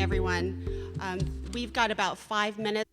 everyone. We've got about 5 minutes.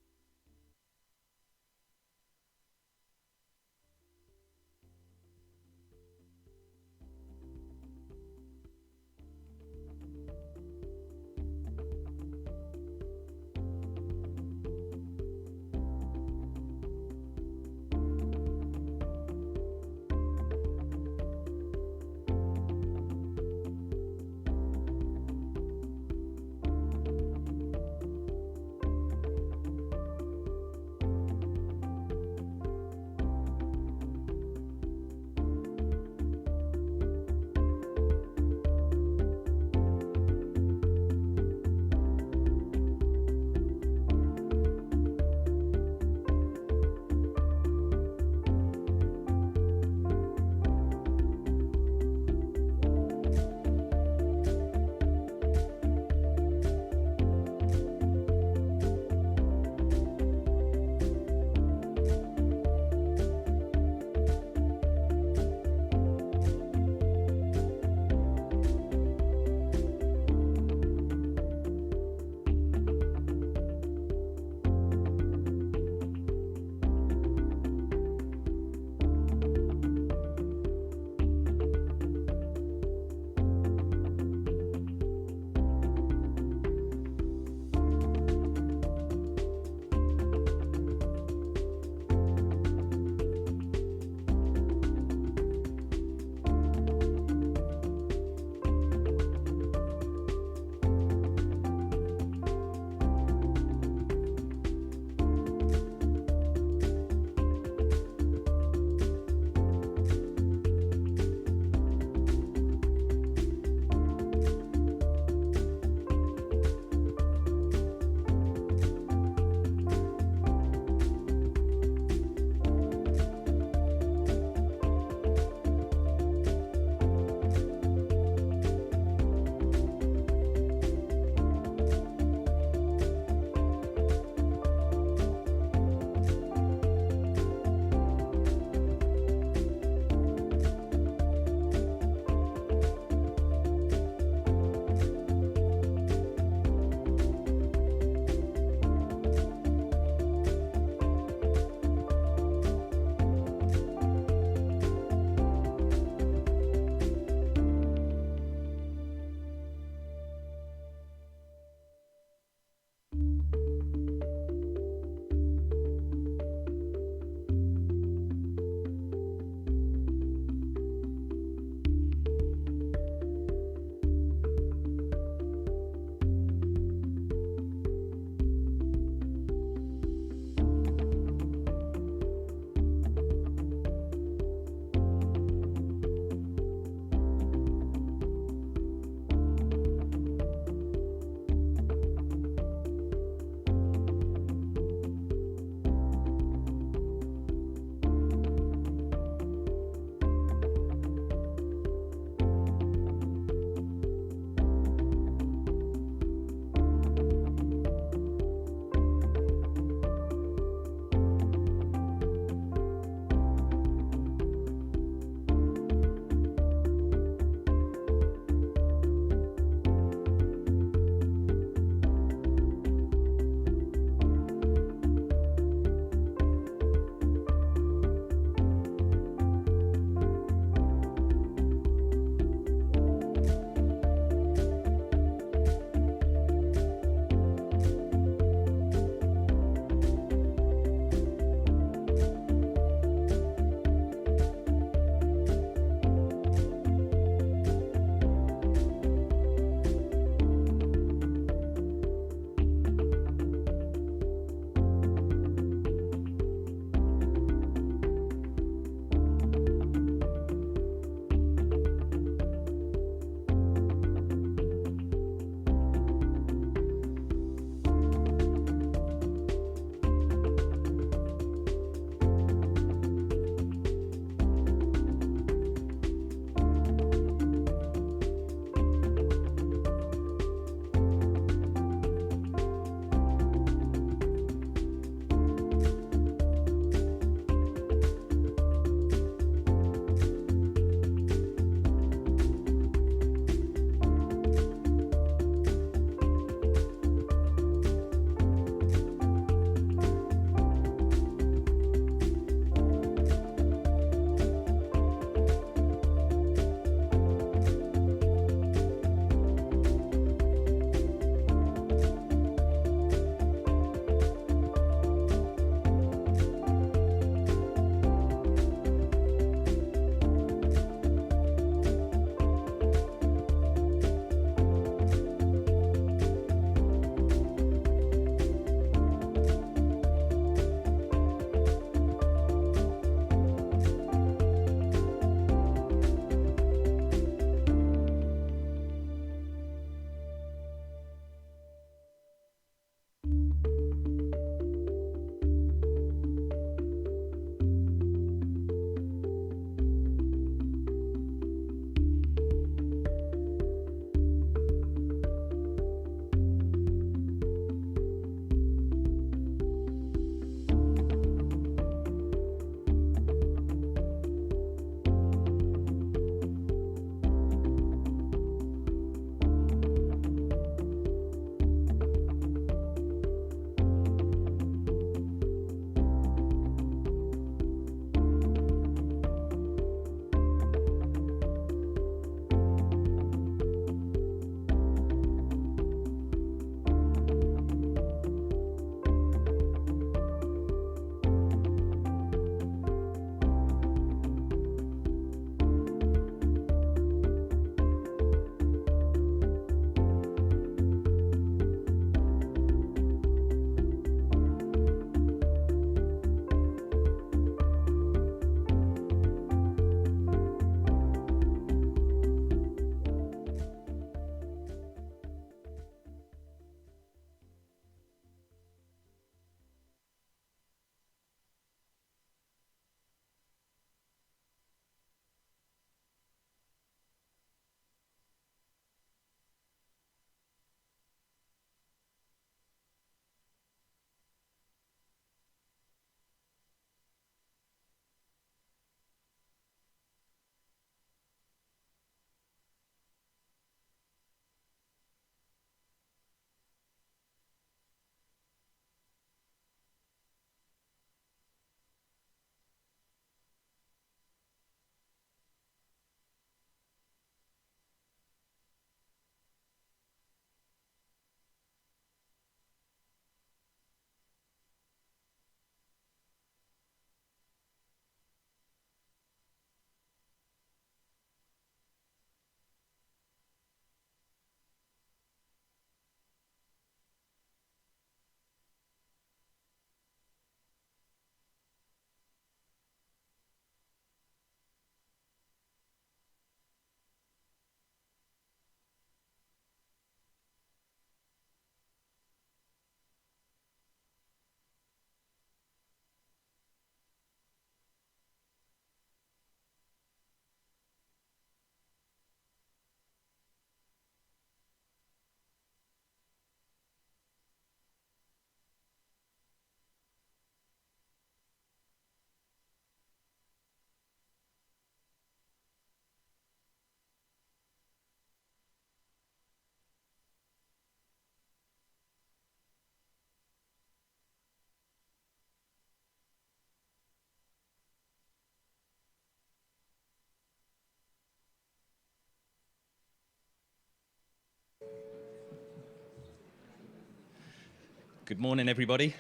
Good morning, everybody.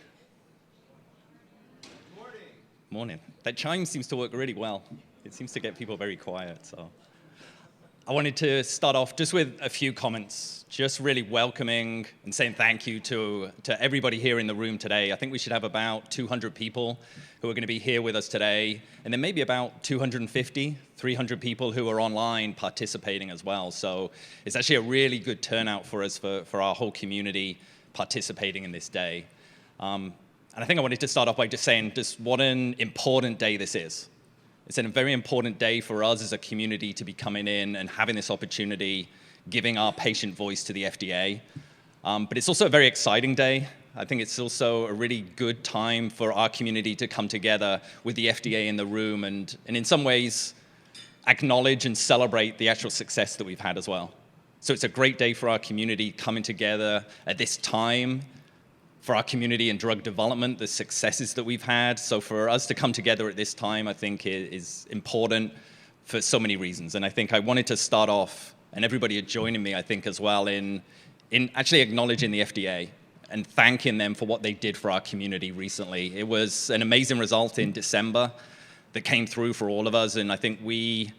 Morning. That chime seems to work really well. It seems to get people very quiet. So I wanted to start off just with a few comments, just really welcoming and saying thank you to everybody here in the room today. I think we should have about 200 people who are going to be here with us today, and then maybe about 250, 300 people who are online participating as well. So it's actually a really good turnout for us, for our whole community participating in this day. And I think I wanted to start off by just saying just what an important day this is. It's a very important day for us as a community to be coming in and having this opportunity, giving our patient voice to the FDA. But it's also a very exciting day. I think it's also a really good time for our community to come together with the FDA in the room and in some ways acknowledge and celebrate the actual success that we've had as well. So it's a great day for our community coming together at this time, for our community in drug development, the successes that we've had. So for us to come together at this time, I think is important for so many reasons. And I think I wanted to start off, and everybody are joining me, I think, as well, in actually acknowledging the FDA and thanking them for what they did for our community recently. It was an amazing result in December that came through for all of us, and I think we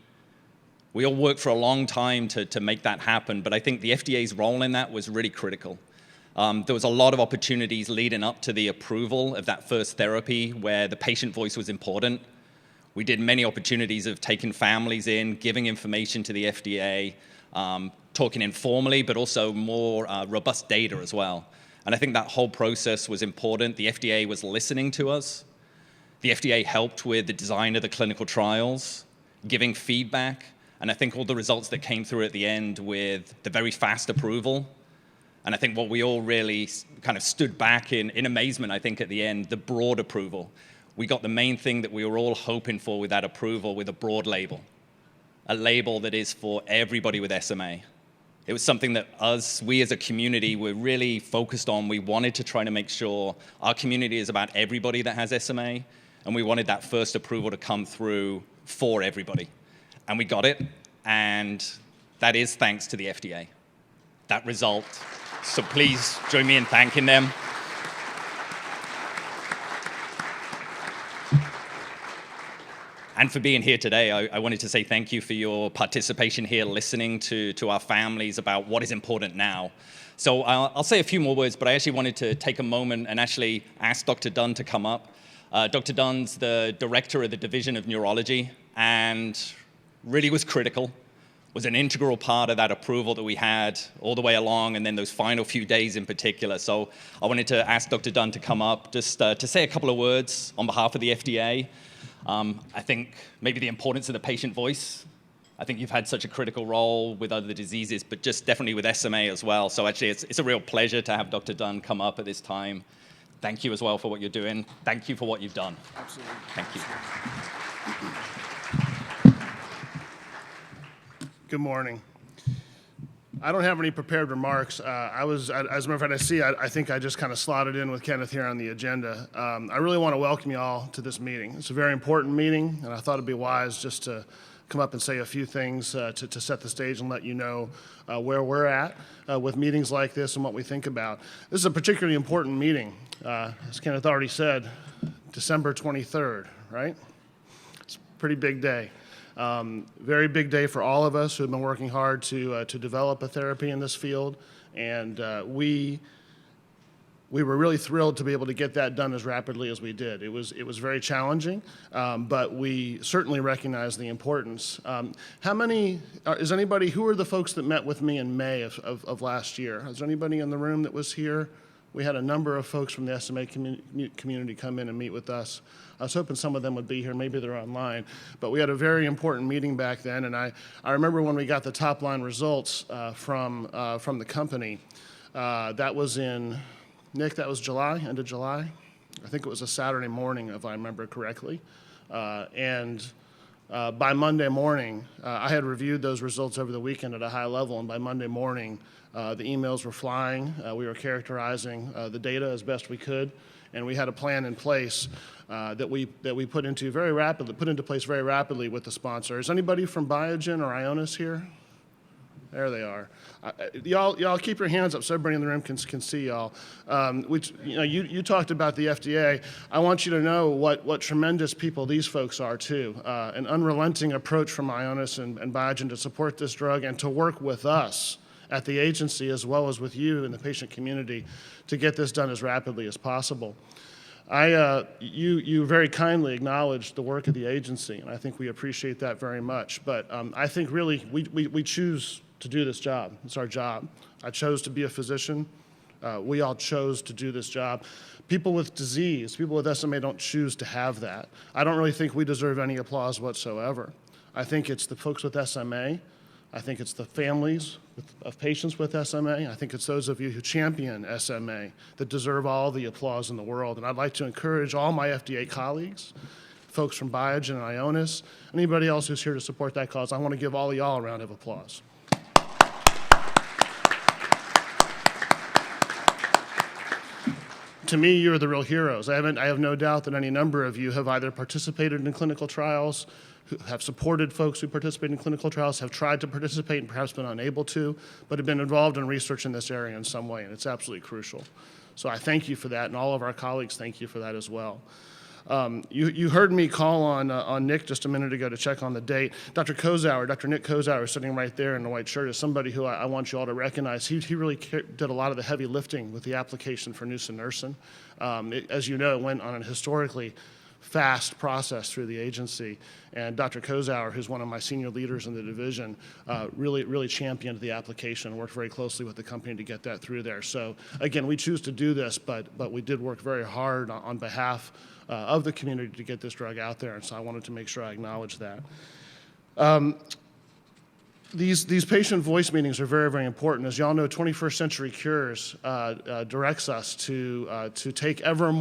all worked for a long time to make that happen, but I think the FDA's role in that was really critical. There was a lot of opportunities leading up to the approval of that first therapy where the patient voice was important. We did many opportunities of taking families in, giving information to the FDA, talking informally, but also more robust data as well. And I think that whole process was important. The FDA was listening to us. The FDA helped with the design of the clinical trials, giving feedback, and I think all the results that came through at the end with the very fast approval. And I think what we all really kind of stood back in amazement, I think, at the end, the broad approval. We got the main thing that we were all hoping for with that approval, with a broad label, a label that is for everybody with SMA. It was something that we as a community were really focused on. We wanted to try to make sure our community is about everybody that has SMA, and we wanted that first approval to come through for everybody. And we got it, and that is thanks to the FDA, that result. So please join me in thanking them. And for being here today, I wanted to say thank you for your participation here, listening to our families about what is important now. So I'll say a few more words, but I actually wanted to take a moment and actually ask Dr. Dunn to come up. Dr. Dunn's the director of the Division of Neurology and really was critical, was an integral part of that approval that we had all the way along, and then those final few days in particular. So I wanted to ask Dr. Dunn to come up just to say a couple of words on behalf of the FDA. I think maybe the importance of the patient voice. I think you've had such a critical role with other diseases, but just definitely with SMA as well. So actually it's a real pleasure to have Dr. Dunn come up at this time. Thank you as well for what you're doing. Thank you for what you've done. Absolutely. Thank you. Good morning. I don't have any prepared remarks. As a matter of fact, I think I just kind of slotted in with Kenneth here on the agenda. I really want to welcome you all to this meeting. It's a very important meeting, and I thought it'd be wise just to come up and say a few things to set the stage and let you know where we're at with meetings like this and what we think about. This is a particularly important meeting. As Kenneth already said, December 23rd, right? It's a pretty big day. Very big day for all of us who have been working hard to develop a therapy in this field, and we were really thrilled to be able to get that done as rapidly as we did. It was very challenging, but we certainly recognize the importance. Who are the folks that met with me in May of last year? Is there anybody in the room that was here? We had a number of folks from the SMA community come in and meet with us. I was hoping some of them would be here. Maybe they're online. But we had a very important meeting back then, and I remember when we got the top-line results from the company. That was in, Nick, that was July, end of July? I think it was a Saturday morning, if I remember correctly. And by Monday morning, I had reviewed those results over the weekend at a high level, and by Monday morning, the emails were flying. We were characterizing the data as best we could, and we had a plan in place that we put into place very rapidly with the sponsor. Is anybody from Biogen or Ionis here? There they are. Y'all keep your hands up so everybody in the room can see y'all. You talked about the FDA. I want you to know what tremendous people these folks are too. An unrelenting approach from Ionis and Biogen to support this drug and to work with us at the agency as well as with you and the patient community to get this done as rapidly as possible. You very kindly acknowledged the work of the agency, and I think we appreciate that very much. But I think really we choose to do this job. It's our job. I chose to be a physician. We all chose to do this job. People with disease, people with SMA don't choose to have that. I don't really think we deserve any applause whatsoever. I think it's the folks with SMA. I think it's the families of patients with SMA. I think it's those of you who champion SMA that deserve all the applause in the world. And I'd like to encourage all my FDA colleagues, folks from Biogen and Ionis, anybody else who's here to support that cause, I want to give all of y'all a round of applause. To me, you're the real heroes. I have no doubt that any number of you have either participated in clinical trials, have supported folks who participate in clinical trials, have tried to participate and perhaps been unable to, but have been involved in research in this area in some way, and it's absolutely crucial. So I thank you for that, and all of our colleagues thank you for that as well. You heard me call on Nick just a minute ago to check on the date. Dr. Nick Kozauer, sitting right there in the white shirt, is somebody who I want you all to recognize. He really did a lot of the heavy lifting with the application for nusinersen. As you know, it went on a historically fast process through the agency, and Dr. Kozauer, who's one of my senior leaders in the division, really championed the application and worked very closely with the company to get that through there. So again, we choose to do this, but we did work very hard on behalf of the community to get this drug out there, and so I wanted to make sure I acknowledge that. These patient voice meetings are very, very important. As y'all know, 21st Century Cures directs us to take pay ever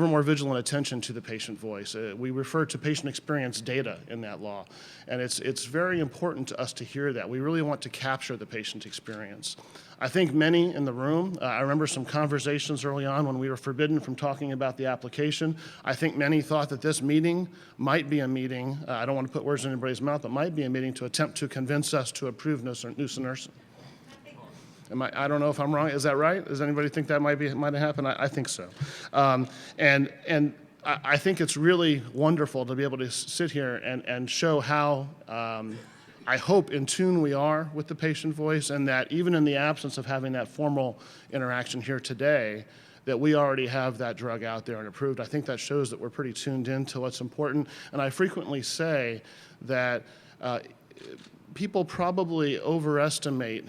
more vigilant attention to the patient voice. We refer to patient experience data in that law, and it's very important to us to hear that. We really want to capture the patient experience. I think many in the room, I remember some conversations early on when we were forbidden from talking about the application. I think many thought that this meeting might be a meeting, I don't want to put words in anybody's mouth, but might be a meeting to attempt to convince us to approve nusinersen. I don't know if I'm wrong. Is that right? Does anybody think that might have happened? I think so. And I think it's really wonderful to be able to sit here and show how I hope in tune we are with the patient voice, and that even in the absence of having that formal interaction here today, that we already have that drug out there and approved. I think that shows that we're pretty tuned in to what's important. And I frequently say that people probably overestimate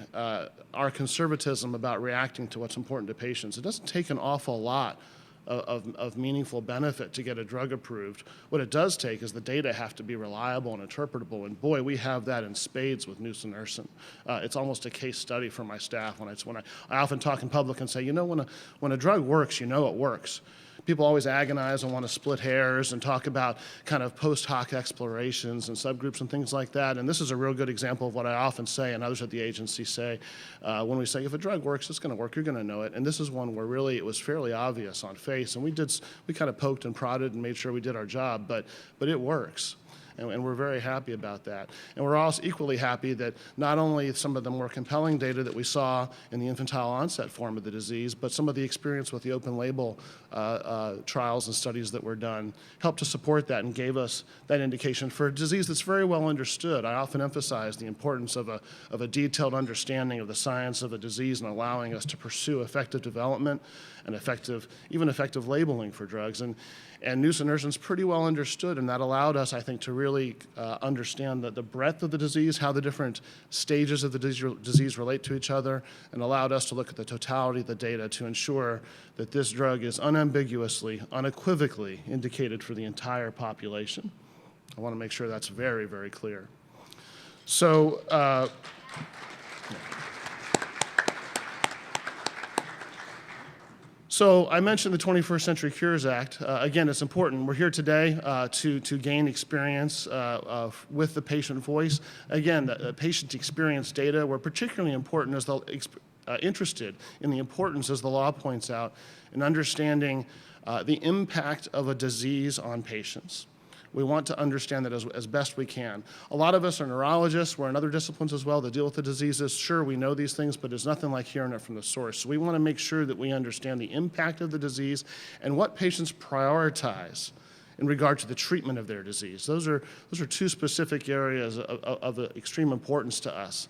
our conservatism about reacting to what's important to patients. It doesn't take an awful lot of meaningful benefit to get a drug approved. What it does take is the data have to be reliable and interpretable, and boy, we have that in spades with nusinersen. It's almost a case study for my staff when I often talk in public and say, you know, when a drug works, you know it works. People always agonize and want to split hairs and talk about kind of post hoc explorations and subgroups and things like that. And this is a real good example of what I often say and others at the agency say when we say if a drug works, it's going to work, you're going to know it. And this is one where really it was fairly obvious on face. And we kind of poked and prodded and made sure we did our job, but it works. And we're very happy about that. And we're also equally happy that not only some of the more compelling data that we saw in the infantile onset form of the disease, but some of the experience with the open label trials and studies that were done helped to support that and gave us that indication for a disease that's very well understood. I often emphasize the importance of a detailed understanding of the science of a disease and allowing us to pursue effective development and even effective labeling for drugs. And nusinersen is pretty well understood, and that allowed us, I think, to really understand the breadth of the disease, how the different stages of the disease relate to each other, and allowed us to look at the totality of the data to ensure that this drug is unambiguously, unequivocally indicated for the entire population. I want to make sure that's very, very clear. So, So I mentioned the 21st Century Cures Act. Again, it's important. We're here today to gain experience with the patient voice. Again, the patient experience data were particularly important interested in the importance, as the law points out, in understanding the impact of a disease on patients. We want to understand that as best we can. A lot of us are neurologists. We're in other disciplines as well that deal with the diseases. Sure, we know these things, but it's nothing like hearing it from the source. So we want to make sure that we understand the impact of the disease and what patients prioritize in regard to the treatment of their disease. Those are two specific areas of extreme importance to us.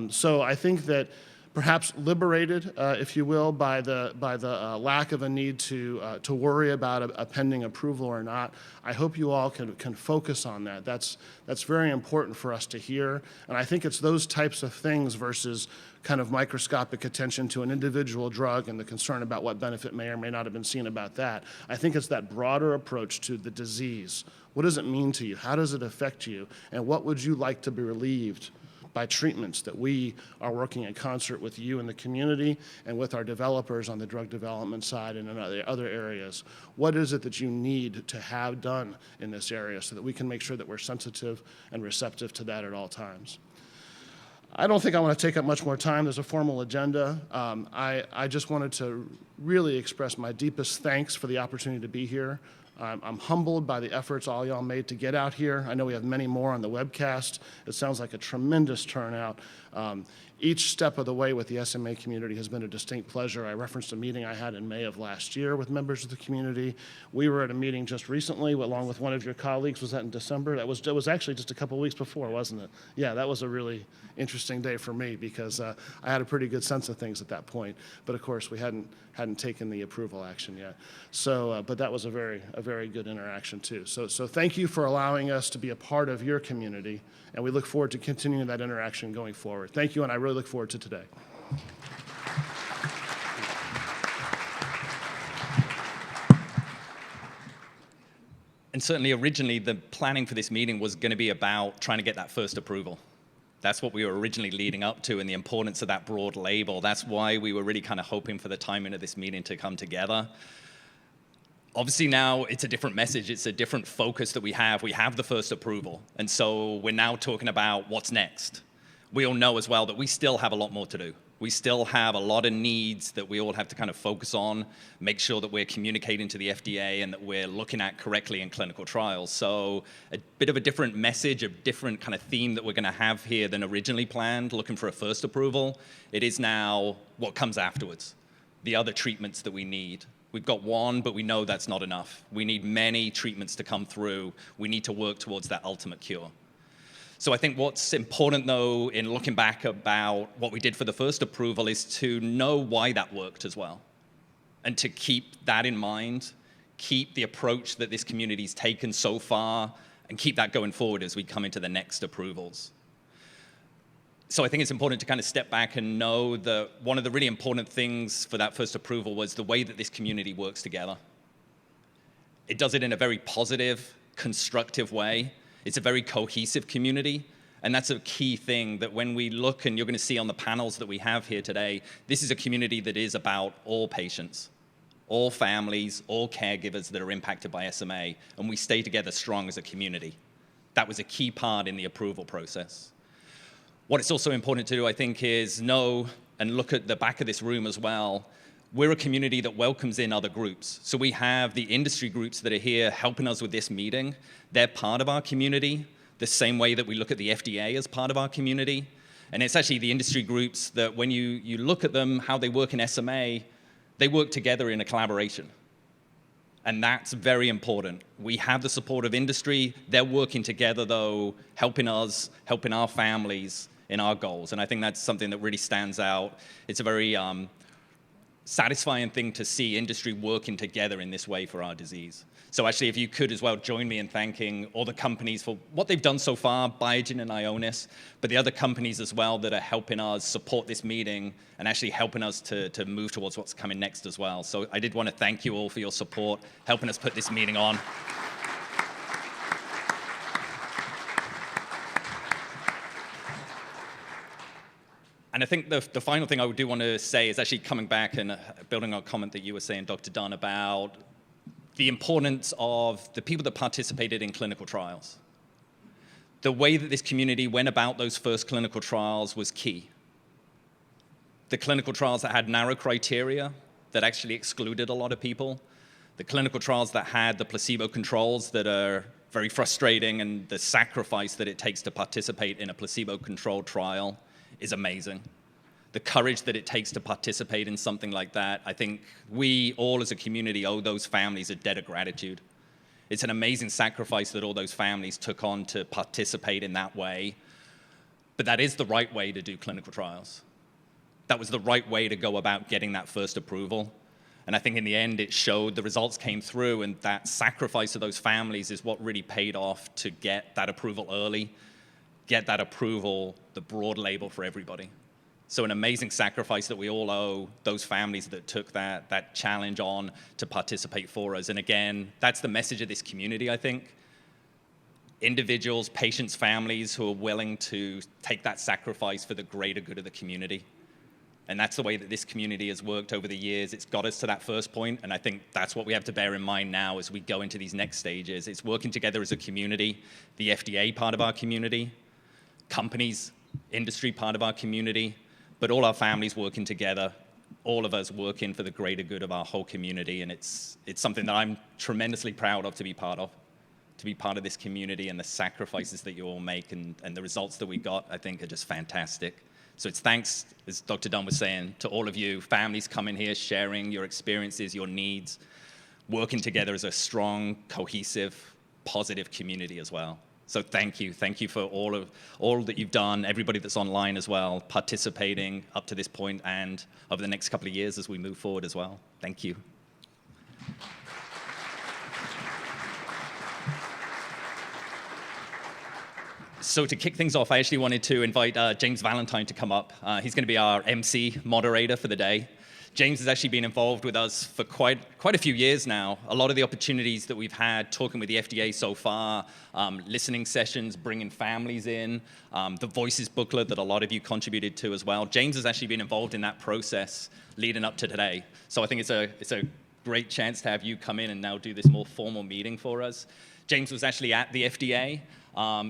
So I think that perhaps liberated, if you will, by the lack of a need to worry about a pending approval or not. I hope you all can focus on that. That's very important for us to hear, and I think it's those types of things versus kind of microscopic attention to an individual drug and the concern about what benefit may or may not have been seen about that. I think it's that broader approach to the disease. What does it mean to you? How does it affect you? And what would you like to be relieved by treatments that we are working in concert with you in the community and with our developers on the drug development side and in other areas? What is it that you need to have done in this area so that we can make sure that we're sensitive and receptive to that at all times? I don't think I want to take up much more time. There's a formal agenda. I just wanted to really express my deepest thanks for the opportunity to be here. I'm humbled by the efforts all y'all made to get out here. I know we have many more on the webcast. It sounds like a tremendous turnout. Each step of the way with the SMA community has been a distinct pleasure. I referenced a meeting I had in May of last year with members of the community. We were at a meeting just recently along with one of your colleagues. Was that in December? It was actually just a couple weeks before, wasn't it? Yeah, that was a really interesting day for me because I had a pretty good sense of things at that point. But of course, we hadn't taken the approval action yet. So, but that was a very good interaction too. So thank you for allowing us to be a part of your community, and we look forward to continuing that interaction going forward. Thank you, and I really look forward to today. And certainly originally the planning for this meeting was going to be about trying to get that first approval. That's what we were originally leading up to, and the importance of that broad label. That's why we were really kind of hoping for the timing of this meeting to come together. Obviously now it's a different message. It's a different focus that we have. We have the first approval, and so we're now talking about what's next. We all know as well that we still have a lot more to do. We still have a lot of needs that we all have to kind of focus on, make sure that we're communicating to the FDA and that we're looking at correctly in clinical trials. So a bit of a different message, a different kind of theme that we're going to have here than originally planned, looking for a first approval. It is now what comes afterwards, the other treatments that we need. We've got one, but we know that's not enough. We need many treatments to come through. We need to work towards that ultimate cure. So I think what's important, though, in looking back about what we did for the first approval is to know why that worked as well, and to keep that in mind, keep the approach that this community's taken so far, and keep that going forward as we come into the next approvals. So I think it's important to kind of step back and know that one of the really important things for that first approval was the way that this community works together. It does it in a very positive, constructive way. It's a very cohesive community, and that's a key thing that when we look, and you're going to see on the panels that we have here today, this is a community that is about all patients, all families, all caregivers that are impacted by SMA, and we stay together strong as a community. That was a key part in the approval process. What it's also important to do, I think, is know and look at the back of this room as well. We're a community that welcomes in other groups. So we have the industry groups that are here helping us with this meeting. They're part of our community, the same way that we look at the FDA as part of our community. And it's actually the industry groups that when you look at them, how they work in SMA, they work together in a collaboration. And that's very important. We have the support of industry. They're working together, though, helping us, helping our families in our goals. And I think that's something that really stands out. It's a very satisfying thing to see industry working together in this way for our disease. So actually, if you could as well join me in thanking all the companies for what they've done so far, Biogen and Ionis, but the other companies as well that are helping us support this meeting and actually helping us to move towards what's coming next as well. So I did want to thank you all for your support, helping us put this meeting on. And I think the final thing I do want to say is actually coming back and building on a comment that you were saying, Dr. Dunn, about the importance of the people that participated in clinical trials. The way that this community went about those first clinical trials was key. The clinical trials that had narrow criteria that actually excluded a lot of people, the clinical trials that had the placebo controls that are very frustrating, and the sacrifice that it takes to participate in a placebo-controlled trial is amazing. The courage that it takes to participate in something like that, I think we all as a community owe those families a debt of gratitude. It's an amazing sacrifice that all those families took on to participate in that way. But that is the right way to do clinical trials. That was the right way to go about getting that first approval. And I think in the end, it showed, the results came through, and that sacrifice of those families is what really paid off to get that approval early, get that approval, the broad label for everybody. So an amazing sacrifice that we all owe those families that took that challenge on to participate for us. And again, that's the message of this community, I think. Individuals, patients, families who are willing to take that sacrifice for the greater good of the community. And that's the way that this community has worked over the years. It's got us to that first point, and I think that's what we have to bear in mind now as we go into these next stages. It's working together as a community, the FDA part of our community, companies, industry part of our community, but all our families working together, all of us working for the greater good of our whole community, and it's something that I'm tremendously proud of to be part of this community, and the sacrifices that you all make and the results that we got, I think, are just fantastic. So it's thanks, as Dr. Dunn was saying, to all of you, families coming here, sharing your experiences, your needs, working together as a strong, cohesive, positive community as well. So thank you. Thank you for all that you've done, everybody that's online as well, participating up to this point and over the next couple of years as we move forward as well. Thank you. So to kick things off, I actually wanted to invite James Valentine to come up. He's going to be our MC moderator for the day. James has actually been involved with us for quite a few years now. A lot of the opportunities that we've had talking with the FDA so far, listening sessions, bringing families in, the Voices booklet that a lot of you contributed to as well. James has actually been involved in that process leading up to today. So I think it's a great chance to have you come in and now do this more formal meeting for us. James was actually at the FDA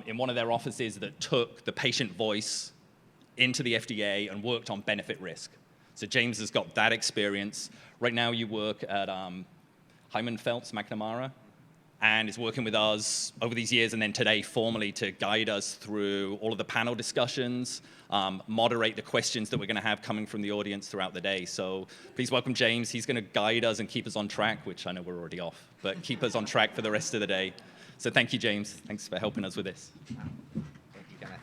in one of their offices that took the patient voice into the FDA and worked on benefit risk. So James has got that experience. Right now you work at Hyman Phelps McNamara and is working with us over these years and then today formally to guide us through all of the panel discussions, moderate the questions that we're going to have coming from the audience throughout the day. So please welcome James. He's going to guide us and keep us on track, which I know we're already off, but keep us on track for the rest of the day. So thank you, James. Thanks for helping us with this. Thank you, Kenneth.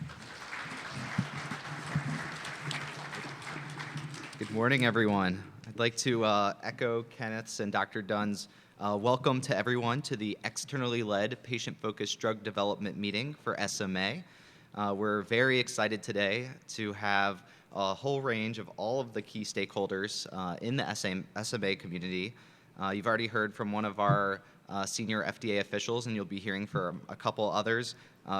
Good morning, everyone. I'd like to echo Kenneth's and Dr. Dunn's welcome to everyone to the externally led patient-focused drug development meeting for SMA. We're very excited today to have a whole range of all of the key stakeholders in the SMA community. You've already heard from one of our senior FDA officials, and you'll be hearing from a couple others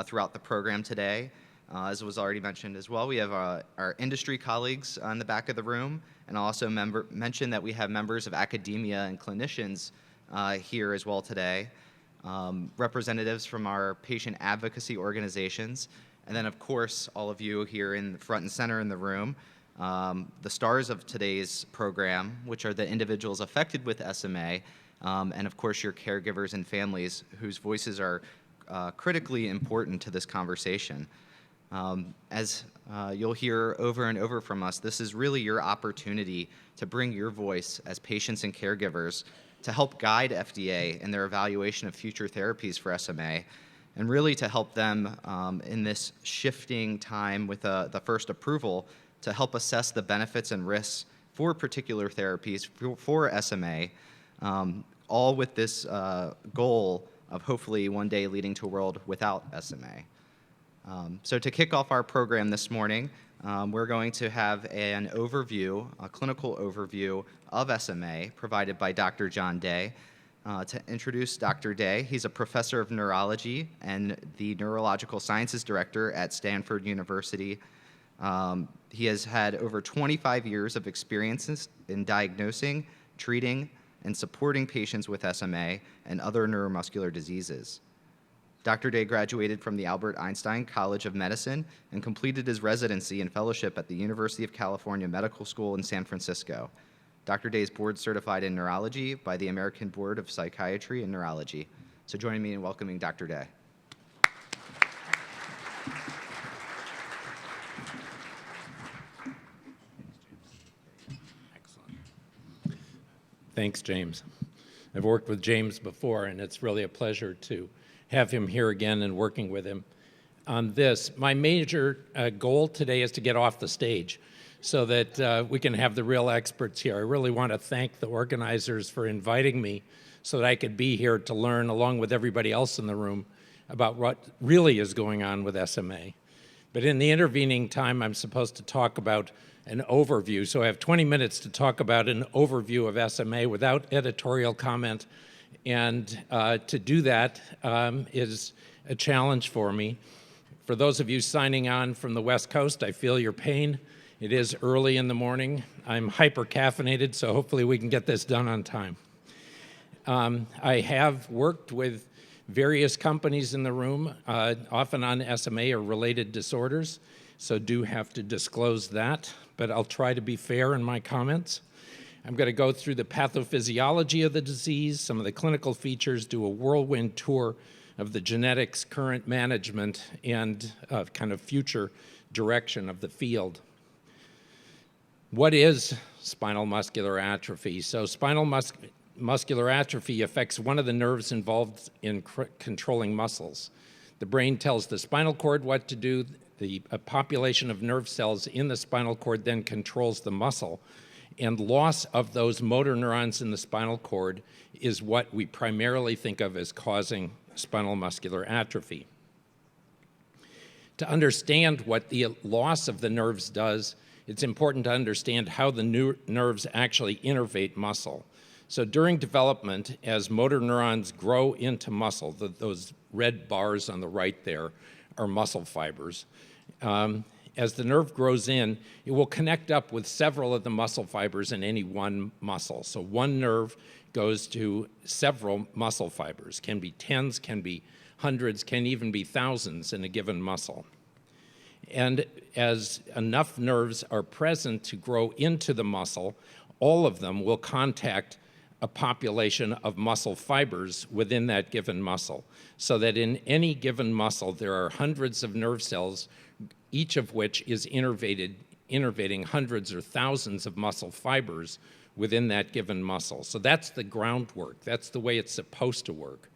throughout the program today. As was already mentioned as well, we have our industry colleagues on the back of the room, and I'll also mention that we have members of academia and clinicians here as well today, representatives from our patient advocacy organizations, and then of course all of you here in front and center in the room, the stars of today's program, which are the individuals affected with SMA, and of course your caregivers and families whose voices are critically important to this conversation. As you'll hear over and over from us, this is really your opportunity to bring your voice as patients and caregivers to help guide FDA in their evaluation of future therapies for SMA, and really to help them in this shifting time with the first approval to help assess the benefits and risks for particular therapies for SMA, all with this goal of hopefully one day leading to a world without SMA. So to kick off our program this morning, we're going to have an overview, a clinical overview of SMA provided by Dr. John Day. To introduce Dr. Day, he's a professor of neurology and the neurological sciences director at Stanford University. He has had over 25 years of experiences in diagnosing, treating, and supporting patients with SMA and other neuromuscular diseases. Dr. Day graduated from the Albert Einstein College of Medicine and completed his residency and fellowship at the University of California Medical School in San Francisco. Dr. Day is board certified in neurology by the American Board of Psychiatry and Neurology. So join me in welcoming Dr. Day. Thanks, James. I've worked with James before, and it's really a pleasure to have him here again and working with him on this. My major goal today is to get off the stage so that we can have the real experts here. I really want to thank the organizers for inviting me so that I could be here to learn, along with everybody else in the room, about what really is going on with SMA. But in the intervening time, I'm supposed to talk about an overview. So I have 20 minutes to talk about an overview of SMA without editorial comment. And to do that is a challenge for me. For those of you signing on from the West Coast, I feel your pain. It is early in the morning. I'm hyper-caffeinated, so hopefully we can get this done on time. I have worked with various companies in the room, often on SMA or related disorders, so do have to disclose that, but I'll try to be fair in my comments. I'm going to go through the pathophysiology of the disease, some of the clinical features, do a whirlwind tour of the genetics, current management, and kind of future direction of the field. What is spinal muscular atrophy? So spinal muscular atrophy affects one of the nerves involved in controlling muscles. The brain tells the spinal cord what to do. The population of nerve cells in the spinal cord then controls the muscle. And loss of those motor neurons in the spinal cord is what we primarily think of as causing spinal muscular atrophy. To understand what the loss of the nerves does, it's important to understand how the nerves actually innervate muscle. So during development, as motor neurons grow into muscle, those red bars on the right there are muscle fibers. As the nerve grows in, it will connect up with several of the muscle fibers in any one muscle. So one nerve goes to several muscle fibers, can be tens, can be hundreds, can even be thousands in a given muscle. And as enough nerves are present to grow into the muscle, all of them will contact a population of muscle fibers within that given muscle, so that in any given muscle there are hundreds of nerve cells, each of which is innervating hundreds or thousands of muscle fibers within that given muscle. So that's the groundwork. That's the way it's supposed to work.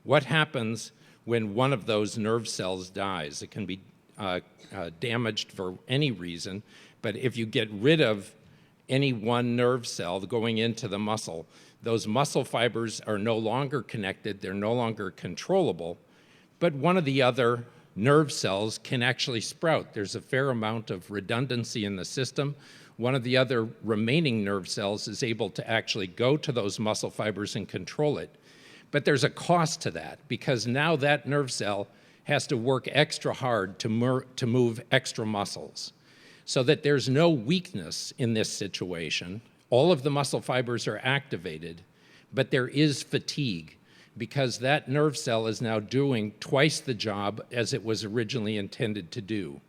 What happens when one of those nerve cells dies? It can be damaged for any reason, but if you get rid of any one nerve cell going into the muscle, those muscle fibers are no longer connected, they're no longer controllable, but one of the other nerve cells can actually sprout. There's a fair amount of redundancy in the system. One of the other remaining nerve cells is able to actually go to those muscle fibers and control it. But there's a cost to that, because now that nerve cell has to work extra hard to move extra muscles, so that there's no weakness in this situation. All of the muscle fibers are activated, but there is fatigue, because that nerve cell is now doing twice the job as it was originally intended to do.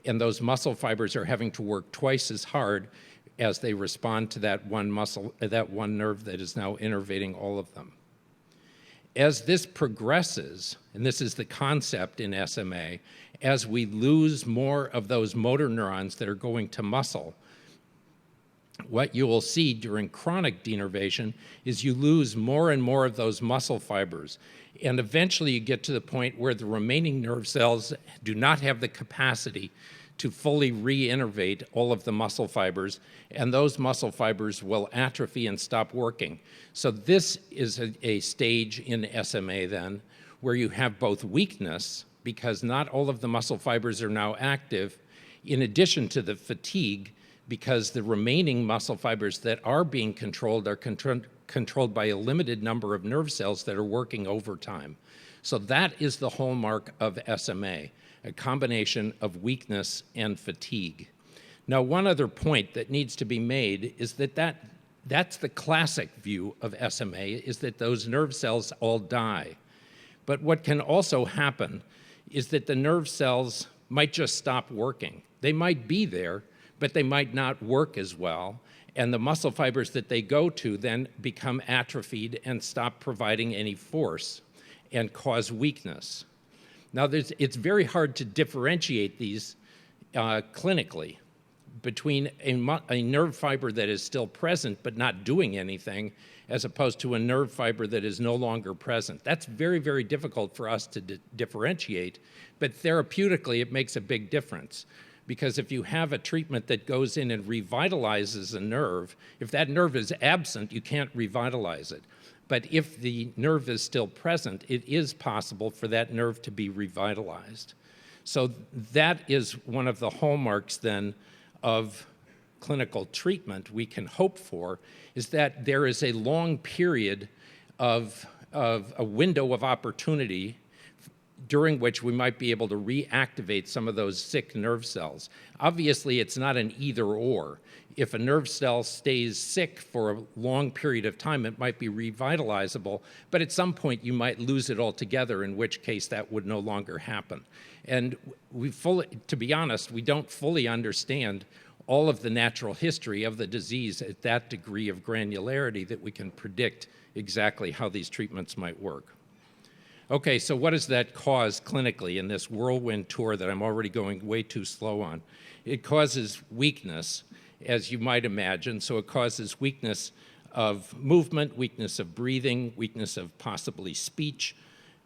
And those muscle fibers are having to work twice as hard as they respond to that one nerve that is now innervating all of them. As this progresses, and this is the concept in SMA, as we lose more of those motor neurons that are going to muscle, what you will see during chronic denervation is you lose more and more of those muscle fibers. And eventually you get to the point where the remaining nerve cells do not have the capacity to fully re-innervate all of the muscle fibers, and those muscle fibers will atrophy and stop working. So this is a stage in SMA then where you have both weakness, because not all of the muscle fibers are now active, in addition to the fatigue, because the remaining muscle fibers that are being controlled are controlled by a limited number of nerve cells that are working overtime. So that is the hallmark of SMA, a combination of weakness and fatigue. Now, one other point that needs to be made is that's the classic view of SMA, is that those nerve cells all die. But what can also happen is that the nerve cells might just stop working. They might be there, but they might not work as well, and the muscle fibers that they go to then become atrophied and stop providing any force. and cause weakness. Now, it's very hard to differentiate these clinically between a nerve fiber that is still present but not doing anything as opposed to a nerve fiber that is no longer present. That's very, very difficult for us to differentiate, but therapeutically it makes a big difference. Because if you have a treatment that goes in and revitalizes a nerve, if that nerve is absent, you can't revitalize it. But if the nerve is still present, it is possible for that nerve to be revitalized. So that is one of the hallmarks then of clinical treatment we can hope for, is that there is a long period of a window of opportunity during which we might be able to reactivate some of those sick nerve cells. Obviously, it's not an either or. If a nerve cell stays sick for a long period of time, it might be revitalizable, but at some point you might lose it altogether, in which case that would no longer happen. And to be honest, we don't fully understand all of the natural history of the disease at that degree of granularity that we can predict exactly how these treatments might work. Okay, so what does that cause clinically in this whirlwind tour that I'm already going way too slow on? It causes weakness, as you might imagine. So it causes weakness of movement, weakness of breathing, weakness of possibly speech.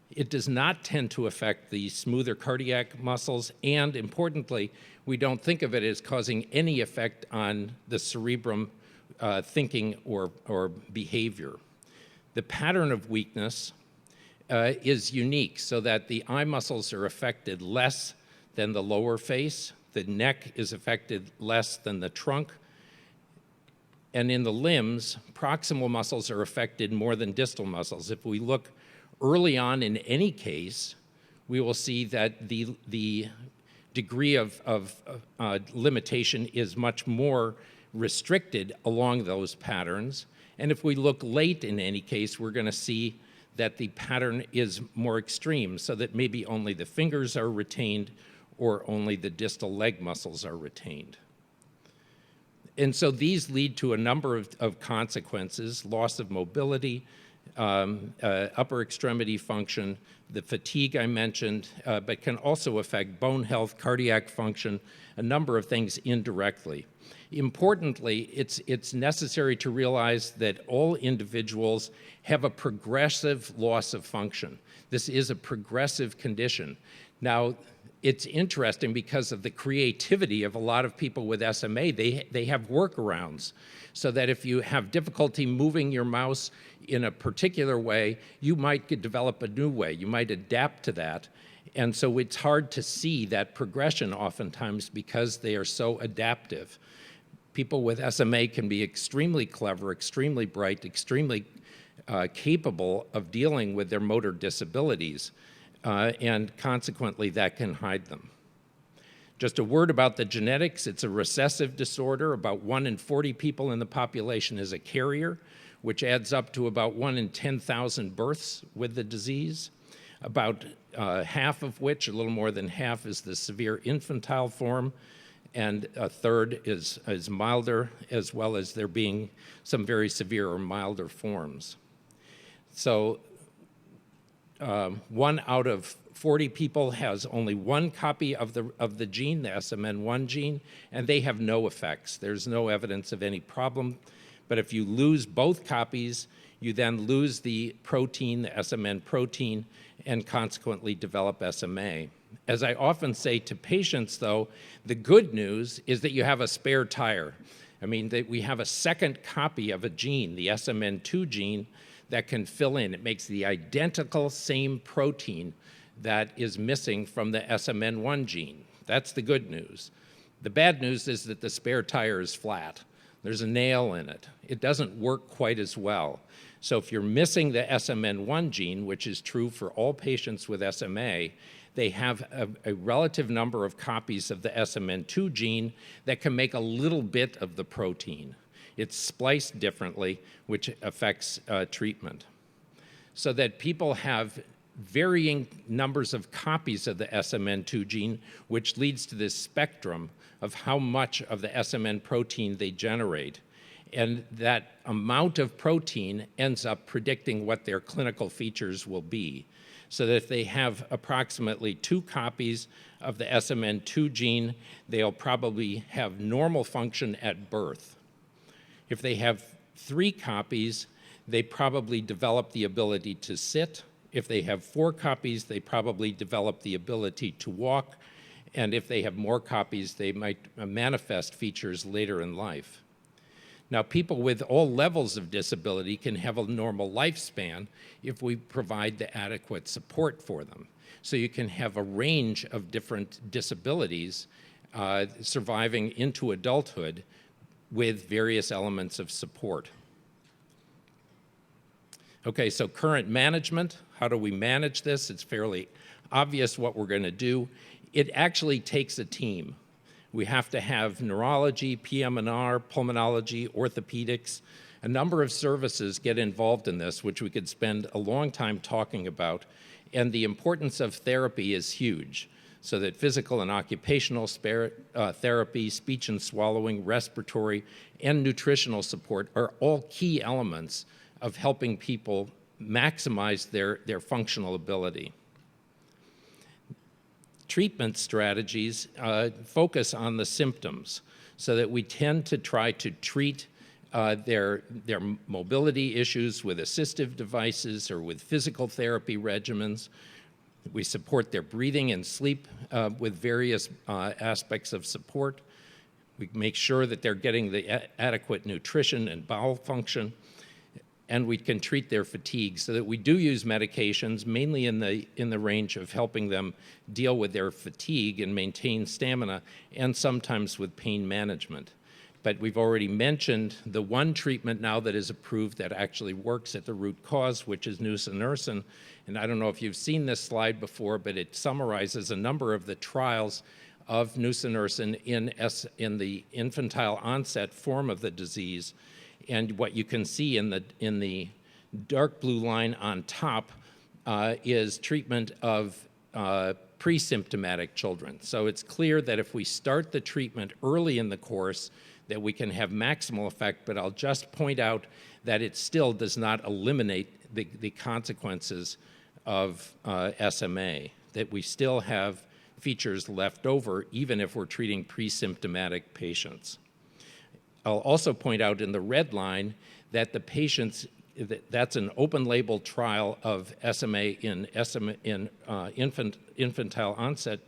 It does not tend to affect the smoother cardiac muscles, and importantly, we don't think of it as causing any effect on the cerebrum thinking or behavior. The pattern of weakness is unique, so that the eye muscles are affected less than the lower face, the neck is affected less than the trunk, and in the limbs, proximal muscles are affected more than distal muscles. If we look early on in any case, we will see that the degree of limitation is much more restricted along those patterns. And if we look late in any case, we're going to see that the pattern is more extreme, so that maybe only the fingers are retained or only the distal leg muscles are retained. And so these lead to a number of consequences: loss of mobility, upper extremity function, the fatigue I mentioned, but can also affect bone health, cardiac function, a number of things indirectly. Importantly, it's necessary to realize that all individuals have a progressive loss of function. This is a progressive condition. Now, it's interesting because of the creativity of a lot of people with SMA. They have workarounds, so that if you have difficulty moving your mouse in a particular way, you might develop a new way. You might adapt to that. And so it's hard to see that progression oftentimes because they are so adaptive. People with SMA can be extremely clever, extremely bright, extremely capable of dealing with their motor disabilities, and consequently that can hide them. Just a word about the genetics. It's a recessive disorder. About 1 in 40 people in the population is a carrier, which adds up to about 1 in 10,000 births with the disease. About half of which, a little more than half, is the severe infantile form, and a third is milder, as well as there being some very severe or milder forms. So 1 out of 40 people has only 1 copy of the gene, the SMN1 gene, and they have no effects. There's no evidence of any problem. But if you lose both copies, you then lose the protein, the SMN protein, and consequently develop SMA. As I often say to patients, though, the good news is that you have a spare tire. I mean, that we have a second copy of a gene, the SMN2 gene, that can fill in. It makes the identical same protein that is missing from the SMN1 gene. That's the good news. The bad news is that the spare tire is flat. There's a nail in it. It doesn't work quite as well. So if you're missing the SMN1 gene, which is true for all patients with SMA, they have a relative number of copies of the SMN2 gene that can make a little bit of the protein. It's spliced differently, which affects treatment. So that people have varying numbers of copies of the SMN2 gene, which leads to this spectrum of how much of the SMN protein they generate. And that amount of protein ends up predicting what their clinical features will be. so that if they have approximately 2 copies of the SMN2 gene, they'll probably have normal function at birth. If they have 3 copies, they probably develop the ability to sit. If they have 4 copies, they probably develop the ability to walk. And if they have more copies, they might manifest features later in life. Now, people with all levels of disability can have a normal lifespan if we provide the adequate support for them. So you can have a range of different disabilities surviving into adulthood with various elements of support. Okay, so current management, how do we manage this? It's fairly obvious what we're going to do. It actually takes a team. We have to have neurology, PM&R, pulmonology, orthopedics. A number of services get involved in this, which we could spend a long time talking about. And the importance of therapy is huge, so that physical and occupational therapy, speech and swallowing, respiratory, and nutritional support are all key elements of helping people maximize their functional ability. Treatment strategies focus on the symptoms, so that we tend to try to treat their mobility issues with assistive devices or with physical therapy regimens. We support their breathing and sleep with various aspects of support. We make sure that they're getting the adequate nutrition and bowel function. And we can treat their fatigue, so that we do use medications mainly in the range of helping them deal with their fatigue and maintain stamina, and sometimes with pain management. But we've already mentioned the one treatment now that is approved that actually works at the root cause, which is nusinersen. And I don't know if you've seen this slide before, but it summarizes a number of the trials of nusinersen in the infantile onset form of the disease. And what you can see in the dark blue line on top is treatment of pre-symptomatic children. So it's clear that if we start the treatment early in the course, that we can have maximal effect, but I'll just point out that it still does not eliminate the consequences of SMA, that we still have features left over even if we're treating pre-symptomatic patients. I'll also point out in the red line that the patients, that's an open label trial of SMA in infantile onset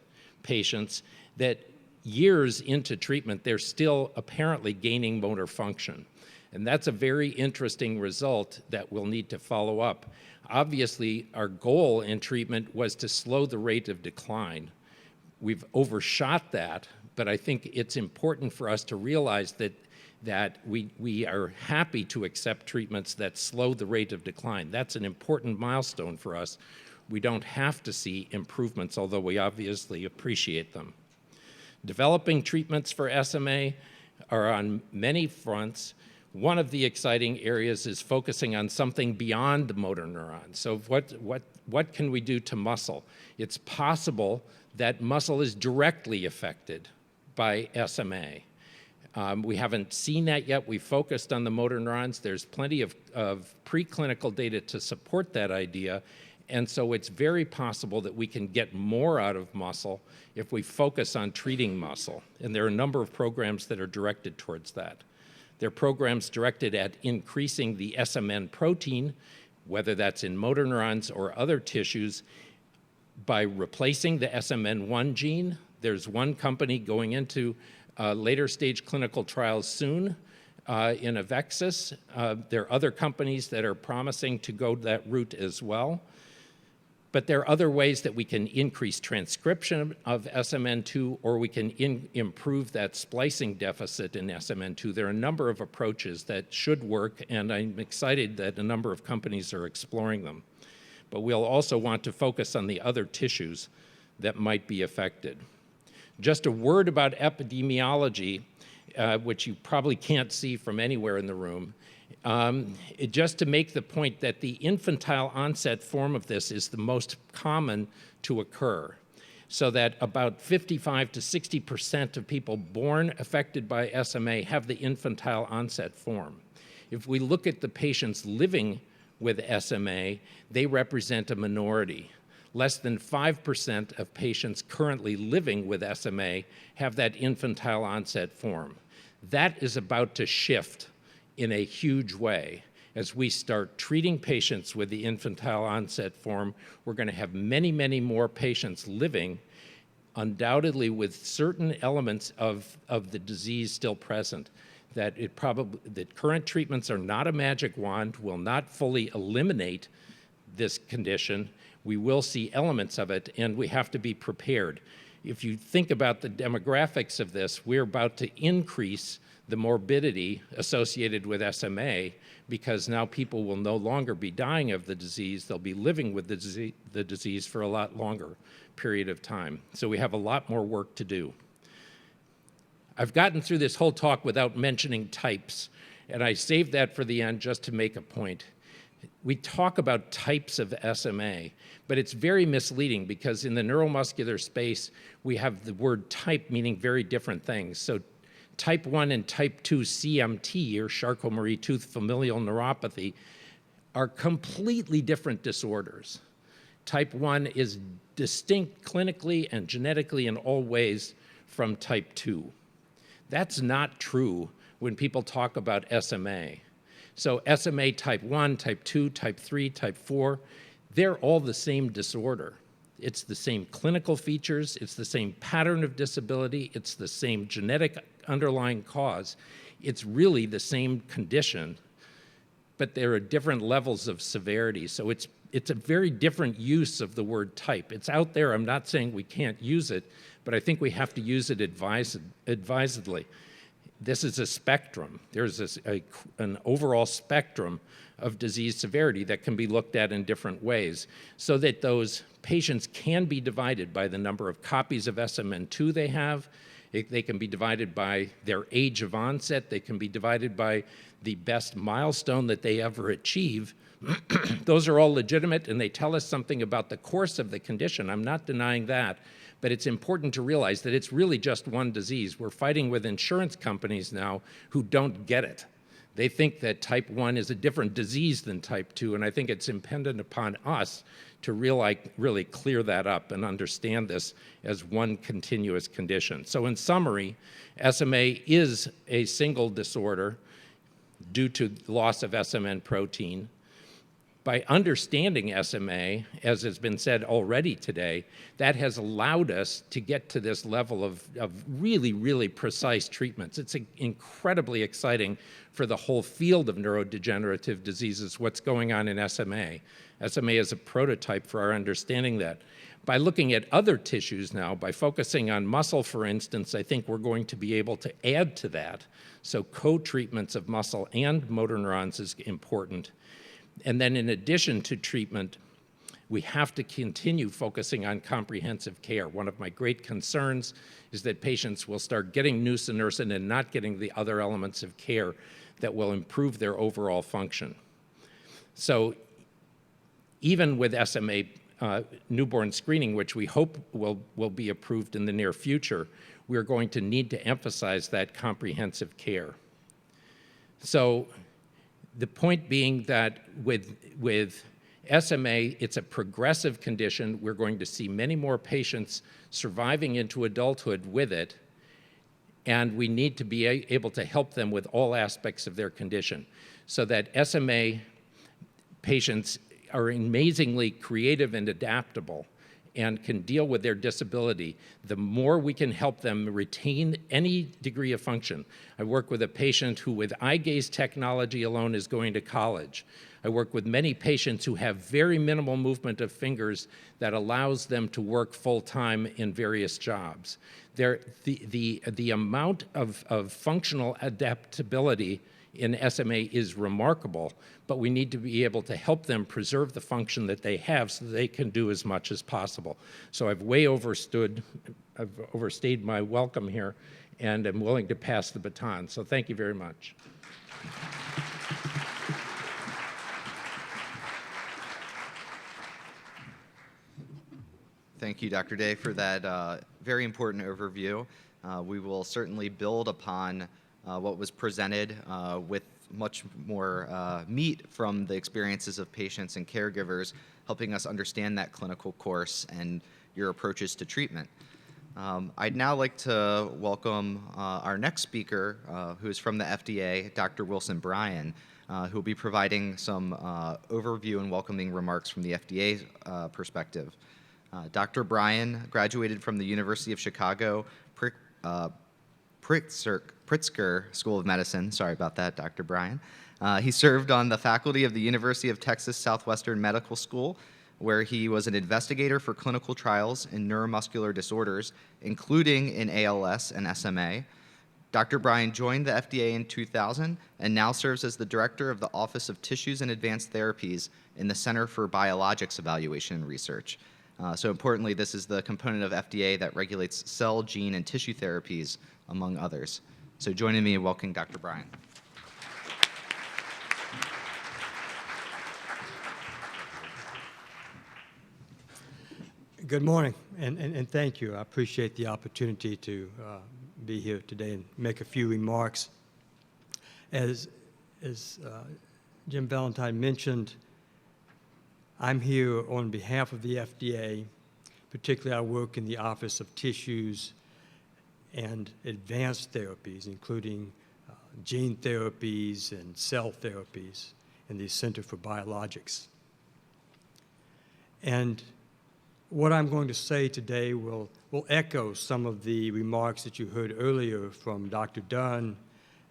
patients, that years into treatment, they're still apparently gaining motor function. And that's a very interesting result that we'll need to follow up. Obviously, our goal in treatment was to slow the rate of decline. We've overshot that, but I think it's important for us to realize that we are happy to accept treatments that slow the rate of decline. That's an important milestone for us. We don't have to see improvements, although we obviously appreciate them. Developing treatments for SMA are on many fronts. One of the exciting areas is focusing on something beyond the motor neuron. So what can we do to muscle? It's possible that muscle is directly affected by SMA. We haven't seen that yet. We focused on the motor neurons. There's plenty of preclinical data to support that idea. And so it's very possible that we can get more out of muscle if we focus on treating muscle. And there are a number of programs that are directed towards that. There are programs directed at increasing the SMN protein, whether that's in motor neurons or other tissues, by replacing the SMN1 gene. There's one company going into later stage clinical trials soon in Avexis. There are other companies that are promising to go that route as well. But there are other ways that we can increase transcription of SMN2, or we can improve that splicing deficit in SMN2. There are a number of approaches that should work, and I'm excited that a number of companies are exploring them. But we'll also want to focus on the other tissues that might be affected. Just a word about epidemiology, which you probably can't see from anywhere in the room. Just to make the point that the infantile onset form of this is the most common to occur, so that about 55 to 60% of people born affected by SMA have the infantile onset form. If we look at the patients living with SMA, they represent a minority. less than 5% of patients currently living with SMA have that infantile onset form. That is about to shift in a huge way. As we start treating patients with the infantile onset form, we're going to have many, many more patients living, undoubtedly with certain elements of the disease still present. That current treatments are not a magic wand, will not fully eliminate this condition. We will see elements of it, and we have to be prepared. If you think about the demographics of this, we're about to increase the morbidity associated with SMA because now people will no longer be dying of the disease, they'll be living with the disease for a lot longer period of time. So we have a lot more work to do. I've gotten through this whole talk without mentioning types, and I saved that for the end just to make a point. We talk about types of SMA, but it's very misleading because in the neuromuscular space, we have the word type meaning very different things. So type 1 and type 2 CMT, or Charcot-Marie-Tooth familial neuropathy, are completely different disorders. Type 1 is distinct clinically and genetically in all ways from type 2. That's not true when people talk about SMA. So SMA type 1, type 2, type 3, type 4, they're all the same disorder. It's the same clinical features, it's the same pattern of disability, it's the same genetic underlying cause. It's really the same condition, but there are different levels of severity. So it's a very different use of the word type. It's out there, I'm not saying we can't use it, but I think we have to use it advisedly. This is a spectrum. There's an overall spectrum of disease severity that can be looked at in different ways so that those patients can be divided by the number of copies of SMN2 they have. They can be divided by their age of onset. They can be divided by the best milestone that they ever achieve. Those are all legitimate, and they tell us something about the course of the condition. I'm not denying that. But it's important to realize that it's really just one disease. We're fighting with insurance companies now who don't get it. They think that type 1 is a different disease than type 2, and I think it's impendent upon us to really clear that up and understand this as one continuous condition. So in summary, SMA is a single disorder due to loss of SMN protein. By understanding SMA, as has been said already today, that has allowed us to get to this level of really, really precise treatments. It's incredibly exciting for the whole field of neurodegenerative diseases, what's going on in SMA. SMA is a prototype for our understanding that. By looking at other tissues now, by focusing on muscle, for instance, I think we're going to be able to add to that. So co-treatments of muscle and motor neurons is important. And then in addition to treatment, we have to continue focusing on comprehensive care. One of my great concerns is that patients will start getting nusinersen and not getting the other elements of care that will improve their overall function. So even with SMA newborn screening, which we hope will be approved in the near future, we're going to need to emphasize that comprehensive care. So the point being that with SMA, it's a progressive condition. We're going to see many more patients surviving into adulthood with it, and we need to be able to help them with all aspects of their condition so that SMA patients are amazingly creative and adaptable and can deal with their disability. The more we can help them retain any degree of function. I work with a patient who with eye gaze technology alone is going to college. I work with many patients who have very minimal movement of fingers that allows them to work full-time in various jobs. The amount of functional adaptability in SMA is remarkable, but we need to be able to help them preserve the function that they have so that they can do as much as possible. So I've overstayed my welcome here, and I'm willing to pass the baton. So thank you very much. Thank you, Dr. Day, for that very important overview. We will certainly build upon what was presented with much more meat from the experiences of patients and caregivers, helping us understand that clinical course and your approaches to treatment. I'd now like to welcome our next speaker, who is from the FDA, Dr. Wilson Bryan, who will be providing some overview and welcoming remarks from the FDA perspective. Dr. Bryan graduated from the University of Chicago Pritzker School of Medicine. Sorry about that, Dr. Bryan. He served on the faculty of the University of Texas Southwestern Medical School, where he was an investigator for clinical trials in neuromuscular disorders, including in ALS and SMA. Dr. Bryan joined the FDA in 2000 and now serves as the director of the Office of Tissues and Advanced Therapies in the Center for Biologics Evaluation and Research. So importantly, this is the component of FDA that regulates cell, gene, and tissue therapies, among others. So joining me in welcoming Dr. Bryan. Good morning, and thank you. I appreciate the opportunity to be here today and make a few remarks. As Jim Valentine mentioned, I'm here on behalf of the FDA. Particularly, I work in the Office of Tissues and Advanced Therapies, including gene therapies and cell therapies in the Center for Biologics. And what I'm going to say today will echo some of the remarks that you heard earlier from Dr. Dunn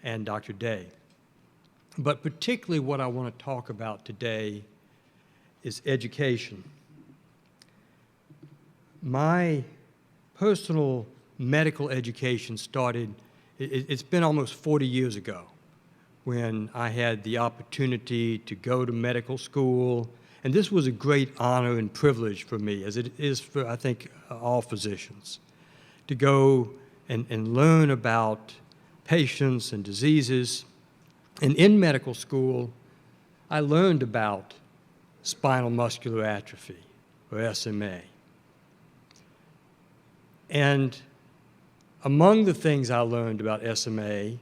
and Dr. Day. But particularly what I want to talk about today is education. My personal medical education started, it's been almost 40 years ago when I had the opportunity to go to medical school. And this was a great honor and privilege for me, as it is for, I think, all physicians, to go and learn about patients and diseases. And in medical school, I learned about spinal muscular atrophy, or SMA. And among the things I learned about SMA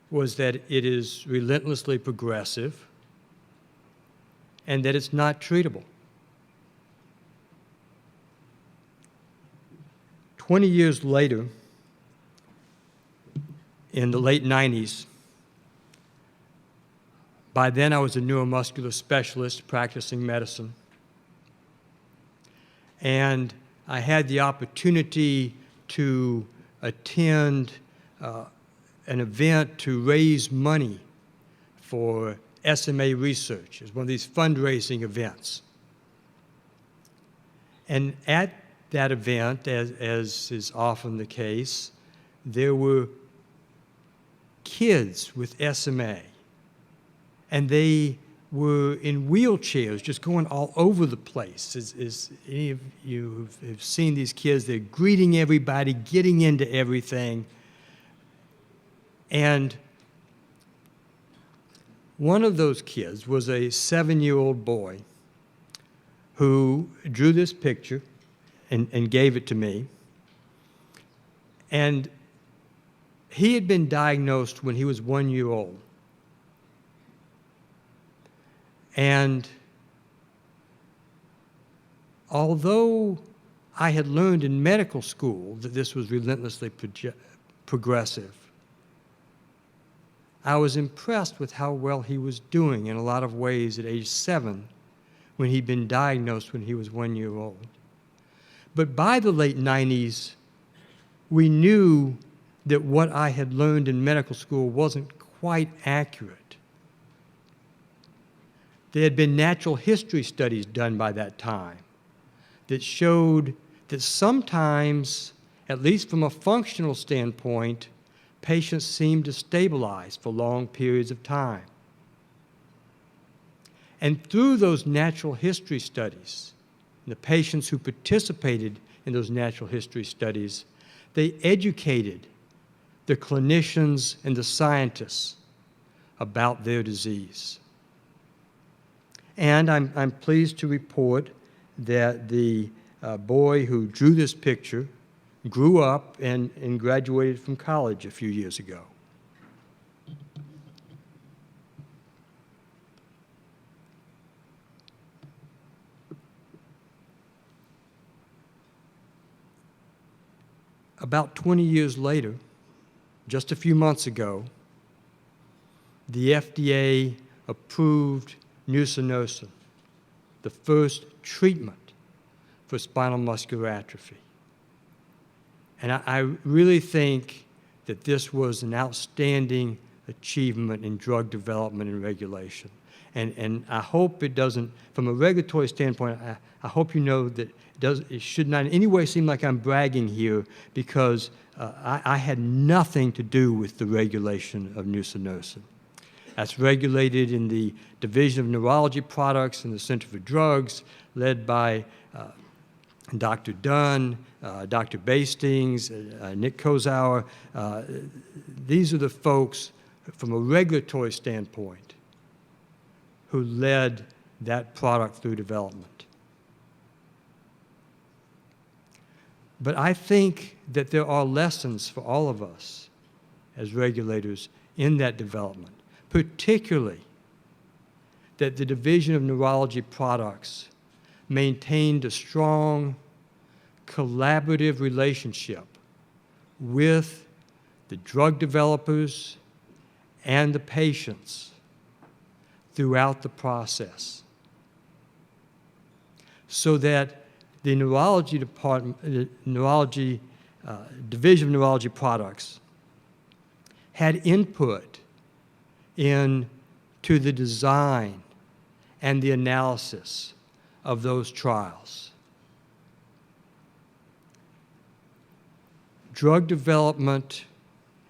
was that it is relentlessly progressive and that it's not treatable. 20 years later, in the late 90s, by then I was a neuromuscular specialist practicing medicine, and I had the opportunity to attend an event to raise money for SMA research. It's one of these fundraising events. And at that event, as is often the case, there were kids with SMA, and they were in wheelchairs just going all over the place. As any of you have seen these kids, they're greeting everybody, getting into everything. And one of those kids was a 7-year-old boy who drew this picture and gave it to me. And he had been diagnosed when he was 1 year old. And although I had learned in medical school that this was relentlessly progressive, I was impressed with how well he was doing in a lot of ways at age 7 when he'd been diagnosed when he was 1 year old. But by the late 90s, we knew that what I had learned in medical school wasn't quite accurate. There had been natural history studies done by that time that showed that sometimes, at least from a functional standpoint, patients seemed to stabilize for long periods of time. And through those natural history studies, the patients who participated in those natural history studies, they educated the clinicians and the scientists about their disease. And I'm pleased to report that the boy who drew this picture grew up and graduated from college a few years ago. about 20 years later, just a few months ago, the FDA approved nusinersen, the first treatment for spinal muscular atrophy. And I really think that this was an outstanding achievement in drug development and regulation. And I hope it doesn't, from a regulatory standpoint, I hope you know that it should not in any way seem like I'm bragging here, because I had nothing to do with the regulation of nusinersen. That's regulated in the Division of Neurology Products and the Center for Drugs, led by Dr. Dunn, Dr. Bastings, Nick Kozauer. These are the folks, from a regulatory standpoint, who led that product through development. But I think that there are lessons for all of us as regulators in that development, particularly that the Division of Neurology Products maintained a strong collaborative relationship with the drug developers and the patients throughout the process, so that the neurology department, the neurology Division of Neurology Products had input into the design and the analysis of those trials. Drug development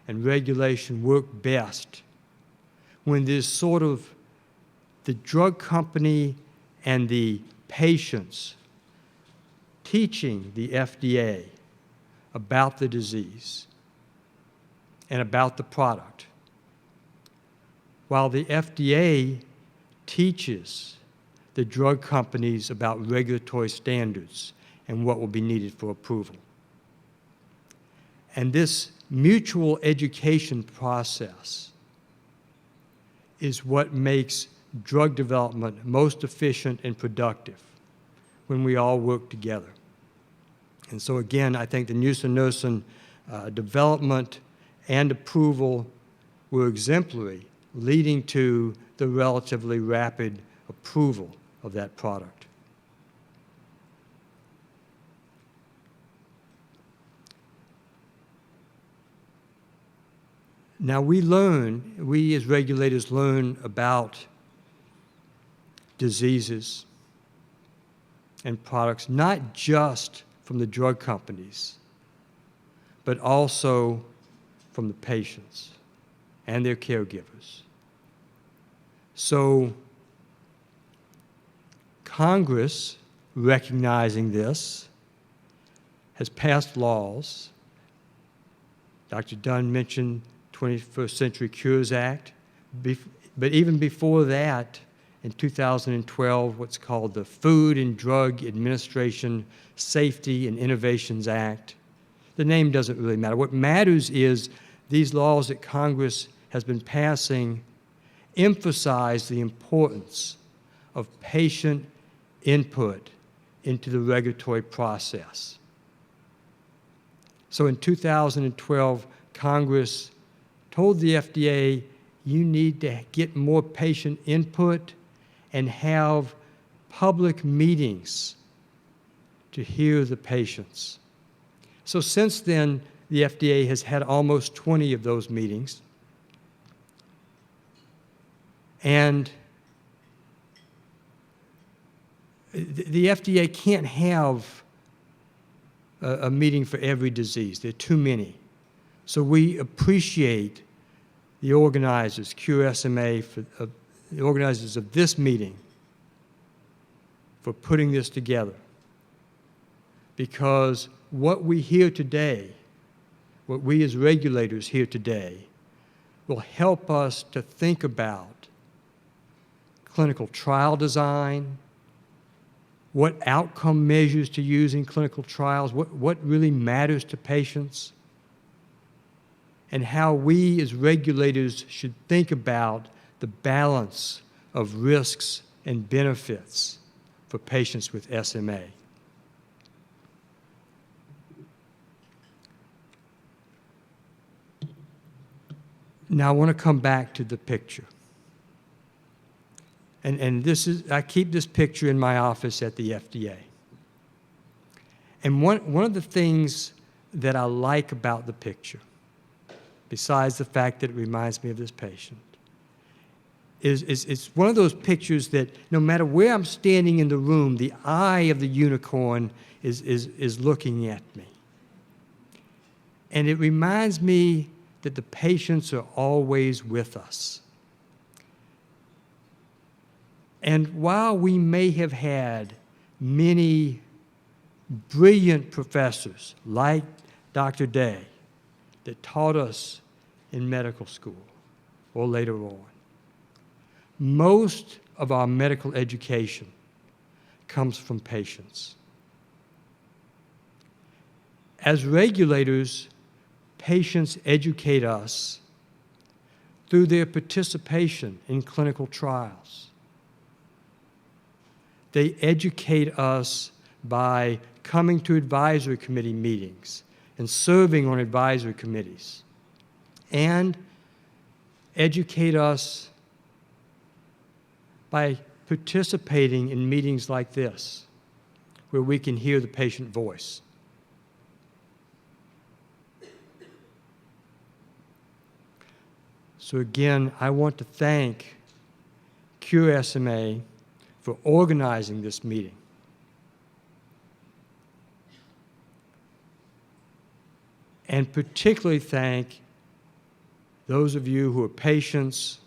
and regulation work best when there's sort of the drug company and the patients teaching the FDA about the disease and about the product, while the FDA teaches the drug companies about regulatory standards and what will be needed for approval. And this mutual education process is what makes drug development most efficient and productive when we all work together. And so again, I think the nusinersen development and approval were exemplary, leading to the relatively rapid approval of that product. Now we as regulators learn about diseases and products, not just from the drug companies, but also from the patients and their caregivers. So Congress, recognizing this, has passed laws. Dr. Dunn mentioned 21st Century Cures Act, but even before that, in 2012, what's called the Food and Drug Administration Safety and Innovations Act. The name doesn't really matter. What matters is these laws that Congress has been passing emphasize the importance of patient input into the regulatory process. So in 2012, Congress told the FDA, you need to get more patient input and have public meetings to hear the patients. So since then, the FDA has had almost 20 of those meetings. And the FDA can't have a meeting for every disease. There are too many. So we appreciate the organizers, Cure SMA, the organizers of this meeting, for putting this together. Because what we hear today, what we as regulators hear today, will help us to think about clinical trial design, what outcome measures to use in clinical trials, what really matters to patients, and how we as regulators should think about the balance of risks and benefits for patients with SMA. Now I want to come back to the picture. And this is, I keep this picture in my office at the FDA. And one of the things that I like about the picture, besides the fact that it reminds me of this patient, is it's one of those pictures that no matter where I'm standing in the room, the eye of the unicorn is looking at me. And it reminds me that the patients are always with us. And while we may have had many brilliant professors like Dr. Day that taught us in medical school or later on, most of our medical education comes from patients. As regulators, patients educate us through their participation in clinical trials. They educate us by coming to advisory committee meetings and serving on advisory committees, and educate us by participating in meetings like this, where we can hear the patient voice. So again, I want to thank Cure SMA for organizing this meeting. And particularly thank those of you who are patients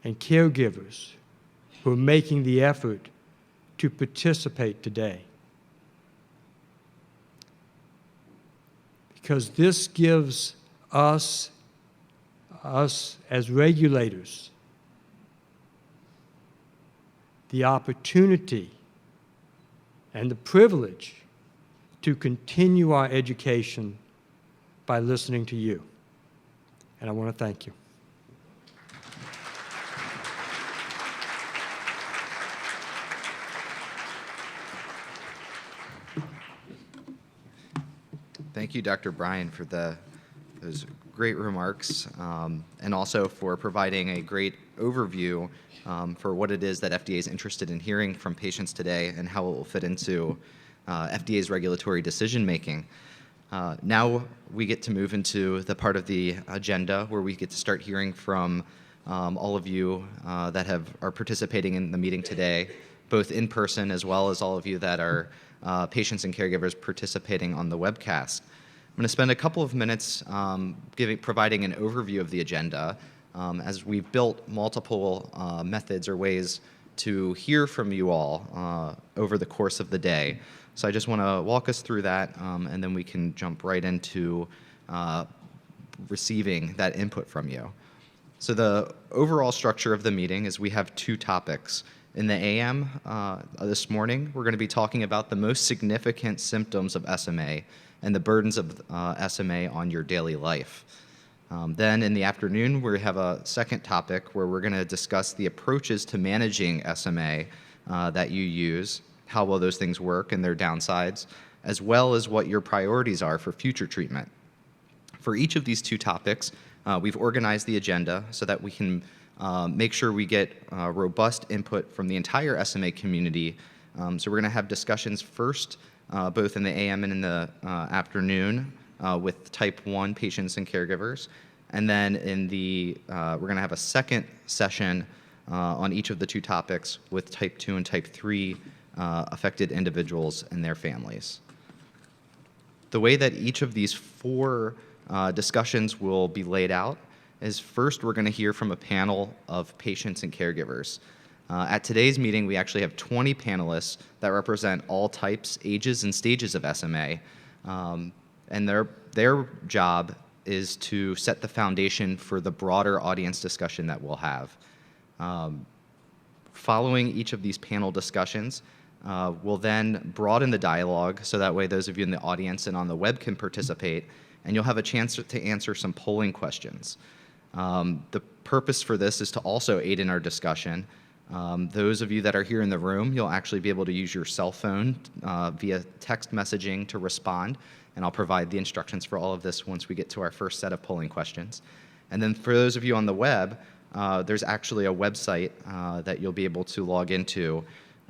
and caregivers who are making the effort to participate today. Because this gives us as regulators the opportunity and the privilege to continue our education by listening to you. And I want to thank you. Thank you, Dr. Bryan, for those great remarks, and also for providing a great overview for what it is that FDA is interested in hearing from patients today and how it will fit into FDA's regulatory decision-making. Now we get to move into the part of the agenda where we get to start hearing from all of you that are participating in the meeting today, both in person as well as all of you that are patients and caregivers participating on the webcast. I'm going to spend a couple of minutes providing an overview of the agenda, as we've built multiple methods or ways to hear from you all over the course of the day. So I just want to walk us through that, and then we can jump right into receiving that input from you. So the overall structure of the meeting is we have two topics. In the AM this morning, we're going to be talking about the most significant symptoms of SMA and the burdens of SMA on your daily life. Then in the afternoon, we have a second topic where we're going to discuss the approaches to managing SMA that you use, how well those things work and their downsides, as well as what your priorities are for future treatment. For each of these two topics, we've organized the agenda so that we can make sure we get robust input from the entire SMA community. So we're going to have discussions first, both in the AM and in the afternoon, with type 1 patients and caregivers. And then we're going to have a second session on each of the two topics with type 2 and type 3 affected individuals and their families. The way that each of these four discussions will be laid out is first we're going to hear from a panel of patients and caregivers. At today's meeting, we actually have 20 panelists that represent all types, ages, and stages of SMA. And their job is to set the foundation for the broader audience discussion that we'll have. Following each of these panel discussions, we'll then broaden the dialogue so that way those of you in the audience and on the web can participate, and you'll have a chance to answer some polling questions. The purpose for this is to also aid in our discussion. Those of you that are here in the room, you'll actually be able to use your cell phone via text messaging to respond, and I'll provide the instructions for all of this once we get to our first set of polling questions. And then for those of you on the web, there's actually a website that you'll be able to log into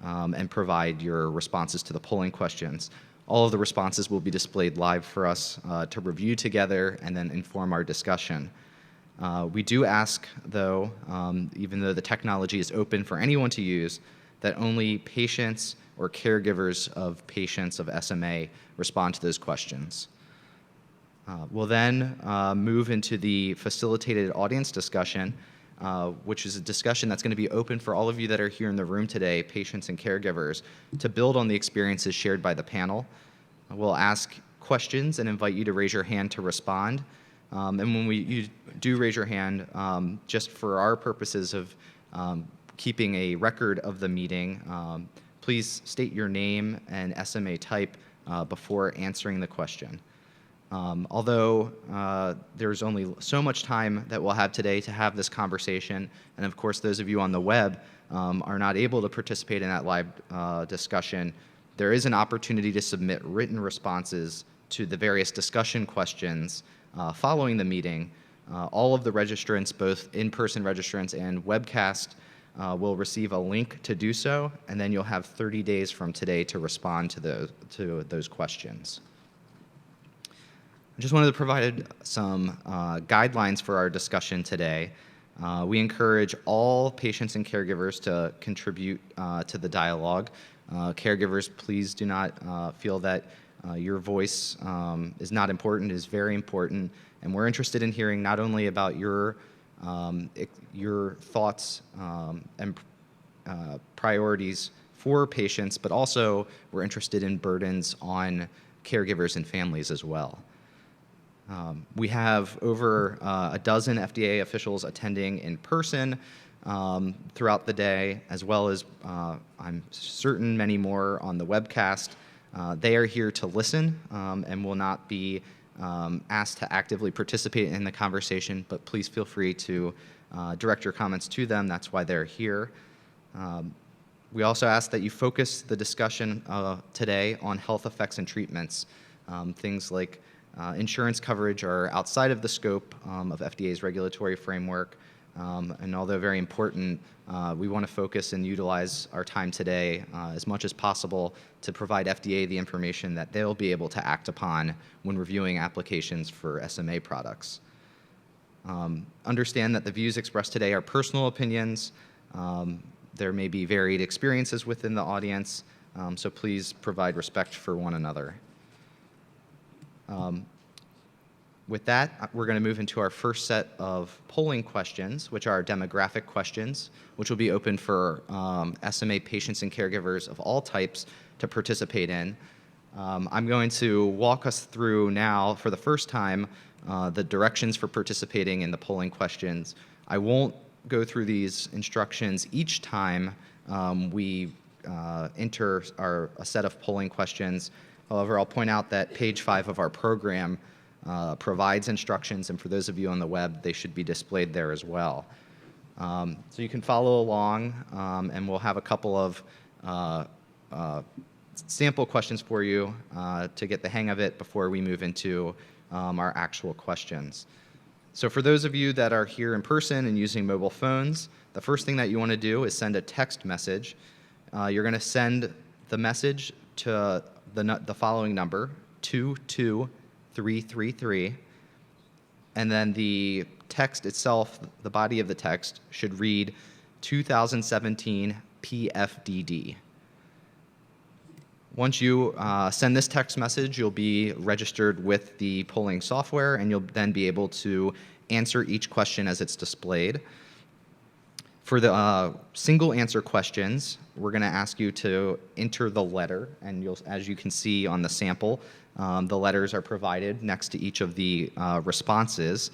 and provide your responses to the polling questions. All of the responses will be displayed live for us to review together and then inform our discussion. We do ask, though, even though the technology is open for anyone to use, that only patients or caregivers of patients of SMA respond to those questions. We'll then move into the facilitated audience discussion, which is a discussion that's going to be open for all of you that are here in the room today, patients and caregivers, to build on the experiences shared by the panel. We'll ask questions and invite you to raise your hand to respond. And when you do raise your hand, just for our purposes of keeping a record of the meeting, please state your name and SMA type before answering the question. Although there's only so much time that we'll have today to have this conversation, and of course those of you on the web are not able to participate in that live discussion, there is an opportunity to submit written responses to the various discussion questions following the meeting. All of the registrants, both in-person registrants and webcast, will receive a link to do so, and then you'll have 30 days from today to respond to those questions. I just wanted to provide some guidelines for our discussion today. We encourage all patients and caregivers to contribute to the dialogue. Caregivers, please do not feel that your voice is not important. It is very important, and we're interested in hearing not only about your thoughts and priorities for patients, but also we're interested in burdens on caregivers and families as well. We have over a dozen FDA officials attending in person throughout the day, as well as I'm certain many more on the webcast. They are here to listen and will not be asked to actively participate in the conversation, but please feel free to direct your comments to them. That's why they're here. We also ask that you focus the discussion today on health effects and treatments. Things like insurance coverage are outside of the scope of FDA's regulatory framework, and although very important, we want to focus and utilize our time today as much as possible to provide FDA the information that they'll be able to act upon when reviewing applications for SMA products. Understand that the views expressed today are personal opinions. There may be varied experiences within the audience, so please provide respect for one another. With that, we're going to move into our first set of polling questions, which are demographic questions, which will be open for SMA patients and caregivers of all types to participate in. I'm going to walk us through now, for the first time, the directions for participating in the polling questions. I won't go through these instructions each time we enter a set of polling questions. However, I'll point out that page 5 of our program provides instructions, and for those of you on the web, they should be displayed there as well. So you can follow along, and we'll have a couple of sample questions for you to get the hang of it before we move into our actual questions. So for those of you that are here in person and using mobile phones, the first thing that you want to do is send a text message. You're going to send the message to the following number, 22333, and then the text itself, the body of the text, should read 2017 PFDD. Once you send this text message, you'll be registered with the polling software, and you'll then be able to answer each question as it's displayed. For the single answer questions, we're going to ask you to enter the letter, and as you can see on the sample, the letters are provided next to each of the responses.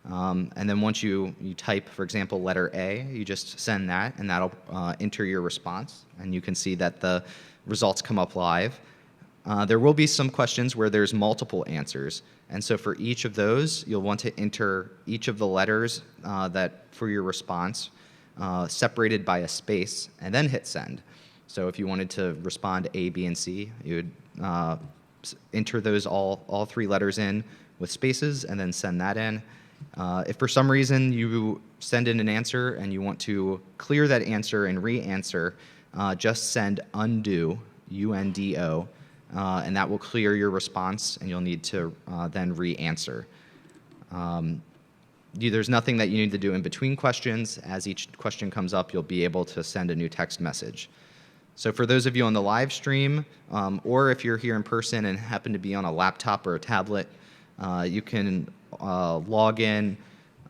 And then once you type, for example, letter A, you just send that, and that'll enter your response, and you can see that the results come up live. There will be some questions where there's multiple answers, and so for each of those, you'll want to enter each of the letters that for your response, separated by a space, and then hit send. So if you wanted to respond A, B, and C, you would enter those all 3 letters in with spaces, and then send that in. If for some reason you send in an answer and you want to clear that answer and re-answer, just send undo, UNDO, and that will clear your response, and you'll need to then re-answer. There's nothing that you need to do in between questions. As each question comes up, you'll be able to send a new text message. So for those of you on the live stream, or if you're here in person and happen to be on a laptop or a tablet, you can log in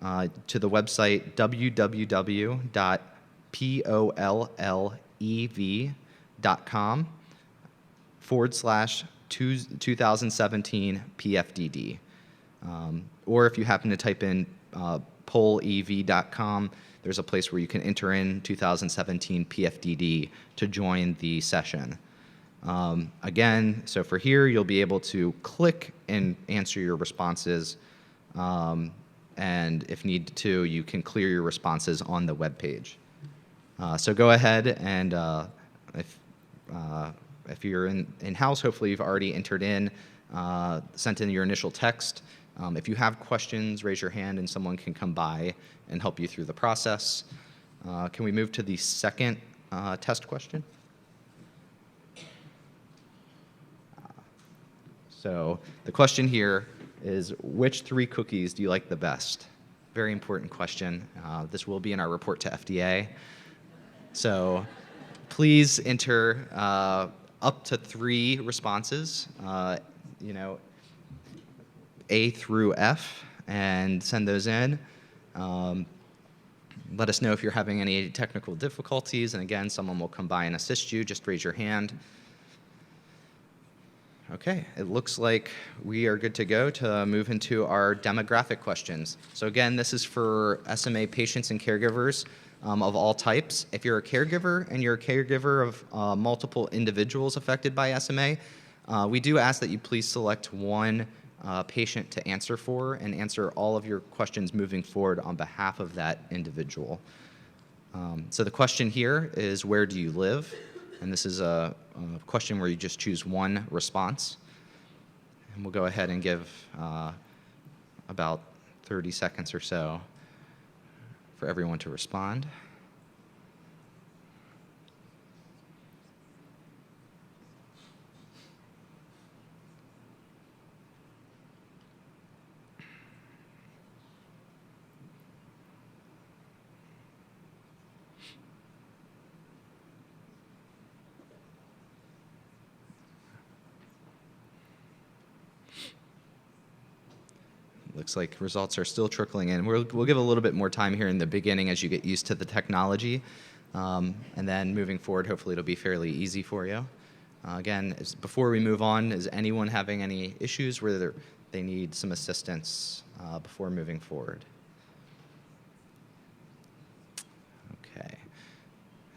to the website www.pollev.com/2017 PFDD. Or if you happen to type in pollev.com, there's a place where you can enter in 2017 PFDD to join the session. Again, so for here, you'll be able to click and answer your responses. And if need to, you can clear your responses on the web page. So go ahead and if you're in-house, hopefully you've already entered in, sent in your initial text. If you have questions, raise your hand and someone can come by and help you through the process. Can we move to the second test question? So the question here is, which 3 cookies do you like the best? Very important question. This will be in our report to FDA. So please enter up to 3 responses, A through F, and send those in. Let us know if you're having any technical difficulties, and again, someone will come by and assist you. Just raise your hand. Okay, it looks like we are good to go to move into our demographic questions. So again, this is for SMA patients and caregivers of all types. If you're a caregiver and you're a caregiver of multiple individuals affected by SMA, we do ask that you please select one patient to answer for and answer all of your questions moving forward on behalf of that individual. So the question here is, where do you live? And this is a question where you just choose one response. And we'll go ahead and give about 30 seconds or so for everyone to respond. Looks like results are still trickling in. We'll give a little bit more time here in the beginning as you get used to the technology. And then moving forward, hopefully it'll be fairly easy for you. Again, before we move on, is anyone having any issues where they need some assistance before moving forward? Okay.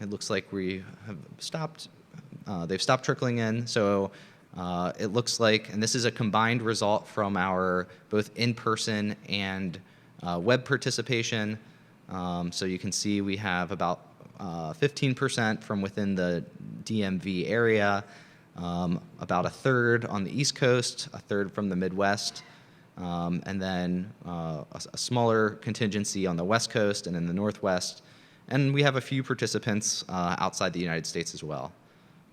It looks like we have stopped. They've stopped trickling in. So it looks like, and this is a combined result from our both in-person and web participation. So you can see we have about 15% from within the DMV area, about 1/3 on the East Coast, 1/3 from the Midwest, and then a smaller contingency on the West Coast and in the Northwest. And we have a few participants outside the United States as well.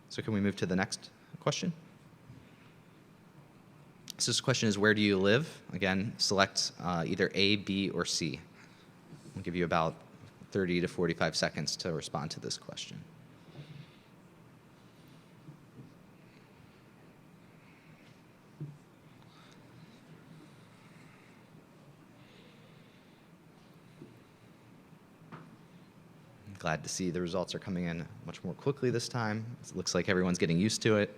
So can we move to the next question? So this question is, where do you live? Again, select either A, B, or C. I'll give you about 30 to 45 seconds to respond to this question. I'm glad to see the results are coming in much more quickly this time. It looks like everyone's getting used to it.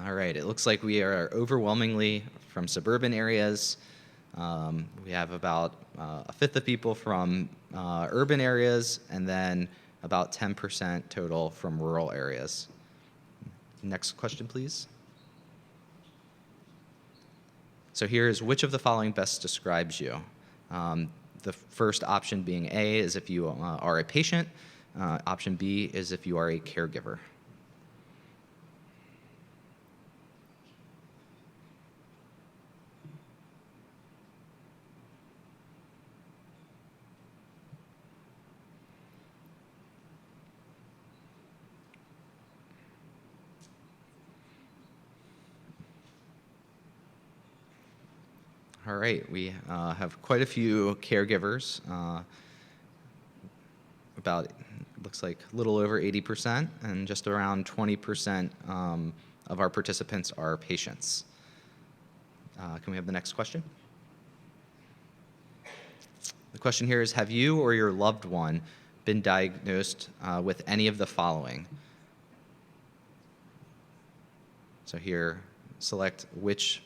All right, it looks like we are overwhelmingly from suburban areas. We have about 1/5 of people from urban areas, and then about 10% total from rural areas. Next question, please. So here is, which of the following best describes you? The first option being A is if you are a patient. Option B is if you are a caregiver. All right, we have quite a few caregivers. About, looks like a little over 80%, and just around 20% of our participants are patients. Can we have the next question? The question here is, have you or your loved one been diagnosed with any of the following? So here, select which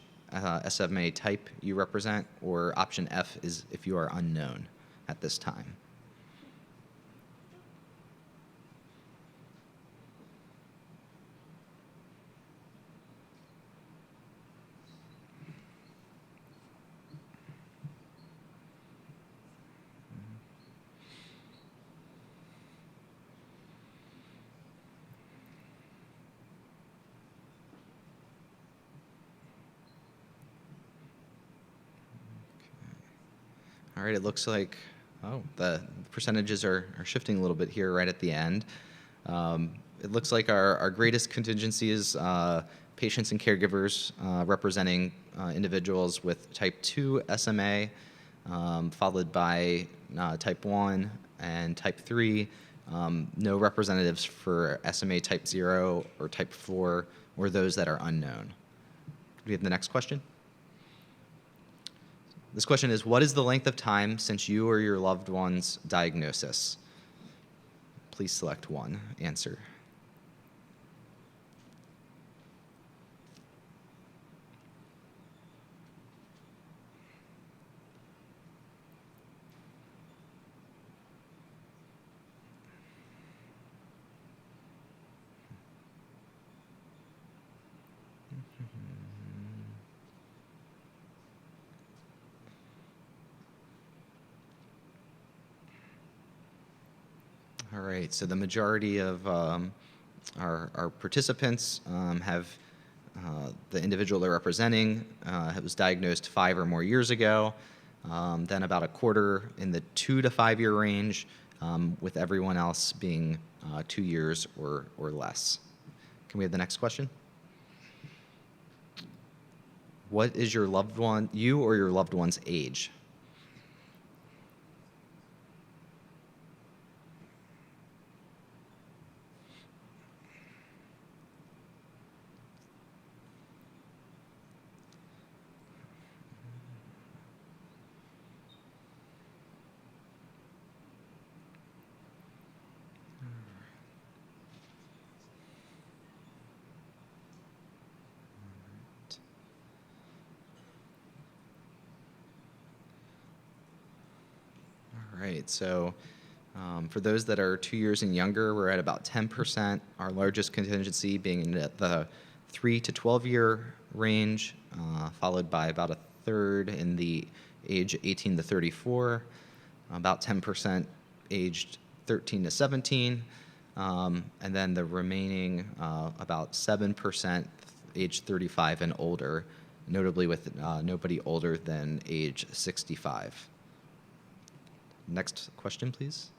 SMA type you represent, or option F is if you are unknown at this time. All right, it looks like, the percentages are shifting a little bit here right at the end. It looks like our greatest contingency is patients and caregivers representing individuals with type 2 SMA, followed by type 1 and type 3. No representatives for SMA type 0 or type 4, or those that are unknown. Could we have the next question? This question is, what is the length of time since you or your loved one's diagnosis? Please select one answer. All right, so the majority of our participants have the individual they're representing was diagnosed 5 or more years ago, then about a quarter in the 2 to 5 year range, with everyone else being 2 years or less. Can we have the next question? What is your loved one, you or your loved one's age? All right, so for those that are 2 years and younger, we're at about 10%, our largest contingency being in the 3 to 12 year range, followed by about a third in the age 18 to 34, about 10% aged 13 to 17, and then the remaining about 7% age 35 and older, notably with nobody older than age 65. Next question, please.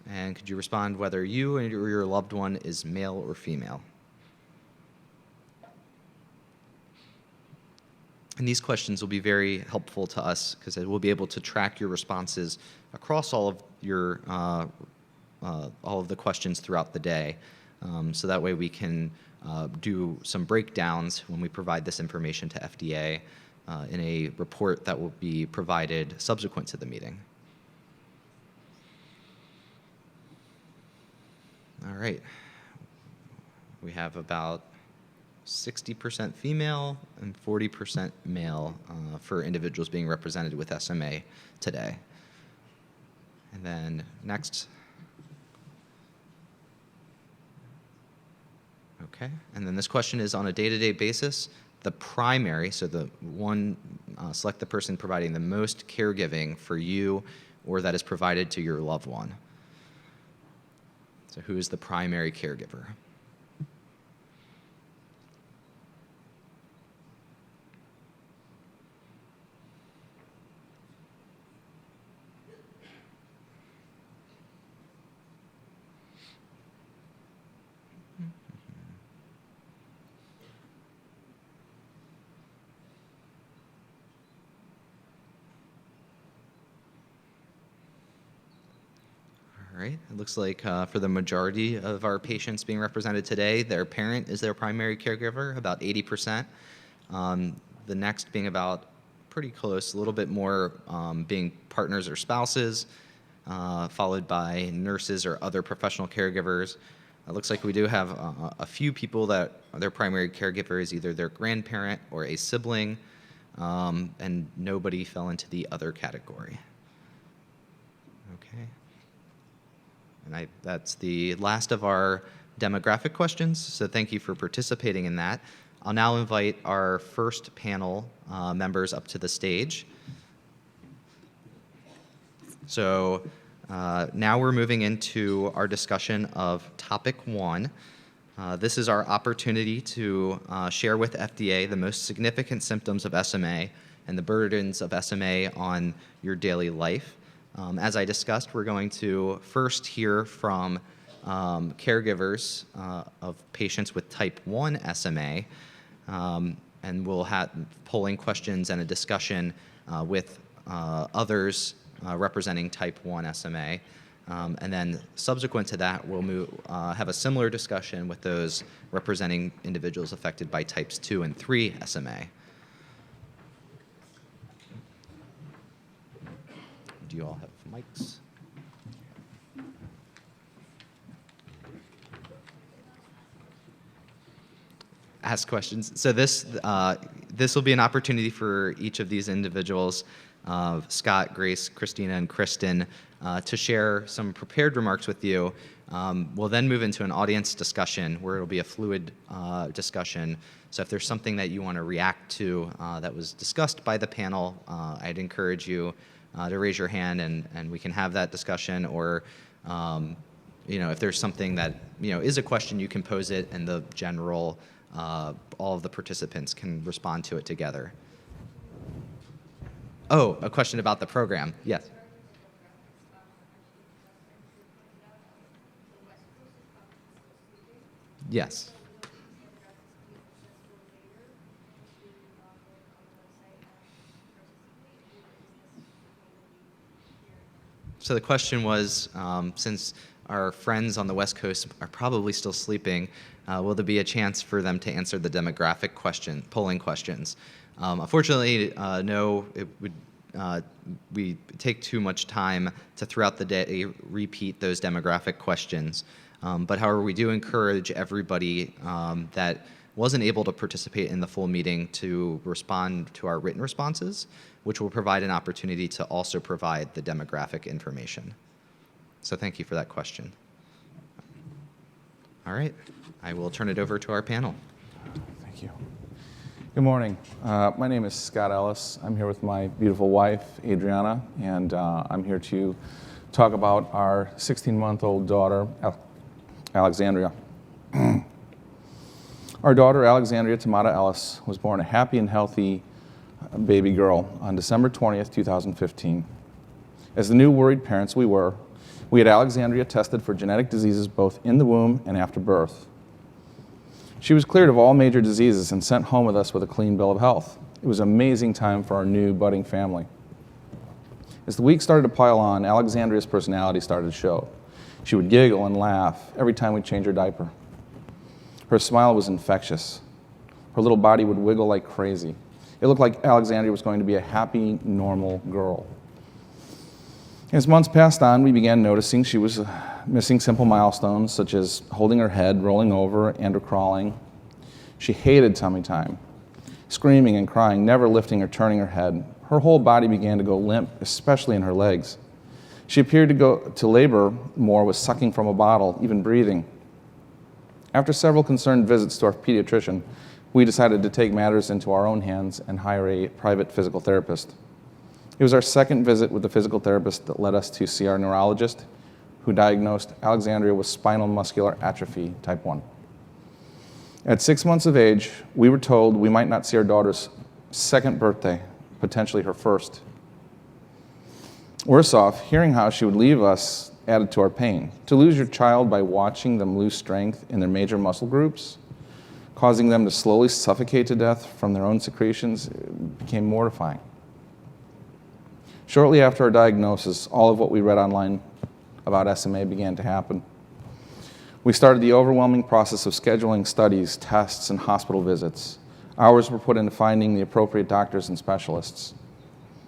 And could you respond whether you or your loved one is male or female? And these questions will be very helpful to us because we'll be able to track your responses across all of your all of the questions throughout the day. So that way we can do some breakdowns when we provide this information to FDA in a report that will be provided subsequent to the meeting. All right. We have about 60% female and 40% male for individuals being represented with SMA today. And then next. Okay, and then this question is, on a day-to-day basis, the primary, so the one, select the person providing the most caregiving for you or that is provided to your loved one. So who is the primary caregiver? All right, it looks like for the majority of our patients being represented today, their parent is their primary caregiver, about 80%. The next being about pretty close, a little bit more being partners or spouses, followed by nurses or other professional caregivers. It looks like we do have a few people that their primary caregiver is either their grandparent or a sibling, and nobody fell into the other category. Okay. And that's the last of our demographic questions, so thank you for participating in that. I'll now invite our first panel members up to the stage. So now we're moving into our discussion of topic 1. This is our opportunity to share with FDA the most significant symptoms of SMA and the burdens of SMA on your daily life. As I discussed, we're going to first hear from caregivers of patients with type 1 SMA, and we'll have polling questions and a discussion with others representing type 1 SMA. And then subsequent to that, we'll have a similar discussion with those representing individuals affected by types 2 and 3 SMA. Do you all have mics? Ask questions. So this will be an opportunity for each of these individuals, Scott, Grace, Christina, and Kristen, to share some prepared remarks with you. We'll then move into an audience discussion where it'll be a fluid discussion. So if there's something that you want to react to that was discussed by the panel, I'd encourage you to raise your hand and we can have that discussion. Or if there's something that is a question, you can pose it, and the general all of the participants can respond to it together. Oh, a question about the program. Yes. Yes. So the question was, since our friends on the West Coast are probably still sleeping, will there be a chance for them to answer the demographic polling questions? Unfortunately, no. It would we take too much time to throughout the day repeat those demographic questions. But however, we do encourage everybody that wasn't able to participate in the full meeting to respond to our written responses, which will provide an opportunity to also provide the demographic information. So thank you for that question. All right, I will turn it over to our panel. Thank you. Good morning. My name is Scott Ellis. I'm here with my beautiful wife, Adriana, and I'm here to talk about our 16-month-old daughter, Alexandria. Our daughter, Alexandria Tamata Ellis, was born a happy and healthy baby girl on December 20th, 2015. As the new worried parents we had Alexandria tested for genetic diseases both in the womb and after birth. She was cleared of all major diseases and sent home with us with a clean bill of health. It was an amazing time for our new budding family. As the weeks started to pile on, Alexandria's personality started to show. She would giggle and laugh every time we'd change her diaper. Her smile was infectious. Her little body would wiggle like crazy. It looked like Alexandria was going to be a happy, normal girl. As months passed on, we began noticing she was missing simple milestones, such as holding her head, rolling over, and/or crawling. She hated tummy time, screaming and crying, never lifting or turning her head. Her whole body began to go limp, especially in her legs. She appeared to go to labor more with sucking from a bottle, even breathing. After several concerned visits to our pediatrician, we decided to take matters into our own hands and hire a private physical therapist. It was our second visit with the physical therapist that led us to see our neurologist, who diagnosed Alexandria with spinal muscular atrophy type 1. At 6 months of age, we were told we might not see our daughter's second birthday, potentially her first. Worse off, hearing how she would leave us added to our pain. To lose your child by watching them lose strength in their major muscle groups, causing them to slowly suffocate to death from their own secretions, became mortifying. Shortly after our diagnosis, all of what we read online about SMA began to happen. We started the overwhelming process of scheduling studies, tests, and hospital visits. Hours were put into finding the appropriate doctors and specialists.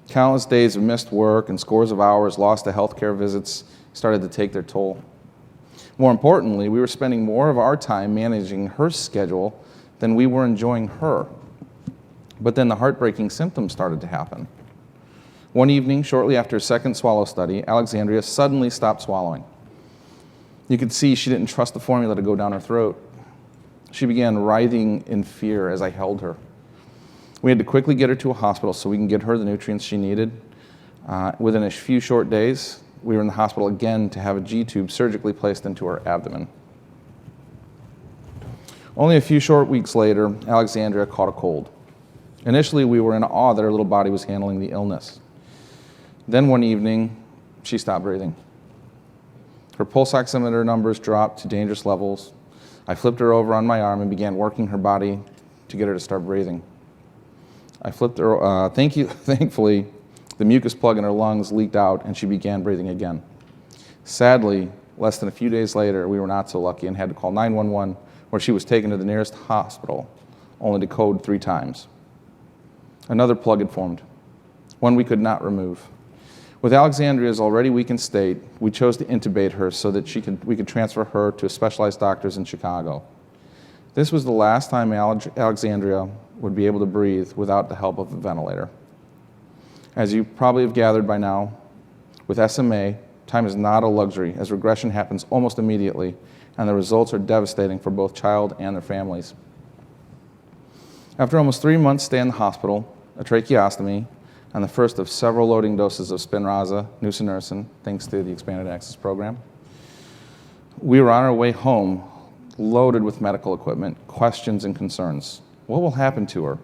Countless days of missed work and scores of hours lost to healthcare visits started to take their toll. More importantly, we were spending more of our time managing her schedule than we were enjoying her. But then the heartbreaking symptoms started to happen. One evening, shortly after a second swallow study, Alexandria suddenly stopped swallowing. You could see she didn't trust the formula to go down her throat. She began writhing in fear as I held her. We had to quickly get her to a hospital so we can get her the nutrients she needed. Within a few short days, we were in the hospital again to have a G-tube surgically placed into her abdomen. Only a few short weeks later, Alexandria caught a cold. Initially, we were in awe that her little body was handling the illness. Then one evening, she stopped breathing. Her pulse oximeter numbers dropped to dangerous levels. I flipped her over on my arm and began working her body to get her to start breathing. I flipped her, thankfully, the mucus plug in her lungs leaked out and she began breathing again. Sadly, less than a few days later, we were not so lucky and had to call 911, where she was taken to the nearest hospital, only to code 3 times. Another plug had formed, one we could not remove. With Alexandria's already weakened state, we chose to intubate her so that we could transfer her to specialized doctors in Chicago. This was the last time Alexandria would be able to breathe without the help of a ventilator. As you probably have gathered by now, with SMA, time is not a luxury, as regression happens almost immediately, and the results are devastating for both child and their families. After almost 3 months stay in the hospital, a tracheostomy, and the first of several loading doses of Spinraza, nusinersen, thanks to the Expanded Access Program, we were on our way home, loaded with medical equipment, questions, and concerns. What will happen to her?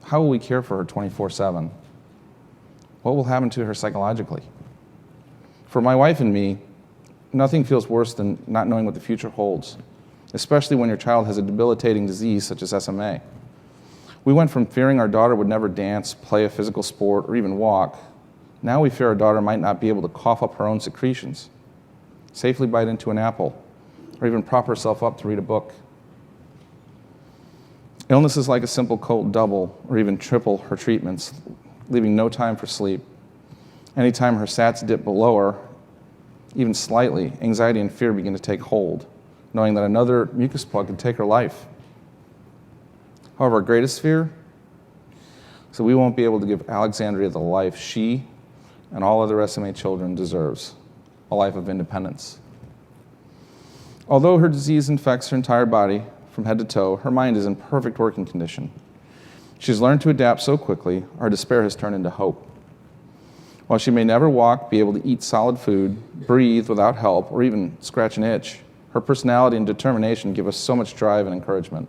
How will we care for her 24/7? What will happen to her psychologically? For my wife and me, nothing feels worse than not knowing what the future holds, especially when your child has a debilitating disease such as SMA. We went from fearing our daughter would never dance, play a physical sport, or even walk. Now we fear our daughter might not be able to cough up her own secretions, safely bite into an apple, or even prop herself up to read a book. Illnesses like a simple cold double or even triple her treatments, leaving no time for sleep. Anytime her SATs dip below her, even slightly, anxiety and fear begin to take hold, knowing that another mucus plug could take her life. However, our greatest fear is that we won't be able to give Alexandria the life she and all other SMA children deserves, a life of independence. Although her disease infects her entire body from head to toe, her mind is in perfect working condition. She's learned to adapt so quickly, our despair has turned into hope. While she may never walk, be able to eat solid food, breathe without help, or even scratch an itch, her personality and determination give us so much drive and encouragement.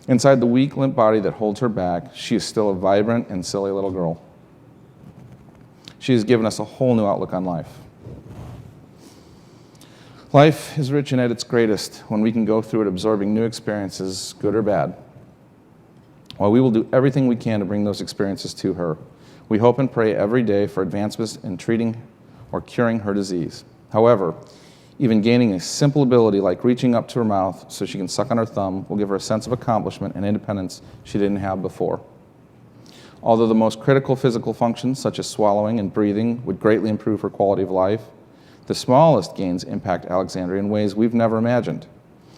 Inside the weak, limp body that holds her back, she is still a vibrant and silly little girl. She has given us a whole new outlook on life. Life is rich and at its greatest when we can go through it absorbing new experiences, good or bad. While we will do everything we can to bring those experiences to her, we hope and pray every day for advancements in treating or curing her disease. However, even gaining a simple ability like reaching up to her mouth so she can suck on her thumb will give her a sense of accomplishment and independence she didn't have before. Although the most critical physical functions, such as swallowing and breathing, would greatly improve her quality of life, the smallest gains impact Alexandria in ways we've never imagined.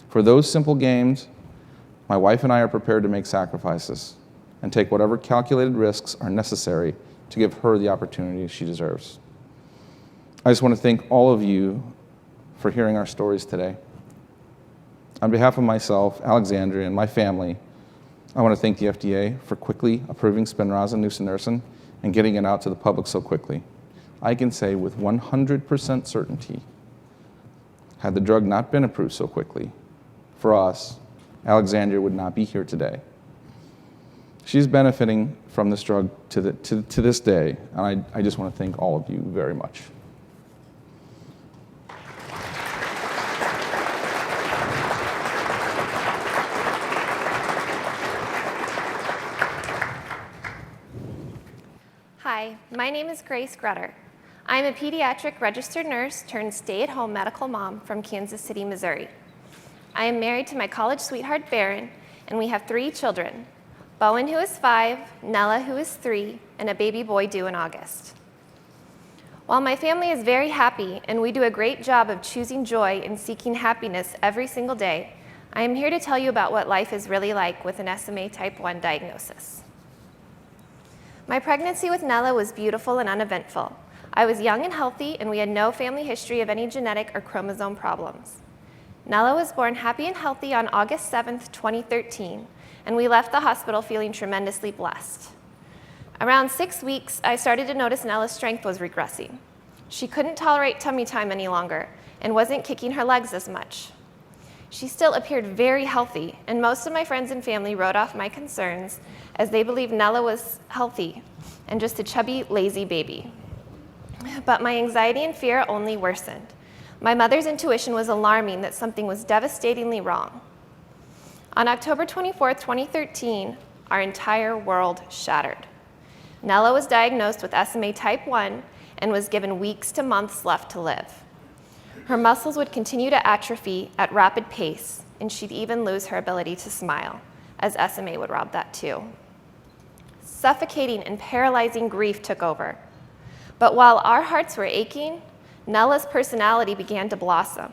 For those simple gains, my wife and I are prepared to make sacrifices and take whatever calculated risks are necessary to give her the opportunity she deserves. I just want to thank all of you for hearing our stories today. On behalf of myself, Alexandria, and my family, I want to thank the FDA for quickly approving Spinraza and nusinersen and getting it out to the public so quickly. I can say with 100% certainty, had the drug not been approved so quickly, for us, Alexandria would not be here today. She's benefiting from this drug to this day, and I just want to thank all of you very much. Hi, my name is Grace Grutter. I'm a pediatric registered nurse turned stay-at-home medical mom from Kansas City, Missouri. I am married to my college sweetheart, Barron, and we have 3 children, Bowen, who is 5, Nella, who is 3, and a baby boy due in August. While my family is very happy and we do a great job of choosing joy and seeking happiness every single day, I am here to tell you about what life is really like with an SMA type 1 diagnosis. My pregnancy with Nella was beautiful and uneventful. I was young and healthy, and we had no family history of any genetic or chromosome problems. Nella was born happy and healthy on August 7th, 2013, and we left the hospital feeling tremendously blessed. Around 6 weeks, I started to notice Nella's strength was regressing. She couldn't tolerate tummy time any longer and wasn't kicking her legs as much. She still appeared very healthy, and most of my friends and family wrote off my concerns as they believed Nella was healthy and just a chubby, lazy baby. But my anxiety and fear only worsened. My mother's intuition was alarming that something was devastatingly wrong. On October 24th, 2013, our entire world shattered. Nella was diagnosed with SMA type 1 and was given weeks to months left to live. Her muscles would continue to atrophy at rapid pace, and she'd even lose her ability to smile, as SMA would rob that too. Suffocating and paralyzing grief took over. But while our hearts were aching, Nella's personality began to blossom.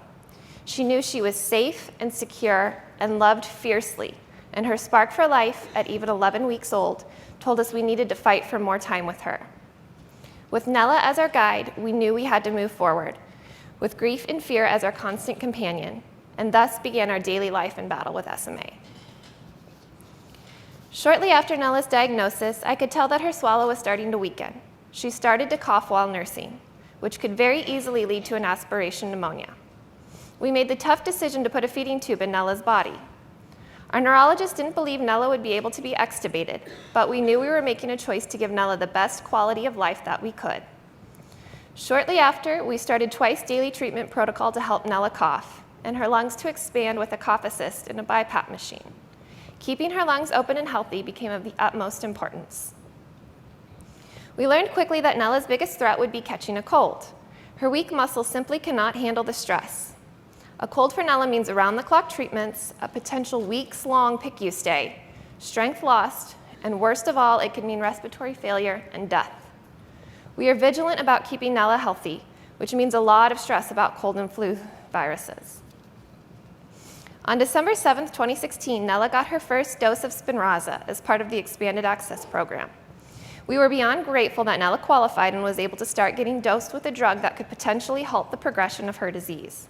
She knew she was safe and secure and loved fiercely, and her spark for life, at even 11 weeks old, told us we needed to fight for more time with her. With Nella as our guide, we knew we had to move forward, with grief and fear as our constant companion, and thus began our daily life in battle with SMA. Shortly after Nella's diagnosis, I could tell that her swallow was starting to weaken. She started to cough while nursing, which could very easily lead to an aspiration pneumonia. We made the tough decision to put a feeding tube in Nella's body. Our neurologist didn't believe Nella would be able to be extubated, but we knew we were making a choice to give Nella the best quality of life that we could. Shortly after, we started twice-daily treatment protocol to help Nella cough, and her lungs to expand with a cough assist and a BiPAP machine. Keeping her lungs open and healthy became of the utmost importance. We learned quickly that Nella's biggest threat would be catching a cold. Her weak muscles simply cannot handle the stress. A cold for Nella means around-the-clock treatments, a potential weeks-long PICU stay, strength lost, and worst of all, it could mean respiratory failure and death. We are vigilant about keeping Nella healthy, which means a lot of stress about cold and flu viruses. On December 7th, 2016, Nella got her first dose of Spinraza as part of the Expanded Access Program. We were beyond grateful that Nella qualified and was able to start getting dosed with a drug that could potentially halt the progression of her disease.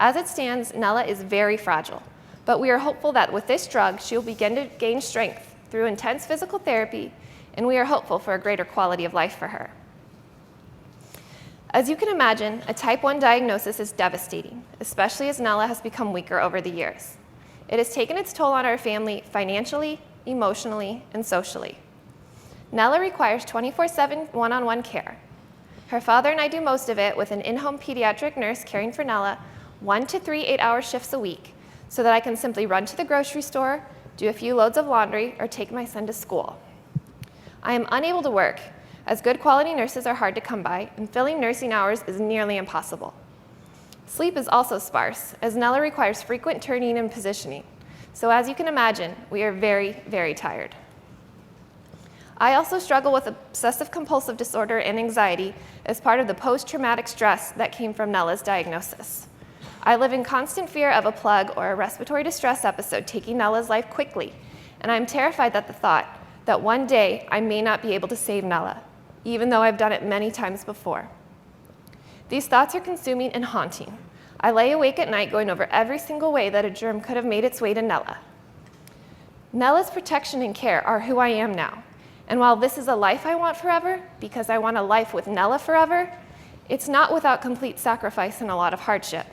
As it stands, Nella is very fragile, but we are hopeful that with this drug, she will begin to gain strength through intense physical therapy, and we are hopeful for a greater quality of life for her. As you can imagine, a type 1 diagnosis is devastating, especially as Nella has become weaker over the years. It has taken its toll on our family financially, emotionally, and socially. Nella requires 24/7 one-on-one care. Her father and I do most of it with an in-home pediatric nurse caring for Nella 1 to 3 8-hour shifts a week so that I can simply run to the grocery store, do a few loads of laundry, or take my son to school. I am unable to work, as good quality nurses are hard to come by, and filling nursing hours is nearly impossible. Sleep is also sparse, as Nella requires frequent turning and positioning. So as you can imagine, we are very, very tired. I also struggle with obsessive compulsive disorder and anxiety as part of the post-traumatic stress that came from Nella's diagnosis. I live in constant fear of a plug or a respiratory distress episode taking Nella's life quickly, and I'm terrified at the thought that one day I may not be able to save Nella, even though I've done it many times before. These thoughts are consuming and haunting. I lay awake at night going over every single way that a germ could have made its way to Nella. Nella's protection and care are who I am now, and while this is a life I want forever, because I want a life with Nella forever, it's not without complete sacrifice and a lot of hardship.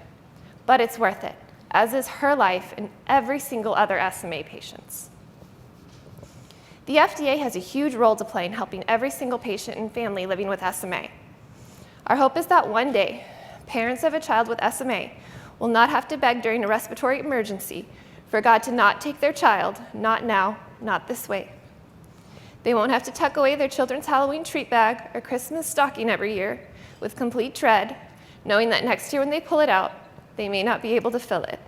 But it's worth it, as is her life and every single other SMA patient's. The FDA has a huge role to play in helping every single patient and family living with SMA. Our hope is that one day, parents of a child with SMA will not have to beg during a respiratory emergency for God to not take their child, not now, not this way. They won't have to tuck away their children's Halloween treat bag or Christmas stocking every year with complete dread, knowing that next year when they pull it out, they may not be able to fill it.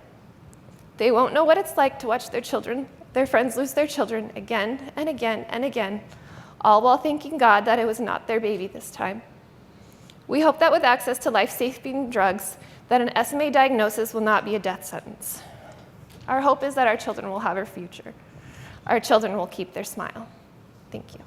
They won't know what it's like to watch their friends lose their children again and again and again, all while thanking God that it was not their baby this time. We hope that with access to life-saving drugs, that an SMA diagnosis will not be a death sentence. Our hope is that our children will have a future. Our children will keep their smile. Thank you.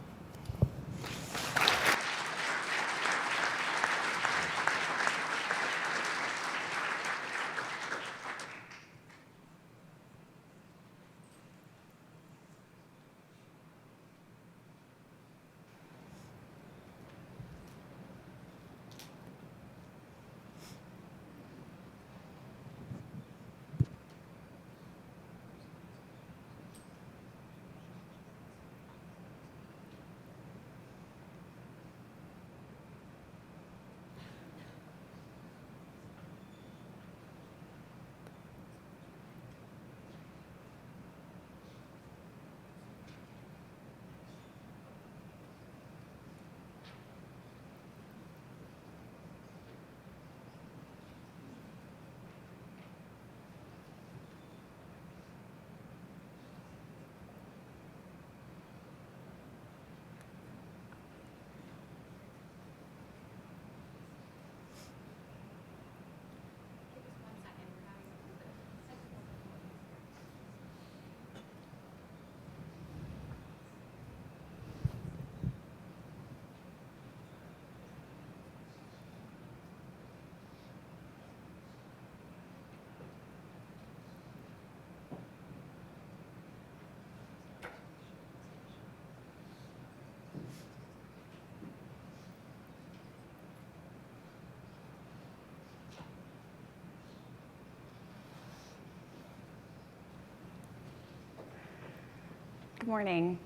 Good morning.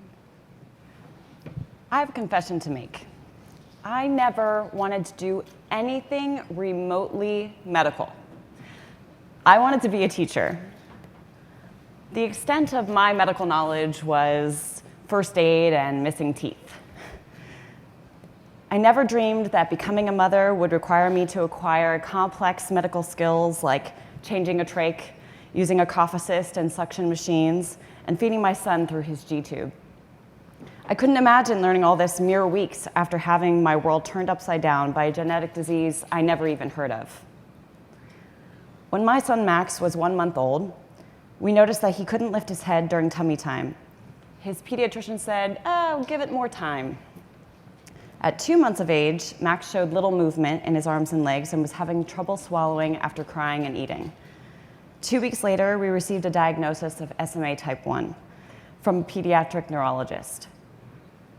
I have a confession to make. I never wanted to do anything remotely medical. I wanted to be a teacher. The extent of my medical knowledge was first aid and missing teeth. I never dreamed that becoming a mother would require me to acquire complex medical skills like changing a trach, using a cough assist and suction machines, and feeding my son through his G-tube. I couldn't imagine learning all this mere weeks after having my world turned upside down by a genetic disease I never even heard of. When my son Max was 1 month old, we noticed that he couldn't lift his head during tummy time. His pediatrician said, "Oh, give it more time." At 2 months of age, Max showed little movement in his arms and legs and was having trouble swallowing after crying and eating. 2 weeks later, we received a diagnosis of SMA type 1 from a pediatric neurologist.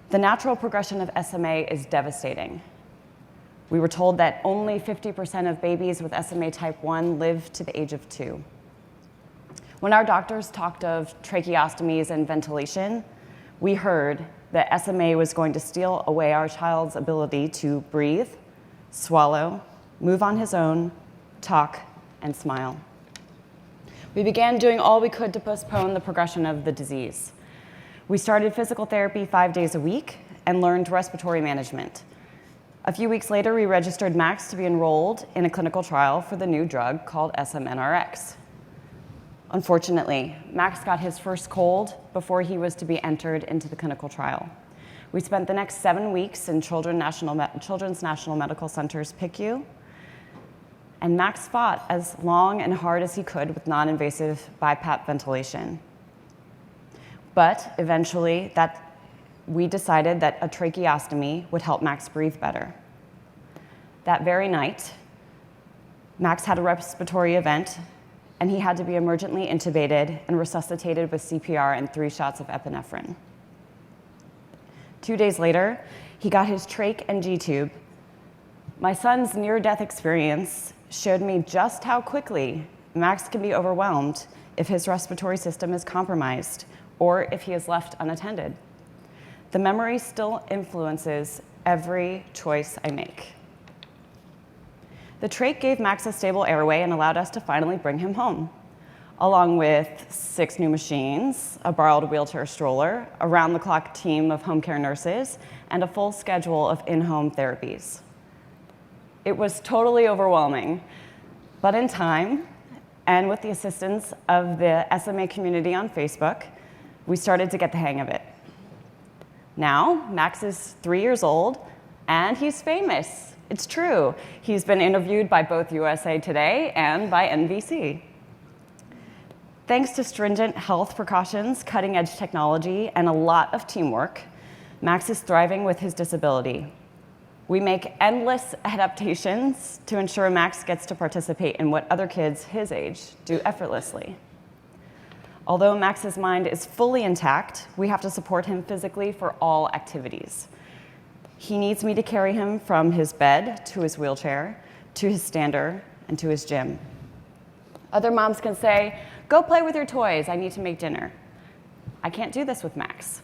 The natural progression of SMA is devastating. We were told that only 50% of babies with SMA type 1 live to the age of 2. When our doctors talked of tracheostomies and ventilation, we heard that SMA was going to steal away our child's ability to breathe, swallow, move on his own, talk, and smile. We began doing all we could to postpone the progression of the disease. We started physical therapy 5 days a week and learned respiratory management. A few weeks later, we registered Max to be enrolled in a clinical trial for the new drug called SMNRX. Unfortunately, Max got his first cold before he was to be entered into the clinical trial. We spent the next 7 weeks in Children's National Medical Center's PICU, and Max fought as long and hard as he could with non-invasive BiPAP ventilation. But eventually, we decided that a tracheostomy would help Max breathe better. That very night, Max had a respiratory event, and he had to be emergently intubated and resuscitated with CPR and 3 shots of epinephrine. 2 days later, he got his trach and G-tube. My son's near-death experience showed me just how quickly Max can be overwhelmed if his respiratory system is compromised or if he is left unattended. The memory still influences every choice I make. The trach gave Max a stable airway and allowed us to finally bring him home. along with 6 new machines, a borrowed wheelchair stroller, a round-the-clock team of home care nurses, and a full schedule of in-home therapies. It was totally overwhelming, but in time, and with the assistance of the SMA community on Facebook, we started to get the hang of it. Now, Max is 3 years old, and he's famous. It's true. He's been interviewed by both USA Today and by NBC. Thanks to stringent health precautions, cutting-edge technology, and a lot of teamwork, Max is thriving with his disability. We make endless adaptations to ensure Max gets to participate in what other kids his age do effortlessly. Although Max's mind is fully intact, we have to support him physically for all activities. He needs me to carry him from his bed to his wheelchair, to his stander, and to his gym. Other moms can say, "Go play with your toys, I need to make dinner." I can't do this with Max.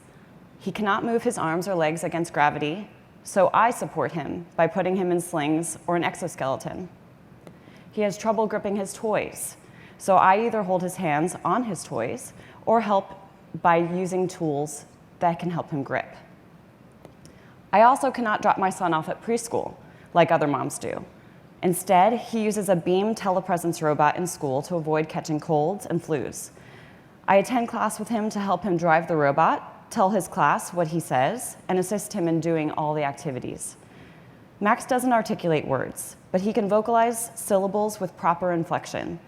He cannot move his arms or legs against gravity, so I support him by putting him in slings or an exoskeleton. He has trouble gripping his toys, so I either hold his hands on his toys or help by using tools that can help him grip. I also cannot drop my son off at preschool, like other moms do. Instead, he uses a beam telepresence robot in school to avoid catching colds and flus. I attend class with him to help him drive the robot, tell his class what he says, and assist him in doing all the activities. Max doesn't articulate words, but he can vocalize syllables with proper inflection.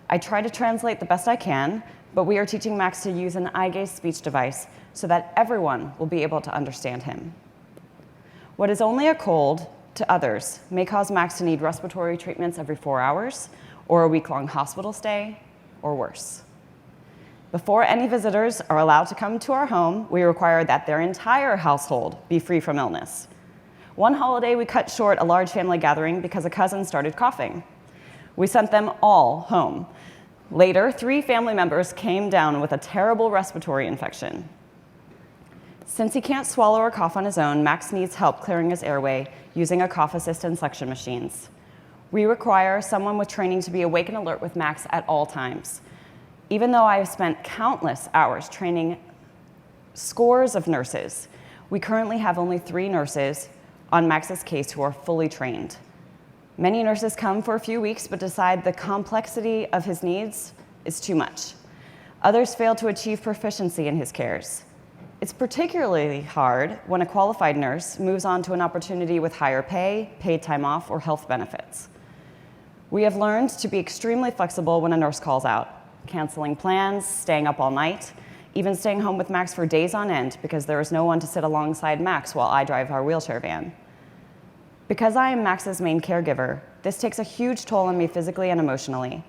I try to translate the best I can, but we are teaching Max to use an eye gaze speech device so that everyone will be able to understand him. What is only a cold to others may cause Max to need respiratory treatments every 4 hours, or a week-long hospital stay, or worse. Before any visitors are allowed to come to our home, we require that their entire household be free from illness. One holiday, we cut short a large family gathering because a cousin started coughing. We sent them all home. Later, 3 family members came down with a terrible respiratory infection. Since he can't swallow or cough on his own, Max needs help clearing his airway using a cough assist and suction machines. We require someone with training to be awake and alert with Max at all times. Even though I have spent countless hours training scores of nurses, we currently have only 3 nurses on Max's case who are fully trained. Many nurses come for a few weeks but decide the complexity of his needs is too much. Others fail to achieve proficiency in his cares. It's particularly hard when a qualified nurse moves on to an opportunity with higher pay, paid time off, or health benefits. We have learned to be extremely flexible when a nurse calls out, canceling plans, staying up all night, even staying home with Max for days on end because there is no one to sit alongside Max while I drive our wheelchair van. Because I am Max's main caregiver, this takes a huge toll on me physically and emotionally.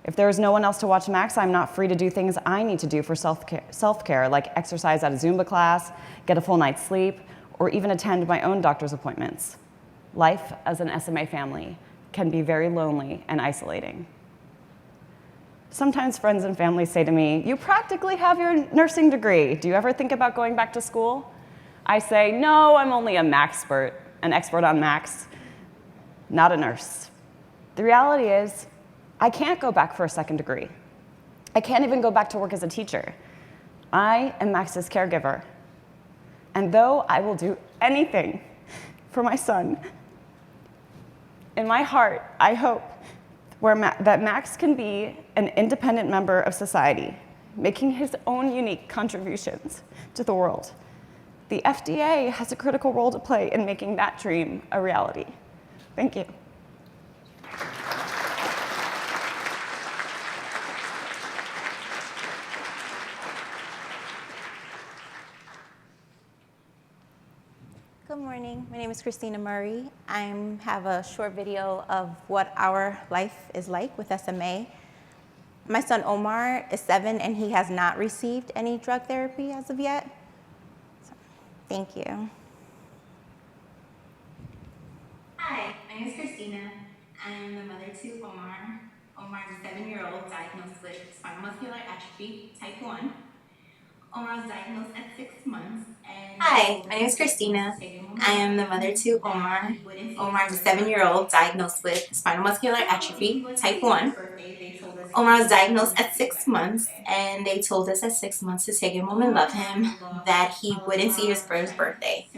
If there is no one else to watch Max, I'm not free to do things I need to do for self-care, like exercise at a Zumba class, get a full night's sleep, or even attend my own doctor's appointments. Life as an SMA family can be very lonely and isolating. Sometimes friends and family say to me, "You practically have your nursing degree. Do you ever think about going back to school?" I say, "No, I'm only an expert on Max, not a nurse." The reality is, I can't go back for a second degree. I can't even go back to work as a teacher. I am Max's caregiver. And though I will do anything for my son, in my heart, I hope that Max can be an independent member of society, making his own unique contributions to the world. The FDA has a critical role to play in making that dream a reality. Thank you. Good morning. My name is Christina Murray. I have a short video of what our life is like with SMA. My son Omar is 7 and he has not received any drug therapy as of yet. So, thank you. Hi, my name is Christina. I am the mother to Omar. Omar is a 7-year-old diagnosed with spinal muscular atrophy type 1. Omar was diagnosed at 6 months. Hi, my name is Christina. I am the mother to Omar. Omar is a 7-year-old diagnosed with spinal muscular atrophy type 1. Omar was diagnosed at 6 months, and they told us at 6 months to take him home and love him, that he wouldn't see his first birthday.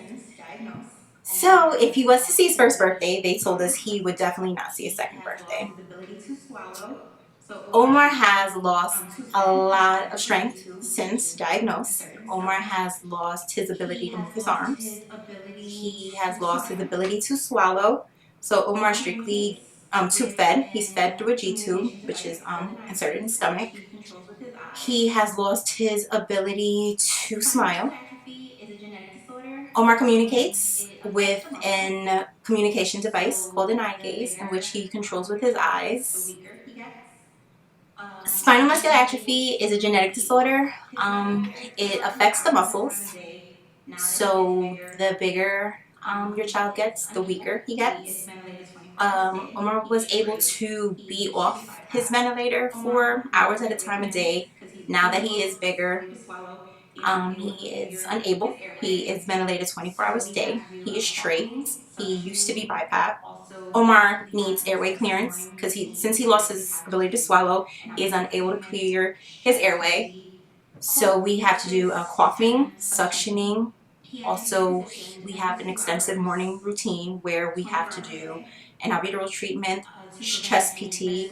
So if he was to see his first birthday, they told us he would definitely not see his second birthday. Omar has lost a lot of strength since diagnosed. Omar has lost his ability to move his arms. He has lost his ability to swallow. So Omar strictly tube fed. He's fed through a G tube, which is inserted in his stomach. He has lost his ability to smile. Omar communicates with a communication device called an eye gaze, in which he controls with his eyes. Spinal muscular atrophy is a genetic disorder. It affects the muscles. So the bigger your child gets, the weaker he gets. Omar was able to be off his ventilator for hours at a time a day. Now that he is bigger, he is unable. He is ventilated 24 hours a day. He is trached. He used to be BiPAP. Omar needs airway clearance because since he lost his ability to swallow, he is unable to clear his airway. So we have to do coughing, suctioning. Also, we have an extensive morning routine where we have to do an epidural treatment, chest PT,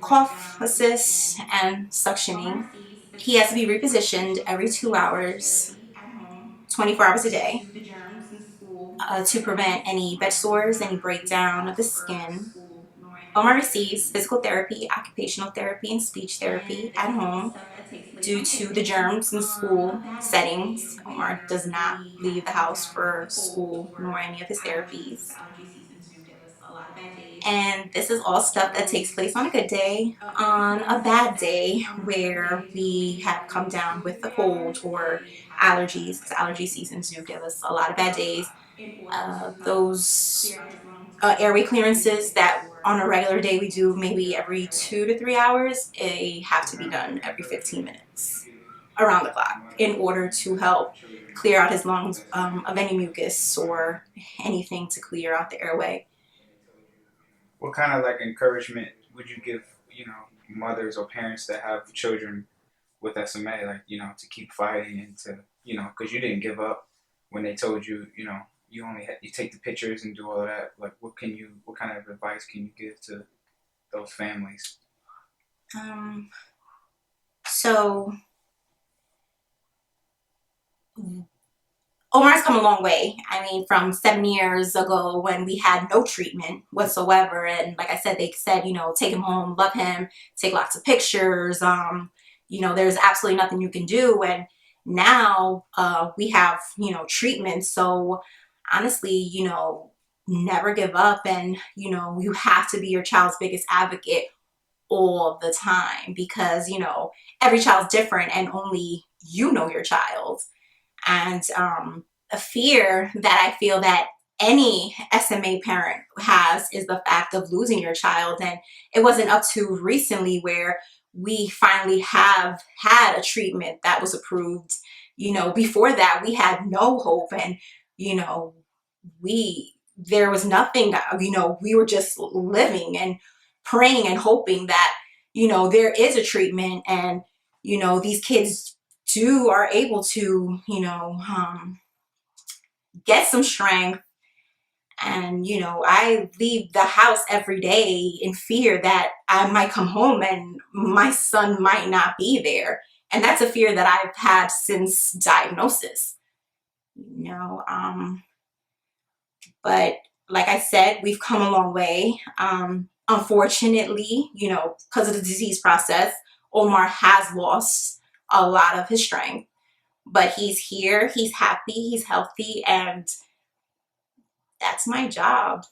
cough assist, and suctioning. He has to be repositioned every 2 hours, 24 hours a day, to prevent any bed sores, any breakdown of the skin. Omar receives physical therapy, occupational therapy, and speech therapy at home due to the germs in school settings. Omar does not leave the house for school nor any of his therapies. And this is all stuff that takes place on a good day. On a bad day, where we have come down with the cold or allergies, because allergy seasons do give us a lot of bad days. Those airway clearances that on a regular day we do maybe every 2 to 3 hours, they have to be done every 15 minutes around the clock in order to help clear out his lungs of any mucus or anything to clear out the airway. What kind of like encouragement would you give, mothers or parents that have children with SMA, like, to keep fighting and to, because you didn't give up when they told you, you only you take the pictures and do all of that. Like, what kind of advice can you give to those families? So Omar's come a long way. I mean, from 7 years ago when we had no treatment whatsoever. And like I said, they said, take him home, love him, take lots of pictures. There's absolutely nothing you can do. And now we have, treatment. So honestly, never give up. And, you have to be your child's biggest advocate all the time because, every child's different and only you know your child. And a fear that I feel that any SMA parent has is the fact of losing your child. And it wasn't up to recently where we finally have had a treatment that was approved. Before that, we had no hope. And, there was nothing that, we were just living and praying and hoping that, there is a treatment and, these kids are able to, get some strength. And, I leave the house every day in fear that I might come home and my son might not be there. And that's a fear that I've had since diagnosis, but like I said, we've come a long way. Unfortunately, because of the disease process, Omar has lost a lot of his strength. But he's here, he's happy, he's healthy, and that's my job,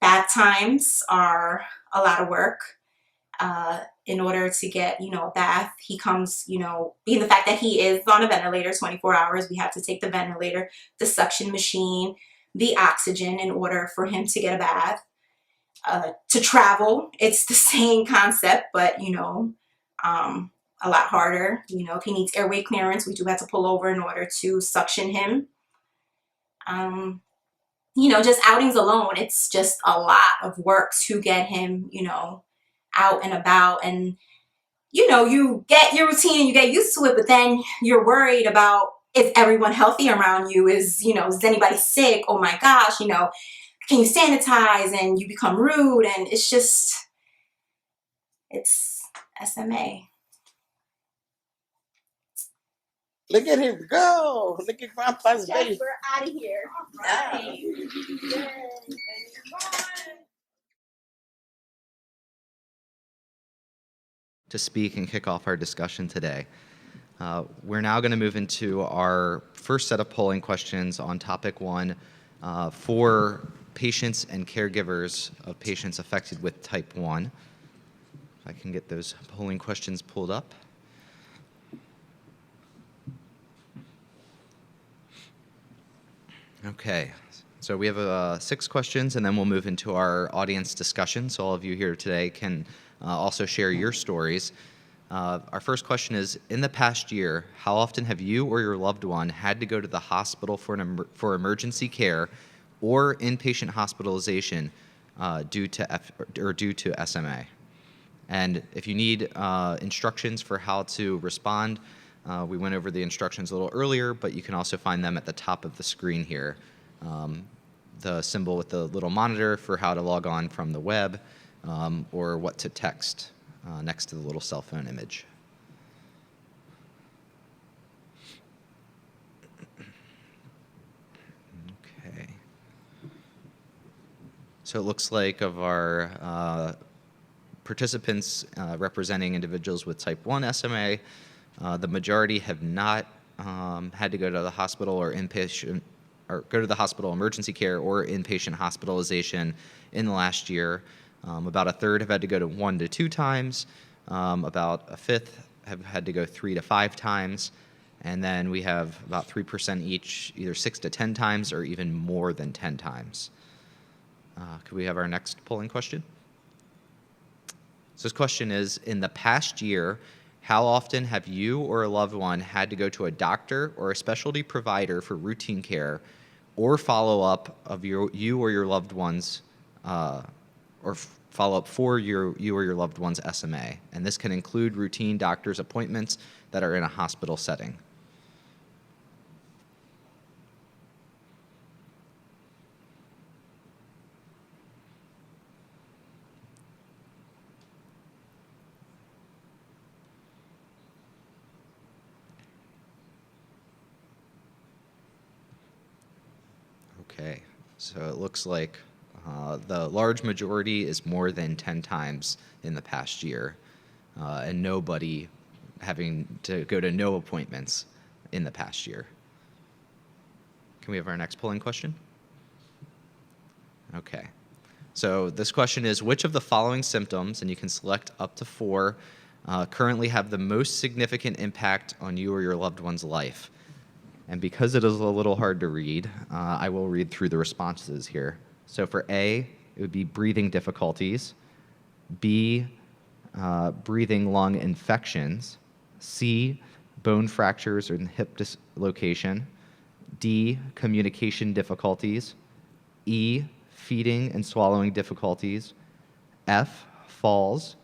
Bad times are a lot of work. In order to get, a bath, he comes, being the fact that he is on a ventilator 24 hours, we have to take the ventilator, the suction machine, the oxygen in order for him to get a bath. To travel, it's the same concept, but, a lot harder. If he needs airway clearance, we do have to pull over in order to suction him. just outings alone, it's just a lot of work to get him, out and about. And, you get your routine and you get used to it, but then you're worried about, is everyone healthy around you? Is anybody sick? Oh my gosh, can you sanitize? And you become rude, and it's SMA. Look at him go. Look at Grandpa's Yes, face. we're out of here. Right. To speak and kick off our discussion today. We're now going to move into our first set of polling questions on topic 1 for patients and caregivers of patients affected with type 1. If I can get those polling questions pulled up. Okay, so we have 6 questions, and then we'll move into our audience discussion. So all of you here today can also share your stories. Our first question is, in the past year, how often have you or your loved one had to go to the hospital for emergency care or inpatient hospitalization due to SMA? And if you need instructions for how to respond, we went over the instructions a little earlier, but you can also find them at the top of the screen here. The symbol with the little monitor for how to log on from the web, or what to text next to the little cell phone image. Okay. So it looks like of our participants representing individuals with type 1 SMA, the majority have not had to go to the hospital or go to the hospital emergency care or inpatient hospitalization in the last year. About a third have had to go to 1 to 2 times. About a fifth have had to go 3 to 5 times. And then we have about 3% each, either 6 to 10 times or even more than 10 times. Could we have our next polling question? So this question is, in the past year, how often have you or a loved one had to go to a doctor or a specialty provider for routine care or follow-up of you or your loved one's or follow-up for you or your loved one's SMA? And this can include routine doctor's appointments that are in a hospital setting. Okay, so it looks like the large majority is more than 10 times in the past year, and nobody having to go to no appointments in the past year. Can we have our next polling question? Okay, so this question is, which of the following symptoms, and you can select up to 4, currently have the most significant impact on you or your loved one's life? And because it is a little hard to read, I will read through the responses here. So for A, it would be breathing difficulties. B, breathing lung infections. C, bone fractures and hip dislocation. D, communication difficulties. E, feeding and swallowing difficulties. F, falls.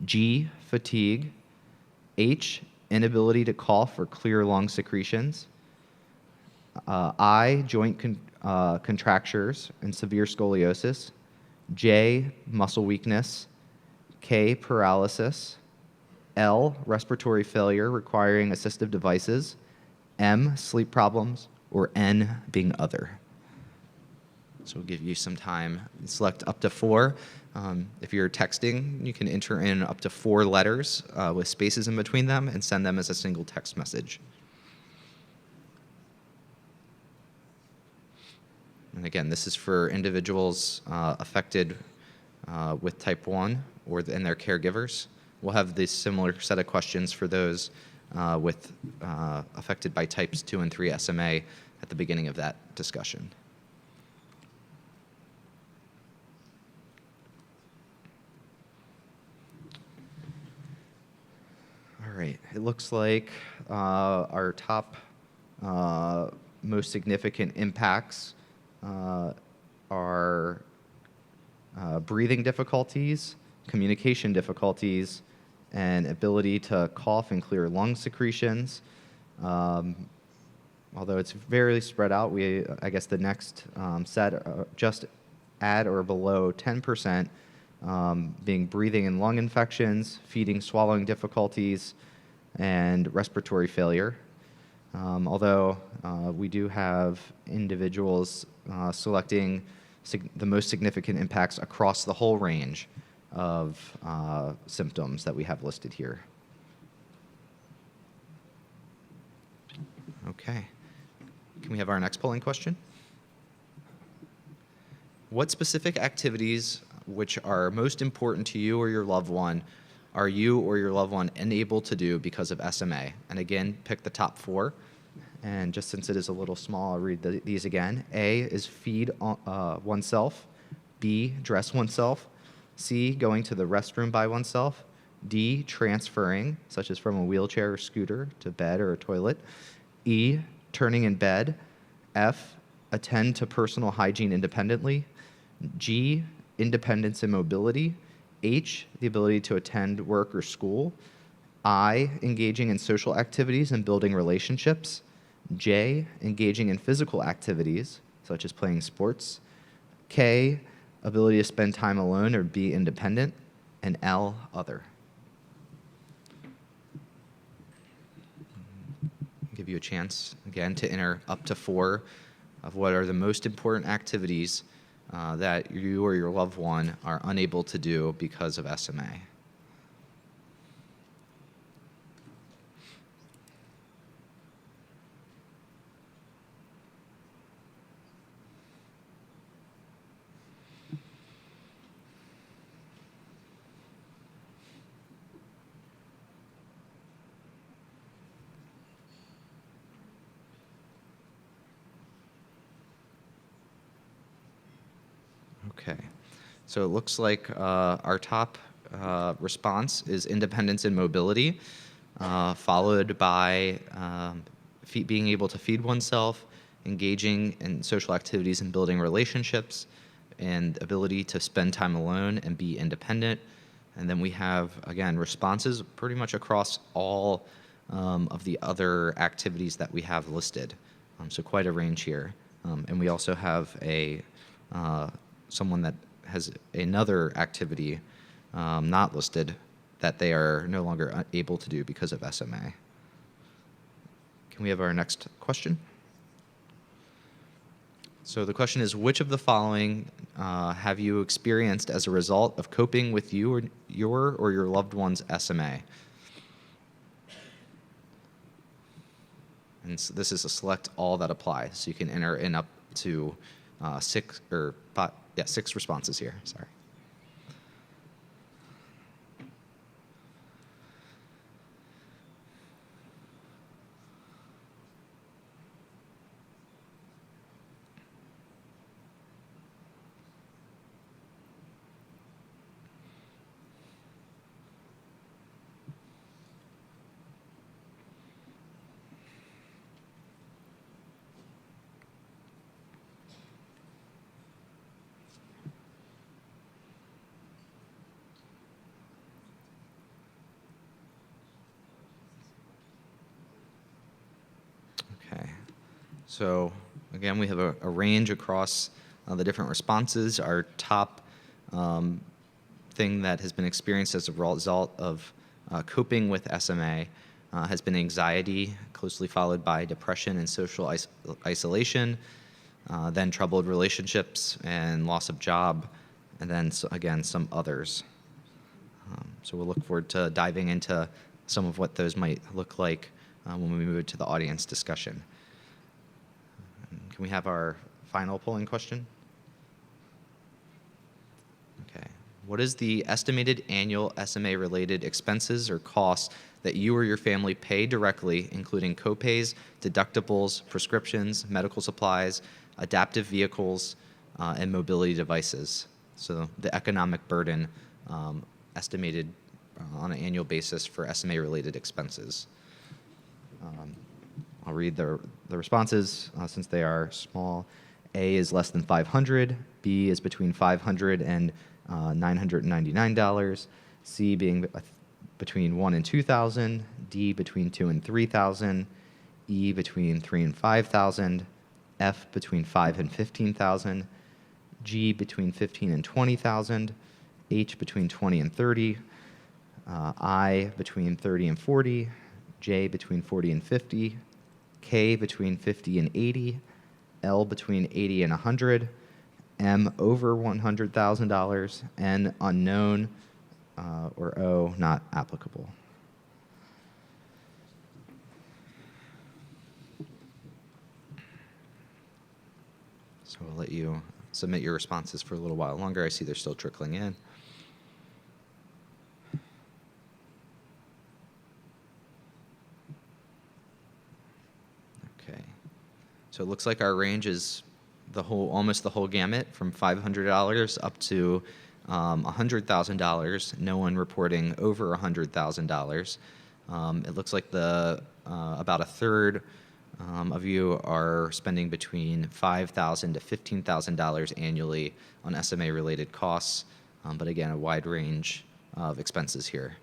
G, fatigue. H, inability to cough or clear lung secretions. I, joint contractures and severe scoliosis. J, muscle weakness. K, paralysis. L, respiratory failure requiring assistive devices. M, sleep problems. Or N, being other. So we'll give you some time. Select up to 4. If you're texting, you can enter in up to 4 letters with spaces in between them and send them as a single text message. And again, this is for individuals affected with type 1 and their caregivers. We'll have this similar set of questions for those with affected by types 2 and 3 SMA at the beginning of that discussion. All right, it looks like our top most significant impacts are breathing difficulties, communication difficulties, and ability to cough and clear lung secretions. Although it's very spread out, I guess the next set just at or below 10%, being breathing and lung infections, feeding, swallowing difficulties, and respiratory failure. Although we do have individuals selecting the most significant impacts across the whole range of symptoms that we have listed here. Okay. Can we have our next polling question? What specific activities which are most important to you or your loved one are you or your loved one unable to do because of SMA? And again, pick the top 4. And just since it is a little small, I'll read these again. A is feed oneself. B, dress oneself. C, going to the restroom by oneself. D, transferring, such as from a wheelchair or scooter to bed or a toilet. E, turning in bed. F, attend to personal hygiene independently. G, independence and mobility. H, the ability to attend work or school. I, engaging in social activities and building relationships. J, engaging in physical activities, such as playing sports. K, ability to spend time alone or be independent. And L, other. I'll give you a chance, again, to enter up to 4 of what are the most important activities that you or your loved one are unable to do because of SMA. Okay, so it looks like our top response is independence and mobility, followed by being able to feed oneself, engaging in social activities and building relationships, and ability to spend time alone and be independent. And then we have, again, responses pretty much across all of the other activities that we have listed. So quite a range here. And we also have someone that has another activity not listed that they are no longer able to do because of SMA. Can we have our next question? So the question is, which of the following have you experienced as a result of coping with your loved one's SMA? And so this is a select all that apply, so you can enter in up to 6 responses here. Sorry. Okay, so again, we have a range across the different responses. Our top thing that has been experienced as a result of coping with SMA has been anxiety, closely followed by depression and social isolation, then troubled relationships and loss of job, and then, again, some others. So we'll look forward to diving into some of what those might look like when we move to the audience discussion. Can we have our final polling question? Okay. What is the estimated annual SMA-related expenses or costs that you or your family pay directly, including copays, deductibles, prescriptions, medical supplies, adaptive vehicles, and mobility devices? So the economic burden estimated on an annual basis for SMA-related expenses. I'll read the responses since they are small. A is less than $500, B is between $500 and $999, C being between $1,000 and $2,000, D between $2,000 and $3,000, E between $3,000 and $5,000, F between $5,000 and $15,000, G between $15,000 and $20,000, H between $20,000 and $30,000, I between $30,000 and $40,000, J between $40,000 and $50,000, K between $50,000 and $80,000, L between $80,000 and $100,000, M over $100,000, N unknown, or O not applicable. So we'll let you submit your responses for a little while longer. I see they're still trickling in. Okay. So it looks like our range is almost the whole gamut from $500 up to $100,000. No one reporting over $100,000. It looks like about a third of you are spending between $5,000 to $15,000 annually on SMA-related costs, but again, a wide range of expenses here.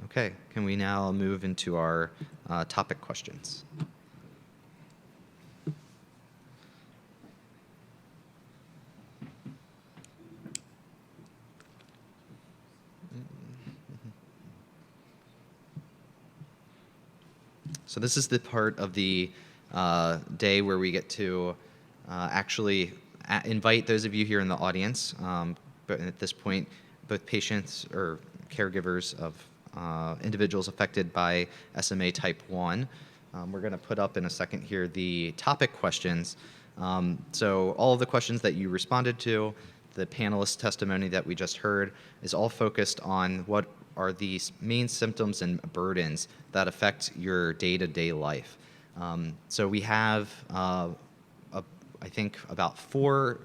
Okay, can we now move into our topic questions? So this is the part of the day where we get to actually invite those of you here in the audience, but at this point, both patients or caregivers of individuals affected by SMA type 1. We're going to put up in a second here the topic questions. So all of the questions that you responded to, the panelist testimony that we just heard, is all focused on what are the main symptoms and burdens that affect your day-to-day life. So we have, I think, about 4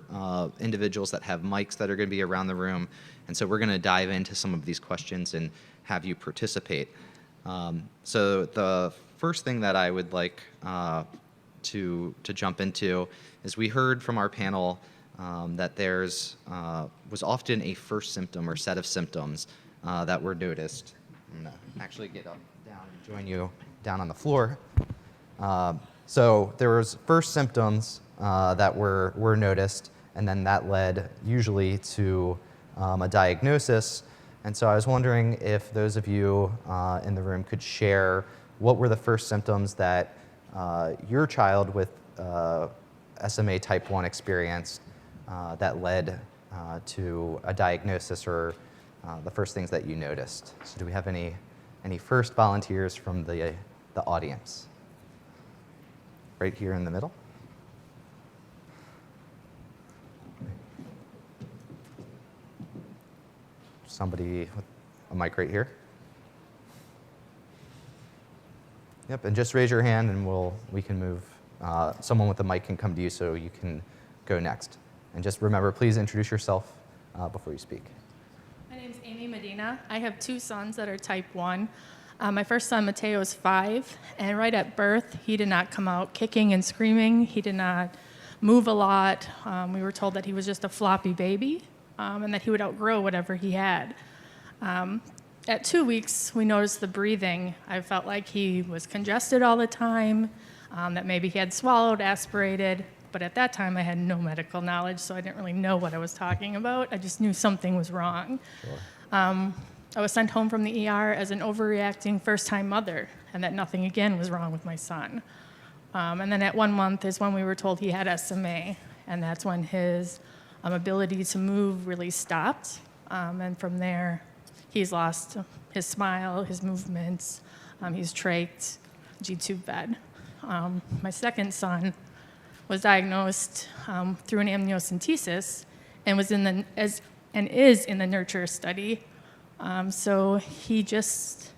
individuals that have mics that are going to be around the room, and so we're going to dive into some of these questions and have you participate. So the first thing that I would like to jump into is we heard from our panel that there's was often a first symptom or set of symptoms that were noticed. I'm going to actually get up, down, and join you down on the floor. So there was first symptoms that were noticed, and then that led usually to a diagnosis. And so I was wondering if those of you in the room could share what were the first symptoms that your child with SMA type 1 experienced that led to a diagnosis, or the first things that you noticed. So do we have any first volunteers from the audience? Right here in the middle. Somebody with a mic right here. Yep, and just raise your hand and we can move. Someone with a mic can come to you so you can go next. And just remember, please introduce yourself before you speak. My name's Amy Medina. I have 2 sons that are type 1. My first son, Mateo, is 5, and right at birth, he did not come out kicking and screaming. He did not move a lot. We were told that he was just a floppy baby, and that he would outgrow whatever he had. At 2 weeks, we noticed the breathing. I felt like he was congested all the time, that maybe he had swallowed, aspirated, but at that time, I had no medical knowledge, so I didn't really know what I was talking about. I just knew something was wrong. Sure. I was sent home from the ER as an overreacting first-time mother, and that nothing again was wrong with my son. And then at 1 month is when we were told he had SMA, and that's when his ability to move really stopped. And from there, he's lost his smile, his movements, he's trached, G-tube bed. My second son was diagnosed through an amniocentesis and is in the nurture study. So he just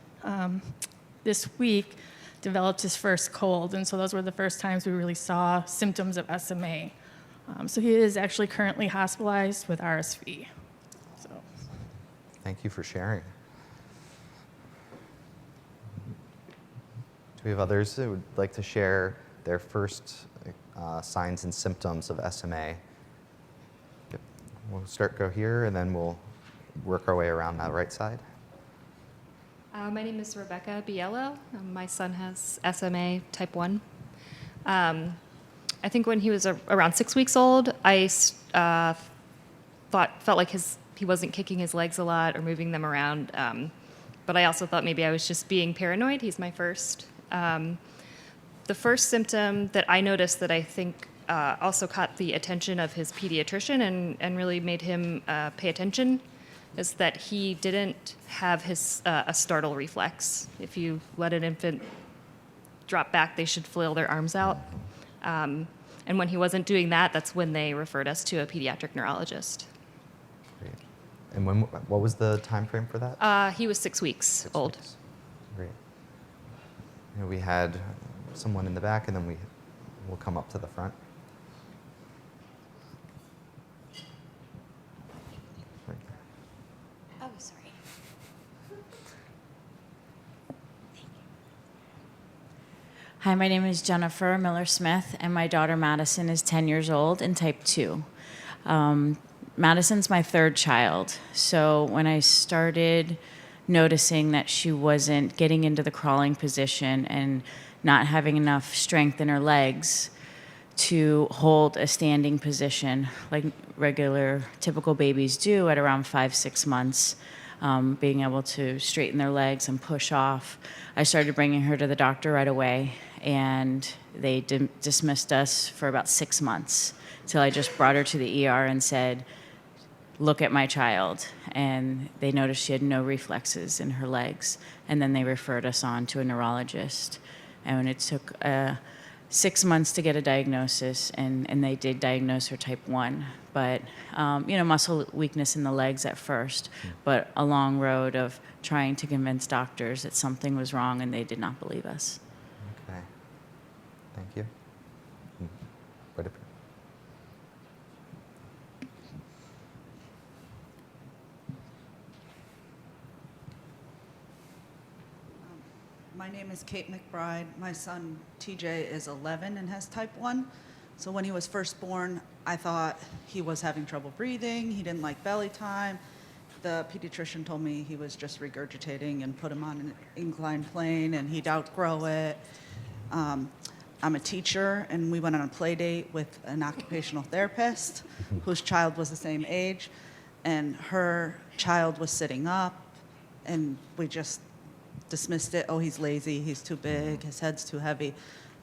this week developed his first cold, and so those were the first times we really saw symptoms of SMA. So he is actually currently hospitalized with RSV. So. Thank you for sharing. Do we have others that would like to share their first signs and symptoms of SMA. Yep. We'll go here, and then we'll work our way around that right side. My name is Rebecca Biello. My son has SMA type 1. I think when he was around 6 weeks old, I felt like he wasn't kicking his legs a lot or moving them around. But I also thought maybe I was just being paranoid. He's my first. The first symptom that I noticed that I think also caught the attention of his pediatrician and really made him pay attention is that he didn't have a startle reflex. If you let an infant drop back, they should flail their arms out. And when he wasn't doing that, that's when they referred us to a pediatric neurologist. Great. And what was the time frame for that? He was 6 weeks old. Great. We had someone in the back, and then we'll come up to the front. Right there. Oh, sorry. Hi, my name is Jennifer Miller-Smith, and my daughter Madison is 10 years old and type 2. Madison's my third child, so when I started noticing that she wasn't getting into the crawling position and not having enough strength in her legs to hold a standing position like regular, typical babies do at around 5-6 months, being able to straighten their legs and push off, I started bringing her to the doctor right away, and they dismissed us for about 6 months till I just brought her to the ER and said, look at my child. And they noticed she had no reflexes in her legs, and then they referred us on to a neurologist. And it took 6 months to get a diagnosis, and they did diagnose her type 1. But, muscle weakness in the legs at first, but a long road of trying to convince doctors that something was wrong, and they did not believe us. Okay. Thank you. Right up here. My name is Kate McBride. My son TJ is 11 and has type 1. So when he was first born, I thought he was having trouble breathing. He didn't like belly time. The pediatrician told me he was just regurgitating and put him on an inclined plane and he'd outgrow it. I'm a teacher, and we went on a play date with an occupational therapist whose child was the same age, and her child was sitting up, and we just dismissed it. Oh, he's lazy, he's too big, his head's too heavy.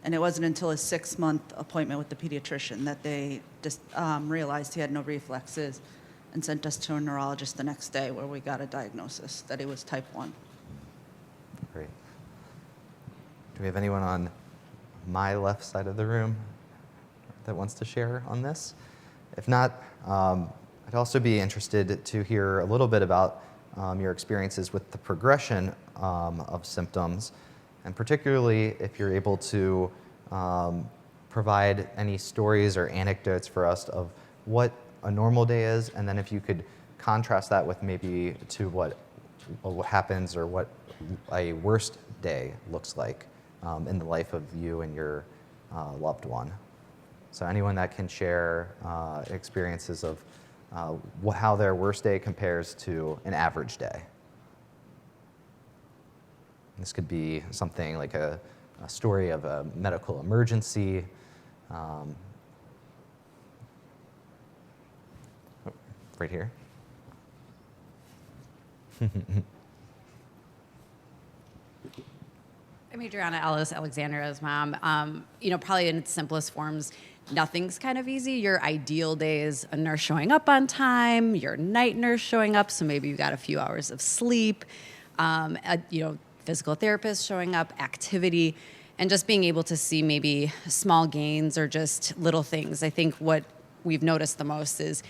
And it wasn't until his 6-month appointment with the pediatrician that they just realized he had no reflexes and sent us to a neurologist the next day, where we got a diagnosis that he was type 1. Great. Do we have anyone on my left side of the room that wants to share on this? If not, I'd also be interested to hear a little bit about your experiences with the progression of symptoms, and particularly if you're able to provide any stories or anecdotes for us of what a normal day is, and then if you could contrast that with maybe to what happens or what a worst day looks like in the life of you and your loved one. So anyone that can share experiences of how their worst day compares to an average day. This could be something like a story of a medical emergency. Right here. I'm Adriana Ellis, Alexandra's mom. Probably in its simplest forms, nothing's kind of easy. Your ideal day is a nurse showing up on time, your night nurse showing up, so maybe you got a few hours of sleep, physical therapist showing up, activity, and just being able to see maybe small gains or just little things. I think what we've noticed the most is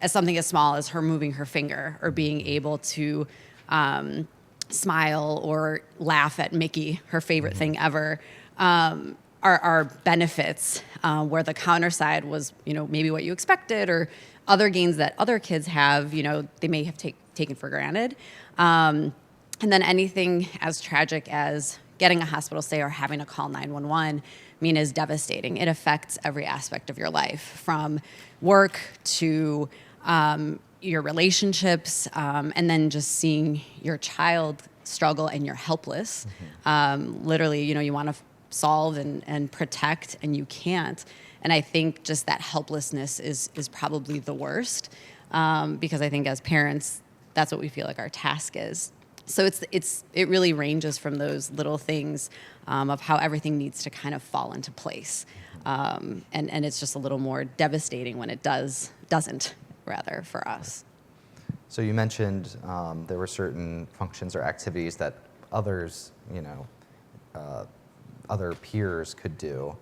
something as small as her moving her finger or being able to smile or laugh at Mickey, her favorite thing ever, are benefits where the counter side was, maybe what you expected, or other gains that other kids have, they may have taken for granted. And then anything as tragic as getting a hospital stay or having to call 911, mean, is devastating. It affects every aspect of your life, from work to your relationships, and then just seeing your child struggle and you're helpless. Literally, you know, you want to solve and protect and you can't. And I think just that helplessness is probably the worst, because I think as parents, that's what we feel like our task is. So it really ranges from those little things of how everything needs to kind of fall into place. And it's just a little more devastating when it doesn't, rather, for us. So you mentioned there were certain functions or activities that others, you know, other peers could do.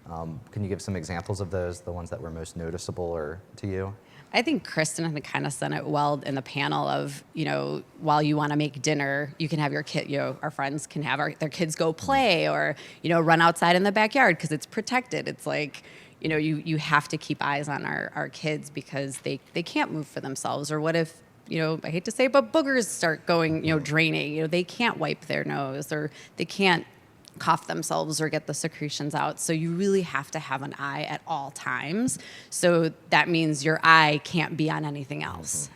Can you give some examples of those, the ones that were most noticeable or to you? I think Kristen had kind of said it well in the panel of, you know, while you want to make dinner, you can have your kid, you know, our friends can have their kids go play or, you know, run outside in the backyard because it's protected. It's like, you know, you have to keep eyes on our kids because they can't move for themselves. Or what if, you know, I hate to say it, but boogers start going, you know, draining. You know, they can't wipe their nose or they can't cough themselves or get the secretions out. So you really have to have an eye at all times. So that means your eye can't be on anything else.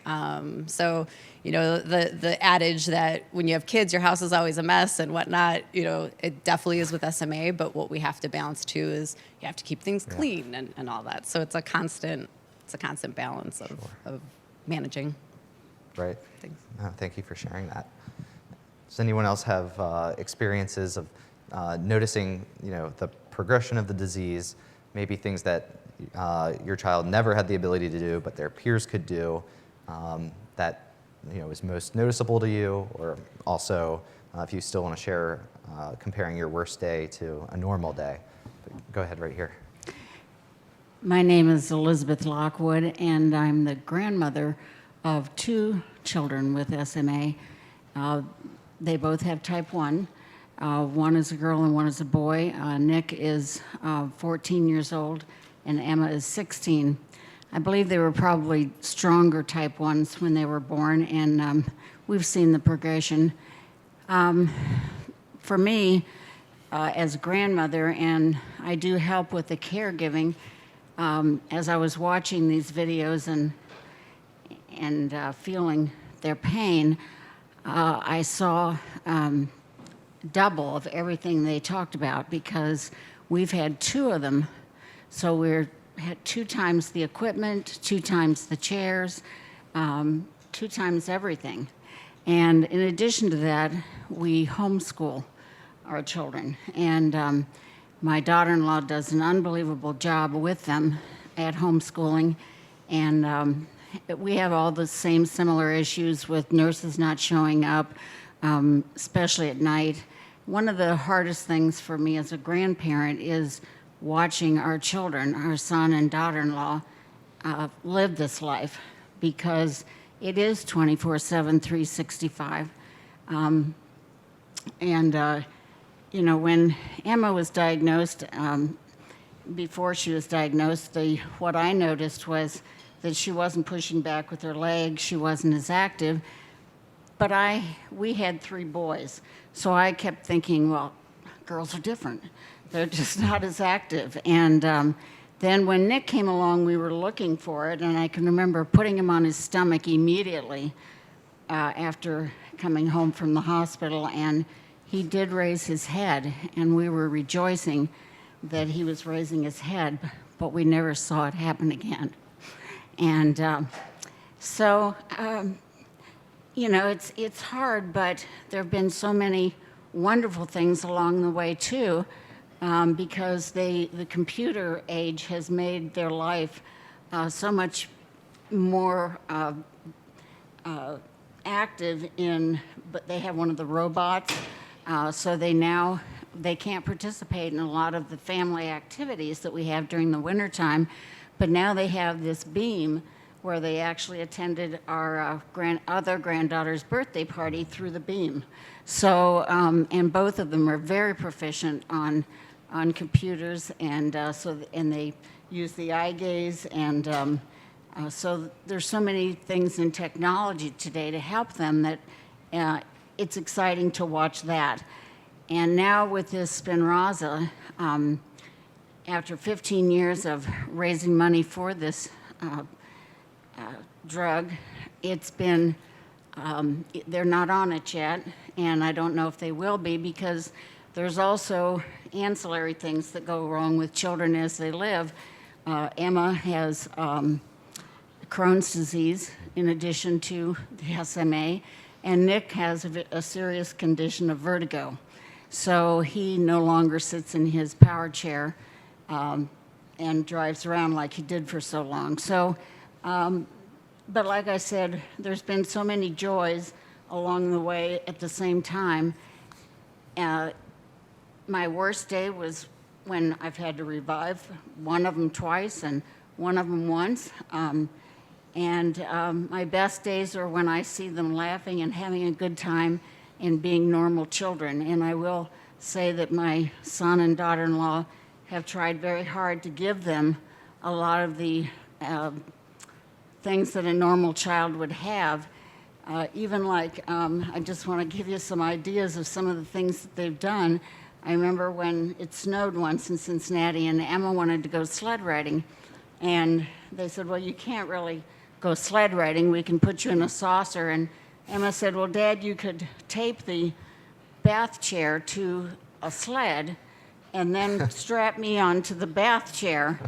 So, you know, the adage that when you have kids, your house is always a mess and whatnot, you know, it definitely is with SMA, but what we have to balance too is you have to keep things clean and all that. So it's a constant balance of managing. Right. Thank you for sharing that. Does anyone else have experiences of noticing, you know, the progression of the disease, maybe things that your child never had the ability to do, but their peers could do, that, you know, is most noticeable to you, or also if you still want to share comparing your worst day to a normal day. Go ahead right here. My name is Elizabeth Lockwood, and I'm the grandmother of 2 children with SMA. They both have type 1. One is a girl and one is a boy. Nick is 14 years old and Emma is 16. I believe they were probably stronger type 1s when they were born, and we've seen the progression. For me, as a grandmother, and I do help with the caregiving, as I was watching these videos and feeling their pain, I saw double of everything they talked about, because we've had 2 of them. So we're had 2 times the equipment, 2 times the chairs, 2 times everything. And in addition to that, we homeschool our children. And my daughter-in-law does an unbelievable job with them at homeschooling. And we have all the same similar issues with nurses not showing up, especially at night. One of the hardest things for me as a grandparent is watching our children, our son and daughter-in-law, live this life, because it is 24/7, 365. You know, when Emma was diagnosed, before she was diagnosed, what I noticed was that she wasn't pushing back with her legs, she wasn't as active. But we had 3 boys, so I kept thinking, well, girls are different. They're just not as active. And then when Nick came along, we were looking for it, and I can remember putting him on his stomach immediately after coming home from the hospital, and he did raise his head, and we were rejoicing that he was raising his head, but we never saw it happen again. And you know, it's hard, but there have been so many wonderful things along the way too, because the computer age has made their life so much more active but they have one of the robots, so they can't participate in a lot of the family activities that we have during the wintertime, but now they have this beam where they actually attended our other granddaughter's birthday party through the beam. So, and both of them are very proficient on computers, and and they use the eye gaze, and so there's so many things in technology today to help them that it's exciting to watch that. And now with this Spinraza, after 15 years of raising money for this drug, it's been, they're not on it yet, and I don't know if they will be, because there's also ancillary things that go wrong with children as they live. Emma has Crohn's disease in addition to the SMA, and Nick has a serious condition of vertigo. So he no longer sits in his power chair and drives around like he did for so long. So, but like I said, there's been so many joys along the way at the same time. My worst day was when I've had to revive one of them twice and one of them once. My best days are when I see them laughing and having a good time and being normal children. And I will say that my son and daughter-in-law have tried very hard to give them a lot of the things that a normal child would have. Even like, I just want to give you some ideas of some of the things that they've done. I remember when it snowed once in Cincinnati and Emma wanted to go sled riding. And they said, well, you can't really go sled riding. We can put you in a saucer. And Emma said, well, Dad, you could tape the bath chair to a sled and then strap me onto the bath chair.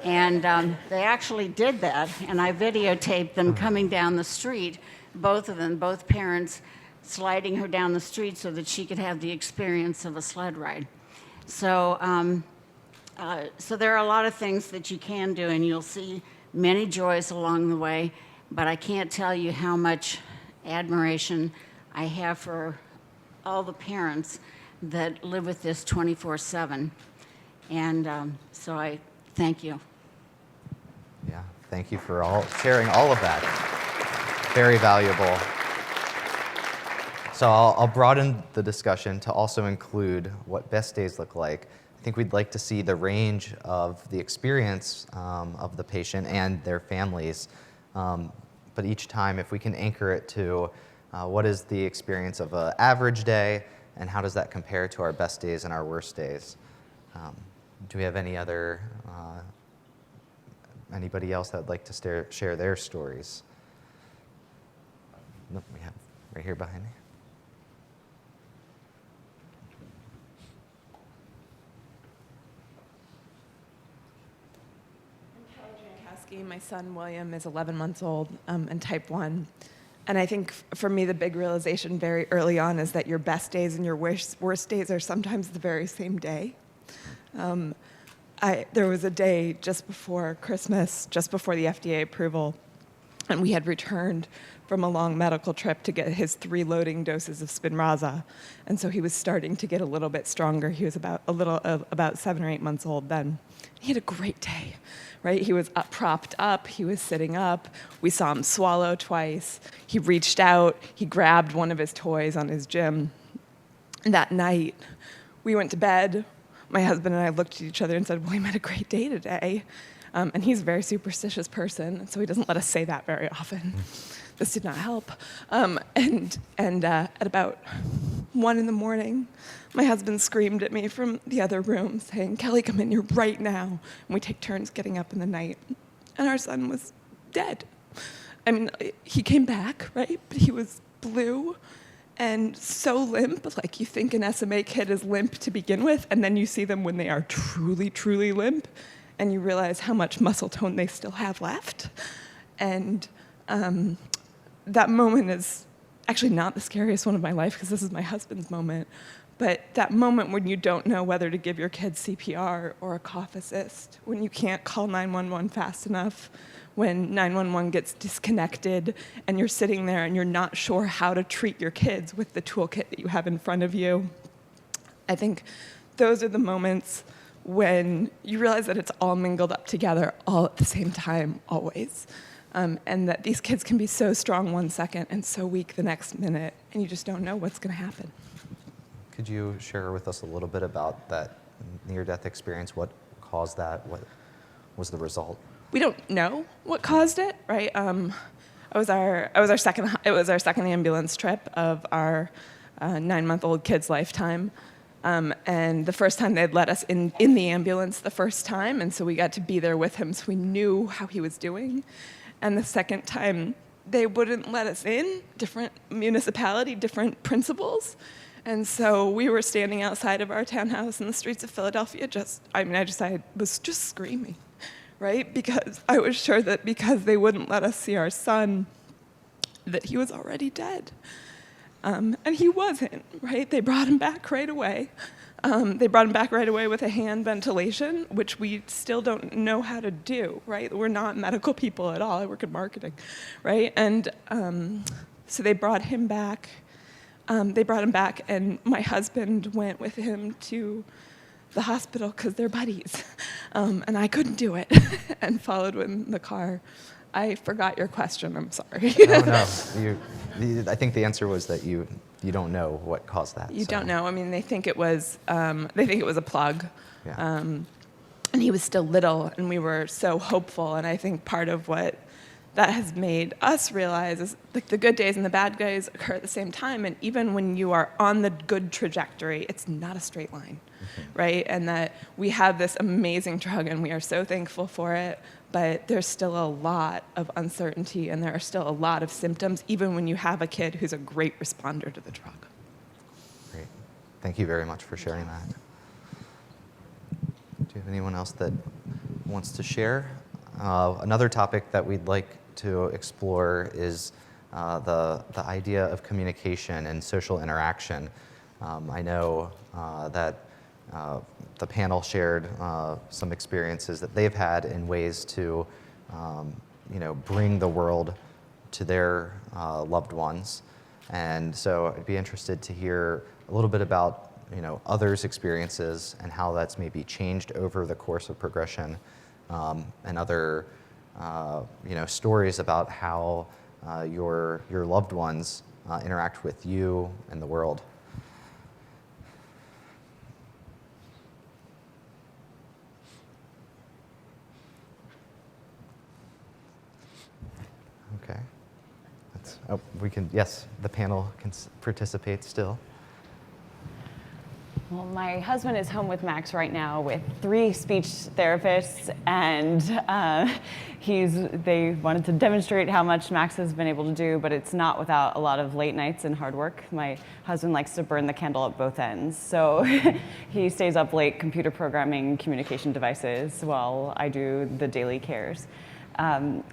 And they actually did that. And I videotaped them coming down the street, both of them, both parents, sliding her down the street so that she could have the experience of a sled ride. So, so there are a lot of things that you can do, and you'll see many joys along the way, but I can't tell you how much admiration I have for all the parents that live with this 24/7. And so I thank you. Yeah, thank you for sharing all of that. Very valuable. So I'll broaden the discussion to also include what best days look like. I think we'd like to see the range of the experience of the patient and their families. But each time, if we can anchor it to what is the experience of an average day, and how does that compare to our best days and our worst days? Do we have any other, anybody else that would like to share their stories? Nope, we have right here behind me. My son William is 11 months old and type 1. And I think for me, the big realization very early on is that your best days and your worst days are sometimes the very same day. There was a day just before Christmas, just before the FDA approval, and we had returned from a long medical trip to get his 3 loading doses of Spinraza. And so he was starting to get a little bit stronger. He was about 7 or 8 months old then. He had a great day, right? He was propped up, he was sitting up. We saw him swallow twice. He reached out, he grabbed one of his toys on his gym. And that night, we went to bed. My husband and I looked at each other and said, William had a great day today. And he's a very superstitious person, so he doesn't let us say that very often. This did not help. And at about 1 in the morning, my husband screamed at me from the other room saying, Kelly, come in here right now. And we take turns getting up in the night. And our son was dead. I mean, he came back, right? But he was blue and so limp, like you think an SMA kid is limp to begin with, and then you see them when they are truly, truly limp, and you realize how much muscle tone they still have left. And that moment is actually not the scariest one of my life, because this is my husband's moment. But that moment when you don't know whether to give your kid CPR or a cough assist, when you can't call 911 fast enough, when 911 gets disconnected and you're sitting there and you're not sure how to treat your kids with the toolkit that you have in front of you. I think those are the moments when you realize that it's all mingled up together all at the same time, always. And that these kids can be so strong 1 second and so weak the next minute, and you just don't know what's going to happen. Could you share with us a little bit about that near-death experience? What caused that? What was the result? We don't know what caused it, right? It was our second ambulance trip of our 9-month-old kid's lifetime. And the first time they'd let us in the ambulance the first time, and so we got to be there with him so we knew how he was doing. And the second time, they wouldn't let us in, different municipality, different principals. And so we were standing outside of our townhouse in the streets of Philadelphia I was just screaming, right? Because I was sure that because they wouldn't let us see our son, that he was already dead. And he wasn't, right? They brought him back right away. They brought him back right away with a hand ventilation, which we still don't know how to do, right? We're not medical people at all. I work in marketing, right? And so they brought him back. And my husband went with him to the hospital because they're buddies. And I couldn't do it and followed in the car. I forgot your question. I'm sorry. No. I think the answer was that you don't know what caused that. You don't know. I mean, they think it was a plug. Yeah. And he was still little, and we were so hopeful. And I think part of what that has made us realize is like the good days and the bad days occur at the same time. And even when you are on the good trajectory, it's not a straight line, right? And that we have this amazing drug, and we are so thankful for it. But there's still a lot of uncertainty, and there are still a lot of symptoms, even when you have a kid who's a great responder to the drug. Great. Thank you very much for sharing that. Do you have anyone else that wants to share? Another topic that we'd like to explore is the idea of communication and social interaction. I know that the panel shared some experiences that they've had in ways to, bring the world to their loved ones. And so I'd be interested to hear a little bit about, others' experiences and how that's maybe changed over the course of progression, and other, stories about how your loved ones interact with you and the world. Okay. The panel can participate still. Well, my husband is home with Max right now with 3 speech therapists, and they wanted to demonstrate how much Max has been able to do, but it's not without a lot of late nights and hard work. My husband likes to burn the candle at both ends, so he stays up late computer programming communication devices while I do the daily cares.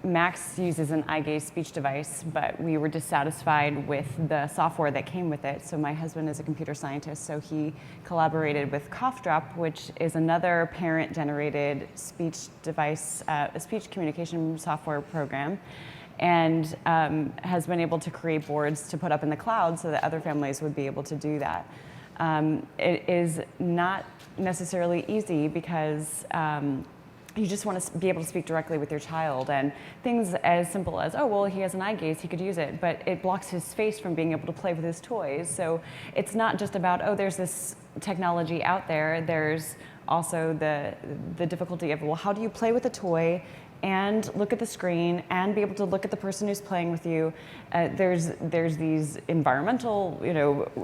Max uses an eye gaze speech device, but we were dissatisfied with the software that came with it. So my husband is a computer scientist, so he collaborated with Cough Drop, which is another parent-generated speech device, a speech communication software program, and has been able to create boards to put up in the cloud so that other families would be able to do that. It is not necessarily easy because you just want to be able to speak directly with your child, and things as simple as, oh, well, he has an eye gaze, he could use it, but it blocks his face from being able to play with his toys. So it's not just about, oh, there's this technology out there. There's also the difficulty of, well, how do you play with a toy and look at the screen and be able to look at the person who's playing with you? There's these environmental,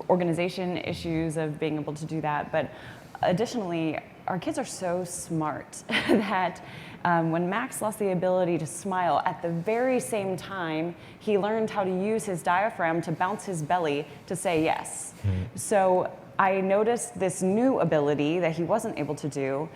organization issues of being able to do that, but additionally, our kids are so smart that when Max lost the ability to smile, at the very same time, he learned how to use his diaphragm to bounce his belly to say yes. So I noticed this new ability that he wasn't able to do,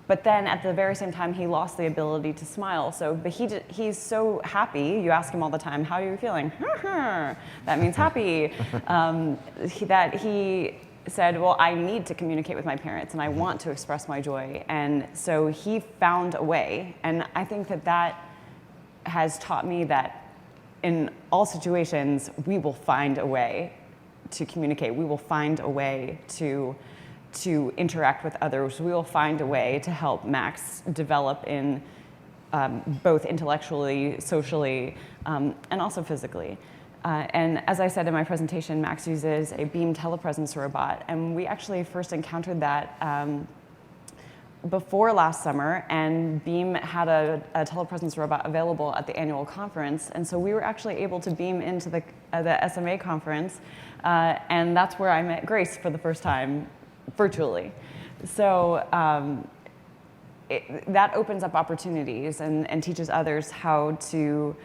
but then at the very same time, he lost the ability to smile. But he's so happy. You ask him all the time, how are you feeling? That means happy. That he said, well, I need to communicate with my parents and I want to express my joy. And so he found a way. And I think that has taught me that in all situations, we will find a way to communicate. We will find a way to interact with others. We will find a way to help Max develop in both intellectually, socially, and also physically. And as I said in my presentation, Max uses a Beam telepresence robot, and we actually first encountered that before last summer, and Beam had a telepresence robot available at the annual conference, and so we were actually able to beam into the SMA conference, and that's where I met Grace for the first time. virtually. So that opens up opportunities and teaches others how to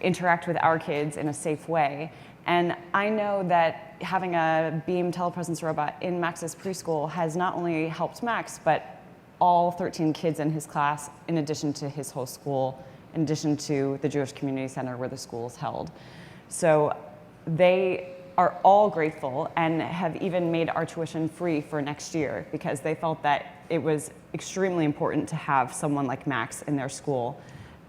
interact with our kids in a safe way. And I know that having a Beam telepresence robot in Max's preschool has not only helped Max, but all 13 kids in his class, in addition to his whole school, in addition to the Jewish Community Center where the school is held. So they are all grateful and have even made our tuition free for next year because they felt that it was extremely important to have someone like Max in their school.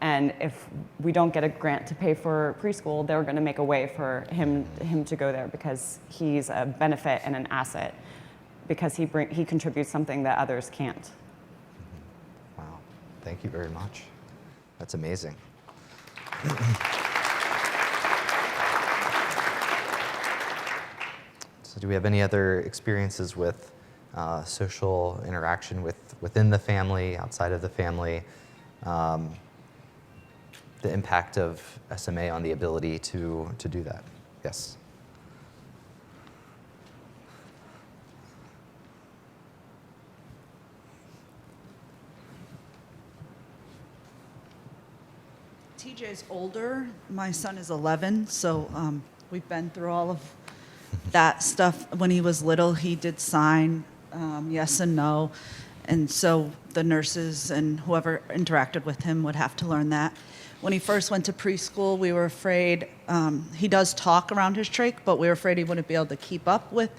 And if we don't get a grant to pay for preschool, they're going to make a way for him to go there because he's a benefit and an asset because he contributes something that others can't. Wow, thank you very much. That's amazing. So do we have any other experiences with social interaction within the family, outside of the family? The impact of SMA on the ability to do that? Yes. TJ's older. My son is 11, so we've been through all of that stuff. When he was little, he did sign yes and no. And so the nurses and whoever interacted with him would have to learn that. When he first went to preschool, we were afraid, he does talk around his trach, but we were afraid he wouldn't be able to keep up with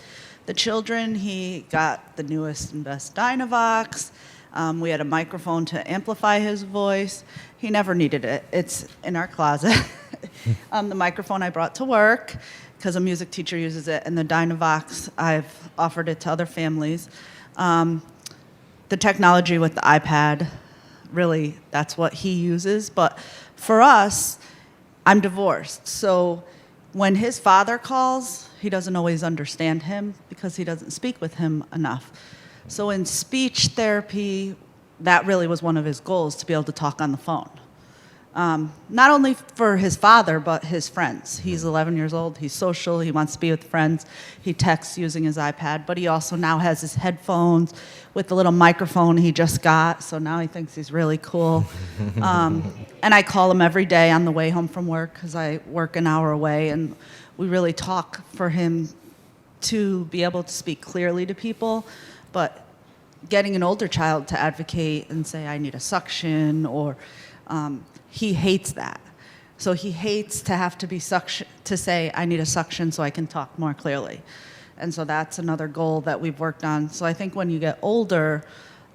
the children. He got the newest and best Dynavox. We had a microphone to amplify his voice. He never needed it. It's in our closet. The microphone I brought to work because a music teacher uses it, and the Dynavox, I've offered it to other families. The technology with the iPad, really, that's what he uses. But for us, I'm divorced. So when his father calls, he doesn't always understand him because he doesn't speak with him enough. So in speech therapy, that really was one of his goals, to be able to talk on the phone. Not only for his father, but his friends. He's 11 years old, he's social, he wants to be with friends. He texts using his iPad, but he also now has his headphones with the little microphone he just got, so now he thinks he's really cool. And I call him every day on the way home from work, because I work an hour away, and we really talk for him to be able to speak clearly to people. But getting an older child to advocate and say, I need a suction, or he hates that. So he hates to have to be to say, I need a suction so I can talk more clearly. And so that's another goal that we've worked on. So I think when you get older,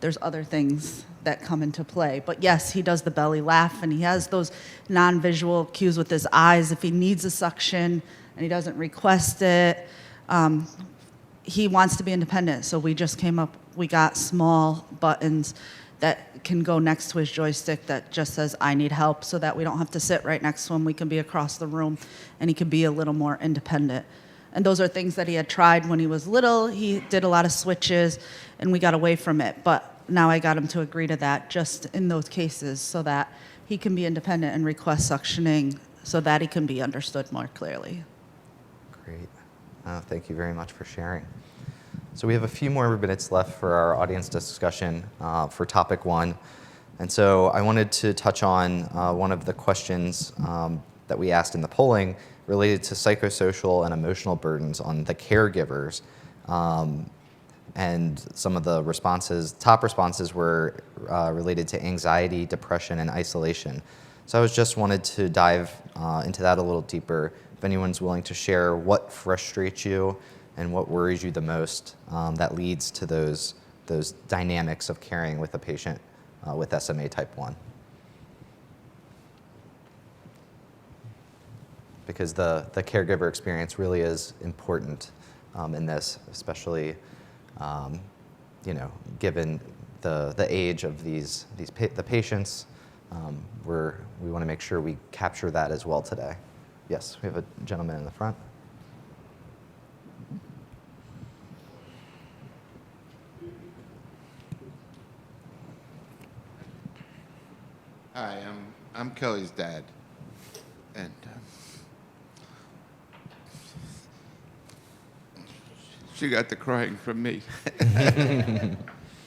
there's other things that come into play. But yes, he does the belly laugh, and he has those non-visual cues with his eyes. If he needs a suction and he doesn't request it, he wants to be independent. So we just we got small buttons that can go next to his joystick that just says, I need help, so that we don't have to sit right next to him. We can be across the room, and he can be a little more independent. And those are things that he had tried when he was little. He did a lot of switches, and we got away from it. But now I got him to agree to that just in those cases, so that he can be independent and request suctioning so that he can be understood more clearly. Great. Thank you very much for sharing. So we have a few more minutes left for our audience discussion for topic 1. And so I wanted to touch on one of the questions that we asked in the polling related to psychosocial and emotional burdens on the caregivers. And some of the top responses were related to anxiety, depression, and isolation. So I just wanted to dive into that a little deeper. If anyone's willing to share what frustrates you and what worries you the most that leads to those dynamics of caring with a patient with SMA type 1. Because the caregiver experience really is important in this, especially given the age of the patients. We want to make sure we capture that as well today. Yes, we have a gentleman in the front. Hi, I'm Kelly's dad, and She got the crying from me.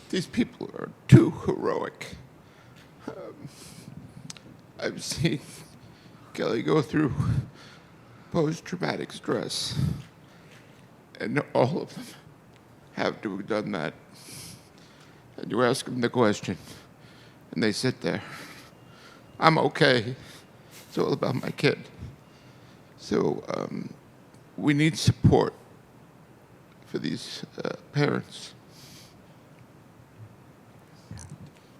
These people are too heroic. I've seen Kelly go through post-traumatic stress, and all of them have to have done that. And you ask them the question, and they sit there. I'm okay. It's all about my kid. So we need support for these parents.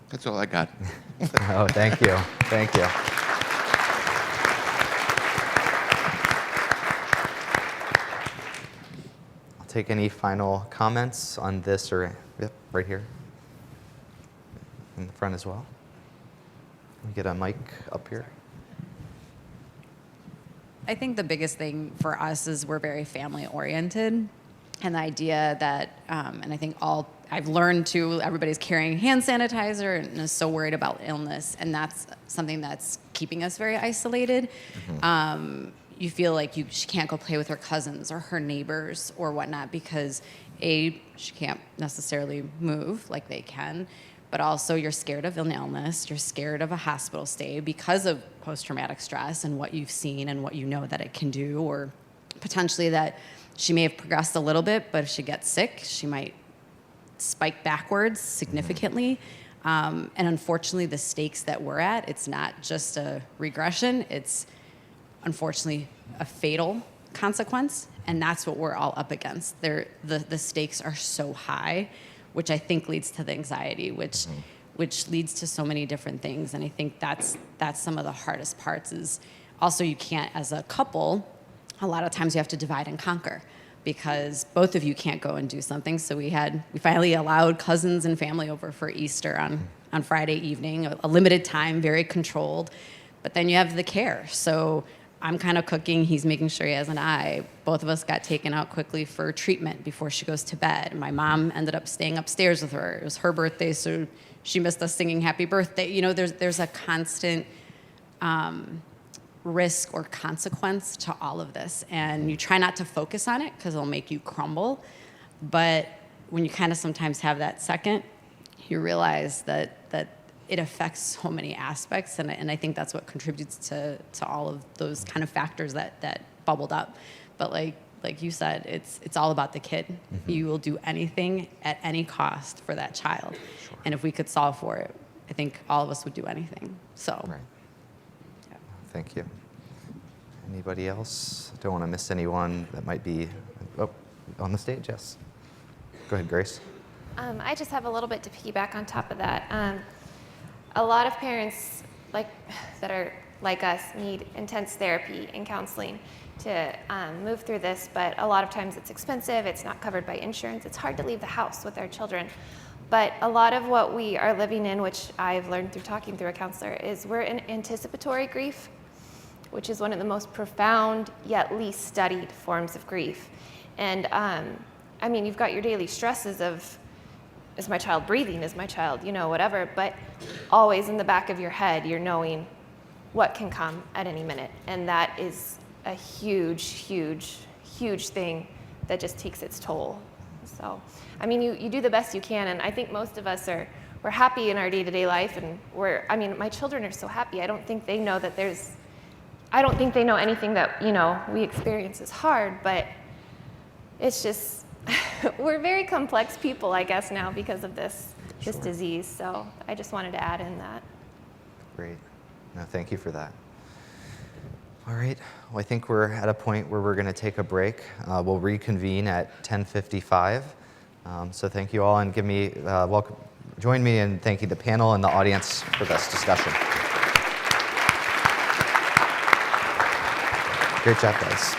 That's all I got. Oh, thank you. Thank you. I'll take any final comments on this or, yep, right here in the front as well. Can we get a mic up here? I think the biggest thing for us is we're very family oriented, and the idea that, and I think I've learned too, everybody's carrying hand sanitizer and is so worried about illness, and that's something that's keeping us very isolated. You feel like she can't go play with her cousins or her neighbors or whatnot because she can't necessarily move like they can, but also you're scared of an illness, you're scared of a hospital stay because of post-traumatic stress and what you've seen and what you know that it can do, or potentially that she may have progressed a little bit, but if she gets sick, she might spike backwards significantly. And unfortunately, the stakes that we're at, it's not just a regression, it's unfortunately a fatal consequence, and that's what we're all up against. The stakes are so high, which I think leads to the anxiety, which leads to so many different things. And I think that's some of the hardest parts is also you can't, as a couple, a lot of times you have to divide and conquer because both of you can't go and do something. So we finally allowed cousins and family over for Easter on Friday evening, a limited time, very controlled. But then you have the care. So I'm kind of cooking, he's making sure he has an eye. Both of us got taken out quickly for treatment before she goes to bed. My mom ended up staying upstairs with her. It was her birthday, so she missed us singing happy birthday. You know, there's a constant risk or consequence to all of this. And you try not to focus on it because it'll make you crumble. But when you kind of sometimes have that second, you realize that it affects so many aspects, and I think that's what contributes to all of those kind of factors that bubbled up. But like you said, it's all about the kid. Mm-hmm. You will do anything at any cost for that child. Sure. And if we could solve for it, I think all of us would do anything. So, right. Yeah. Thank you. Anybody else? Don't want to miss anyone that might be on the stage. Yes. Go ahead, Grace. I just have a little bit to piggyback on top of that. A lot of parents that are like us need intense therapy and counseling to move through this, but a lot of times it's expensive, it's not covered by insurance, it's hard to leave the house with our children. But a lot of what we are living in, which I've learned through talking through a counselor, is we're in anticipatory grief, which is one of the most profound yet least studied forms of grief. And I mean, you've got your daily stresses of, is my child breathing? Is my child, whatever, but always in the back of your head, you're knowing what can come at any minute. And that is a huge, huge, huge thing that just takes its toll. So, I mean, you do the best you can, and I think most of us we're happy in our day-to-day life, and my children are so happy. I don't think they know anything that, we experience is hard, but it's just, we're very complex people, I guess, now because of this disease. So I just wanted to add in that. Great. No, thank you for that. All right. Well, I think we're at a point where we're going to take a break. We'll reconvene at 10:55. So thank you all, and join me in thanking the panel and the audience for this discussion. Great job, guys.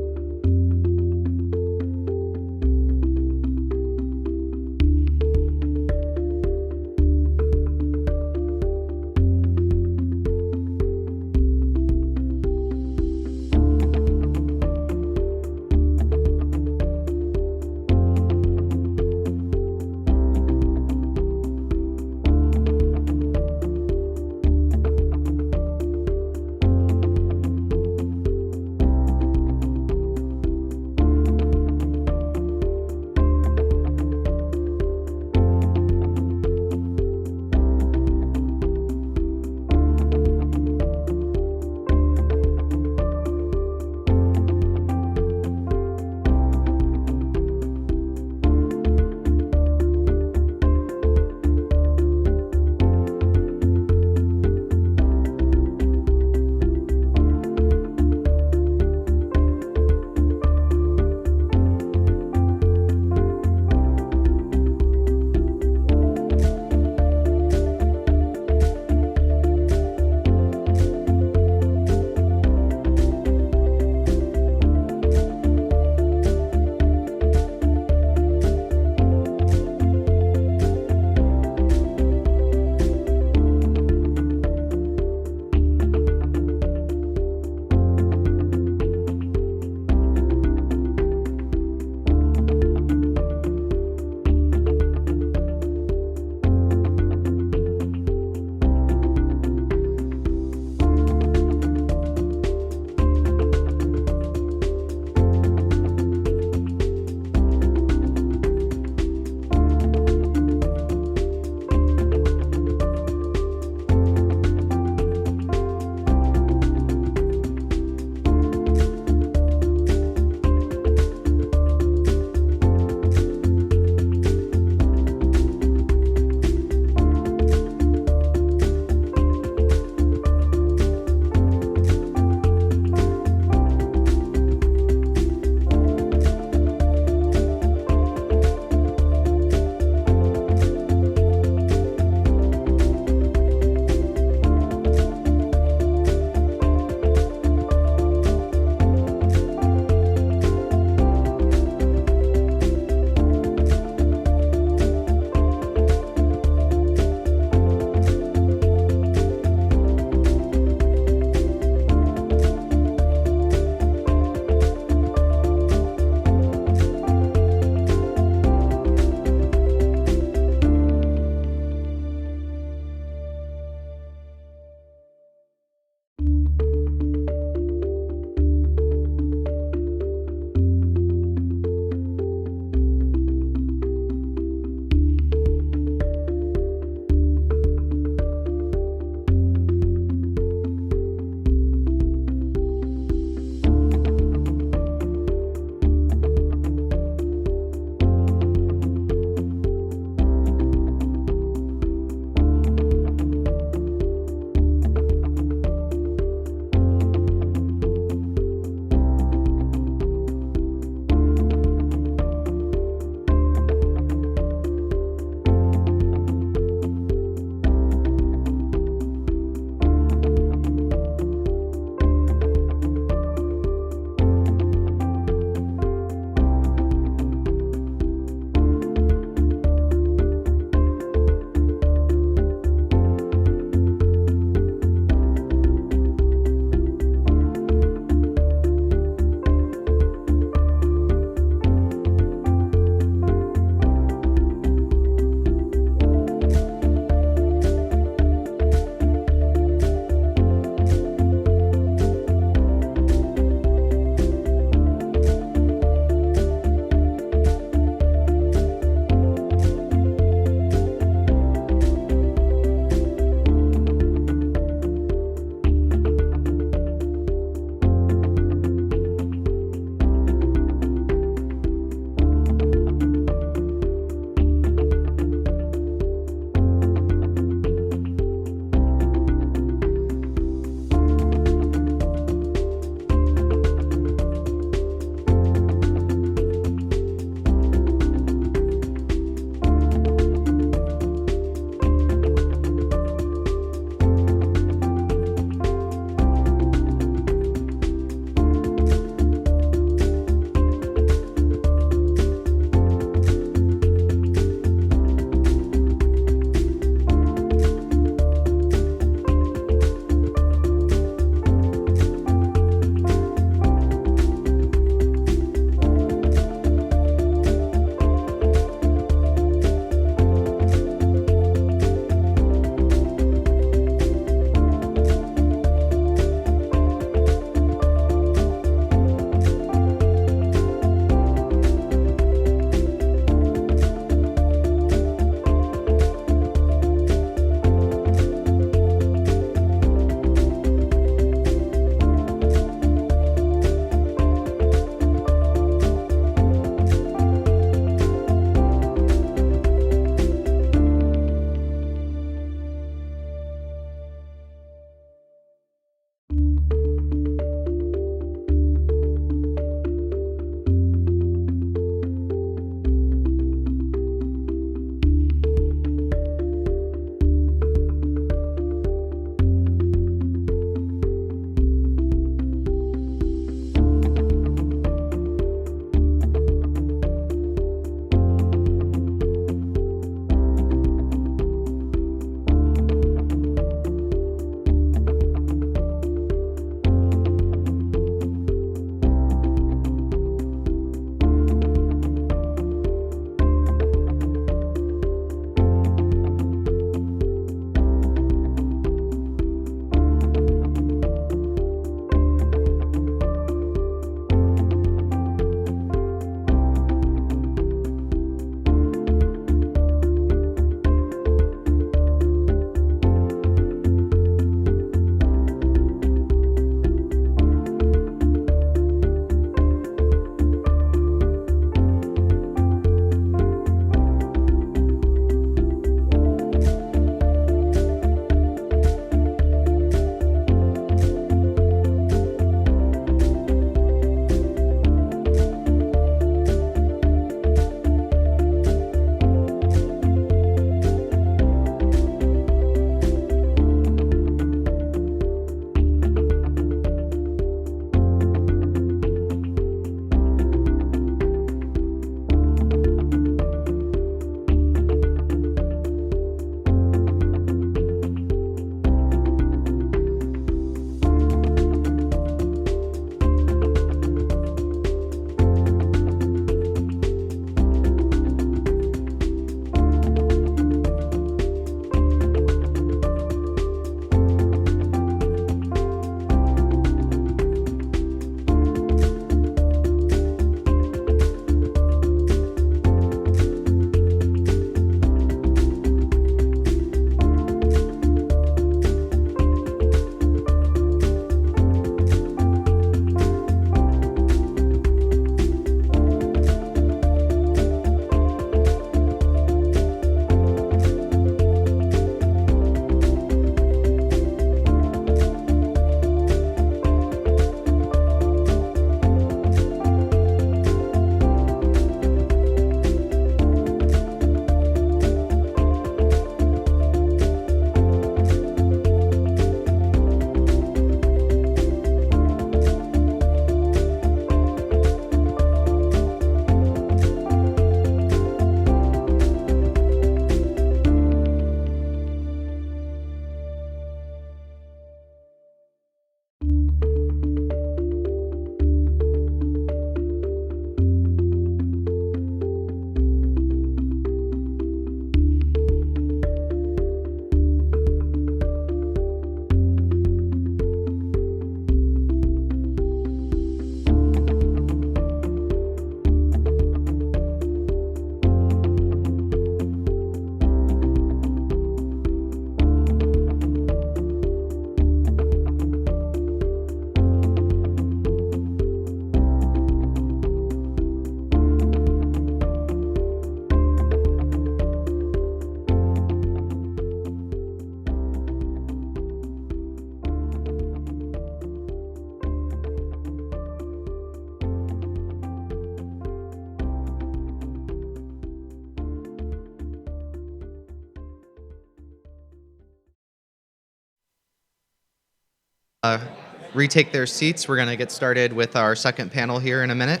retake their seats. We're going to get started with our second panel here in a minute.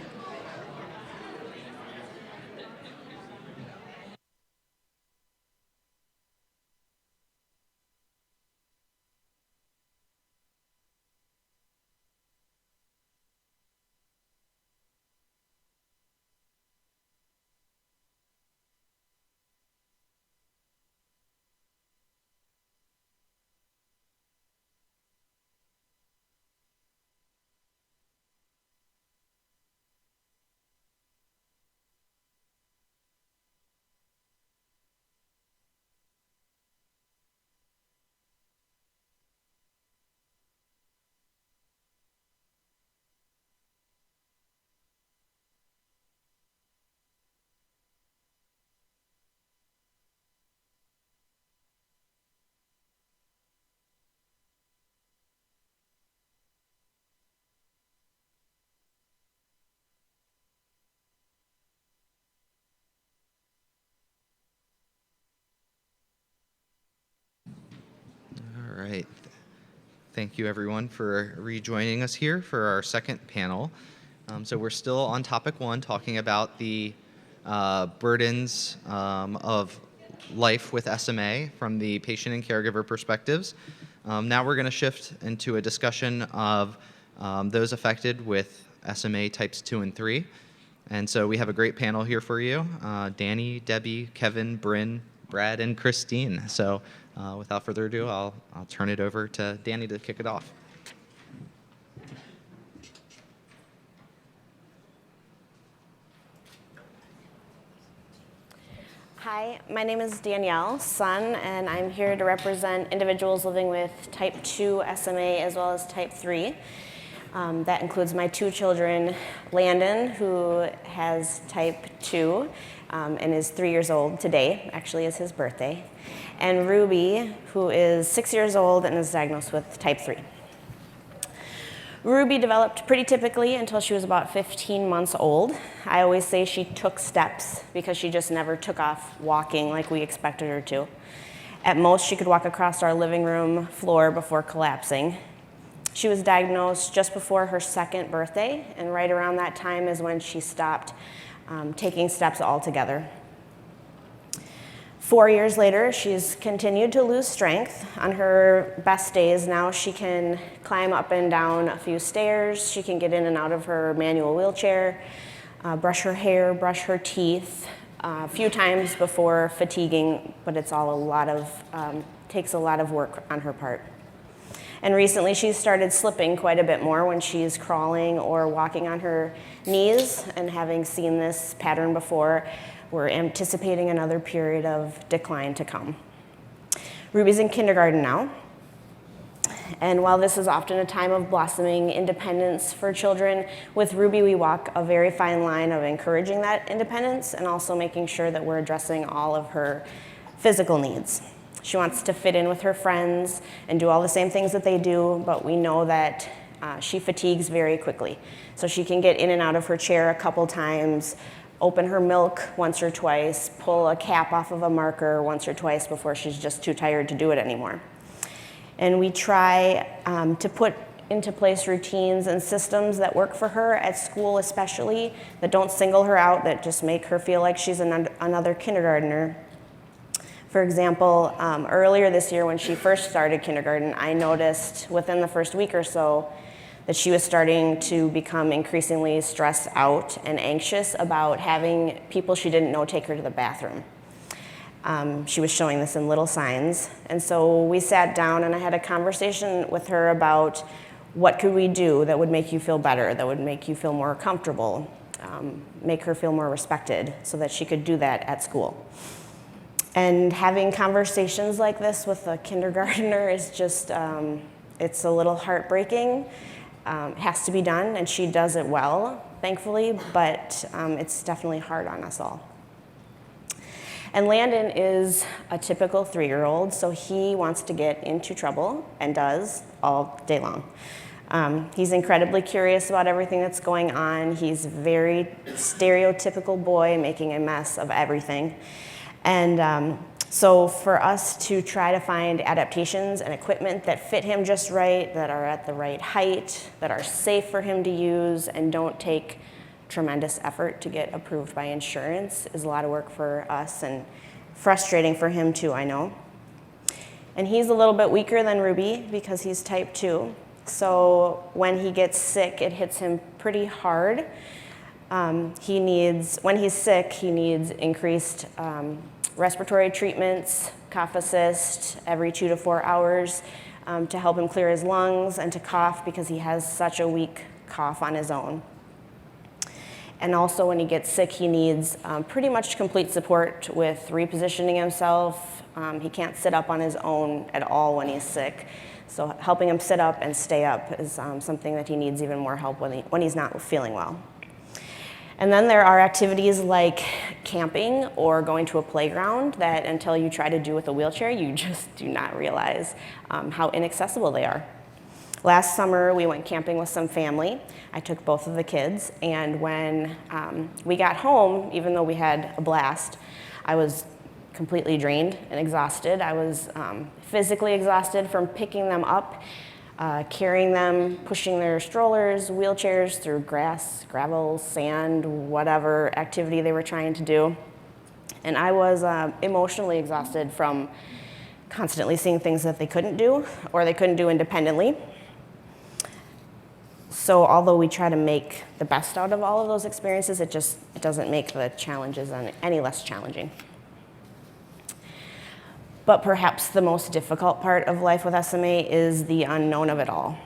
All right. Thank you, everyone, for rejoining us here for our second panel. So we're still on topic one, talking about the burdens of life with SMA from the patient and caregiver perspectives. Now we're going to shift into a discussion of those affected with SMA types 2 and 3. And so we have a great panel here for you. Danny, Debbie, Kevin, Bryn, Brad, and Christine. So without further ado, I'll turn it over to Danny to kick it off. Hi, my name is Danielle Sun, and I'm here to represent individuals living with type 2 SMA as well as type 3. That includes my two children, Landon, who has type 2 and is 3 years old today, actually is his birthday, and Ruby, who is 6 years old and is diagnosed with type 3. Ruby developed pretty typically until she was about 15 months old. I always say she took steps because she just never took off walking like we expected her to. At most, she could walk across our living room floor before collapsing. She was diagnosed just before her second birthday, and right around that time is when she stopped taking steps altogether. 4 years later, she's continued to lose strength. On her best days now, she can climb up and down a few stairs. She can get in and out of her manual wheelchair, brush her hair, brush her teeth, a few times before fatiguing, but it's all takes a lot of work on her part. And recently, she's started slipping quite a bit more when she's crawling or walking on her knees, and having seen this pattern before, we're anticipating another period of decline to come. Ruby's in kindergarten now, and while this is often a time of blossoming independence for children, with Ruby we walk a very fine line of encouraging that independence and also making sure that we're addressing all of her physical needs. She wants to fit in with her friends and do all the same things that they do, but we know that she fatigues very quickly. So she can get in and out of her chair a couple times, open her milk once or twice, pull a cap off of a marker once or twice before she's just too tired to do it anymore. And we try to put into place routines and systems that work for her at school especially, that don't single her out, that just make her feel like she's another kindergartner. For example, earlier this year when she first started kindergarten, I noticed within the first week or so that she was starting to become increasingly stressed out and anxious about having people she didn't know take her to the bathroom. She was showing this in little signs. And so we sat down and I had a conversation with her about what could we do that would make you feel better, that would make you feel more comfortable, make her feel more respected so that she could do that at school. And having conversations like this with a kindergartner is just, it's a little heartbreaking. It has to be done, and she does it well, thankfully, but it's definitely hard on us all. And Landon is a typical 3-year-old, so he wants to get into trouble, and does, all day long. He's incredibly curious about everything that's going on. He's a very stereotypical boy making a mess of everything. And So for us to try to find adaptations and equipment that fit him just right, that are at the right height, that are safe for him to use, and don't take tremendous effort to get approved by insurance is a lot of work for us and frustrating for him too, I know. And he's a little bit weaker than Ruby because he's type 2. So when he gets sick, it hits him pretty hard. When he's sick, he needs increased respiratory treatments, cough assist every 2 to 4 hours to help him clear his lungs and to cough because he has such a weak cough on his own. And also when he gets sick, he needs pretty much complete support with repositioning himself. He can't sit up on his own at all when he's sick. So helping him sit up and stay up is something that he needs even more help when he's not feeling well. And then there are activities like camping or going to a playground that until you try to do with a wheelchair, you just do not realize how inaccessible they are. Last summer, we went camping with some family. I took both of the kids, and when we got home, even though we had a blast, I was completely drained and exhausted. I was physically exhausted from picking them up, carrying them, pushing their strollers, wheelchairs through grass, gravel, sand, whatever activity they were trying to do. And I was emotionally exhausted from constantly seeing things that they couldn't do or they couldn't do independently. So although we try to make the best out of all of those experiences, it doesn't make the challenges any less challenging. But perhaps the most difficult part of life with SMA is the unknown of it all.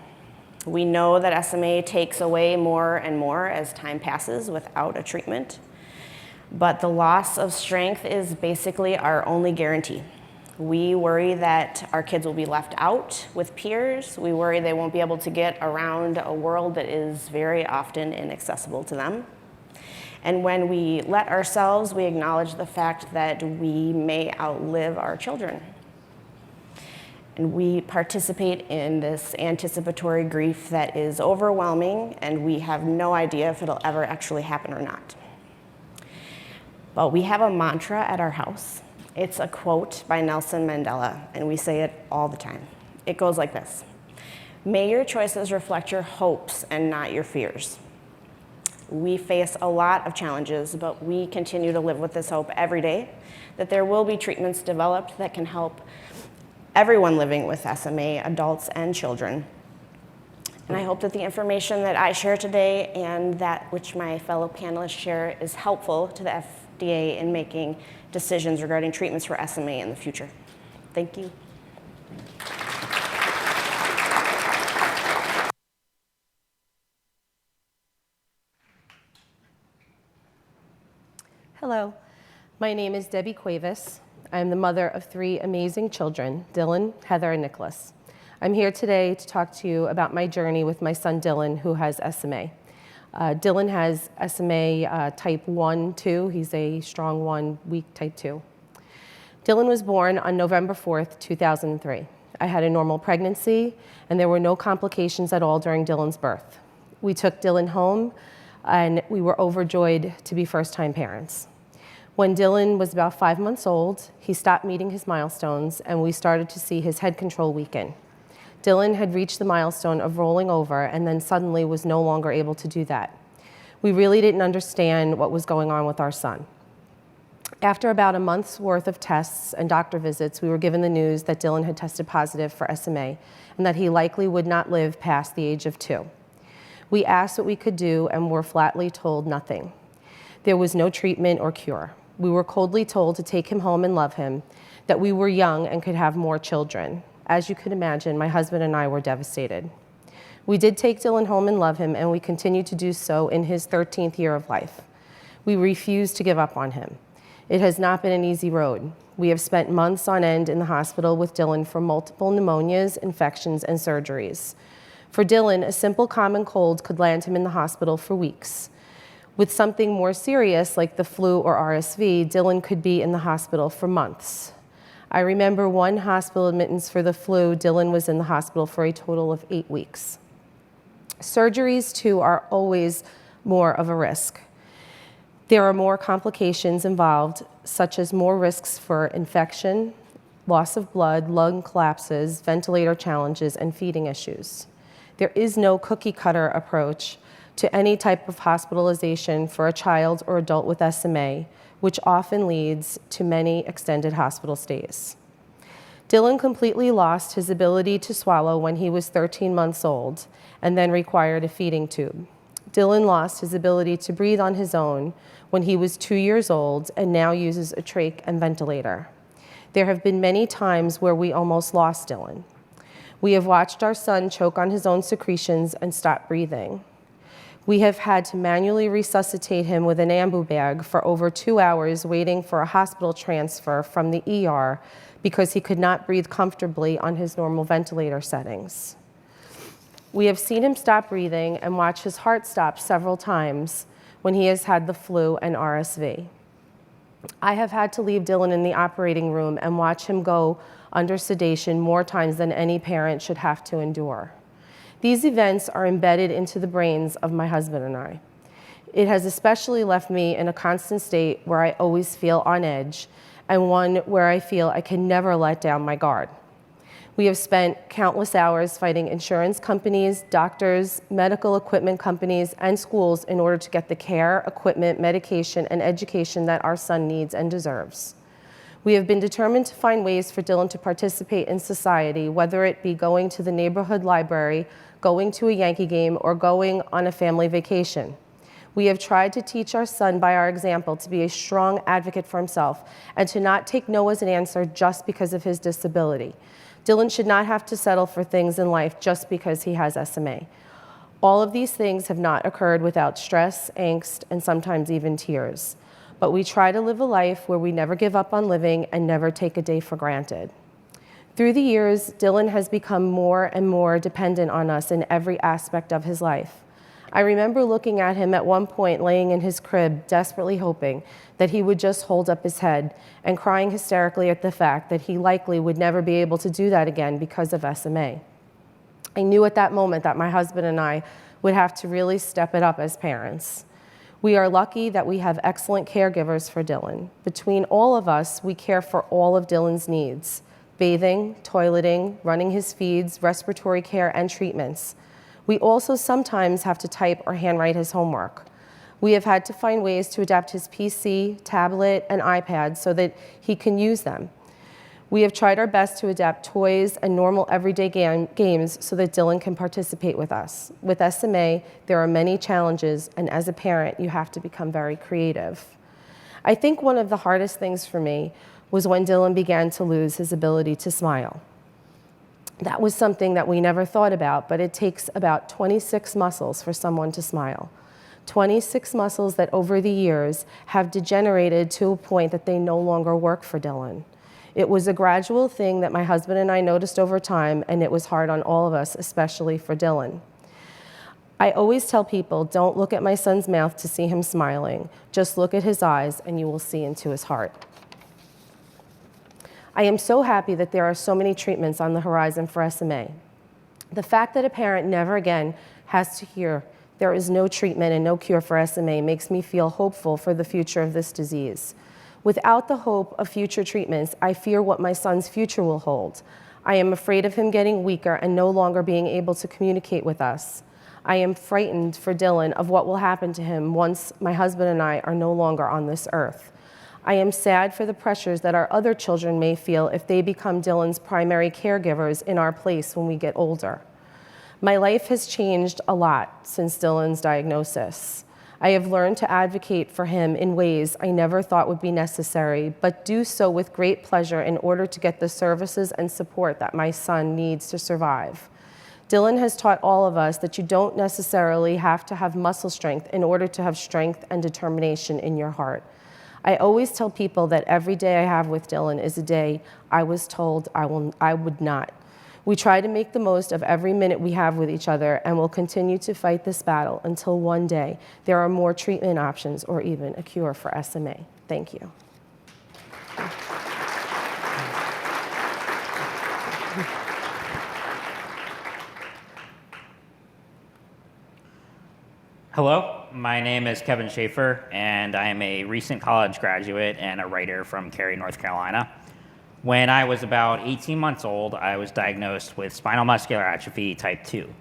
We know that SMA takes away more and more as time passes without a treatment, but the loss of strength is basically our only guarantee. We worry that our kids will be left out with peers. We worry they won't be able to get around a world that is very often inaccessible to them. And when we let ourselves, we acknowledge the fact that we may outlive our children. And we participate in this anticipatory grief that is overwhelming, and we have no idea if it'll ever actually happen or not. But we have a mantra at our house. It's a quote by Nelson Mandela, and we say it all the time. It goes like this: "May your choices reflect your hopes and not your fears." We face a lot of challenges, but we continue to live with this hope every day that there will be treatments developed that can help everyone living with SMA, adults and children. And I hope that the information that I share today and that which my fellow panelists share is helpful to the FDA in making decisions regarding treatments for SMA in the future. Thank you. Hello, my name is Debbie Cuevas. I'm the mother of 3 amazing children, Dylan, Heather, and Nicholas. I'm here today to talk to you about my journey with my son Dylan, who has SMA. Dylan has SMA type 1, 2. He's a strong 1, weak type 2. Dylan was born on November 4th, 2003. I had a normal pregnancy, and there were no complications at all during Dylan's birth. We took Dylan home, and we were overjoyed to be first-time parents. When Dylan was about 5 months old, he stopped meeting his milestones, and we started to see his head control weaken. Dylan had reached the milestone of rolling over and then suddenly was no longer able to do that. We really didn't understand what was going on with our son. After about a month's worth of tests and doctor visits, we were given the news that Dylan had tested positive for SMA and that he likely would not live past the age of 2. We asked what we could do and were flatly told nothing. There was no treatment or cure. We were coldly told to take him home and love him, that we were young and could have more children. As you could imagine, my husband and I were devastated. We did take Dylan home and love him, and we continued to do so in his 13th year of life. We refused to give up on him. It has not been an easy road. We have spent months on end in the hospital with Dylan for multiple pneumonias, infections, and surgeries. For Dylan, a simple common cold could land him in the hospital for weeks. With something more serious, like the flu or RSV, Dylan could be in the hospital for months. I remember one hospital admittance for the flu. Dylan was in the hospital for a total of 8 weeks. Surgeries, too, are always more of a risk. There are more complications involved, such as more risks for infection, loss of blood, lung collapses, ventilator challenges, and feeding issues. There is no cookie-cutter approach to any type of hospitalization for a child or adult with SMA, which often leads to many extended hospital stays. Dylan completely lost his ability to swallow when he was 13 months old and then required a feeding tube. Dylan lost his ability to breathe on his own when he was 2 years old and now uses a trach and ventilator. There have been many times where we almost lost Dylan. We have watched our son choke on his own secretions and stop breathing. We have had to manually resuscitate him with an ambu bag for over 2 hours waiting for a hospital transfer from the ER because he could not breathe comfortably on his normal ventilator settings. We have seen him stop breathing and watch his heart stop several times when he has had the flu and RSV. I have had to leave Dylan in the operating room and watch him go under sedation more times than any parent should have to endure. These events are embedded into the brains of my husband and I. It has especially left me in a constant state where I always feel on edge and one where I feel I can never let down my guard. We have spent countless hours fighting insurance companies, doctors, medical equipment companies, and schools in order to get the care, equipment, medication, and education that our son needs and deserves. We have been determined to find ways for Dylan to participate in society, whether it be going to the neighborhood library, going to a Yankee game, or going on a family vacation. We have tried to teach our son by our example to be a strong advocate for himself and to not take no as an answer just because of his disability. Dylan should not have to settle for things in life just because he has SMA. All of these things have not occurred without stress, angst, and sometimes even tears. But we try to live a life where we never give up on living and never take a day for granted. Through the years, Dylan has become more and more dependent on us in every aspect of his life. I remember looking at him at one point laying in his crib, desperately hoping that he would just hold up his head and crying hysterically at the fact that he likely would never be able to do that again because of SMA. I knew at that moment that my husband and I would have to really step it up as parents. We are lucky that we have excellent caregivers for Dylan. Between all of us, we care for all of Dylan's needs: bathing, toileting, running his feeds, respiratory care, and treatments. We also sometimes have to type or handwrite his homework. We have had to find ways to adapt his PC, tablet, and iPad so that he can use them. We have tried our best to adapt toys and normal everyday games so that Dylan can participate with us. With SMA, there are many challenges, and as a parent, you have to become very creative. I think one of the hardest things for me was when Dylan began to lose his ability to smile. That was something that we never thought about, but it takes about 26 muscles for someone to smile. 26 muscles that over the years have degenerated to a point that they no longer work for Dylan. It was a gradual thing that my husband and I noticed over time, and it was hard on all of us, especially for Dylan. I always tell people, don't look at my son's mouth to see him smiling. Just look at his eyes and you will see into his heart. I am so happy that there are so many treatments on the horizon for SMA. The fact that a parent never again has to hear there is no treatment and no cure for SMA makes me feel hopeful for the future of this disease. Without the hope of future treatments, I fear what my son's future will hold. I am afraid of him getting weaker and no longer being able to communicate with us. I am frightened for Dylan of what will happen to him once my husband and I are no longer on this earth. I am sad for the pressures that our other children may feel if they become Dylan's primary caregivers in our place when we get older. My life has changed a lot since Dylan's diagnosis. I have learned to advocate for him in ways I never thought would be necessary, but do so with great pleasure in order to get the services and support that my son needs to survive. Dylan has taught all of us that you don't necessarily have to have muscle strength in order to have strength and determination in your heart. I always tell people that every day I have with Dylan is a day I was told I would not. We try to make the most of every minute we have with each other and will continue to fight this battle until one day there are more treatment options or even a cure for SMA. Thank you. Hello, my name is Kevin Schaefer, and I am a recent college graduate and a writer from Cary, North Carolina. When I was about 18 months old, I was diagnosed with spinal muscular atrophy type 2.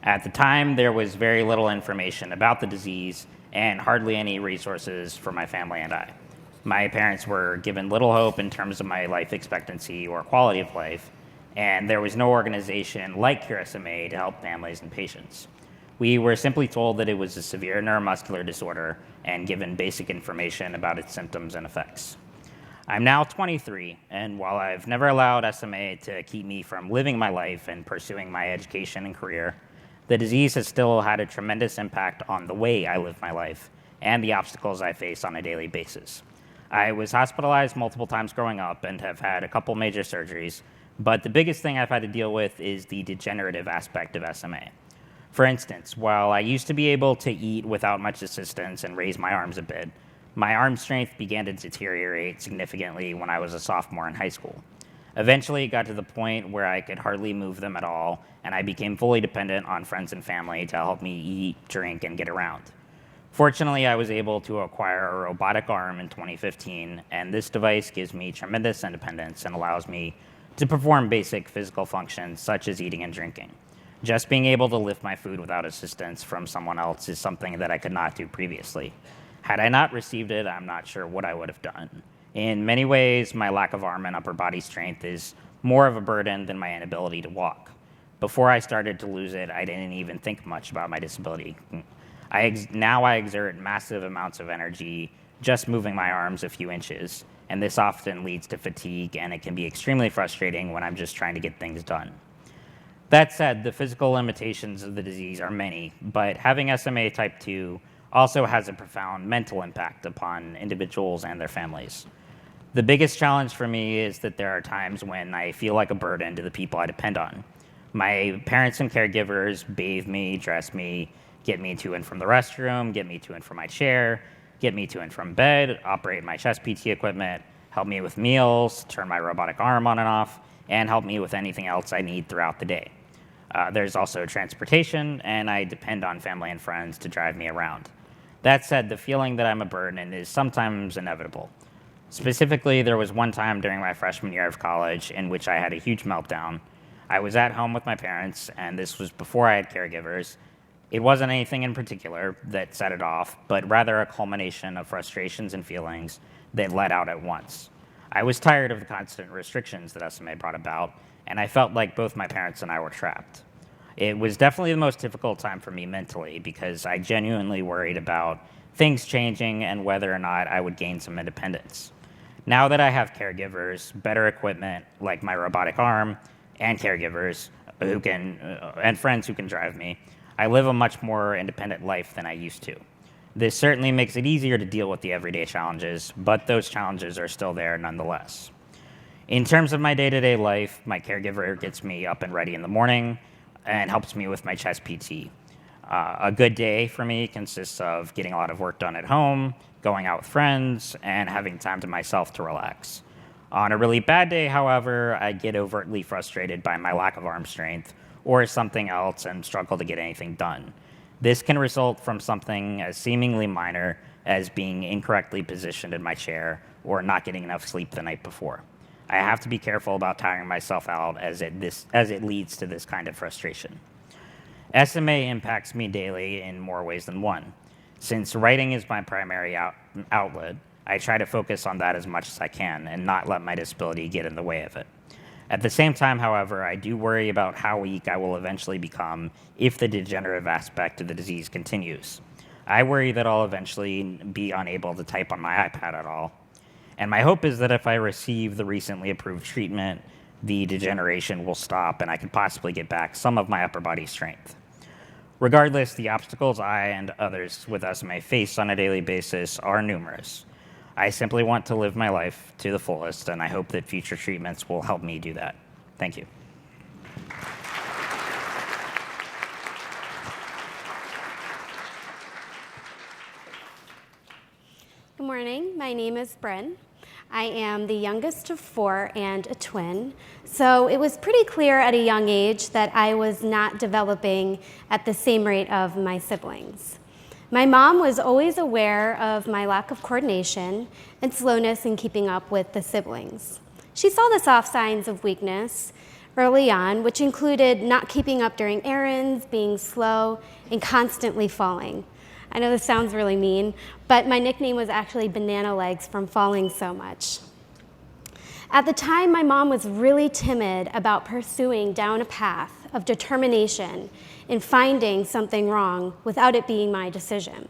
At the time, there was very little information about the disease and hardly any resources for my family and I. My parents were given little hope in terms of my life expectancy or quality of life, and there was no organization like Cure SMA to help families and patients. We were simply told that it was a severe neuromuscular disorder and given basic information about its symptoms and effects. I'm now 23, and while I've never allowed SMA to keep me from living my life and pursuing my education and career, the disease has still had a tremendous impact on the way I live my life and the obstacles I face on a daily basis. I was hospitalized multiple times growing up and have had a couple major surgeries, but the biggest thing I've had to deal with is the degenerative aspect of SMA. For instance, while I used to be able to eat without much assistance and raise my arms a bit, my arm strength began to deteriorate significantly when I was a sophomore in high school. Eventually, it got to the point where I could hardly move them at all, and I became fully dependent on friends and family to help me eat, drink, and get around. Fortunately, I was able to acquire a robotic arm in 2015, and this device gives me tremendous independence and allows me to perform basic physical functions such as eating and drinking. Just being able to lift my food without assistance from someone else is something that I could not do previously. Had I not received it, I'm not sure what I would have done. In many ways, my lack of arm and upper body strength is more of a burden than my inability to walk. Before I started to lose it, I didn't even think much about my disability. Now I exert massive amounts of energy just moving my arms a few inches, and this often leads to fatigue, and it can be extremely frustrating when I'm just trying to get things done. That said, the physical limitations of the disease are many, but having SMA type 2 also has a profound mental impact upon individuals and their families. The biggest challenge for me is that there are times when I feel like a burden to the people I depend on. My parents and caregivers bathe me, dress me, get me to and from the restroom, get me to and from my chair, get me to and from bed, operate my chest PT equipment, help me with meals, turn my robotic arm on and off, and help me with anything else I need throughout the day. There's also transportation, and I depend on family and friends to drive me around. That said, the feeling that I'm a burden is sometimes inevitable. Specifically, there was one time during my freshman year of college in which I had a huge meltdown. I was at home with my parents, and this was before I had caregivers. It wasn't anything in particular that set it off, but rather a culmination of frustrations and feelings that let out at once. I was tired of the constant restrictions that SMA brought about, and I felt like both my parents and I were trapped. It was definitely the most difficult time for me mentally because I genuinely worried about things changing and whether or not I would gain some independence. Now that I have caregivers, better equipment like my robotic arm, and caregivers and friends who can drive me, I live a much more independent life than I used to. This certainly makes it easier to deal with the everyday challenges, but those challenges are still there nonetheless. In terms of my day-to-day life, my caregiver gets me up and ready in the morning and helps me with my chest PT. A good day for me consists of getting a lot of work done at home, going out with friends, and having time to myself to relax. On a really bad day, however, I get overtly frustrated by my lack of arm strength or something else and struggle to get anything done. This can result from something as seemingly minor as being incorrectly positioned in my chair or not getting enough sleep the night before. I have to be careful about tiring myself out as it leads to this kind of frustration. SMA impacts me daily in more ways than one. Since writing is my primary outlet, I try to focus on that as much as I can and not let my disability get in the way of it. At the same time, however, I do worry about how weak I will eventually become if the degenerative aspect of the disease continues. I worry that I'll eventually be unable to type on my iPad at all. And my hope is that if I receive the recently approved treatment, the degeneration will stop and I could possibly get back some of my upper body strength. Regardless, the obstacles I and others with SMA face on a daily basis are numerous. I simply want to live my life to the fullest, and I hope that future treatments will help me do that. Thank you. Good morning. My name is Bryn. I am the youngest of 4 and a twin. So it was pretty clear at a young age that I was not developing at the same rate of my siblings. My mom was always aware of my lack of coordination and slowness in keeping up with the siblings. She saw the soft signs of weakness early on, which included not keeping up during errands, being slow, and constantly falling. I know this sounds really mean, but my nickname was actually Banana Legs from falling so much. At the time, my mom was really timid about pursuing down a path of determination in finding something wrong without it being my decision.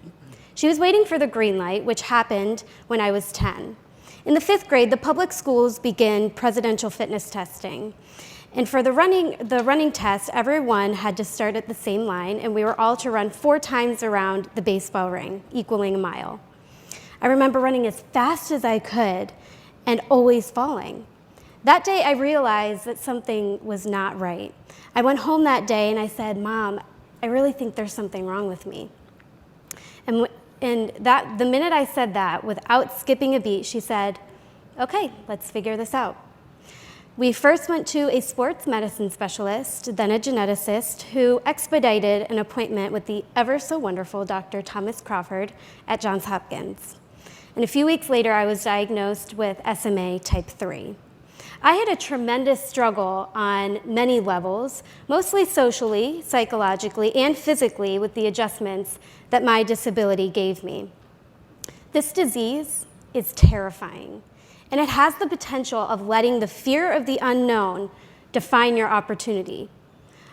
She was waiting for the green light, which happened when I was 10. In the 5th grade, the public schools begin presidential fitness testing. And for the running test, everyone had to start at the same line, and we were all to run 4 times around the baseball ring, equaling a mile. I remember running as fast as I could and always falling. That day, I realized that something was not right. I went home that day and I said, "Mom, I really think there's something wrong with me." And the minute I said that, without skipping a beat, she said, "Okay, let's figure this out." We first went to a sports medicine specialist, then a geneticist, who expedited an appointment with the ever so wonderful Dr. Thomas Crawford at Johns Hopkins. And a few weeks later, I was diagnosed with SMA type 3. I had a tremendous struggle on many levels, mostly socially, psychologically, and physically with the adjustments that my disability gave me. This disease is terrifying, and it has the potential of letting the fear of the unknown define your opportunity.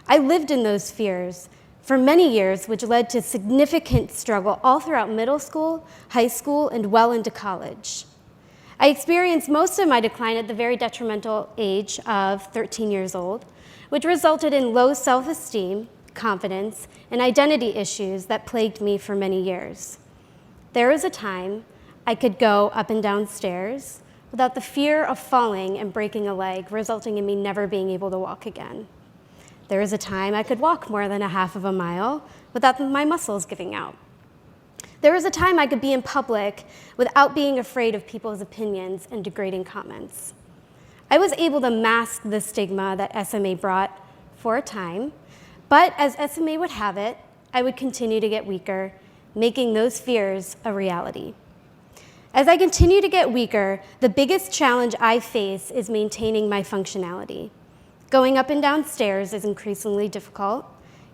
I lived in those fears for many years, which led to significant struggle all throughout middle school, high school, and well into college. I experienced most of my decline at the very detrimental age of 13 years old, which resulted in low self-esteem, confidence, and identity issues that plagued me for many years. There was a time I could go up and down stairs without the fear of falling and breaking a leg, resulting in me never being able to walk again. There was a time I could walk more than a half of a mile without my muscles giving out. There was a time I could be in public without being afraid of people's opinions and degrading comments. I was able to mask the stigma that SMA brought for a time, but as SMA would have it, I would continue to get weaker, making those fears a reality. As I continue to get weaker, the biggest challenge I face is maintaining my functionality. Going up and down stairs is increasingly difficult,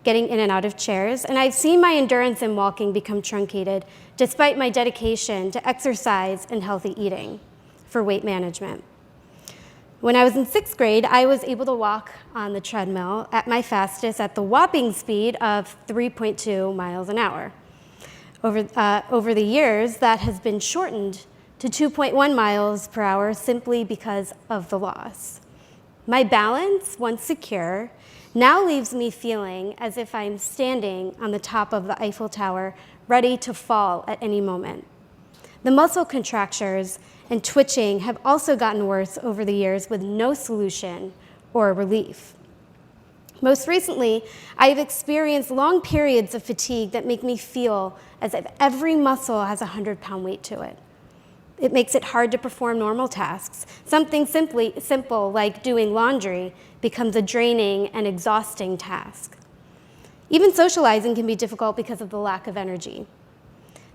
getting in and out of chairs, and I've seen my endurance in walking become truncated despite my dedication to exercise and healthy eating for weight management. When I was in 6th grade, I was able to walk on the treadmill at my fastest at the whopping speed of 3.2 miles an hour. Over the years, that has been shortened to 2.1 miles per hour simply because of the loss. My balance, once secure, now leaves me feeling as if I'm standing on the top of the Eiffel Tower, ready to fall at any moment. The muscle contractures and twitching have also gotten worse over the years with no solution or relief. Most recently, I've experienced long periods of fatigue that make me feel as if every muscle has a 100-pound weight to it. It makes it hard to perform normal tasks. Something simple like doing laundry becomes a draining and exhausting task. Even socializing can be difficult because of the lack of energy.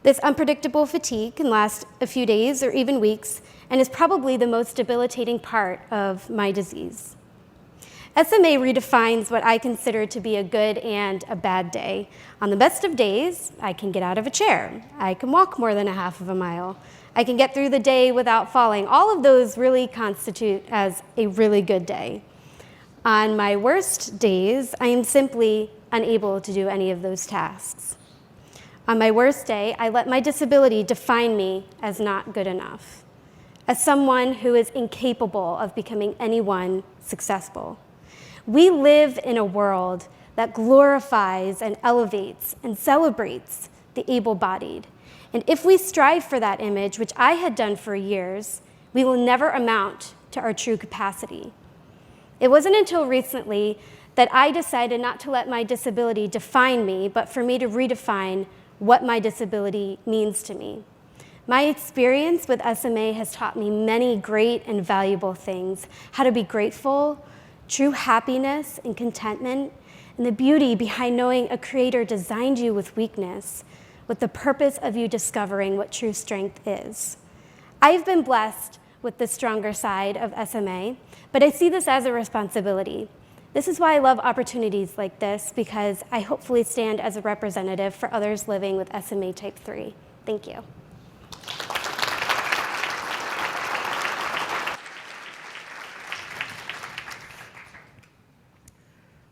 This unpredictable fatigue can last a few days or even weeks and is probably the most debilitating part of my disease. SMA redefines what I consider to be a good and a bad day. On the best of days, I can get out of a chair. I can walk more than a half of a mile. I can get through the day without falling. All of those really constitute as a really good day. On my worst days, I am simply unable to do any of those tasks. On my worst day, I let my disability define me as not good enough, as someone who is incapable of becoming anyone successful. We live in a world that glorifies and elevates and celebrates the able-bodied. And if we strive for that image, which I had done for years, we will never amount to our true capacity. It wasn't until recently that I decided not to let my disability define me, but for me to redefine what my disability means to me. My experience with SMA has taught me many great and valuable things: how to be grateful, true happiness and contentment, and the beauty behind knowing a creator designed you with weakness, with the purpose of you discovering what true strength is. I've been blessed with the stronger side of SMA, but I see this as a responsibility. This is why I love opportunities like this, because I hopefully stand as a representative for others living with SMA type 3. Thank you.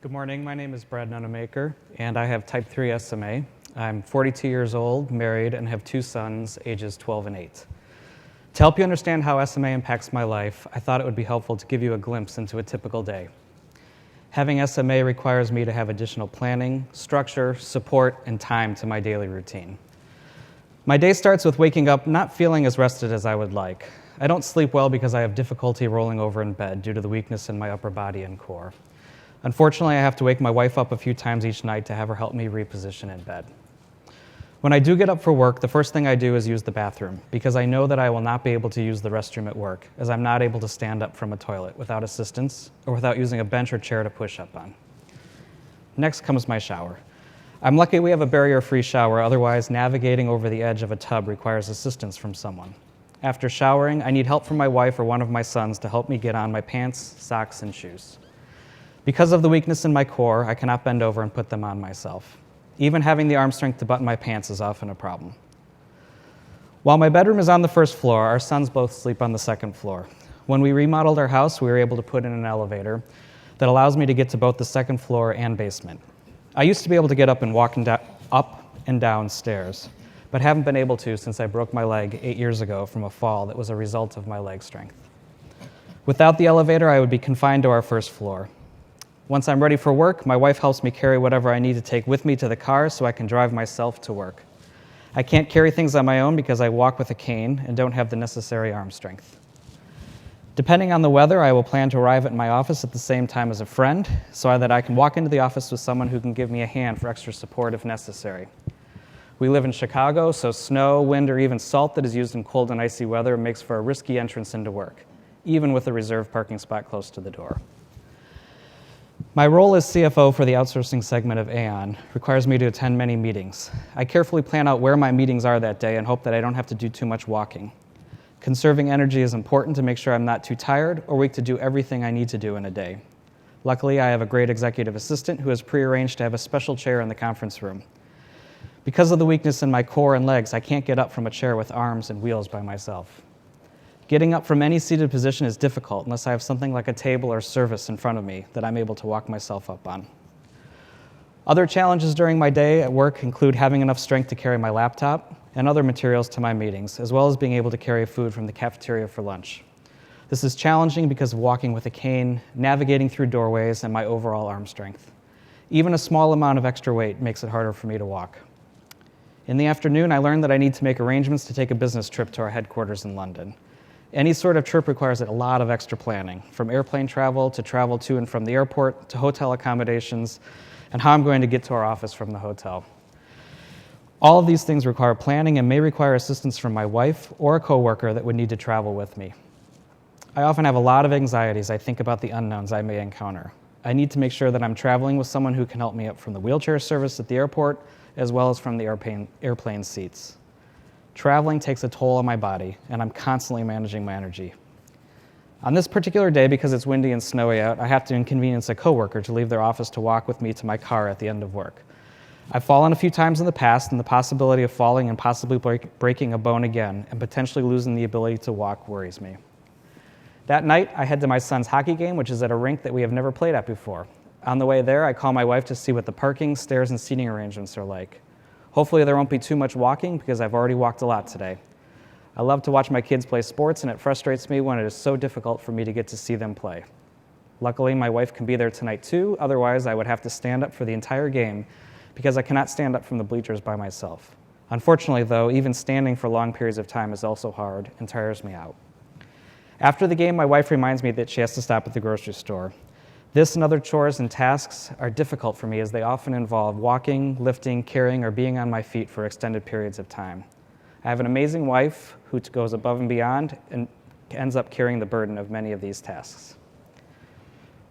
Good morning, my name is Brad Nunemaker, and I have type 3 SMA. I'm 42 years old, married, and have 2 sons, ages 12 and 8. To help you understand how SMA impacts my life, I thought it would be helpful to give you a glimpse into a typical day. Having SMA requires me to have additional planning, structure, support, and time to my daily routine. My day starts with waking up not feeling as rested as I would like. I don't sleep well because I have difficulty rolling over in bed due to the weakness in my upper body and core. Unfortunately, I have to wake my wife up a few times each night to have her help me reposition in bed. When I do get up for work, the first thing I do is use the bathroom, because I know that I will not be able to use the restroom at work, as I'm not able to stand up from a toilet without assistance or without using a bench or chair to push up on. Next comes my shower. I'm lucky we have a barrier-free shower, otherwise navigating over the edge of a tub requires assistance from someone. After showering, I need help from my wife or one of my sons to help me get on my pants, socks, and shoes. Because of the weakness in my core, I cannot bend over and put them on myself. Even having the arm strength to button my pants is often a problem. While my bedroom is on the first floor, our sons both sleep on the second floor. When we remodeled our house, we were able to put in an elevator that allows me to get to both the second floor and basement. I used to be able to get up and walk up and down stairs, but haven't been able to since I broke my leg 8 years ago from a fall that was a result of my leg strength. Without the elevator, I would be confined to our first floor. Once I'm ready for work, my wife helps me carry whatever I need to take with me to the car so I can drive myself to work. I can't carry things on my own because I walk with a cane and don't have the necessary arm strength. Depending on the weather, I will plan to arrive at my office at the same time as a friend so that I can walk into the office with someone who can give me a hand for extra support if necessary. We live in Chicago, so snow, wind, or even salt that is used in cold and icy weather makes for a risky entrance into work, even with a reserved parking spot close to the door. My role as CFO for the outsourcing segment of Aon requires me to attend many meetings. I carefully plan out where my meetings are that day and hope that I don't have to do too much walking. Conserving energy is important to make sure I'm not too tired or weak to do everything I need to do in a day. Luckily, I have a great executive assistant who has prearranged to have a special chair in the conference room. Because of the weakness in my core and legs, I can't get up from a chair with arms and wheels by myself. Getting up from any seated position is difficult unless I have something like a table or service in front of me that I'm able to walk myself up on. Other challenges during my day at work include having enough strength to carry my laptop and other materials to my meetings, as well as being able to carry food from the cafeteria for lunch. This is challenging because of walking with a cane, navigating through doorways, and my overall arm strength. Even a small amount of extra weight makes it harder for me to walk. In the afternoon, I learned that I need to make arrangements to take a business trip to our headquarters in London. Any sort of trip requires a lot of extra planning, from airplane travel to and from the airport, to hotel accommodations, and how I'm going to get to our office from the hotel. All of these things require planning and may require assistance from my wife or a coworker that would need to travel with me. I often have a lot of anxiety as I think about the unknowns I may encounter. I need to make sure that I'm traveling with someone who can help me up from the wheelchair service at the airport, as well as from the airplane seats. Traveling takes a toll on my body, and I'm constantly managing my energy. On this particular day, because it's windy and snowy out, I have to inconvenience a coworker to leave their office to walk with me to my car at the end of work. I've fallen a few times in the past, and the possibility of falling and possibly breaking a bone again and potentially losing the ability to walk worries me. That night, I head to my son's hockey game, which is at a rink that we have never played at before. On the way there, I call my wife to see what the parking, stairs, and seating arrangements are like. Hopefully there won't be too much walking because I've already walked a lot today. I love to watch my kids play sports, and it frustrates me when it is so difficult for me to get to see them play. Luckily, my wife can be there tonight too, otherwise I would have to stand up for the entire game because I cannot stand up from the bleachers by myself. Unfortunately though, even standing for long periods of time is also hard and tires me out. After the game, my wife reminds me that she has to stop at the grocery store. This and other chores and tasks are difficult for me as they often involve walking, lifting, carrying, or being on my feet for extended periods of time. I have an amazing wife who goes above and beyond and ends up carrying the burden of many of these tasks.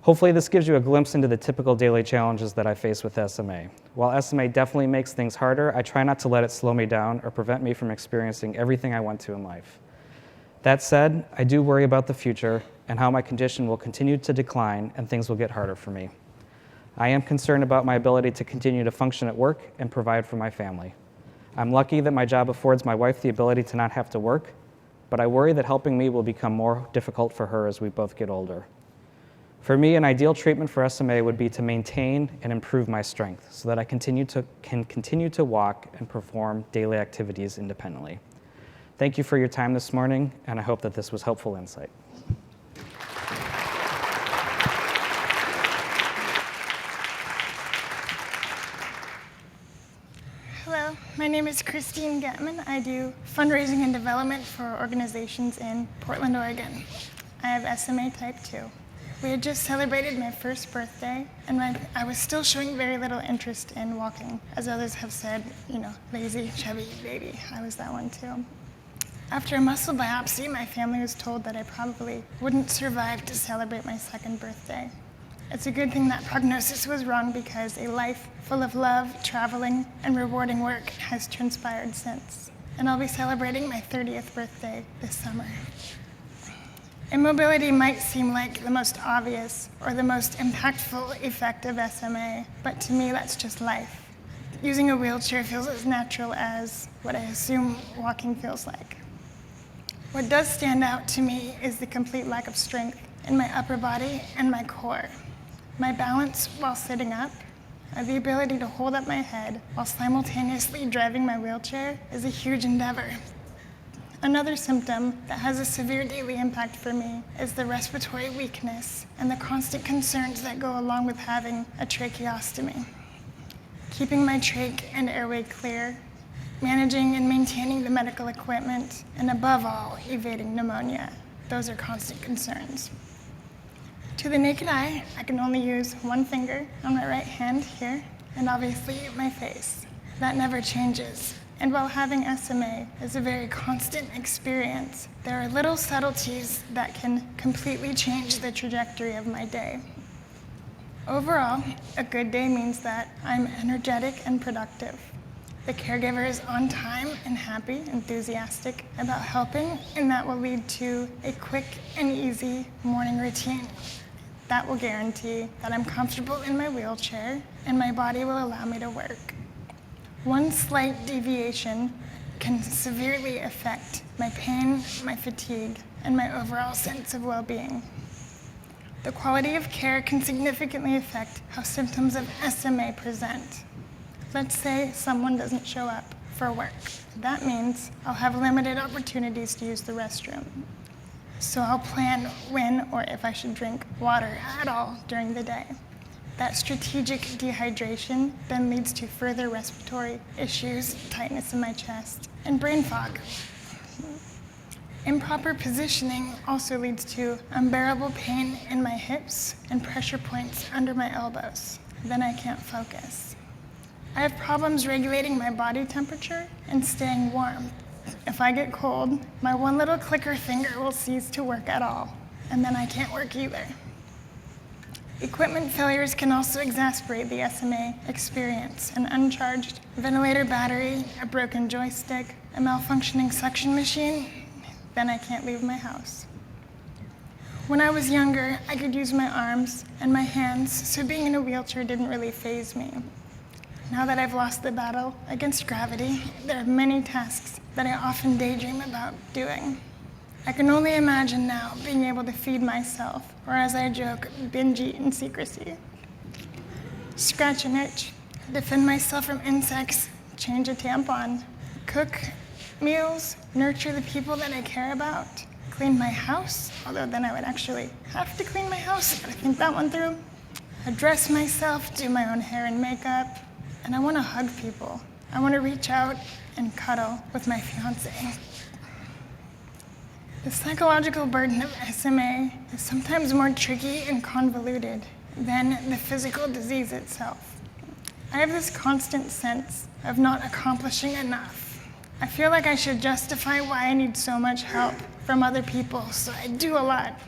Hopefully this gives you a glimpse into the typical daily challenges that I face with SMA. While SMA definitely makes things harder, I try not to let it slow me down or prevent me from experiencing everything I want to in life. That said, I do worry about the future and how my condition will continue to decline and things will get harder for me. I am concerned about my ability to continue to function at work and provide for my family. I'm lucky that my job affords my wife the ability to not have to work, but I worry that helping me will become more difficult for her as we both get older. For me, an ideal treatment for SMA would be to maintain and improve my strength so that I can continue to walk and perform daily activities independently. Thank you for your time this morning, and I hope that this was helpful insight. Hello, my name is Christine Getman. I do fundraising and development for organizations in Portland, Oregon. I have SMA type 2. We had just celebrated my first birthday, and I was still showing very little interest in walking. As others have said, lazy, chubby baby. I was that one too. After a muscle biopsy, my family was told that I probably wouldn't survive to celebrate my second birthday. It's a good thing that prognosis was wrong because a life full of love, traveling, and rewarding work has transpired since. And I'll be celebrating my 30th birthday this summer. Immobility might seem like the most obvious or the most impactful effect of SMA, but to me that's just life. Using a wheelchair feels as natural as what I assume walking feels like. What does stand out to me is the complete lack of strength in my upper body and my core. My balance while sitting up, the ability to hold up my head while simultaneously driving my wheelchair is a huge endeavor. Another symptom that has a severe daily impact for me is the respiratory weakness and the constant concerns that go along with having a tracheostomy. Keeping my trach and airway clear, managing and maintaining the medical equipment, and above all, evading pneumonia. Those are constant concerns. To the naked eye, I can only use one finger on my right hand here, and obviously my face. That never changes. And while having SMA is a very constant experience, there are little subtleties that can completely change the trajectory of my day. Overall, a good day means that I'm energetic and productive. The caregiver is on time and happy, enthusiastic about helping, and that will lead to a quick and easy morning routine. That will guarantee that I'm comfortable in my wheelchair and my body will allow me to work. One slight deviation can severely affect my pain, my fatigue, and my overall sense of well-being. The quality of care can significantly affect how symptoms of SMA present. Let's say someone doesn't show up for work. That means I'll have limited opportunities to use the restroom. So I'll plan when or if I should drink water at all during the day. That strategic dehydration then leads to further respiratory issues, tightness in my chest, and brain fog. Improper positioning also leads to unbearable pain in my hips and pressure points under my elbows. Then I can't focus. I have problems regulating my body temperature and staying warm. If I get cold, my one little clicker finger will cease to work at all, and then I can't work either. Equipment failures can also exacerbate the SMA experience. An uncharged ventilator battery, a broken joystick, a malfunctioning suction machine, then I can't leave my house. When I was younger, I could use my arms and my hands, so being in a wheelchair didn't really faze me. Now that I've lost the battle against gravity, there are many tasks that I often daydream about doing. I can only imagine now being able to feed myself, or as I joke, binge eat in secrecy. Scratch an itch, defend myself from insects, change a tampon, cook meals, nurture the people that I care about, clean my house, although then I would actually have to clean my house, gotta think that one through. Dress myself, do my own hair and makeup, and I wanna hug people. I wanna reach out and cuddle with my fiance. The psychological burden of SMA is sometimes more tricky and convoluted than the physical disease itself. I have this constant sense of not accomplishing enough. I feel like I should justify why I need so much help from other people, so I do a lot.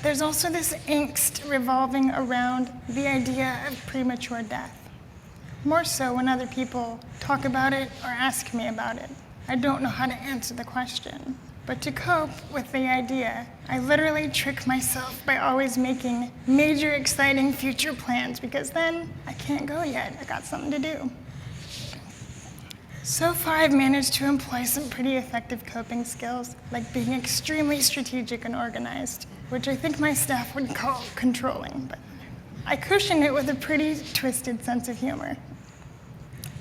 there's also this angst revolving around the idea of premature death. More so when other people talk about it or ask me about it. I don't know how to answer the question. But to cope with the idea, I literally trick myself by always making major exciting future plans, because then I can't go yet. I got something to do. So far, I've managed to employ some pretty effective coping skills, like being extremely strategic and organized, which I think my staff would call controlling, but I cushion it with a pretty twisted sense of humor.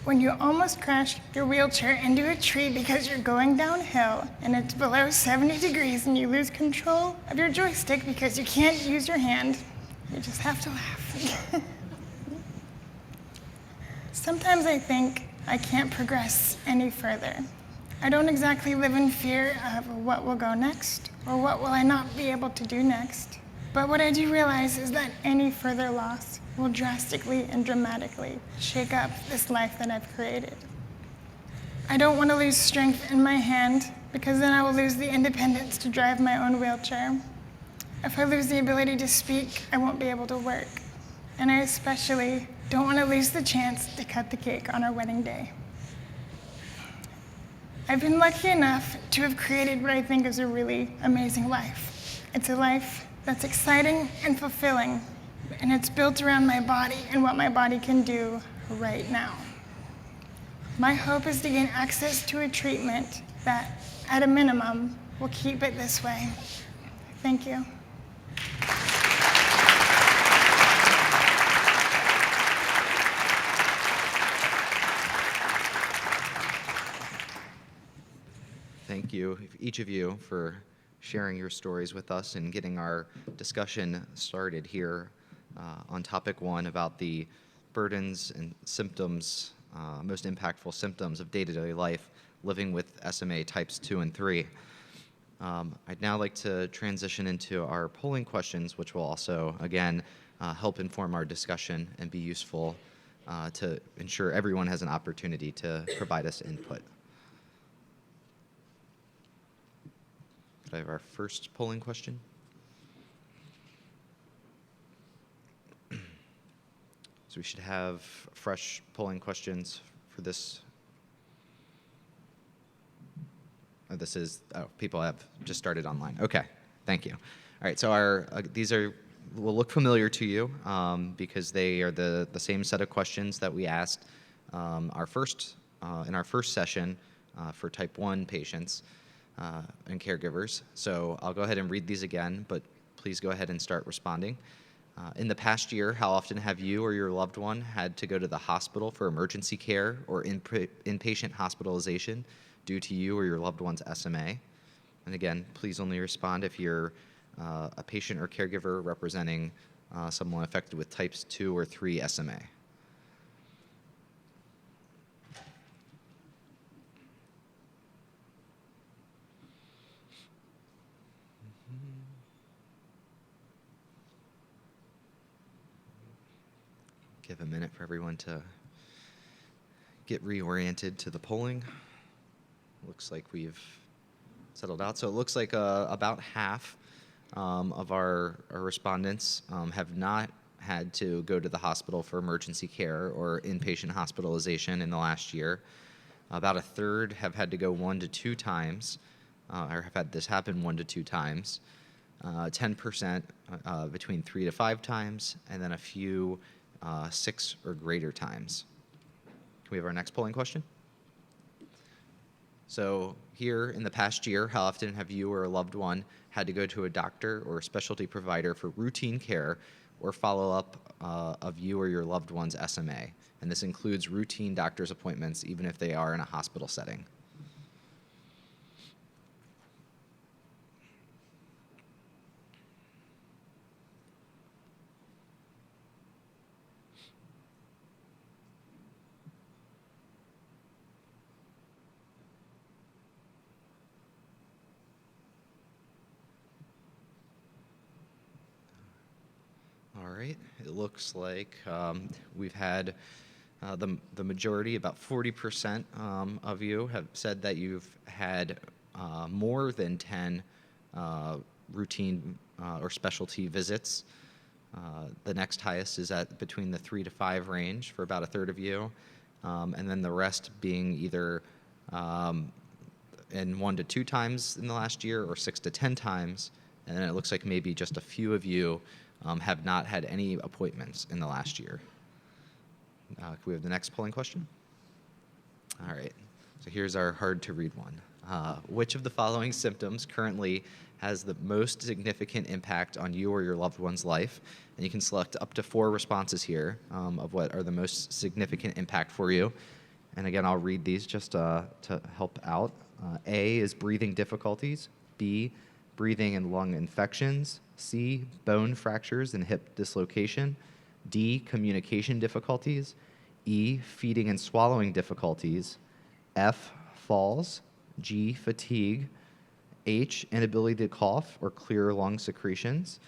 When you almost crash your wheelchair into a tree because you're going downhill and it's below 70 degrees and you lose control of your joystick because you can't use your hand, you just have to laugh. Sometimes I think I can't progress any further. I don't exactly live in fear of what will go next or what will I not be able to do next. But what I do realize is that any further loss will drastically and dramatically shake up this life that I've created. I don't want to lose strength in my hand, because then I will lose the independence to drive my own wheelchair. If I lose the ability to speak, I won't be able to work. And I especially don't want to lose the chance to cut the cake on our wedding day. I've been lucky enough to have created what I think is a really amazing life. It's a life that's exciting and fulfilling, and it's built around my body and what my body can do right now. My hope is to gain access to a treatment that, at a minimum, will keep it this way. Thank you. Thank you, each of you, for sharing your stories with us and getting our discussion started here on topic one about the burdens and symptoms, most impactful symptoms of day-to-day life living with SMA types 2 and 3. I'd now like to transition into our polling questions, which will also, again, help inform our discussion and be useful to ensure everyone has an opportunity to provide us input. Could I have our first polling question? So we should have fresh polling questions for this. Oh, people have just started online. Okay, thank you. All right, so these will look familiar to you because they are the same set of questions that we asked in our first session for type 1 patients and caregivers. So I'll go ahead and read these again, but please go ahead and start responding. In the past year, how often have you or your loved one had to go to the hospital for emergency care or inpatient hospitalization due to you or your loved one's SMA? And again, please only respond if you're a patient or caregiver representing someone affected with types 2 or 3 SMA. Give a minute for everyone to get reoriented to the polling. Looks like we've settled out. So it looks like about half of our respondents have not had to go to the hospital for emergency care or inpatient hospitalization in the last year. About a third have had to go 1 to 2 times, or have had this happen 1 to 2 times. 10% between 3 to 5 times, and then a few 6 or greater times. Can we have our next polling question? So here in the past year, how often have you or a loved one had to go to a doctor or a specialty provider for routine care or follow-up of you or your loved one's SMA? And this includes routine doctor's appointments, even if they are in a hospital setting. All right, it looks like we've had the majority, about 40% of you have said that you've had more than 10 routine or specialty visits. The next highest is at between the 3 to 5 range for about a third of you, and then the rest being either in 1 to 2 times in the last year or 6 to 10 times, and then it looks like maybe just a few of you have not had any appointments in the last year. Can we have the next polling question? All right, so here's our hard to read one. Which of the following symptoms currently has the most significant impact on you or your loved one's life? And you can select up to 4 responses here of what are the most significant impact for you. And again, I'll read these just to help out. A is breathing difficulties. B, breathing and lung infections. C, bone fractures and hip dislocation. D, communication difficulties. E, feeding and swallowing difficulties. F, falls. G, fatigue. H, inability to cough or clear lung secretions.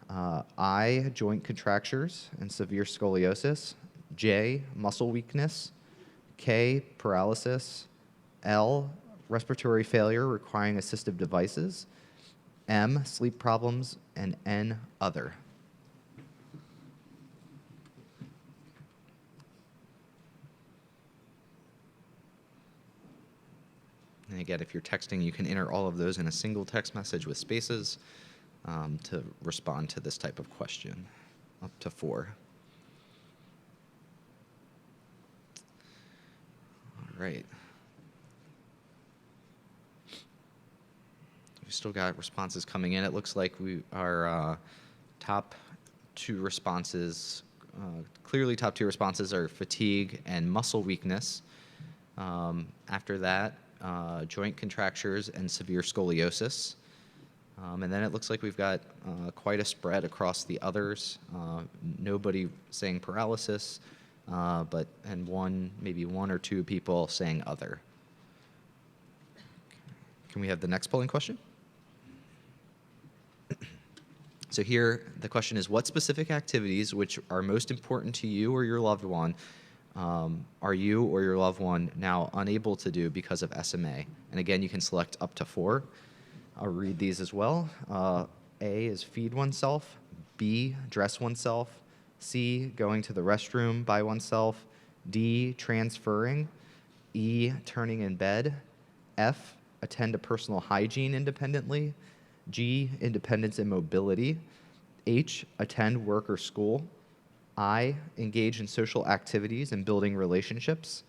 I, joint contractures and severe scoliosis. J, muscle weakness. K, paralysis. L, respiratory failure requiring assistive devices. M, sleep problems. And N, other. And again, if you're texting, you can enter all of those in a single text message with spaces to respond to this type of question, up to 4. All right. We've still got responses coming in. It looks like our top 2 responses, clearly top 2 responses are fatigue and muscle weakness. After that, joint contractures and severe scoliosis. And then it looks like we've got quite a spread across the others. Nobody saying paralysis, and maybe one or 2 people saying other. Can we have the next polling question? So here, the question is, what specific activities which are most important to you or your loved one are you or your loved one now unable to do because of SMA? And again, you can select up to 4. I'll read these as well. A is feed oneself. B, dress oneself. C, going to the restroom by oneself. D, transferring. E, turning in bed. F, attend to personal hygiene independently. G, independence and mobility. H, attend work or school. I, engage in social activities and building relationships.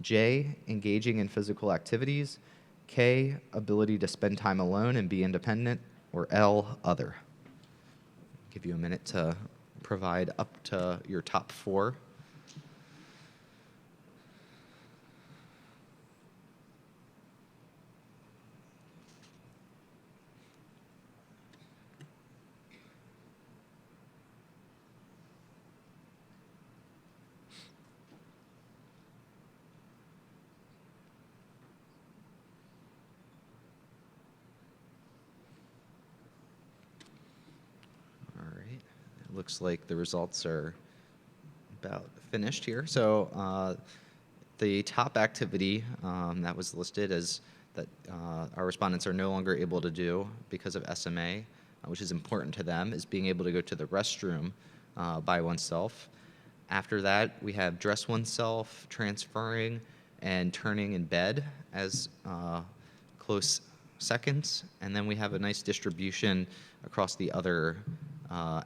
J, engaging in physical activities. K, ability to spend time alone and be independent. Or L, other. Give you a minute to provide up to your top 4. Looks like the results are about finished here. So the top activity that was listed as that our respondents are no longer able to do because of SMA, which is important to them, is being able to go to the restroom by oneself. After that, we have dress oneself, transferring, and turning in bed as close seconds. And then we have a nice distribution across the other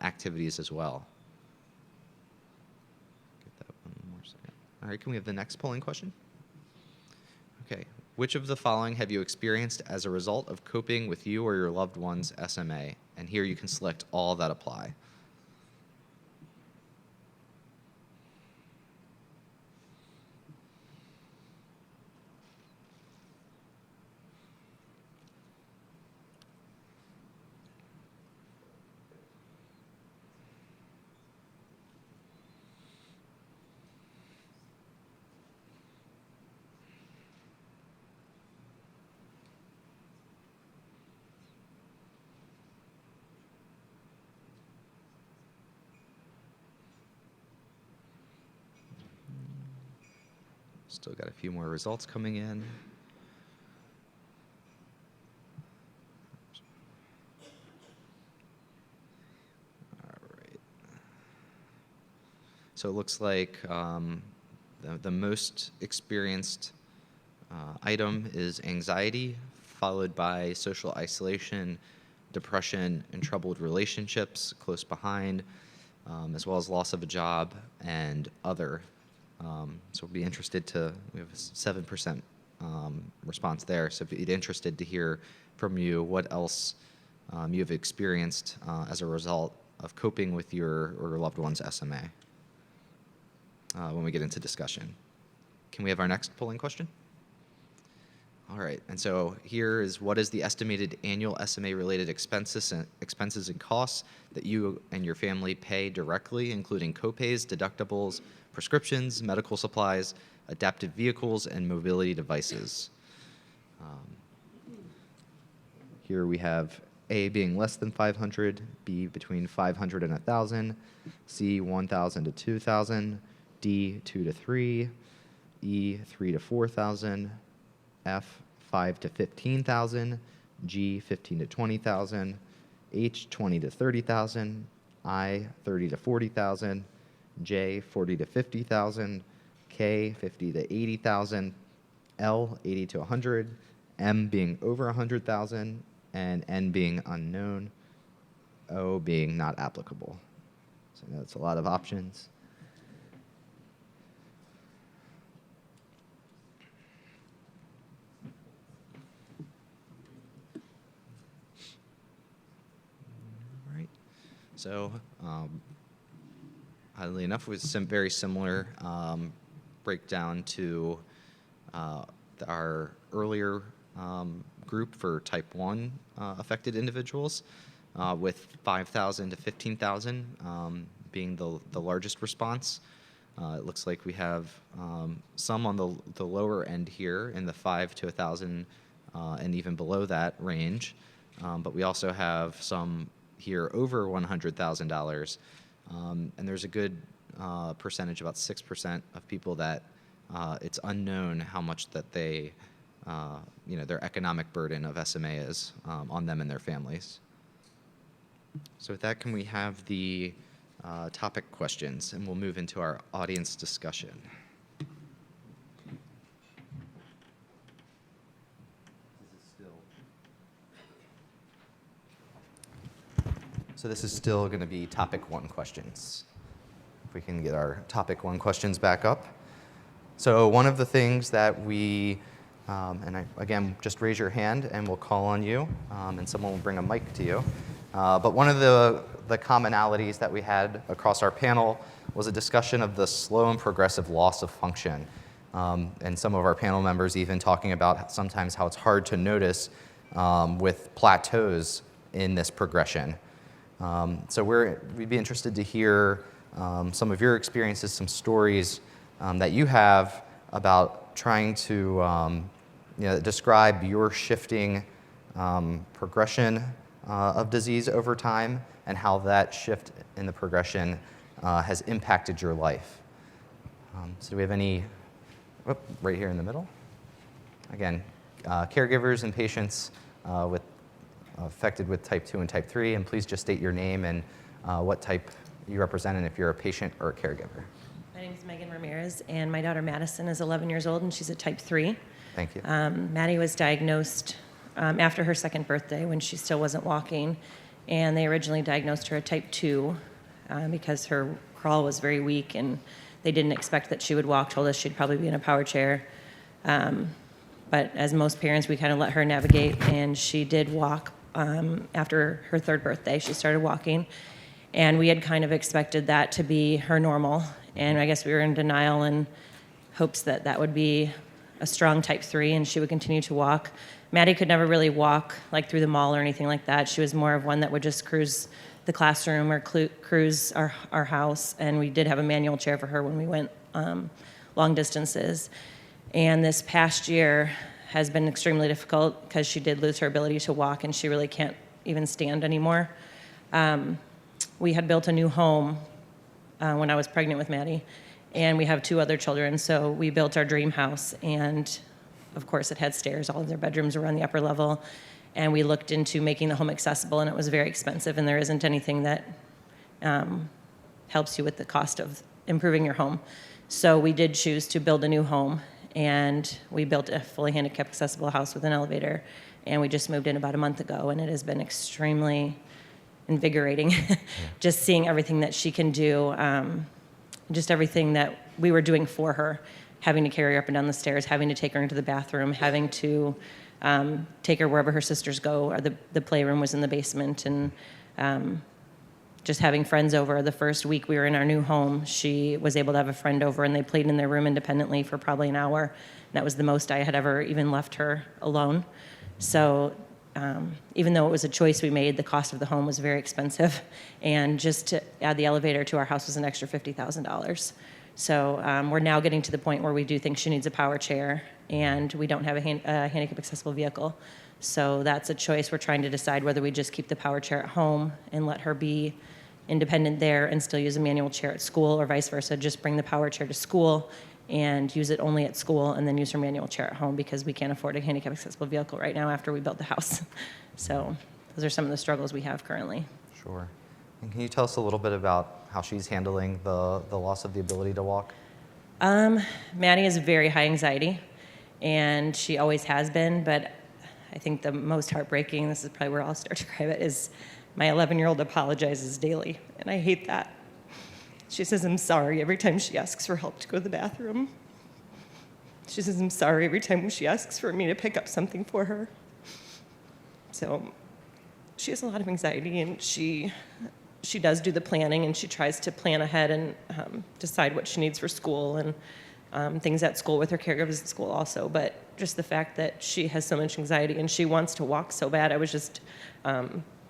activities as well. Get that one more second. All right, can we have the next polling question? Okay. Which of the following have you experienced as a result of coping with you or your loved one's SMA? And here you can select all that apply. Still got a few more results coming in. So it looks like the most experienced item is anxiety, followed by social isolation, depression, and troubled relationships close behind, as well as loss of a job and other. So we'll be interested we have a 7% response there. So be interested to hear from you what else you have experienced as a result of coping with your or loved one's SMA when we get into discussion. Can we have our next polling question? All right, and so here is what is the estimated annual SMA-related expenses and costs that you and your family pay directly, including copays, deductibles, prescriptions, medical supplies, adaptive vehicles, and mobility devices. Here we have A being less than 500, B between 500 and 1,000, C 1,000 to 2,000, D 2 to 3, E 3 to 4,000, F 5 to 15,000, G 15 to 20,000, H 20 to 30,000, I 30 to 40,000, J 40 to 50,000, K 50 to 80,000, L 80 to 100, M being over 100,000, and N being unknown, O being not applicable. So I know it's a lot of options. All right. So oddly enough, it was some very similar breakdown to our earlier group for type 1 affected individuals, with 5,000 to 15,000 being the largest response. It looks like we have some on the lower end here in the 5 to 1,000 and even below that range, but we also have some here over $100,000, and there's a good percentage, about 6% of people that it's unknown how much that they their economic burden of SMA is on them and their families. So with that, can we have the topic questions, and we'll move into our audience discussion. So this is still going to be topic 1 questions. If we can get our topic 1 questions back up. So one of the things that we again, just raise your hand and we'll call on you, and someone will bring a mic to you. But one of the commonalities that we had across our panel was a discussion of the slow and progressive loss of function. And some of our panel members even talking about sometimes how it's hard to notice with plateaus in this progression. So we'd be interested to hear some of your experiences, some stories that you have about trying to describe your shifting progression of disease over time and how that shift in the progression has impacted your life. So do we have any, right here in the middle? Again, caregivers and patients affected with type 2 and type 3, and please just state your name and what type you represent and if you're a patient or a caregiver. My name is Megan Ramirez, and my daughter Madison is 11 years old, and she's a type 3. Thank you. Maddie was diagnosed after her 2nd birthday when she still wasn't walking, and they originally diagnosed her a type 2 because her crawl was very weak, and they didn't expect that she would walk, told us she'd probably be in a power chair. But as most parents, we kind of let her navigate, and she did walk after her 3rd birthday. She started walking, and we had kind of expected that to be her normal, and I guess we were in denial in hopes that that would be a strong type 3 and she would continue to walk. Maddie could never really walk like through the mall or anything like that. She was more of one that would just cruise the classroom or cruise our house, and we did have a manual chair for her when we went long distances. And this past year has been extremely difficult because she did lose her ability to walk and she really can't even stand anymore. We had built a new home when I was pregnant with Maddie, and we have 2 other children, so we built our dream house, and of course it had stairs. All of their bedrooms were on the upper level, and we looked into making the home accessible, and it was very expensive, and there isn't anything that helps you with the cost of improving your home. So we did choose to build a new home, and we built a fully handicap accessible house with an elevator, and we just moved in about a month ago, and it has been extremely invigorating just seeing everything that she can do, just everything that we were doing for her, having to carry her up and down the stairs, having to take her into the bathroom, having to take her wherever her sisters go, or the playroom was in the basement, and just having friends over. The first week we were in our new home, she was able to have a friend over, and they played in their room independently for probably an hour. And that was the most I had ever even left her alone. So even though it was a choice we made, the cost of the home was very expensive. And just to add the elevator to our house was an extra $50,000. So we're now getting to the point where we do think she needs a power chair, and we don't have a handicap accessible vehicle. So that's a choice. We're trying to decide whether we just keep the power chair at home and let her be independent there and still use a manual chair at school, or vice versa, just bring the power chair to school and use it only at school, and then use her manual chair at home, because we can't afford a handicap accessible vehicle right now after we built the house. So those are some of the struggles we have currently. Sure. And can you tell us a little bit about how she's handling the loss of the ability to walk? Maddie has very high anxiety, and she always has been, but I think the most heartbreaking, this is probably where I'll start to cry, it is my 11-year-old apologizes daily, and I hate that. She says, "I'm sorry," every time she asks for help to go to the bathroom. She says, "I'm sorry," every time she asks for me to pick up something for her. So she has a lot of anxiety, and she does do the planning, and she tries to plan ahead and decide what she needs for school, and things at school with her caregivers at school also. But just the fact that she has so much anxiety and she wants to walk so bad. I was just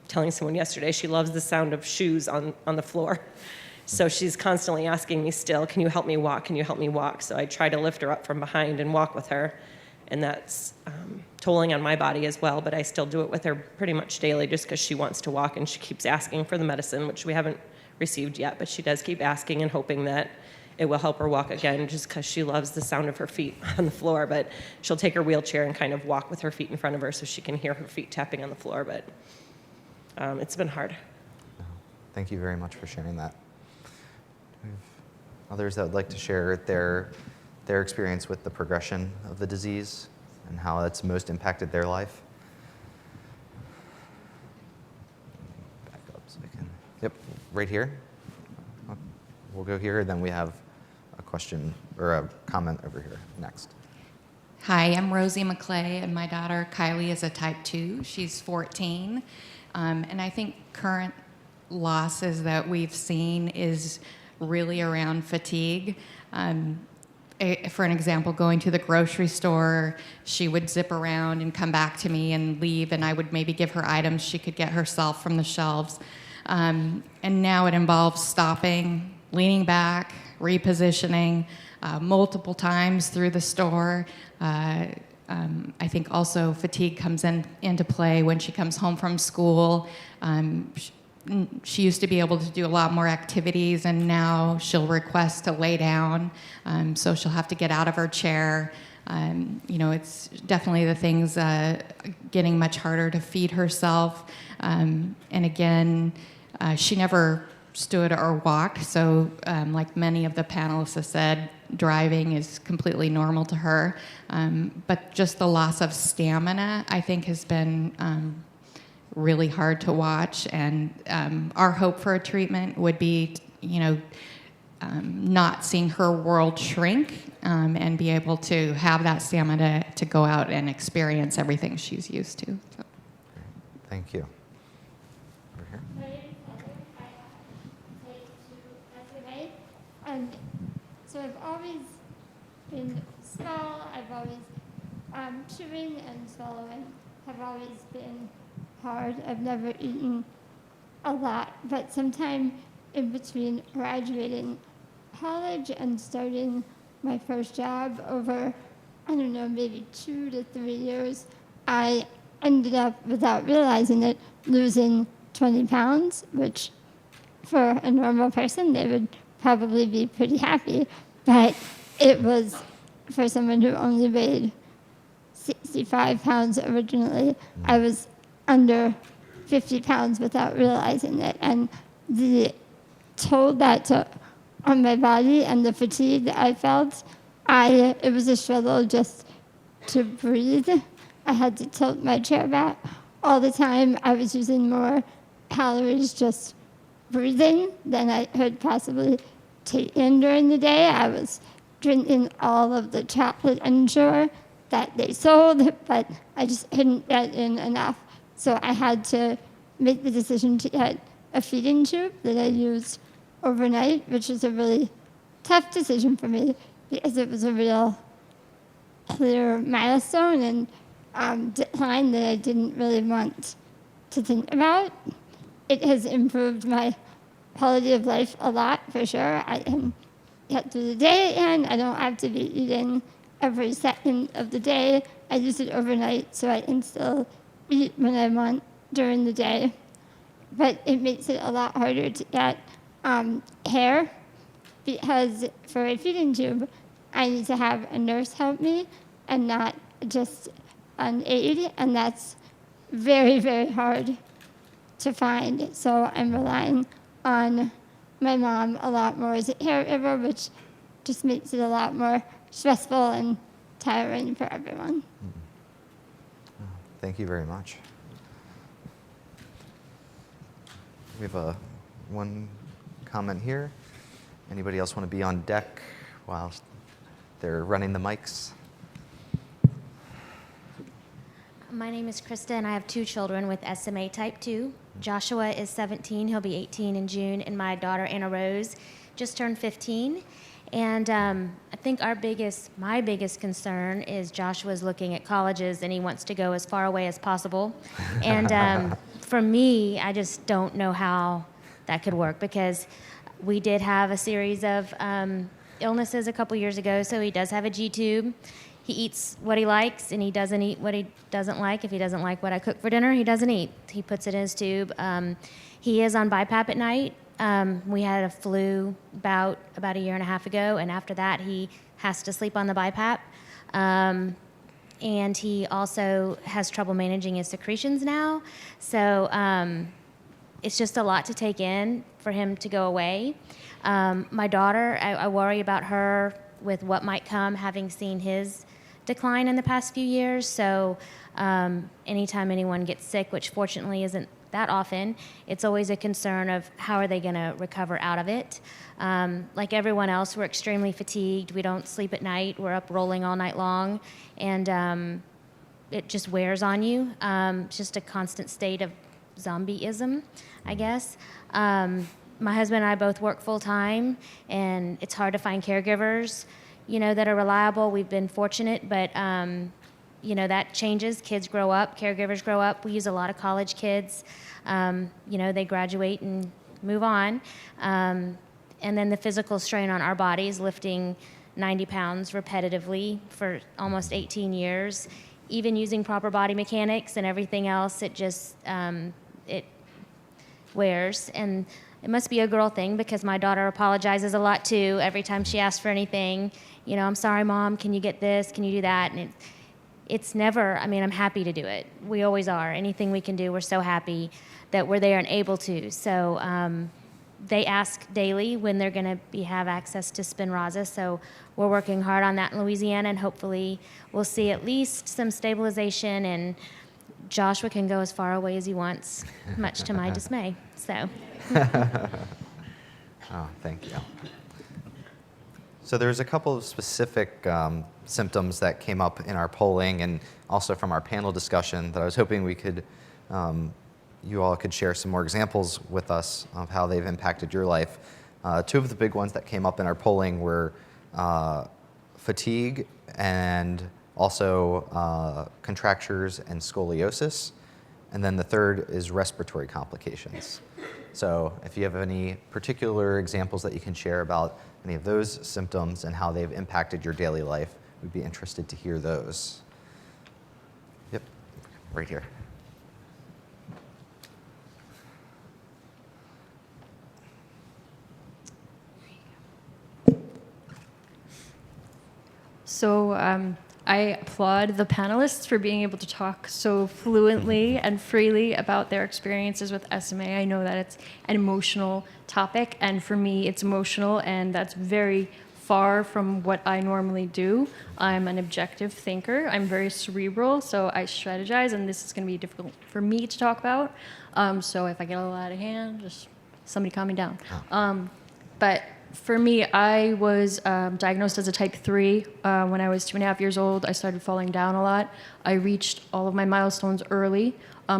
telling someone yesterday, she loves the sound of shoes on the floor. So she's constantly asking me still, "Can you help me walk? Can you help me walk?" So I try to lift her up from behind and walk with her. And that's tolling on my body as well, but I still do it with her pretty much daily just because she wants to walk, and she keeps asking for the medicine, which we haven't received yet, but she does keep asking and hoping that it will help her walk again, just because she loves the sound of her feet on the floor. But she'll take her wheelchair and kind of walk with her feet in front of her so she can hear her feet tapping on the floor, but it's been hard. Thank you very much for sharing that. Do we have others that would like to share their experience with the progression of the disease and how it's most impacted their life? Back up so I can. Yep, right here. We'll go here, then we have a question or a comment over here next. Hi, I'm Rosie McClay, and my daughter Kylie is a type 2. She's 14. And I think current losses that we've seen is really around fatigue. For an example, going to the grocery store, she would zip around and come back to me and leave, and I would maybe give her items she could get herself from the shelves. And now it involves stopping, leaning back, repositioning multiple times through the store. I think also fatigue comes into play when she comes home from school. She used to be able to do a lot more activities, and now she'll request to lay down, so she'll have to get out of her chair. It's definitely the things getting much harder to feed herself. And again, she never stood or walked, so like many of the panelists have said, driving is completely normal to her. But just the loss of stamina, I think, has been really hard to watch, and our hope for a treatment would be, not seeing her world shrink, and be able to have that stamina to go out and experience everything she's used to. So. Thank you. Over here. And so I've always been small. I've always chewing and swallowing have always been hard. I've never eaten a lot, but sometime in between graduating college and starting my first job over, maybe 2 to 3 years, I ended up, without realizing it, losing 20 pounds, which for a normal person, they would probably be pretty happy. But it was, for someone who only weighed 65 pounds originally, I was under 50 pounds without realizing it. And the toll that took on my body and the fatigue that I felt, it was a struggle just to breathe. I had to tilt my chair back all the time. I was using more calories just breathing than I could possibly take in during the day. I was drinking all of the chocolate Ensure that they sold, but I just couldn't get in enough. So I had to make the decision to get a feeding tube that I used overnight, which was a really tough decision for me because it was a real clear milestone and decline that I didn't really want to think about. It has improved my quality of life a lot, for sure. I can get through the day and I don't have to be eating every second of the day. I use it overnight so I can still eat when I want during the day. But it makes it a lot harder to get hair because for a feeding tube, I need to have a nurse help me and not just an aide, and that's very, very hard to find. So I'm relying on my mom a lot more as a caregiver, which just makes it a lot more stressful and tiring for everyone. Thank you very much. We have one comment here. Anybody else want to be on deck while they're running the mics? My name is Krista, and I have 2 children with SMA type 2. Joshua is 17, he'll be 18 in June, and my daughter Anna Rose just turned 15. And I think my biggest concern is Joshua's looking at colleges and he wants to go as far away as possible. And for me, I just don't know how that could work because we did have a series of illnesses a couple years ago, so he does have a G-tube. He eats what he likes, and he doesn't eat what he doesn't like. If he doesn't like what I cook for dinner, he doesn't eat. He puts it in his tube. He is on BiPAP at night. We had a flu bout about a year and a half ago, and after that, he has to sleep on the BiPAP. And he also has trouble managing his secretions now. So it's just a lot to take in for him to go away. My daughter, I worry about her with what might come, having seen his decline in the past few years. So anytime anyone gets sick, which fortunately isn't that often, it's always a concern of how are they going to recover out of it. Like everyone else, we're extremely fatigued. We don't sleep at night. We're up rolling all night long, and it just wears on you. It's just a constant state of zombieism, I guess. My husband and I both work full time, and it's hard to find caregivers, that are reliable. We've been fortunate, but that changes. Kids grow up, caregivers grow up. We use a lot of college kids. They graduate and move on. And then the physical strain on our bodies, lifting 90 pounds repetitively for almost 18 years, even using proper body mechanics and everything else, it just, it wears. And it must be a girl thing because my daughter apologizes a lot too every time she asks for anything. I'm sorry, Mom, can you get this? Can you do that? And it's never, I'm happy to do it. We always are. Anything we can do, we're so happy that we're there and able to. So they ask daily when they're going to have access to Spinraza. So we're working hard on that in Louisiana, and hopefully we'll see at least some stabilization, and Joshua can go as far away as he wants, much to my dismay. So. Oh, thank you. So there's a couple of specific symptoms that came up in our polling and also from our panel discussion that I was hoping we could, you all could share some more examples with us of how they've impacted your life. 2 of the big ones that came up in our polling were fatigue and also contractures and scoliosis. And then the third is respiratory complications. So if you have any particular examples that you can share about any of those symptoms and how they've impacted your daily life, we'd be interested to hear those. Yep, right here. So I applaud the panelists for being able to talk so fluently and freely about their experiences with SMA. I know that it's an emotional topic, and for me, it's emotional, and that's very far from what I normally do. I'm an objective thinker. I'm very cerebral, so I strategize, and this is going to be difficult for me to talk about. So if I get a little out of hand, just somebody calm me down. But for me, I was diagnosed as a type 3 when I was 2.5 years old. I started falling down a lot. I reached all of my milestones early,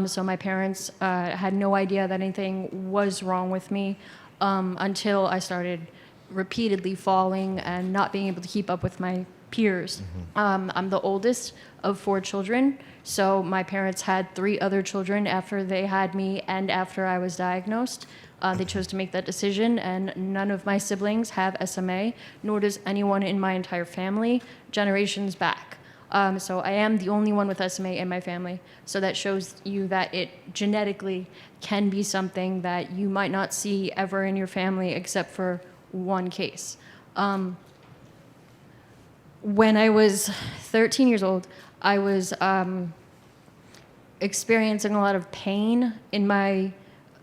so my parents had no idea that anything was wrong with me until I started repeatedly falling and not being able to keep up with my peers. I'm the oldest of 4 children, so my parents had 3 other children after they had me and after I was diagnosed. They chose to make that decision, and none of my siblings have SMA, nor does anyone in my entire family generations back. So I am the only one with SMA in my family. So that shows you that it genetically can be something that you might not see ever in your family except for one case. When I was 13 years old, I was experiencing a lot of pain in my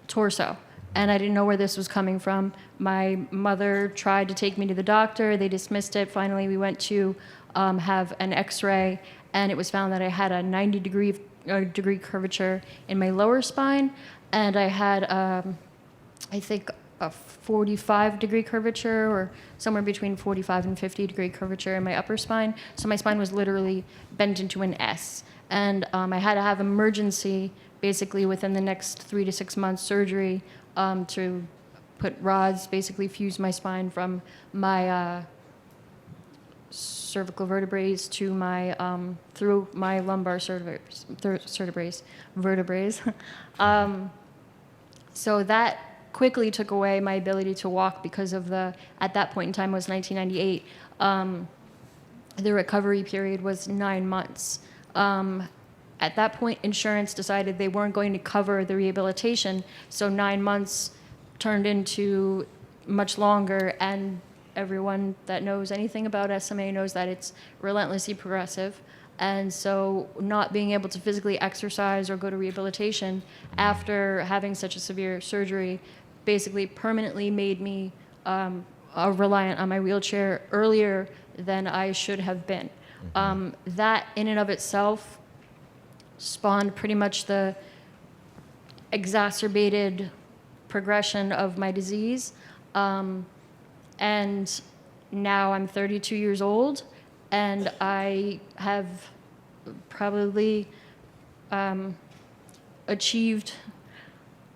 torso, and I didn't know where this was coming from. My mother tried to take me to the doctor. They dismissed it. Finally, we went to have an x-ray, and it was found that I had a 90-degree curvature in my lower spine, and I had, I think, a 45-degree curvature, or somewhere between 45 and 50-degree curvature in my upper spine. So my spine was literally bent into an S. And I had to have emergency, basically within the next 3 to 6 months, surgery to put rods, basically fuse my spine from my cervical vertebrae to my, through my lumbar vertebrae. So that quickly took away my ability to walk because of at that point in time, it was 1998, the recovery period was 9 months. At that point, insurance decided they weren't going to cover the rehabilitation, so 9 months turned into much longer, and everyone that knows anything about SMA knows that it's relentlessly progressive. And so not being able to physically exercise or go to rehabilitation after having such a severe surgery basically permanently made me reliant on my wheelchair earlier than I should have been. That in and of itself spawned pretty much the exacerbated progression of my disease. And now I'm 32 years old, and I have probably achieved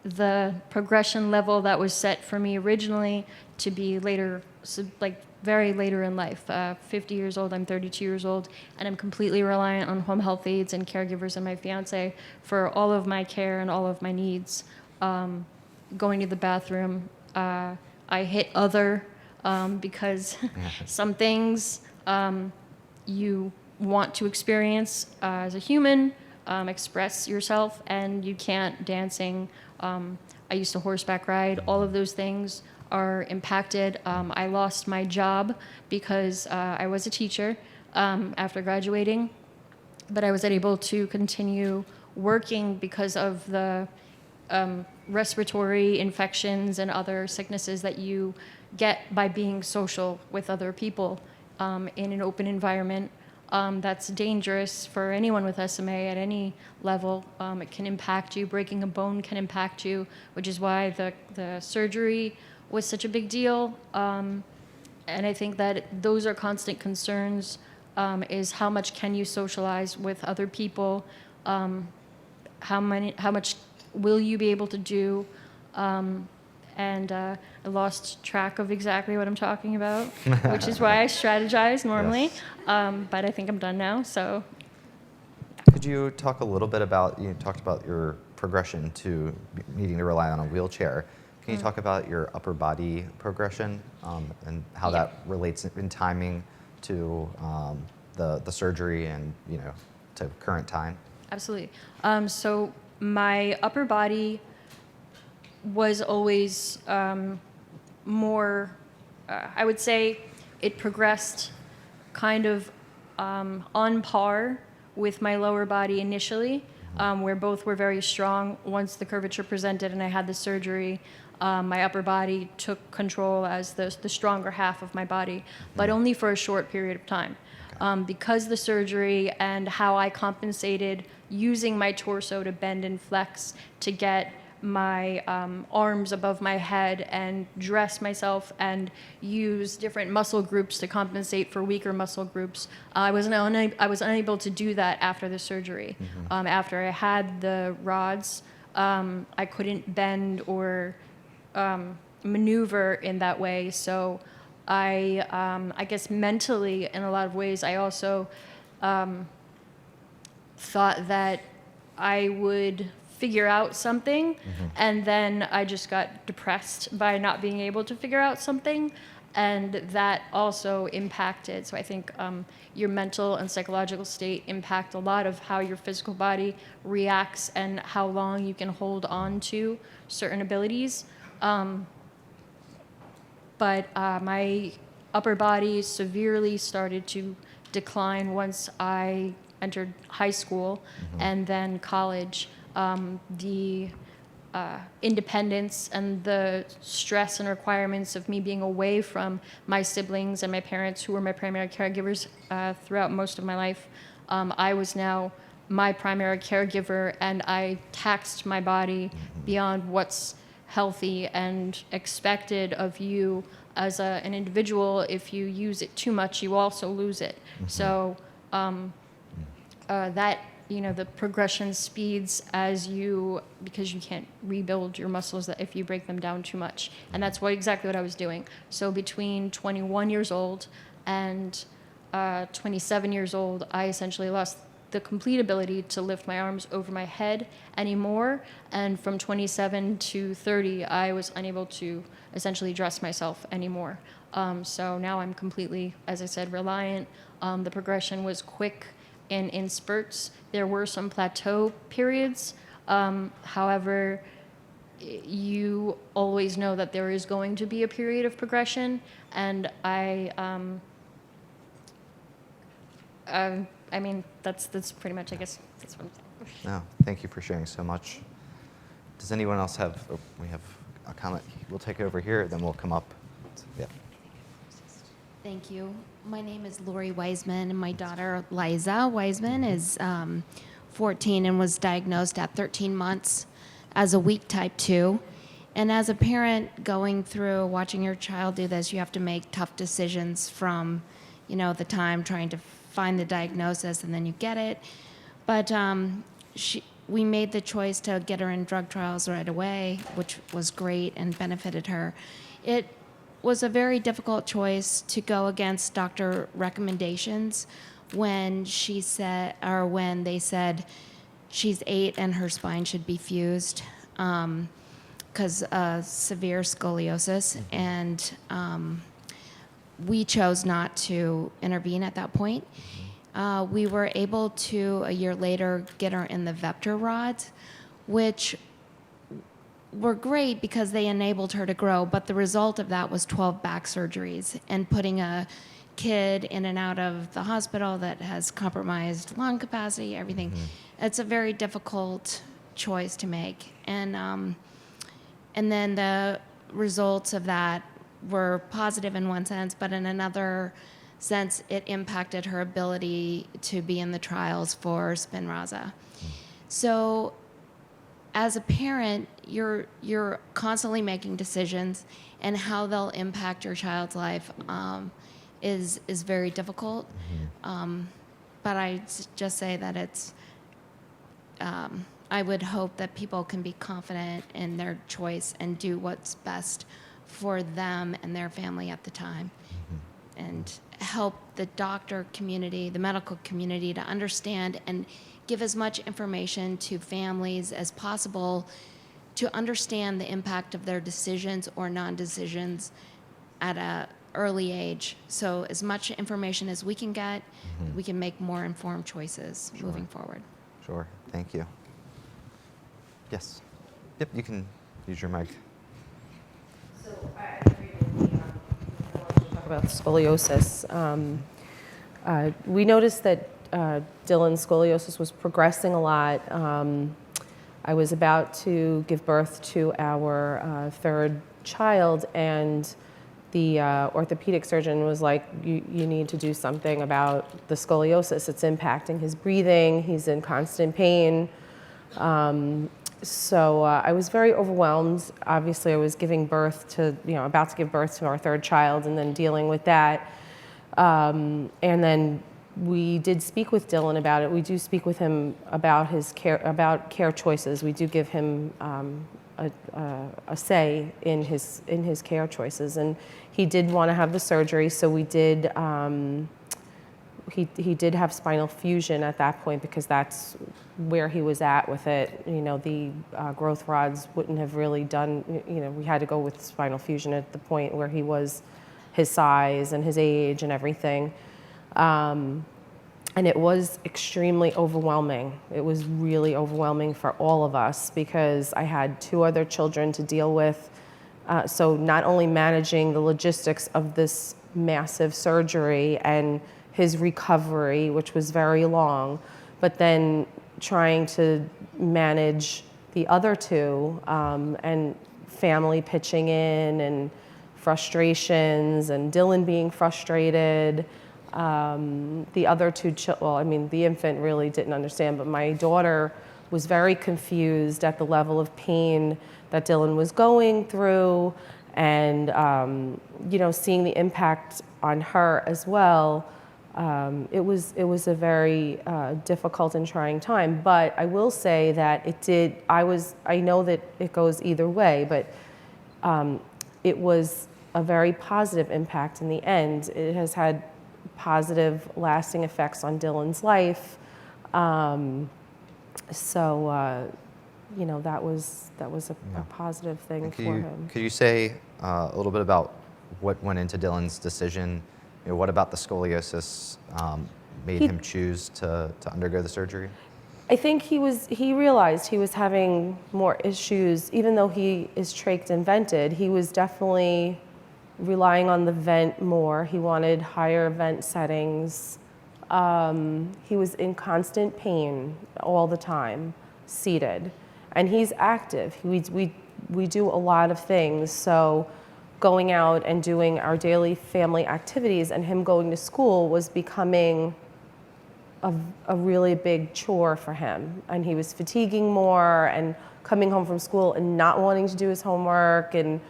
the progression level that was set for me originally to be later, like very later in life. 50 years old, I'm 32 years old, and I'm completely reliant on home health aides and caregivers and my fiance for all of my care and all of my needs. Going to the bathroom, I hit other because some things you want to experience as a human, express yourself, and you can't. Dancing, I used to horseback ride. All of those things are impacted. I lost my job because I was a teacher after graduating, but I was able to continue working because of the respiratory infections and other sicknesses that you get by being social with other people in an open environment. That's dangerous for anyone with SMA at any level. It can impact you. Breaking a bone can impact you, which is why the surgery was such a big deal. And I think that those are constant concerns, is how much can you socialize with other people? How much will you be able to do? And I lost track of exactly what I'm talking about, which is why I strategize normally. Yes. But I think I'm done now, so. Could you talk a little bit about, you talked about your progression to needing to rely on a wheelchair. Can you talk about your upper body progression and how that relates in timing to the surgery and, to current time? Absolutely. So my upper body was always more, I would say it progressed kind of on par with my lower body initially, where both were very strong. Once the curvature presented and I had the surgery, my upper body took control as the stronger half of my body, but only for a short period of time. Because the surgery and how I compensated using my torso to bend and flex to get my arms above my head and dress myself and use different muscle groups to compensate for weaker muscle groups. I was unable to do that after the surgery. After I had the rods, I couldn't bend or maneuver in that way. So I guess mentally, in a lot of ways, I also thought that I would figure out something, and then I just got depressed by not being able to figure out something, and that also impacted. So I think your mental and psychological state impact a lot of how your physical body reacts and how long you can hold on to certain abilities. But my upper body severely started to decline once I entered high school and then college. The independence and the stress and requirements of me being away from my siblings and my parents, who were my primary caregivers throughout most of my life. I was now my primary caregiver, and I taxed my body beyond what's healthy and expected of you as an individual. If you use it too much, you also lose it. So that, the progression speeds because you can't rebuild your muscles if you break them down too much. And that's exactly what I was doing. So between 21 years old and 27 years old, I essentially lost the complete ability to lift my arms over my head anymore. And from 27 to 30, I was unable to essentially dress myself anymore. So now I'm completely, as I said, reliant. The progression was quick and in spurts. There were some plateau periods. However, you always know that there is going to be a period of progression. And I mean, that's pretty much, I guess, that's what I'm saying. No, thank you for sharing so much. Does anyone else have, we have a comment. We'll take it over here, then we'll come up. Yeah. Thank you. My name is Lori Wiseman, and my daughter, Liza Wiseman, is 14 and was diagnosed at 13 months as a weak type 2. And as a parent going through watching your child do this, you have to make tough decisions from, the time trying to find the diagnosis and then you get it. But we made the choice to get her in drug trials right away, which was great and benefited her. It was a very difficult choice to go against doctor recommendations when when they said she's 8 and her spine should be fused because severe scoliosis, and we chose not to intervene at that point. We were able to, a year later, get her in the Vector rods, which were great because they enabled her to grow, but the result of that was 12 back surgeries and putting a kid in and out of the hospital that has compromised lung capacity, everything. It's a very difficult choice to make. And then the results of that were positive in one sense, but in another sense, it impacted her ability to be in the trials for Spinraza. So as a parent, you're constantly making decisions, and how they'll impact your child's life is very difficult. But I just say that it's, I would hope that people can be confident in their choice and do what's best for them and their family at the time, and help the doctor community, the medical community, to understand and give as much information to families as possible to understand the impact of their decisions or non-decisions at an early age. So as much information as we can get, we can make more informed choices moving forward. Sure, thank you. Yes. Yep, you can use your mic. So I agree with you. Talk about scoliosis. We noticed that Dylan's scoliosis was progressing a lot. I was about to give birth to our third child, and the orthopedic surgeon was like, you need to do something about the scoliosis. It's impacting his breathing. He's in constant pain. So I was very overwhelmed. Obviously, I was giving birth to, about to give birth to our third child, and then dealing with that. And then we did speak with Dylan about it. We do speak with him about his care choices. We do give him a say in his care choices, and he did want to have the surgery. So we did. He did have spinal fusion at that point, because that's where he was at with it. The growth rods wouldn't have really done. We had to go with spinal fusion at the point where he was his size and his age and everything. And it was extremely overwhelming. It was really overwhelming for all of us, because I had 2 other children to deal with. So not only managing the logistics of this massive surgery and his recovery, which was very long, but then trying to manage the other 2, and family pitching in, and frustrations, and Dylan being frustrated. The other 2 the infant really didn't understand, but my daughter was very confused at the level of pain that Dylan was going through, and seeing the impact on her as well. It was a very difficult and trying time, but I will say that it did. I know that it goes either way, but it was a very positive impact in the end. It has had positive, lasting effects on Dylan's life. That was a positive thing for him. Could you say a little bit about what went into Dylan's decision? What about the scoliosis made him choose to undergo the surgery? I think he realized he was having more issues. Even though he is trached and vented, he was definitely relying on the vent more. He wanted higher vent settings. He was in constant pain all the time, seated. And he's active. We do a lot of things. So going out and doing our daily family activities and him going to school was becoming a really big chore for him. And he was fatiguing more, and coming home from school and not wanting to do his homework. And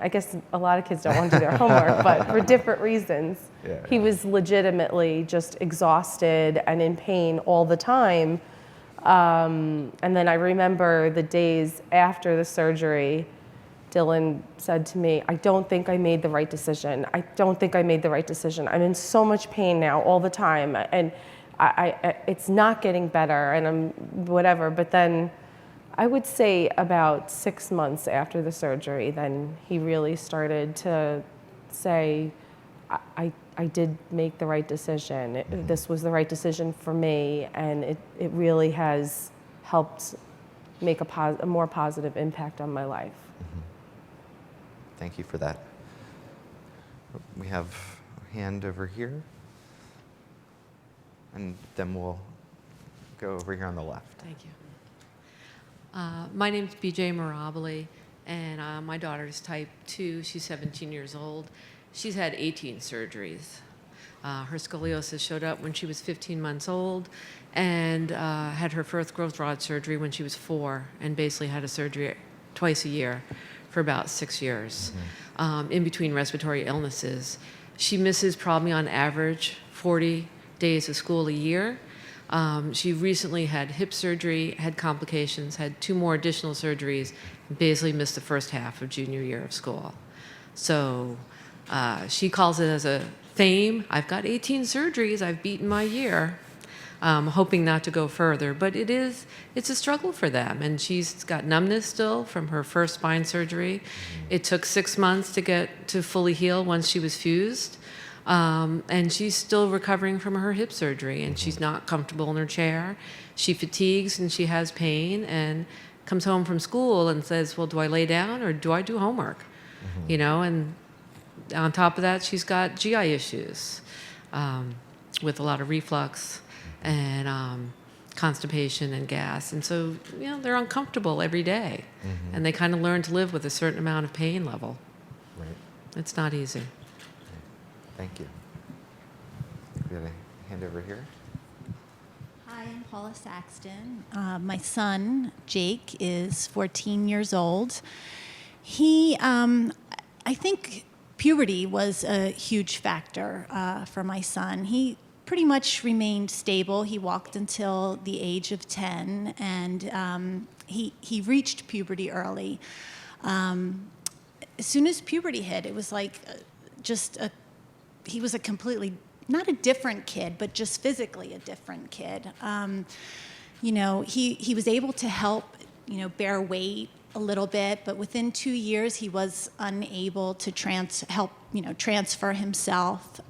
I guess a lot of kids don't want to do their homework, but for different reasons. Yeah. He was legitimately just exhausted and in pain all the time. And then I remember the days after the surgery, Dylan said to me, I don't think I made the right decision. I don't think I made the right decision. I'm in so much pain now all the time, and it's not getting better, and I'm whatever. But then I would say about 6 months after the surgery, then he really started to say, I did make the right decision. This was the right decision for me, and it really has helped make a more positive impact on my life. Thank you for that. We have a hand over here, and then we'll go over here on the left. Thank you. My name's BJ Mirabile, and my daughter's type 2. She's 17 years old. She's had 18 surgeries. Her scoliosis showed up when she was 15 months old, and had her first growth rod surgery when she was 4, and basically had a surgery twice a year for about 6 years, in between respiratory illnesses. She misses probably on average 40 days of school a year. She recently had hip surgery, had complications, had 2 more additional surgeries, and basically missed the first half of junior year of school. So she calls it as a fame. I've got 18 surgeries, I've beaten my year. Hoping not to go further, but it's a struggle for them. And she's got numbness still from her first spine surgery. It took 6 months to get to fully heal once she was fused. And she's still recovering from her hip surgery, and she's not comfortable in her chair. She fatigues and she has pain, and comes home from school and says, well, do I lay down or do I do homework? And on top of that, she's got GI issues. with a lot of reflux and constipation and gas. And so, they're uncomfortable every day. Mm-hmm. And they kind of learn to live with a certain amount of pain level. Right. It's not easy. Thank you. We have a hand over here. Hi, I'm Paula Saxton. My son, Jake, is 14 years old. He, I think puberty was a huge factor for my son. He pretty much remained stable. He walked until the age of 10, and he reached puberty early. As soon as puberty hit, it was like he was a completely, not a different kid, but just physically a different kid. He was able to help, bear weight a little bit, but within 2 years, he was unable to transfer himself.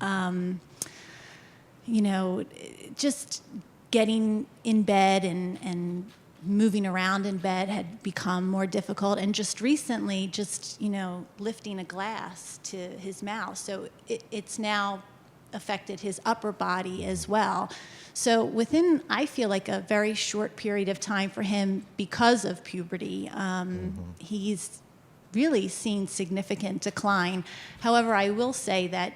Just getting in bed and moving around in bed had become more difficult, and just recently, lifting a glass to his mouth. So it's now affected his upper body as well. So within, I feel like, a very short period of time for him, because of puberty, he's really seen significant decline. However, I will say that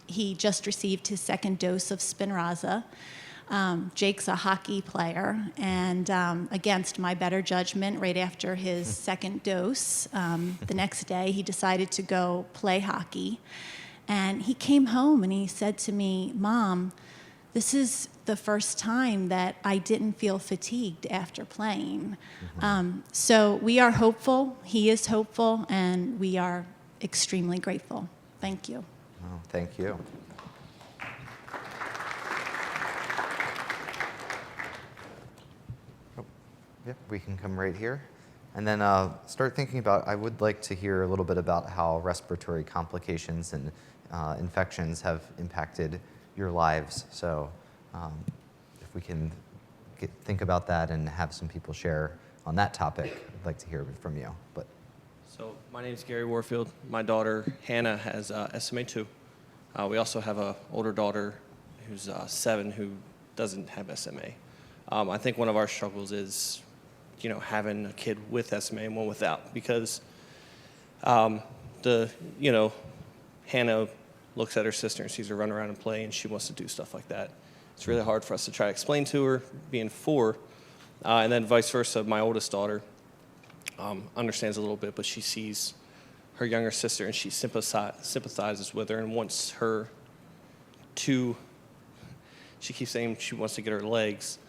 he just received his second dose of Spinraza. Jake's a hockey player, and against my better judgment, right after his second dose, the next day he decided to go play hockey. And he came home and he said to me, "Mom, this is the first time that I didn't feel fatigued after playing." So we are hopeful, he is hopeful, and we are extremely grateful. Thank you. Oh, thank you. Yep, we can come right here. And then start thinking about, I would like to hear a little bit about how respiratory complications and infections have impacted your lives. So if we can think about that and have some people share on that topic, I'd like to hear from you. So my name is Gary Warfield. My daughter, Hannah, has SMA 2. We also have an older daughter who's 7 who doesn't have SMA. I think one of our struggles is having a kid with SMA and one without, because Hannah looks at her sister and sees her run around and play, and she wants to do stuff like that. It's really hard for us to try to explain to her, being 4, and then vice versa. My oldest daughter understands a little bit, but she sees her younger sister and she sympathizes with her and wants her to, she keeps saying she wants to get her legs.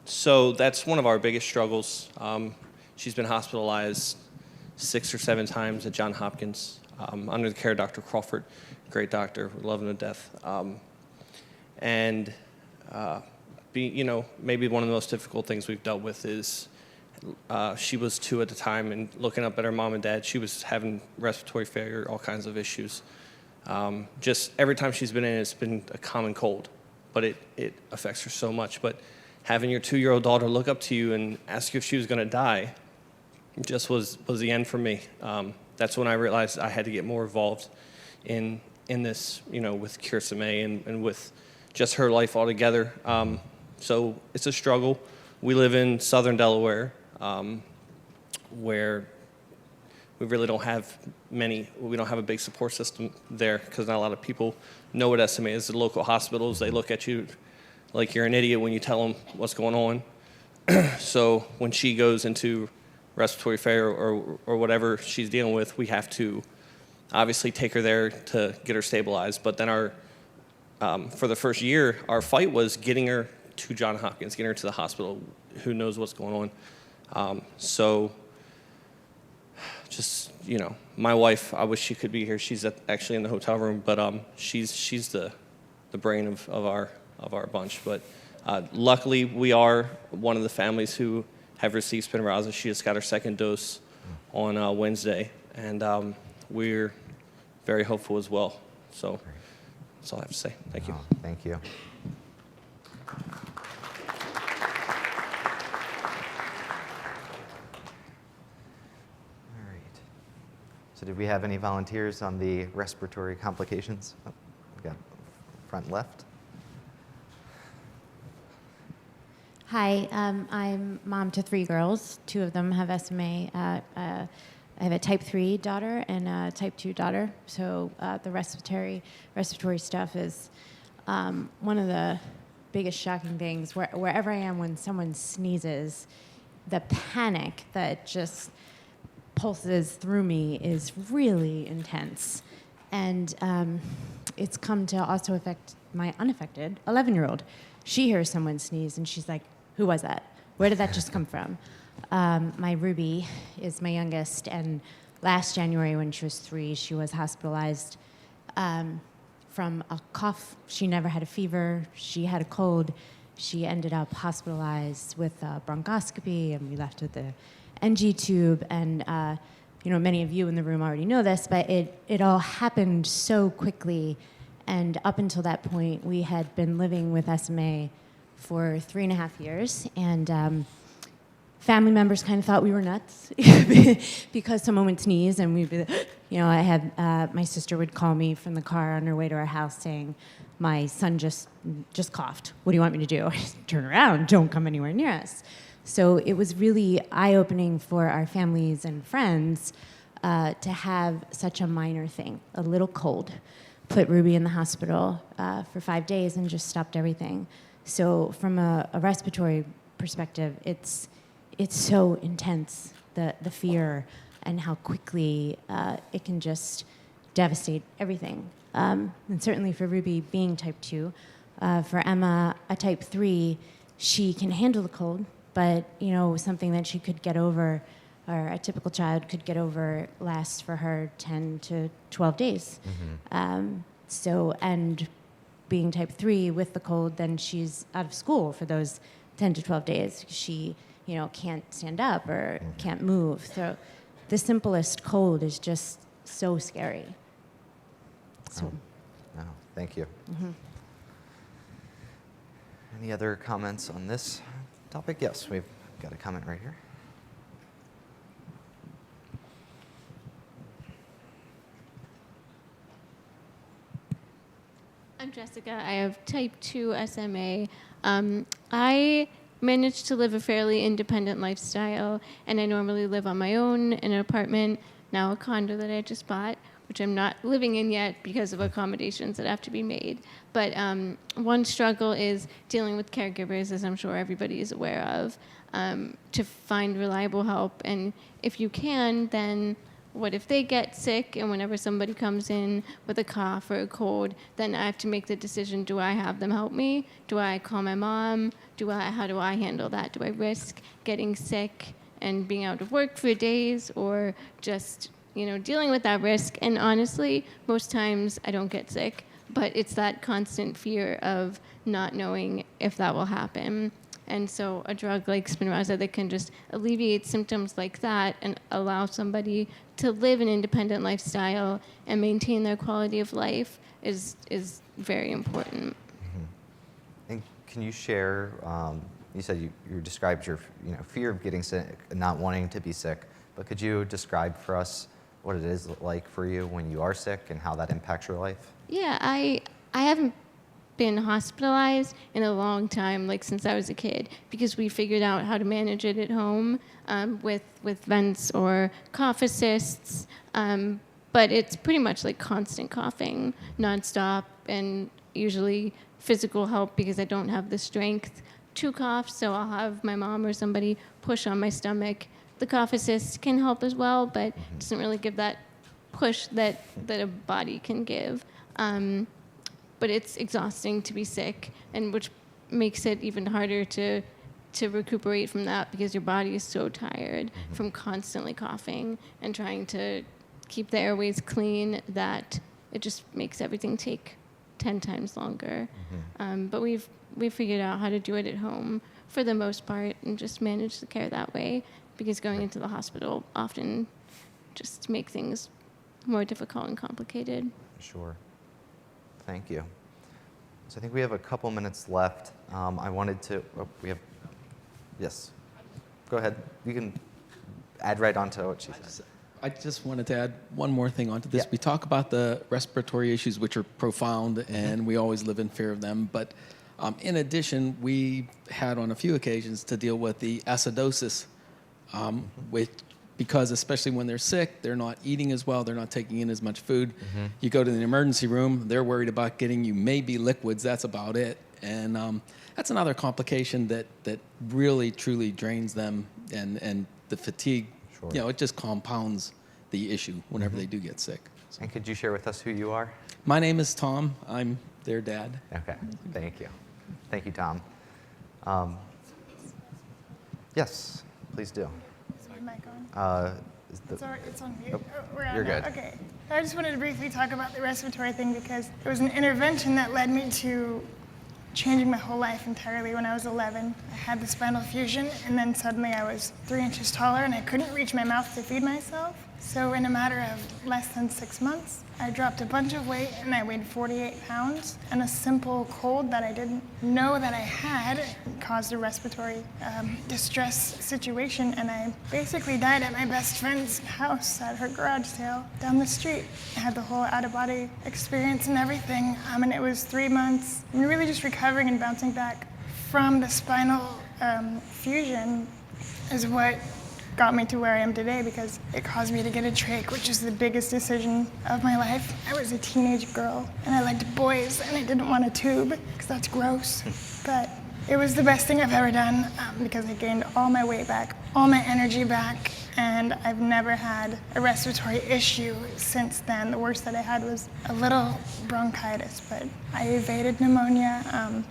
So that's one of our biggest struggles. She's been hospitalized 6 or 7 times at Johns Hopkins under the care of Dr. Crawford, great doctor, we love him to death. Maybe one of the most difficult things we've dealt with is she was 2 at the time, and looking up at her mom and dad, she was having respiratory failure, all kinds of issues. Just every time she's been in, it's been a common cold, but it affects her so much. But having your 2-year-old daughter look up to you and ask you if she was going to die just was the end for me. That's when I realized I had to get more involved in this, with Cure SMA and with just her life altogether. So it's a struggle. We live in southern Delaware, where we really don't have we don't have a big support system there, because not a lot of people know what SMA is. The local hospitals, they look at you like you're an idiot when you tell them what's going on. So when she goes into respiratory failure or whatever she's dealing with, we have to obviously take her there to get her stabilized. But then for the first year, our fight was getting her to Johns Hopkins, getting her to the hospital. Who knows what's going on? So just, my wife, I wish she could be here. She's actually in the hotel room, but she's the brain of our bunch. But luckily, we are one of the families who have received Spinraza. She just got her second dose on Wednesday, and we're very hopeful as well. So that's all I have to say. Thank you. Thank you. So did we have any volunteers on the respiratory complications? Oh, we got front left. Hi, I'm mom to 3 girls. 2 of them have SMA. I have a type 3 daughter and a type 2 daughter. So the respiratory stuff is one of the biggest shocking things. Wherever I am when someone sneezes, the panic that just pulses through me is really intense. And it's come to also affect my unaffected 11-year-old. She hears someone sneeze and she's like, who was that? Where did that just come from? My Ruby is my youngest, and last January when she was 3, she was hospitalized from a cough. She never had a fever. She had a cold. She ended up hospitalized with a bronchoscopy, and we left with the NG tube. And many of you in the room already know this, but it all happened so quickly. And up until that point, we had been living with SMA for 3.5 years, and family members kind of thought we were nuts because someone would sneeze, and we'd be, I had my sister would call me from the car on her way to our house saying, my son just coughed. What do you want me to do? I turn around, don't come anywhere near us. So it was really eye-opening for our families and friends to have such a minor thing, a little cold, put Ruby in the hospital for 5 days and just stopped everything. So from a respiratory perspective, it's so intense, the fear and how quickly it can just devastate everything. And certainly for Ruby being type 2, for Emma, a type 3, she can handle the cold, but something that she could get over, or a typical child could get over, lasts for her 10 to 12 days. Mm-hmm. And being type 3 with the cold, then she's out of school for those 10 to 12 days. She, can't stand up or can't move. So the simplest cold is just so scary. So. Oh, thank you. Mm-hmm. Any other comments on this topic? Yes, we've got a comment right here. I'm Jessica. I have type 2 SMA. I managed to live a fairly independent lifestyle, and I normally live on my own in an apartment, now a condo that I just bought, which I'm not living in yet because of accommodations that have to be made. But one struggle is dealing with caregivers, as I'm sure everybody is aware of, to find reliable help. And if you can, then what if they get sick, and whenever somebody comes in with a cough or a cold, then I have to make the decision, do I have them help me? Do I call my mom? How do I handle that? Do I risk getting sick and being out of work for days, or just dealing with that risk? And honestly, most times I don't get sick, but it's that constant fear of not knowing if that will happen. And so a drug like Spinraza that can just alleviate symptoms like that and allow somebody to live an independent lifestyle and maintain their quality of life is very important. Mm-hmm. And can you share, you said you described your fear of getting sick and not wanting to be sick, but could you describe for us what it is like for you when you are sick and how that impacts your life? Yeah, I haven't been hospitalized in a long time, like since I was a kid, because we figured out how to manage it at home with vents or cough assists. But it's pretty much like constant coughing, nonstop, and usually physical help because I don't have the strength to cough. So I'll have my mom or somebody push on my stomach. The cough assist can help as well, but it doesn't really give that push that a body can give. But it's exhausting to be sick, and which makes it even harder to recuperate from that because your body is so tired from constantly coughing and trying to keep the airways clean that it just makes everything take 10 times longer. But we've figured out how to do it at home for the most part and just manage the care that way, because going into the hospital often just make things more difficult and complicated. Sure. Thank you. So I think we have a couple minutes left. I wanted to, yes, go ahead. You can add right on to what she said. I just wanted to add one more thing onto this. Yeah. We talk about the respiratory issues, which are profound, and we always live in fear of them. But in addition, we had on a few occasions to deal with the acidosis, because especially when they're sick, they're not eating as well, they're not taking in as much food. You go to the emergency room, they're worried about getting you maybe liquids, that's about it. And that's another complication that really, truly drains them, and the fatigue, it just compounds the issue whenever they do get sick. So. And could you share with us who you are? My name is Tom. I'm their dad. Okay, thank you. Thank you, Tom. Yes, please do. Is my mic on? It's on mute. Oh, we're on you're now. good. Okay. I just wanted to briefly talk about the respiratory thing because it was an intervention that led me to changing my whole life entirely. When I was 11, I had the spinal fusion, and then suddenly I was 3 inches taller and I couldn't reach my mouth to feed myself. So in a matter of less than 6 months, I dropped a bunch of weight and I weighed 48 pounds. And a simple cold that I didn't know that I had caused a respiratory distress situation. And I basically died at my best friend's house at her garage sale down the street. I had the whole out-of-body experience and everything. And it was 3 months, and really just recovering and bouncing back from the spinal fusion is what got me to where I am today, because it caused me to get a trach, which is the biggest decision of my life. I was a teenage girl and I liked boys and I didn't want a tube because that's gross. But it was the best thing I've ever done because I gained all my weight back, all my energy back, and I've never had a respiratory issue since then. The worst that I had was a little bronchitis, but I evaded pneumonia.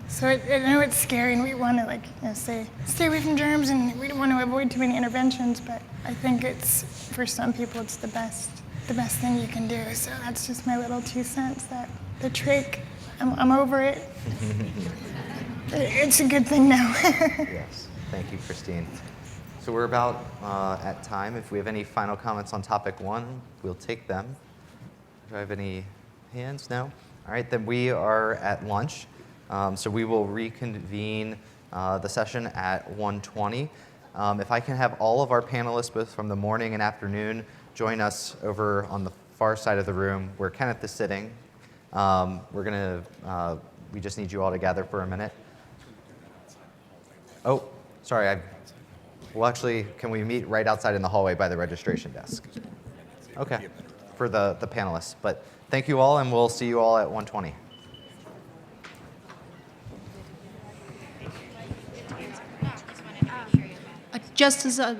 So I know it's scary and we want to stay away from germs and we don't want to avoid too many interventions, but I think it's, for some people, it's the best thing you can do. So that's just my little 2 cents, that the trach, I'm over it. It's a good thing now. Yes, thank you, Christine. So we're about at time. If we have any final comments on topic 1, we'll take them. Do I have any hands? No? All right, then we are at lunch. So we will reconvene the session at 1:20. If I can have all of our panelists, both from the morning and afternoon, join us over on the far side of the room where Kenneth is sitting. We just need you all to gather for a minute. Oh, sorry. Well, actually, can we meet right outside in the hallway by the registration desk? Okay, for the panelists. But thank you all, and we'll see you all at 1:20. Just as a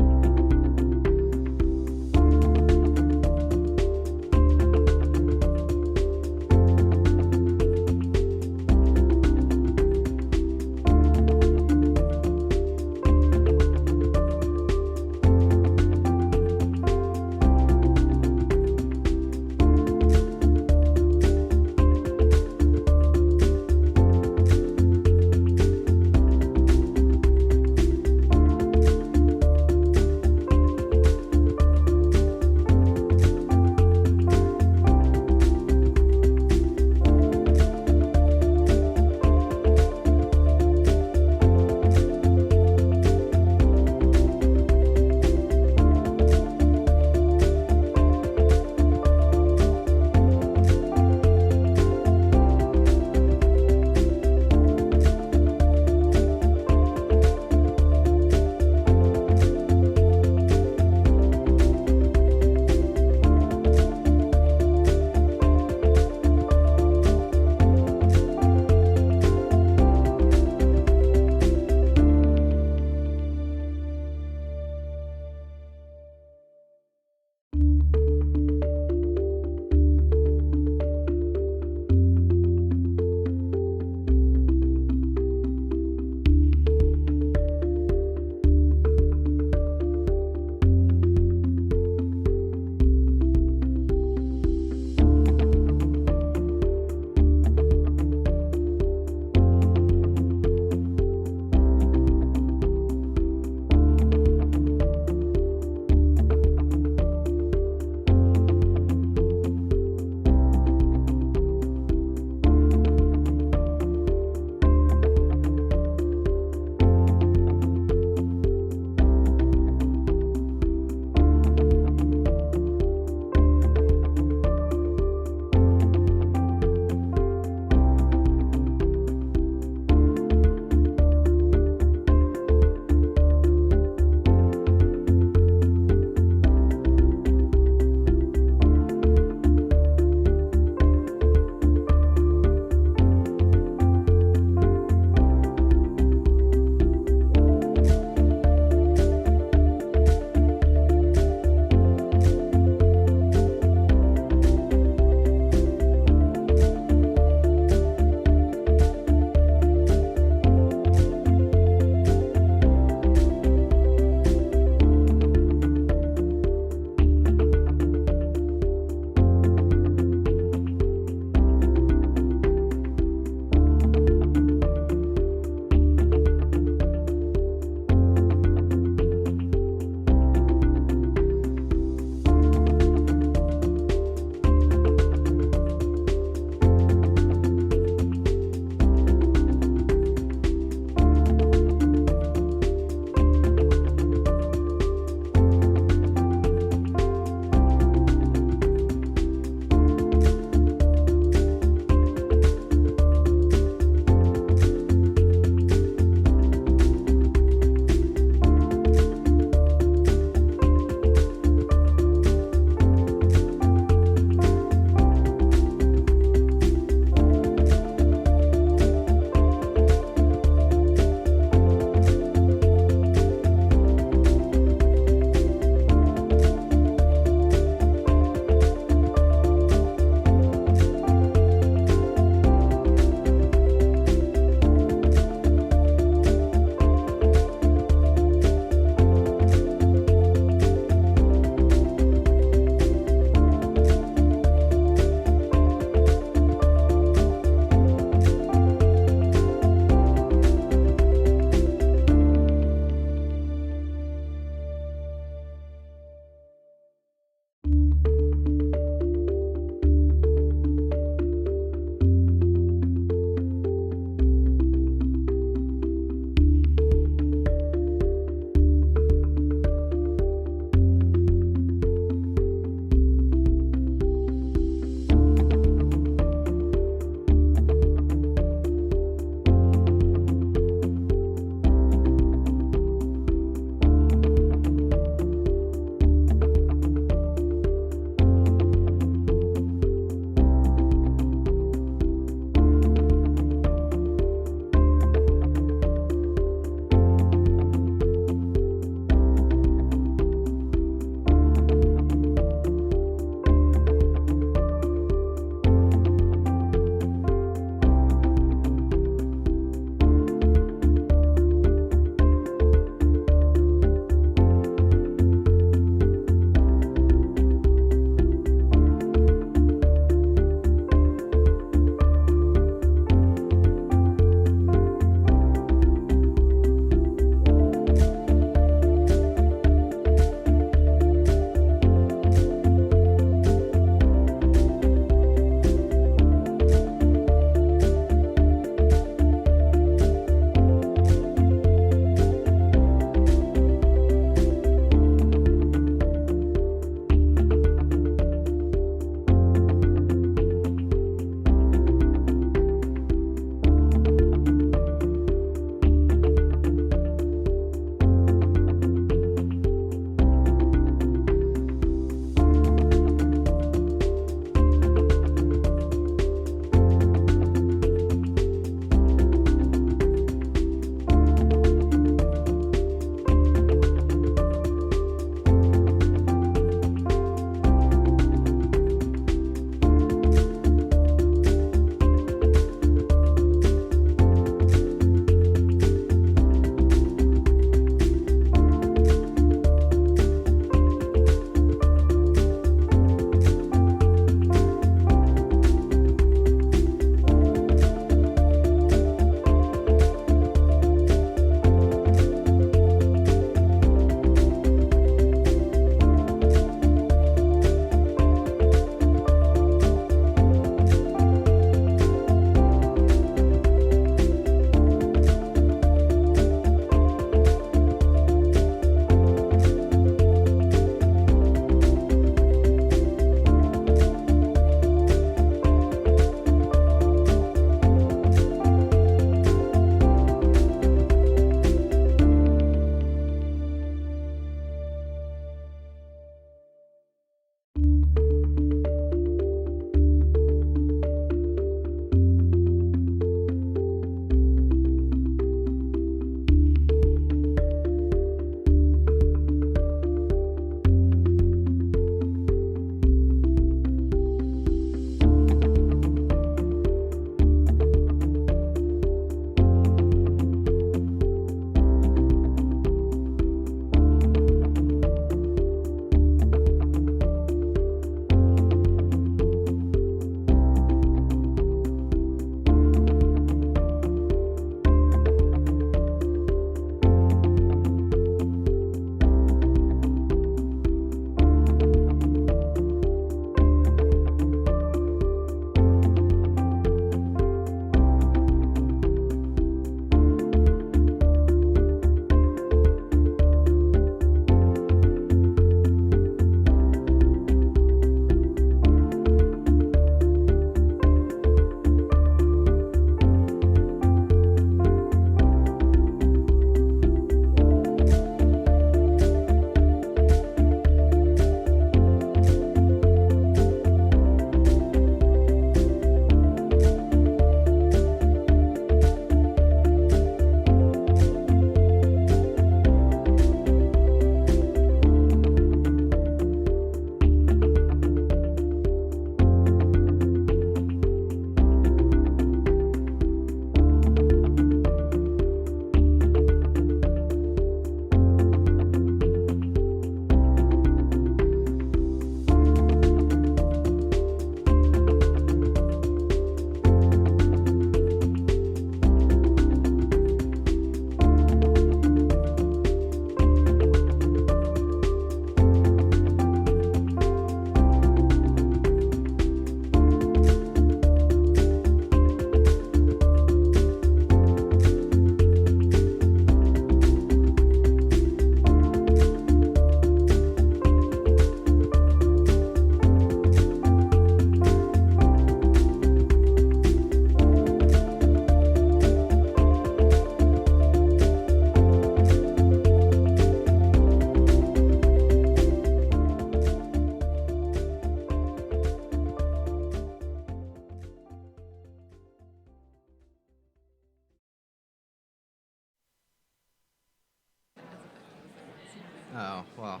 Oh, well.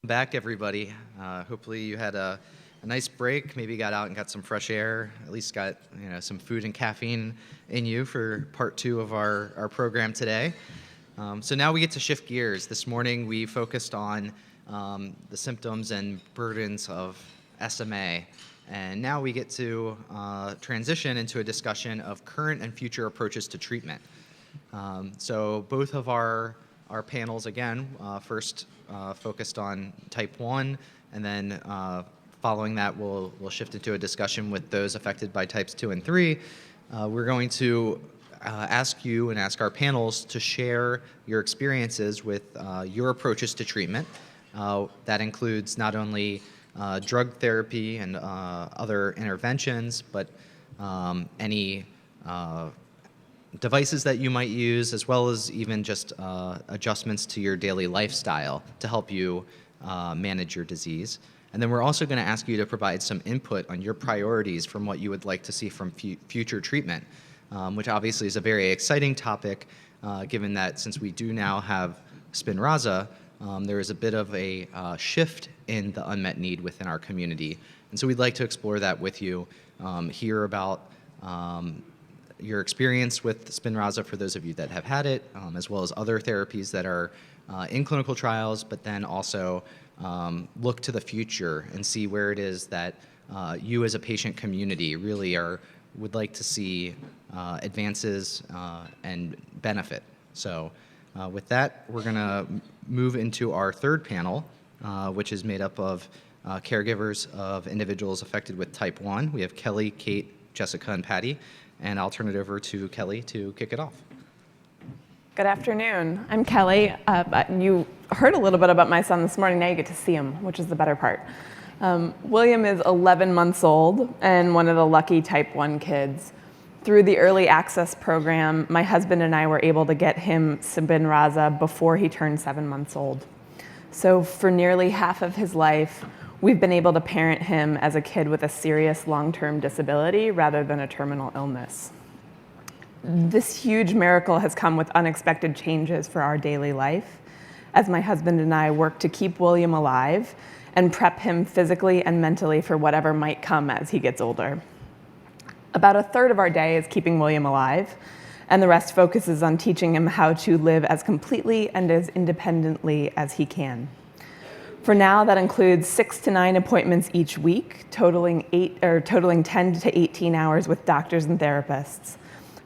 Back, everybody. Hopefully you had a nice break, maybe got out and got some fresh air, at least got some food and caffeine in you for part 2 of our program today. So now we get to shift gears. This morning we focused on the symptoms and burdens of SMA, and now we get to transition into a discussion of current and future approaches to treatment. So both of our panels, again, first focused on type 1, and then following that we'll shift into a discussion with those affected by types 2 and 3. We're going to ask you and ask our panels to share your experiences with your approaches to treatment. That includes not only drug therapy and other interventions, but any devices that you might use, as well as even just adjustments to your daily lifestyle to help you manage your disease. And then we're also going to ask you to provide some input on your priorities from what you would like to see from future treatment, which obviously is a very exciting topic, given that since we do now have Spinraza, there is a bit of a shift in the unmet need within our community. And so we'd like to explore that with you, hear about your experience with Spinraza for those of you that have had it, as well as other therapies that are in clinical trials, but then also look to the future and see where it is that you as a patient community really would like to see advances and benefit. So with that, we're going to move into our third panel, which is made up of caregivers of individuals affected with type 1. We have Kelly, Kate, Jessica, and Patty. And I'll turn it over to Kelly to kick it off. Good afternoon. I'm Kelly. You heard a little bit about my son this morning. Now you get to see him, which is the better part. William is 11 months old and one of the lucky type 1 kids. Through the early access program, my husband and I were able to get him Spinraza before he turned 7 months old. So for nearly half of his life, we've been able to parent him as a kid with a serious long-term disability rather than a terminal illness. This huge miracle has come with unexpected changes for our daily life, as my husband and I work to keep William alive and prep him physically and mentally for whatever might come as he gets older. About a third of our day is keeping William alive, and the rest focuses on teaching him how to live as completely and as independently as he can. For now, that includes 6 to 9 appointments each week, totaling 10 to 18 hours with doctors and therapists,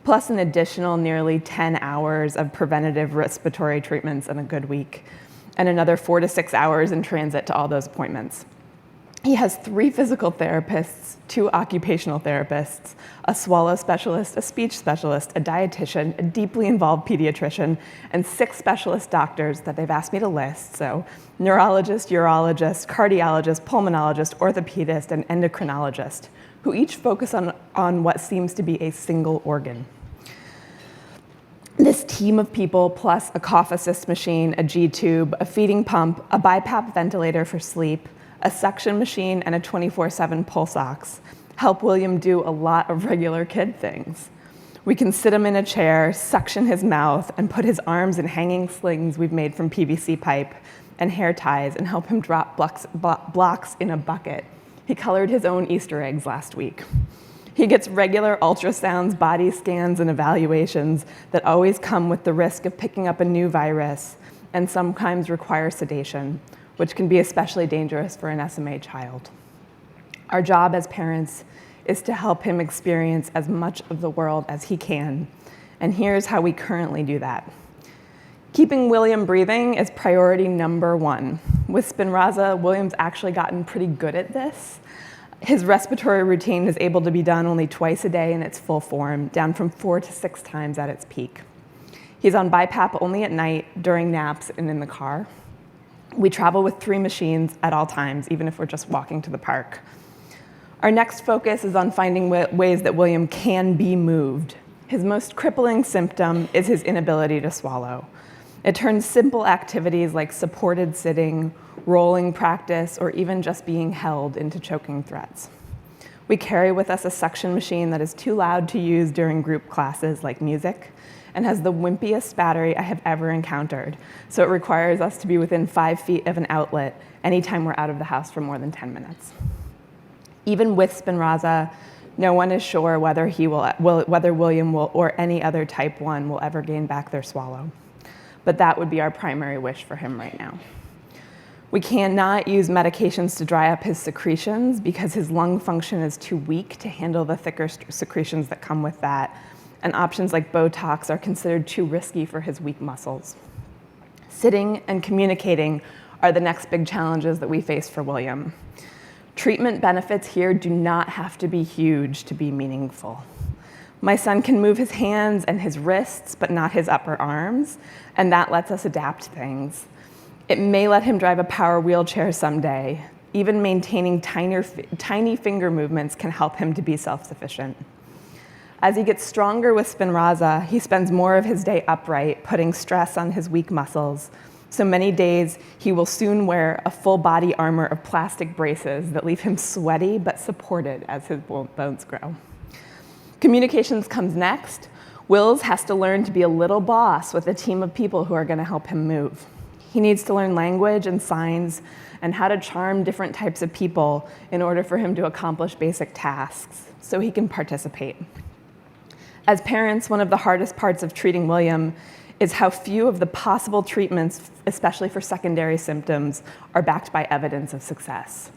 plus an additional nearly 10 hours of preventative respiratory treatments in a good week, and another 4 to 6 hours in transit to all those appointments. He has 3 physical therapists, 2 occupational therapists, a swallow specialist, a speech specialist, a dietitian, a deeply involved pediatrician, and 6 specialist doctors that they've asked me to list. So neurologist, urologist, cardiologist, pulmonologist, orthopedist, and endocrinologist, who each focus on what seems to be a single organ. This team of people, plus a cough assist machine, a G-tube, a feeding pump, a BiPAP ventilator for sleep, a suction machine, and a 24/7 pulse ox, help William do a lot of regular kid things. We can sit him in a chair, suction his mouth, and put his arms in hanging slings we've made from PVC pipe and hair ties and help him drop blocks in a bucket. He colored his own Easter eggs last week. He gets regular ultrasounds, body scans, and evaluations that always come with the risk of picking up a new virus and sometimes require sedation, which can be especially dangerous for an SMA child. Our job as parents is to help him experience as much of the world as he can, and here's how we currently do that. Keeping William breathing is priority number 1. With Spinraza, William's actually gotten pretty good at this. His respiratory routine is able to be done only twice a day in its full form, down from 4 to 6 times at its peak. He's on BiPAP only at night, during naps, and in the car. We travel with 3 machines at all times, even if we're just walking to the park. Our next focus is on finding ways that William can be moved. His most crippling symptom is his inability to swallow. It turns simple activities like supported sitting, rolling practice, or even just being held into choking threats. We carry with us a suction machine that is too loud to use during group classes like music and has the wimpiest battery I have ever encountered, so it requires us to be within 5 feet of an outlet anytime we're out of the house for more than 10 minutes. Even with Spinraza, no one is sure whether whether William will, or any other type 1 will ever gain back their swallow. But that would be our primary wish for him right now. We cannot use medications to dry up his secretions because his lung function is too weak to handle the thicker secretions that come with that, and options like Botox are considered too risky for his weak muscles. Sitting and communicating are the next big challenges that we face for William. Treatment benefits here do not have to be huge to be meaningful. My son can move his hands and his wrists, but not his upper arms, and that lets us adapt things. It may let him drive a power wheelchair someday. Even maintaining tiny finger movements can help him to be self-sufficient. As he gets stronger with Spinraza, he spends more of his day upright, putting stress on his weak muscles. So many days, he will soon wear a full body armor of plastic braces that leave him sweaty but supported as his bones grow. Communications comes next. Wills has to learn to be a little boss with a team of people who are going to help him move. He needs to learn language and signs and how to charm different types of people in order for him to accomplish basic tasks so he can participate. As parents, one of the hardest parts of treating William is how few of the possible treatments, especially for secondary symptoms, are backed by evidence of success.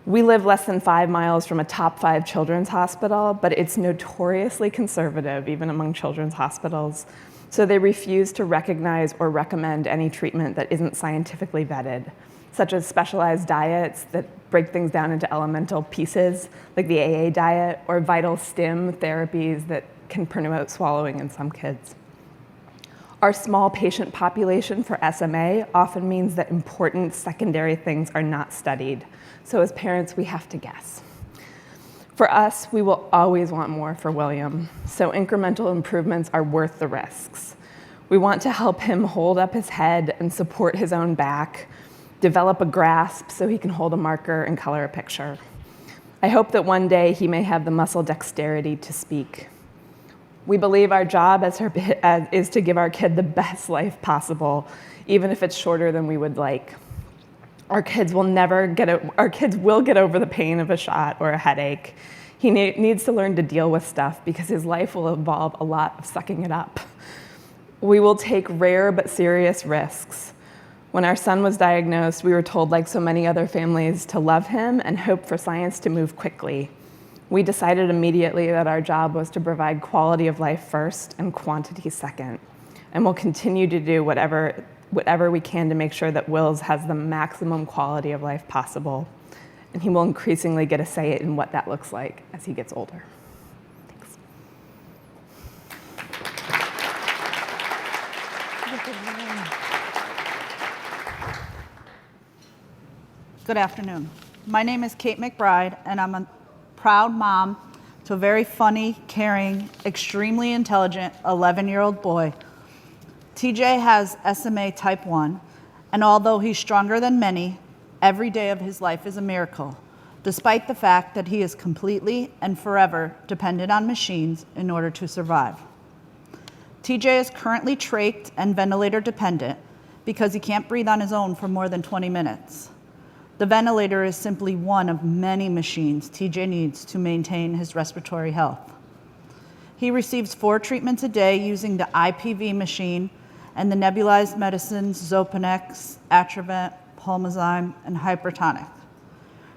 We live less than 5 miles from a top 5 children's hospital, but it's notoriously conservative, even among children's hospitals. So they refuse to recognize or recommend any treatment that isn't scientifically vetted, such as specialized diets that break things down into elemental pieces, like the AA diet, or vital stim therapies that can promote swallowing in some kids. Our small patient population for SMA often means that important secondary things are not studied. So as parents, we have to guess. For us, we will always want more for William, so incremental improvements are worth the risks. We want to help him hold up his head and support his own back, develop a grasp so he can hold a marker and color a picture. I hope that one day he may have the muscle dexterity to speak. We believe our job is to give our kid the best life possible, even if it's shorter than we would like. Our kids will get over the pain of a shot or a headache. He needs to learn to deal with stuff because his life will involve a lot of sucking it up. We will take rare but serious risks. When our son was diagnosed, we were told, like so many other families, to love him and hope for science to move quickly. We decided immediately that our job was to provide quality of life first and quantity second, and we'll continue to do whatever we can to make sure that Wills has the maximum quality of life possible, and he will increasingly get a say in what that looks like as he gets older. Thanks. Good afternoon. My name is Kate McBride, and I'm a proud mom to a very funny, caring, extremely intelligent 11-year-old boy. TJ has SMA type 1, and although he's stronger than many, every day of his life is a miracle, despite the fact that he is completely and forever dependent on machines in order to survive. TJ is currently trached and ventilator dependent because he can't breathe on his own for more than 20 minutes. The ventilator is simply one of many machines TJ needs to maintain his respiratory health. He receives 4 treatments a day using the IPV machine and the nebulized medicines Xopenex, Atrovent, Pulmozyme, and Hypertonic.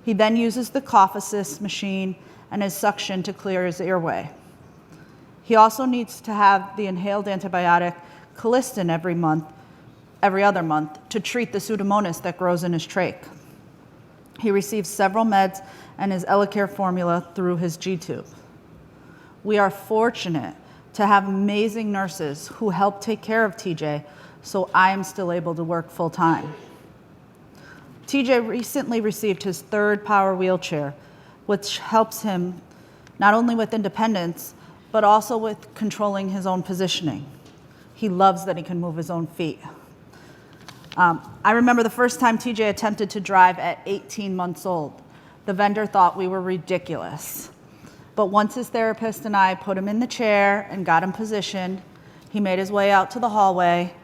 He then uses the cough assist machine and is suctioned to clear his airway. He also needs to have the inhaled antibiotic Colistin every other month to treat the Pseudomonas that grows in his trach. He receives several meds and his Elecare formula through his G-tube. We are fortunate to have amazing nurses who help take care of TJ, so I am still able to work full time. TJ recently received his 3rd power wheelchair, which helps him not only with independence, but also with controlling his own positioning. He loves that he can move his own feet. I remember the first time TJ attempted to drive at 18 months old. The vendor thought we were ridiculous. But once his therapist and I put him in the chair and got him positioned, he made his way out to the hallway,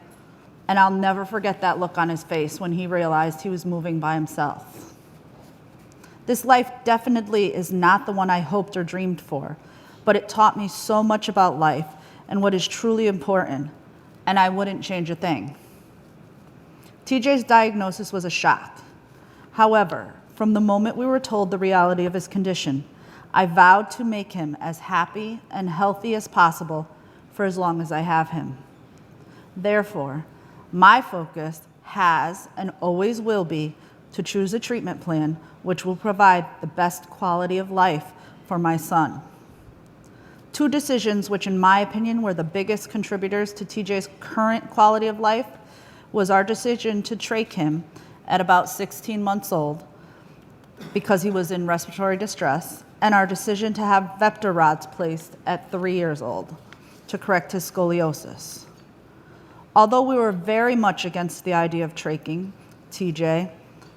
and I'll never forget that look on his face when he realized he was moving by himself. This life definitely is not the one I hoped or dreamed for, but it taught me so much about life and what is truly important, and I wouldn't change a thing. TJ's diagnosis was a shock. However, from the moment we were told the reality of his condition, I vowed to make him as happy and healthy as possible for as long as I have him. Therefore, my focus has and always will be to choose a treatment plan which will provide the best quality of life for my son. Two decisions which in my opinion were the biggest contributors to TJ's current quality of life was our decision to trach him at about 16 months old because he was in respiratory distress, and our decision to have Veptor rods placed at 3 years old to correct his scoliosis. Although we were very much against the idea of traching TJ,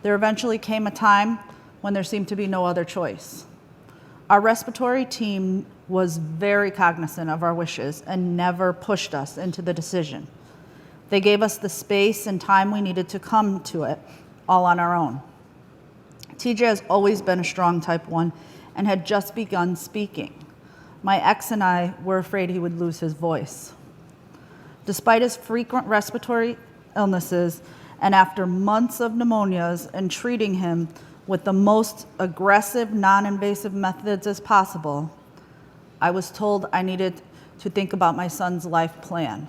there eventually came a time when there seemed to be no other choice. Our respiratory team was very cognizant of our wishes and never pushed us into the decision. They gave us the space and time we needed to come to it all on our own. TJ has always been a strong type 1 and had just begun speaking. My ex and I were afraid he would lose his voice. Despite his frequent respiratory illnesses and after months of pneumonias and treating him with the most aggressive, non-invasive methods as possible, I was told I needed to think about my son's life plan.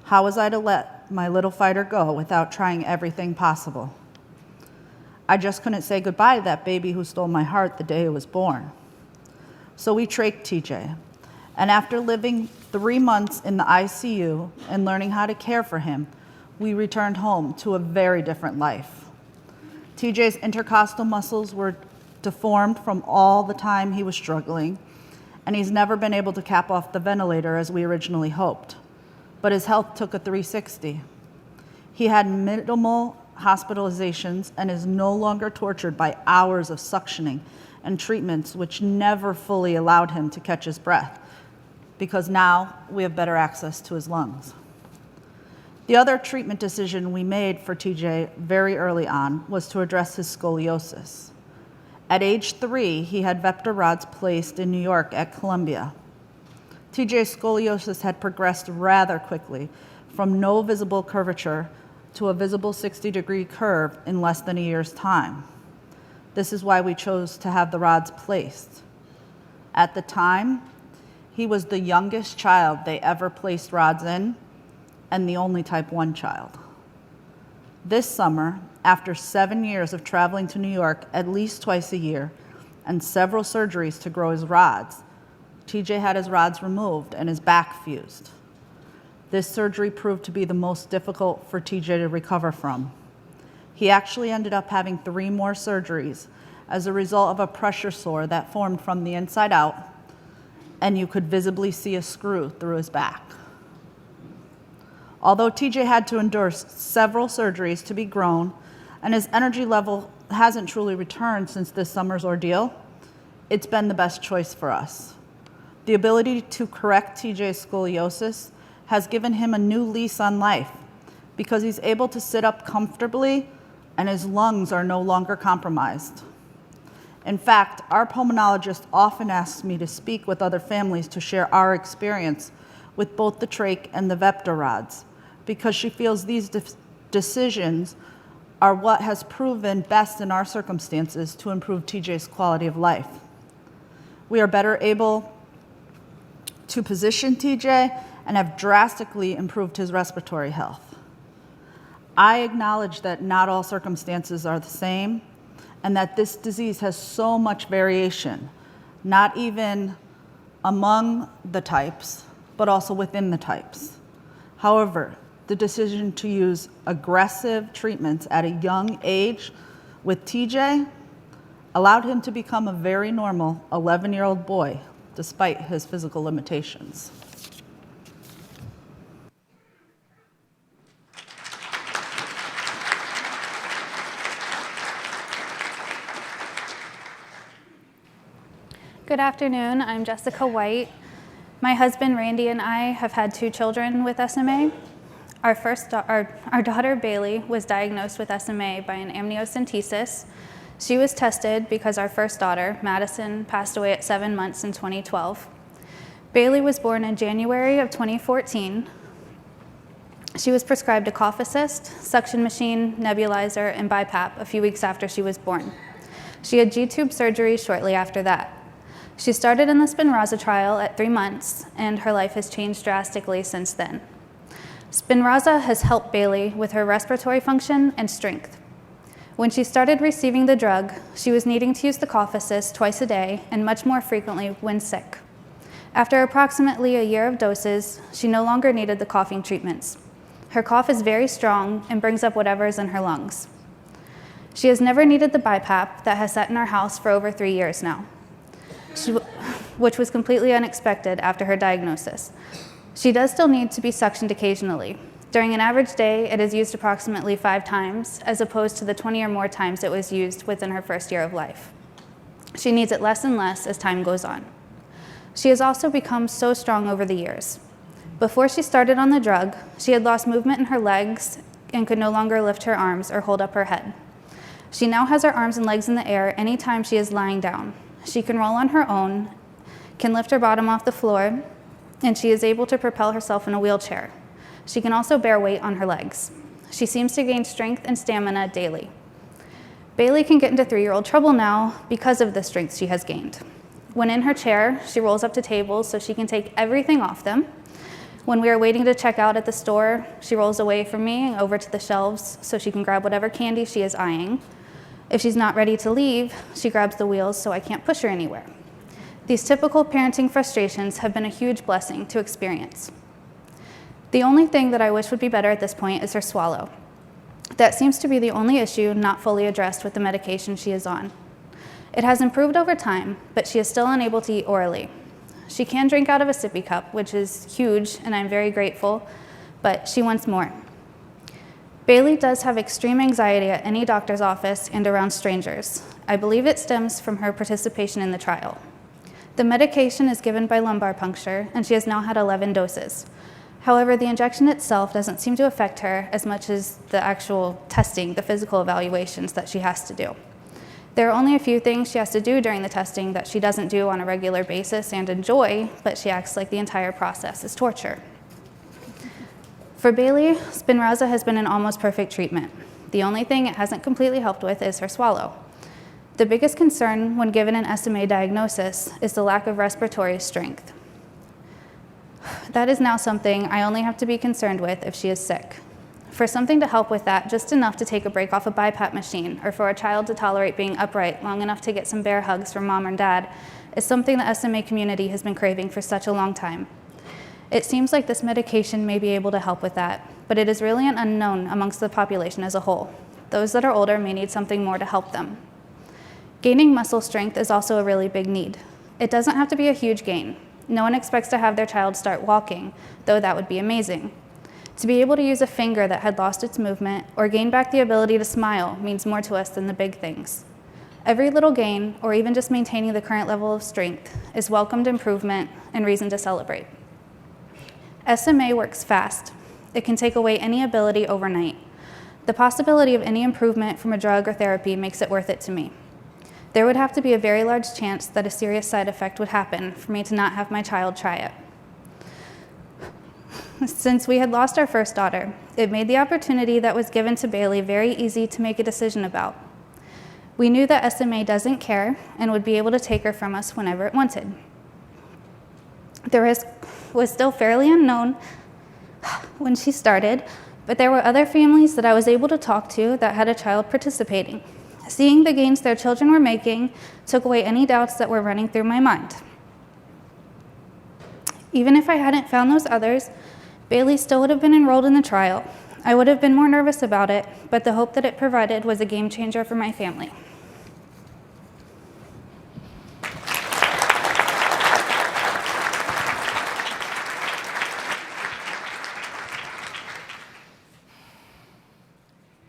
How was I to let my little fighter go without trying everything possible? I just couldn't say goodbye to that baby who stole my heart the day he was born. So we trached TJ, and after living 3 months in the ICU and learning how to care for him, we returned home to a very different life. TJ's intercostal muscles were deformed from all the time he was struggling, and he's never been able to cap off the ventilator as we originally hoped. But his health took a 360. He had minimal hospitalizations and is no longer tortured by hours of suctioning and treatments which never fully allowed him to catch his breath, because now we have better access to his lungs. The other treatment decision we made for TJ very early on was to address his scoliosis. At age 3, he had Veptor rods placed in New York at Columbia. TJ's scoliosis had progressed rather quickly from no visible curvature to a visible 60-degree curve in less than a year's time. This is why we chose to have the rods placed. At the time, he was the youngest child they ever placed rods in, and the only type 1 child. This summer, after 7 years of traveling to New York at least twice a year and several surgeries to grow his rods, TJ had his rods removed and his back fused. This surgery proved to be the most difficult for TJ to recover from. He actually ended up having 3 more surgeries as a result of a pressure sore that formed from the inside out, and you could visibly see a screw through his back. Although TJ had to endure several surgeries to be grown, and his energy level hasn't truly returned since this summer's ordeal, it's been the best choice for us. The ability to correct TJ's scoliosis has given him a new lease on life because he's able to sit up comfortably and his lungs are no longer compromised. In fact, our pulmonologist often asks me to speak with other families to share our experience with both the trach and the Veptor rods because she feels these decisions are what has proven best in our circumstances to improve TJ's quality of life. We are better able to position TJ and have drastically improved his respiratory health. I acknowledge that not all circumstances are the same and that this disease has so much variation, not even among the types, but also within the types. However, the decision to use aggressive treatments at a young age with TJ allowed him to become a very normal 11-year-old boy despite his physical limitations. Good afternoon. I'm Jessica White. My husband Randy and I have had 2 children with SMA. Our daughter Bailey was diagnosed with SMA by an amniocentesis. She was tested because our first daughter, Madison, passed away at 7 months in 2012. Bailey was born in January of 2014. She was prescribed a cough assist, suction machine, nebulizer, and BiPAP a few weeks after she was born. She had G-tube surgery shortly after that. She started in the Spinraza trial at 3 months, and her life has changed drastically since then. Spinraza has helped Bailey with her respiratory function and strength. When she started receiving the drug, she was needing to use the cough assist twice a day and much more frequently when sick. After approximately a year of doses, she no longer needed the coughing treatments. Her cough is very strong and brings up whatever is in her lungs. She has never needed the BiPAP that has sat in our house for over 3 years now, which was completely unexpected after her diagnosis. She does still need to be suctioned occasionally. During an average day, it is used approximately 5 times, as opposed to the 20 or more times it was used within her first year of life. She needs it less and less as time goes on. She has also become so strong over the years. Before she started on the drug, she had lost movement in her legs and could no longer lift her arms or hold up her head. She now has her arms and legs in the air anytime she is lying down. She can roll on her own, can lift her bottom off the floor, and she is able to propel herself in a wheelchair. She can also bear weight on her legs. She seems to gain strength and stamina daily. Bailey can get into 3-year-old trouble now because of the strength she has gained. When in her chair, she rolls up to tables so she can take everything off them. When we are waiting to check out at the store, she rolls away from me and over to the shelves so she can grab whatever candy she is eyeing. If she's not ready to leave, she grabs the wheels so I can't push her anywhere. These typical parenting frustrations have been a huge blessing to experience. The only thing that I wish would be better at this point is her swallow. That seems to be the only issue not fully addressed with the medication she is on. It has improved over time, but she is still unable to eat orally. She can drink out of a sippy cup, which is huge, and I'm very grateful, but she wants more. Bailey does have extreme anxiety at any doctor's office and around strangers. I believe it stems from her participation in the trial. The medication is given by lumbar puncture, and she has now had 11 doses. However, the injection itself doesn't seem to affect her as much as the actual testing, the physical evaluations that she has to do. There are only a few things she has to do during the testing that she doesn't do on a regular basis and enjoy, but she acts like the entire process is torture. For Bailey, Spinraza has been an almost perfect treatment. The only thing it hasn't completely helped with is her swallow. The biggest concern when given an SMA diagnosis is the lack of respiratory strength. That is now something I only have to be concerned with if she is sick. For something to help with that, just enough to take a break off a BiPAP machine, or for a child to tolerate being upright long enough to get some bear hugs from mom and dad, is something the SMA community has been craving for such a long time. It seems like this medication may be able to help with that, but it is really an unknown amongst the population as a whole. Those that are older may need something more to help them. Gaining muscle strength is also a really big need. It doesn't have to be a huge gain. No one expects to have their child start walking, though that would be amazing. To be able to use a finger that had lost its movement or gain back the ability to smile means more to us than the big things. Every little gain, or even just maintaining the current level of strength, is welcomed improvement and reason to celebrate. SMA works fast. It can take away any ability overnight. The possibility of any improvement from a drug or therapy makes it worth it to me. There would have to be a very large chance that a serious side effect would happen for me to not have my child try it. Since we had lost our first daughter, it made the opportunity that was given to Bailey very easy to make a decision about. We knew that SMA doesn't care and would be able to take her from us whenever it wanted. The risk was still fairly unknown when she started, but there were other families that I was able to talk to that had a child participating. Seeing the gains their children were making took away any doubts that were running through my mind. Even if I hadn't found those others, Bailey still would have been enrolled in the trial. I would have been more nervous about it, but the hope that it provided was a game changer for my family.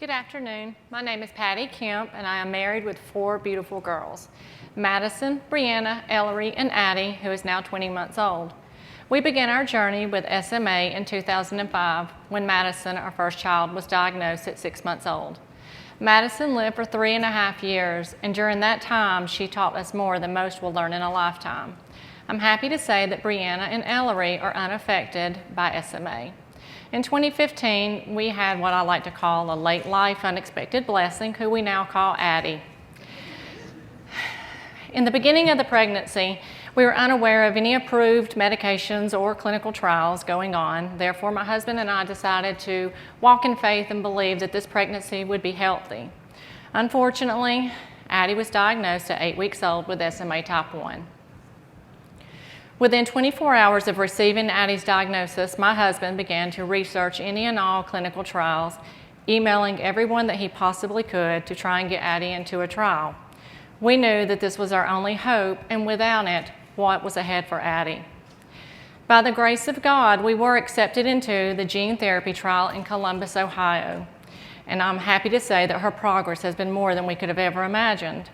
Good afternoon. My name is Patty Kemp, and I am married with 4 beautiful girls, Madison, Brianna, Ellery, and Addie, who is now 20 months old. We began our journey with SMA in 2005 when Madison, our first child, was diagnosed at 6 months old. Madison lived for 3.5 years, and during that time, she taught us more than most will learn in a lifetime. I'm happy to say that Brianna and Ellery are unaffected by SMA. In 2015, we had what I like to call a late life unexpected blessing, who we now call Addie. In the beginning of the pregnancy, we were unaware of any approved medications or clinical trials going on. Therefore, my husband and I decided to walk in faith and believe that this pregnancy would be healthy. Unfortunately, Addie was diagnosed at 8 weeks old with SMA type 1. Within 24 hours of receiving Addie's diagnosis, my husband began to research any and all clinical trials, emailing everyone that he possibly could to try and get Addie into a trial. We knew that this was our only hope, and without it, what was ahead for Addie? By the grace of God, we were accepted into the gene therapy trial in Columbus, Ohio, and I'm happy to say that her progress has been more than we could have ever imagined.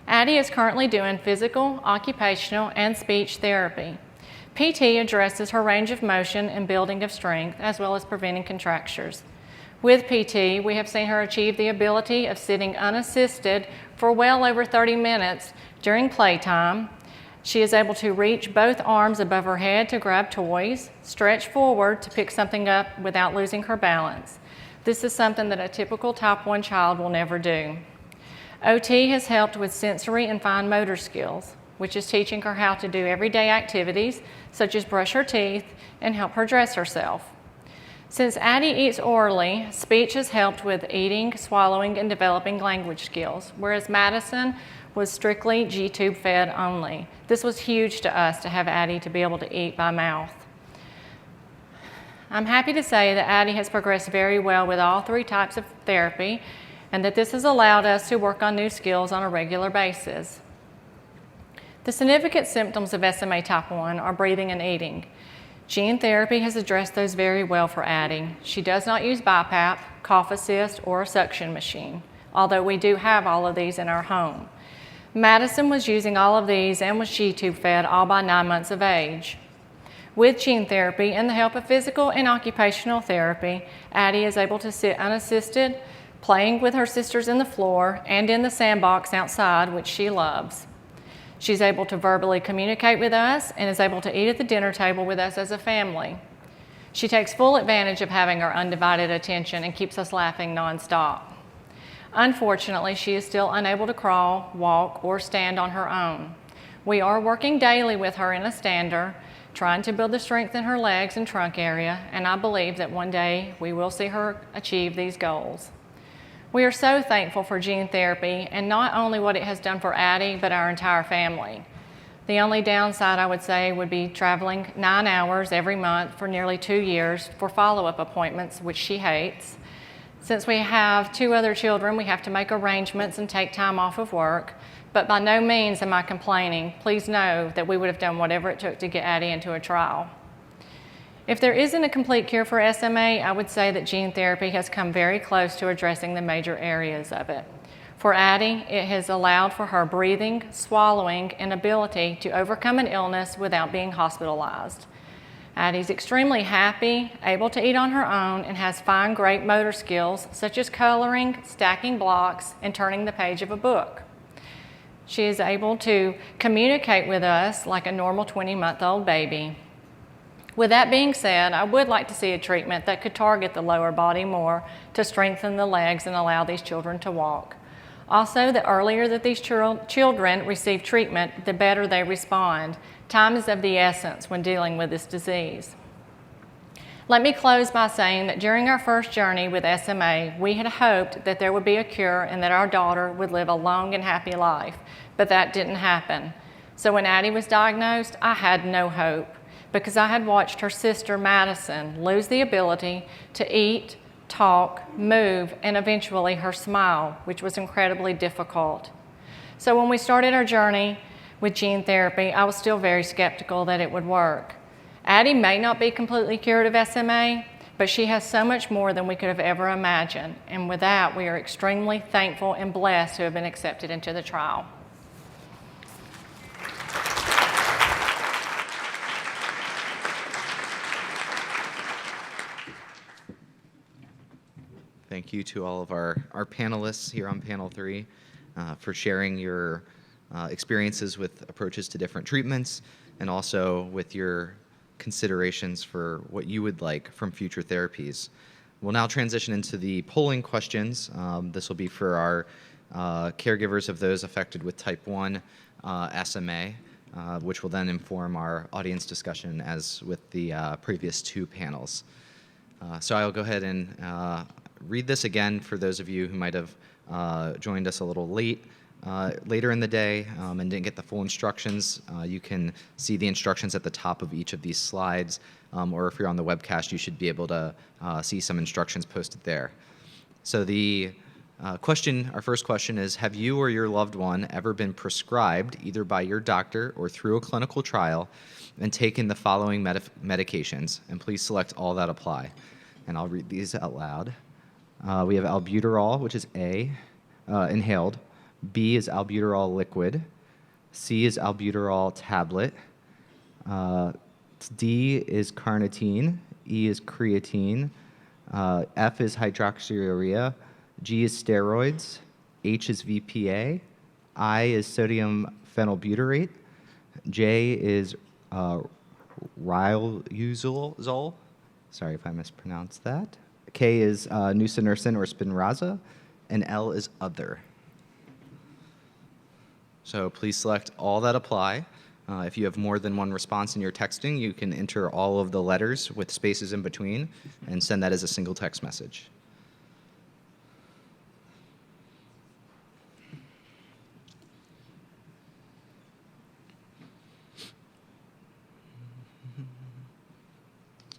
Addie is currently doing physical, occupational, and speech therapy. PT addresses her range of motion and building of strength, as well as preventing contractures. With PT, we have seen her achieve the ability of sitting unassisted for well over 30 minutes during playtime. She is able to reach both arms above her head to grab toys, stretch forward to pick something up without losing her balance. This is something that a typical type 1 child will never do. OT has helped with sensory and fine motor skills, which is teaching her how to do everyday activities such as brush her teeth and help her dress herself. Since Addie eats orally, speech has helped with eating, swallowing, and developing language skills, whereas Madison was strictly G-tube fed only. This was huge to us to have Addie to be able to eat by mouth. I'm happy to say that Addie has progressed very well with all 3 types of therapy, and that this has allowed us to work on new skills on a regular basis. The significant symptoms of SMA type 1 are breathing and eating. Gene therapy has addressed those very well for Addie. She does not use BiPAP, cough assist, or a suction machine, although we do have all of these in our home. Madison was using all of these and was G-tube fed all by 9 months of age. With gene therapy and the help of physical and occupational therapy, Addie is able to sit unassisted, playing with her sisters in the floor and in the sandbox outside, which she loves. She's able to verbally communicate with us and is able to eat at the dinner table with us as a family. She takes full advantage of having our undivided attention and keeps us laughing nonstop. Unfortunately, she is still unable to crawl, walk, or stand on her own. We are working daily with her in a stander, trying to build the strength in her legs and trunk area, and I believe that one day we will see her achieve these goals. We are so thankful for gene therapy and not only what it has done for Addie, but our entire family. The only downside I would say would be traveling 9 hours every month for nearly 2 years for follow-up appointments, which she hates. Since we have 2 other children, we have to make arrangements and take time off of work, but by no means am I complaining. Please know that we would have done whatever it took to get Addie into a trial. If there isn't a complete cure for SMA, I would say that gene therapy has come very close to addressing the major areas of it. For Addie, it has allowed for her breathing, swallowing, and ability to overcome an illness without being hospitalized. Addie's extremely happy, able to eat on her own, and has fine, great motor skills such as coloring, stacking blocks, and turning the page of a book. She is able to communicate with us like a normal 20-month-old baby. With that being said, I would like to see a treatment that could target the lower body more to strengthen the legs and allow these children to walk. Also, the earlier that these children receive treatment, the better they respond. Time is of the essence when dealing with this disease. Let me close by saying that during our first journey with SMA, we had hoped that there would be a cure and that our daughter would live a long and happy life, but that didn't happen. So when Addie was diagnosed, I had no hope, because I had watched her sister Madison lose the ability to eat, talk, move, and eventually her smile, which was incredibly difficult. So when we started our journey with gene therapy, I was still very skeptical that it would work. Addie may not be completely cured of SMA, but she has so much more than we could have ever imagined. And with that, we are extremely thankful and blessed to have been accepted into the trial. Thank you to all of our panelists here on panel 3 for sharing your experiences with approaches to different treatments and also with your considerations for what you would like from future therapies. We'll now transition into the polling questions. This will be for our caregivers of those affected with type 1 SMA, which will then inform our audience discussion as with the previous 2 panels. So I'll go ahead and read this again for those of you who might have joined us a little later in the day and didn't get the full instructions. You can see the instructions at the top of each of these slides, or if you're on the webcast, you should be able to see some instructions posted there. So the our first question is, have you or your loved one ever been prescribed, either by your doctor or through a clinical trial, and taken the following medications? And please select all that apply. And I'll read these out loud. We have albuterol, which is A, inhaled. B is albuterol liquid. C is albuterol tablet. D is carnitine. E is creatine. F is hydroxyurea. G is steroids. H is VPA. I is sodium phenylbutyrate. J is riluzole. Sorry if I mispronounced that. K is nusinersen or Spinraza. And L is other. So please select all that apply. If you have more than one response in your texting, you can enter all of the letters with spaces in between and send that as a single text message.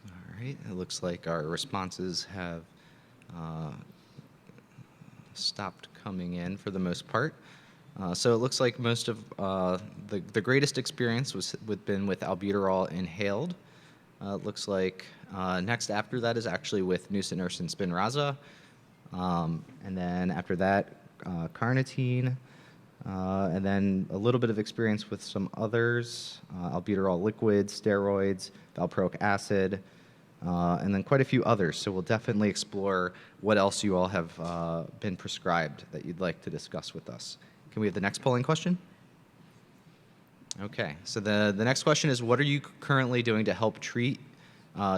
All right, it looks like our responses have stopped coming in for the most part. So it looks like most of the greatest experience was been with albuterol inhaled. It looks like next after that is actually with nusinersen Spinraza. And then after that, carnitine. And then a little bit of experience with some others, albuterol liquid, steroids, valproic acid, and then quite a few others. So we'll definitely explore what else you all have been prescribed that you'd like to discuss with us. Can we have the next polling question? Okay, so the next question is, what are you currently doing to help treat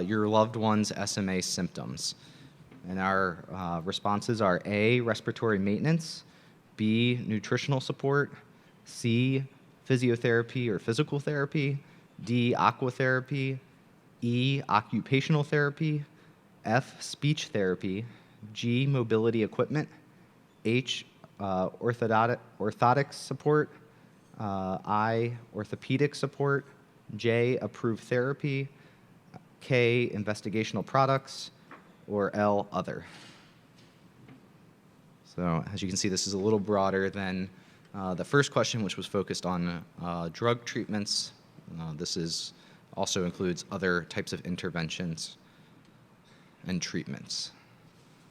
your loved one's SMA symptoms? And our responses are A, respiratory maintenance, B, nutritional support, C, physiotherapy or physical therapy, D, aquatherapy, E, occupational therapy, F, speech therapy, G, mobility equipment, H, orthotic support, I, orthopedic support, J, approved therapy, K, investigational products, or L, other. So as you can see, this is a little broader than the first question, which was focused on drug treatments. This also includes other types of interventions and treatments.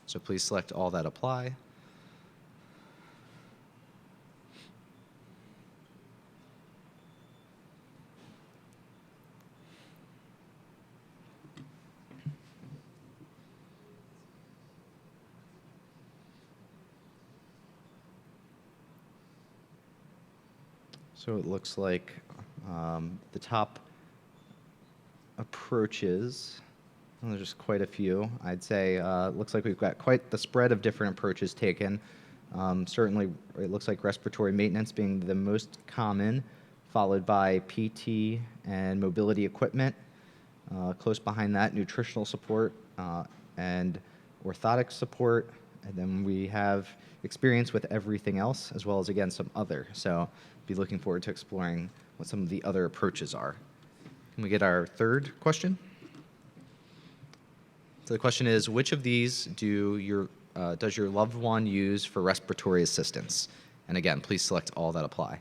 So please select all that apply. So it looks like the top approaches, well, there's just quite a few. I'd say it looks like we've got quite the spread of different approaches taken. Certainly, it looks like respiratory maintenance being the most common, followed by PT and mobility equipment. Close behind that, nutritional support and orthotic support. And then we have experience with everything else, as well as, again, some other. So be looking forward to exploring what some of the other approaches are. Can we get our third question? So the question is, which of these does your loved one use for respiratory assistance? And again, please select all that apply.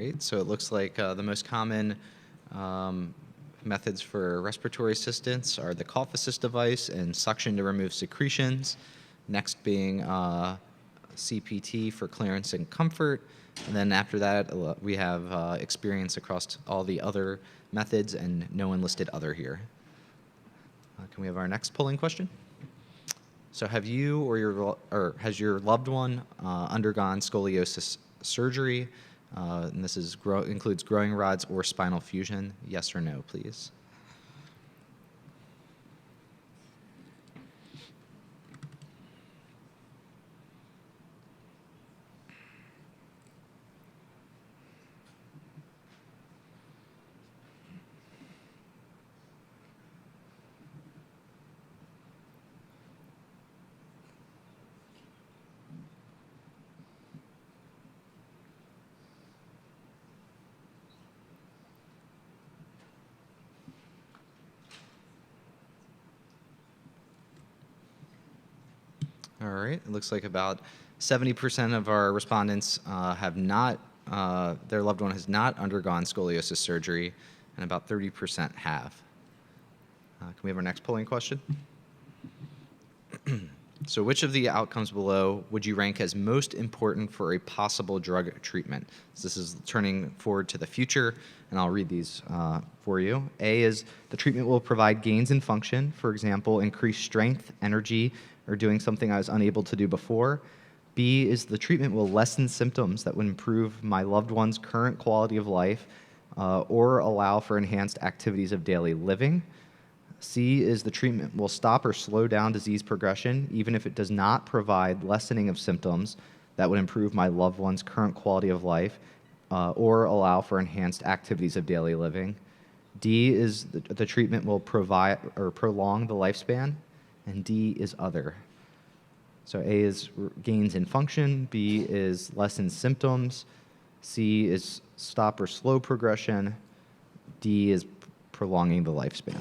right, so it looks like the most common methods for respiratory assistance are the cough assist device and suction to remove secretions. Next being CPT for clearance and comfort. And then after that, we have experience across all the other methods and no one listed other here. Can we have our next polling question? So have you or has your loved one undergone scoliosis surgery? And this includes growing rods or spinal fusion. Yes or no, please. All right, it looks like about 70% of our respondents have not, their loved one has not undergone scoliosis surgery, and about 30% have. Can we have our next polling question? So which of the outcomes below would you rank as most important for a possible drug treatment? So this is turning forward to the future, and I'll read these for you. A is the treatment will provide gains in function, for example, increased strength, energy, or doing something I was unable to do before. B is the treatment will lessen symptoms that would improve my loved one's current quality of life or allow for enhanced activities of daily living. C is the treatment will stop or slow down disease progression, even if it does not provide lessening of symptoms that would improve my loved one's current quality of life or allow for enhanced activities of daily living. D is the treatment will provide or prolong the lifespan, and D is other. So A is gains in function, B is lessen symptoms, C is stop or slow progression, D is prolonging the lifespan.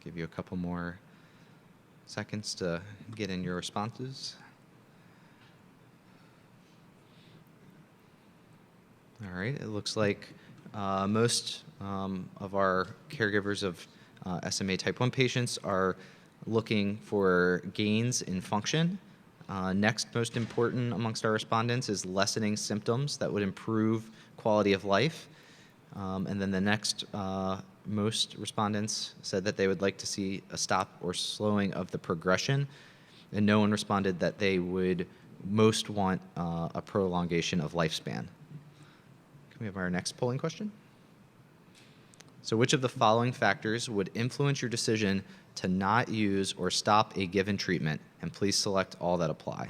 Give you a couple more seconds to get in your responses. All right, it looks like most of our caregivers of SMA type 1 patients are looking for gains in function. Next most important amongst our respondents is lessening symptoms that would improve quality of life. And then the next most respondents said that they would like to see a stop or slowing of the progression, and no one responded that they would most want a prolongation of lifespan. Can we have our next polling question? So which of the following factors would influence your decision to not use or stop a given treatment? And please select all that apply.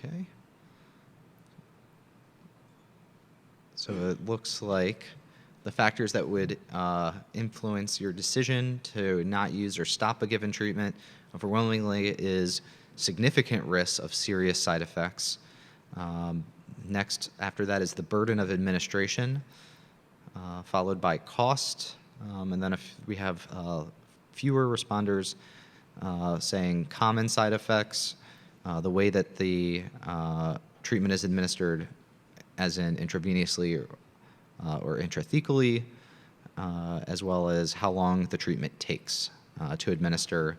Okay. So it looks like the factors that would influence your decision to not use or stop a given treatment overwhelmingly is significant risks of serious side effects. Next, after that is the burden of administration, followed by cost. And then if we have fewer responders saying common side effects, the way that the treatment is administered, as in intravenously or intrathecally, as well as how long the treatment takes to administer.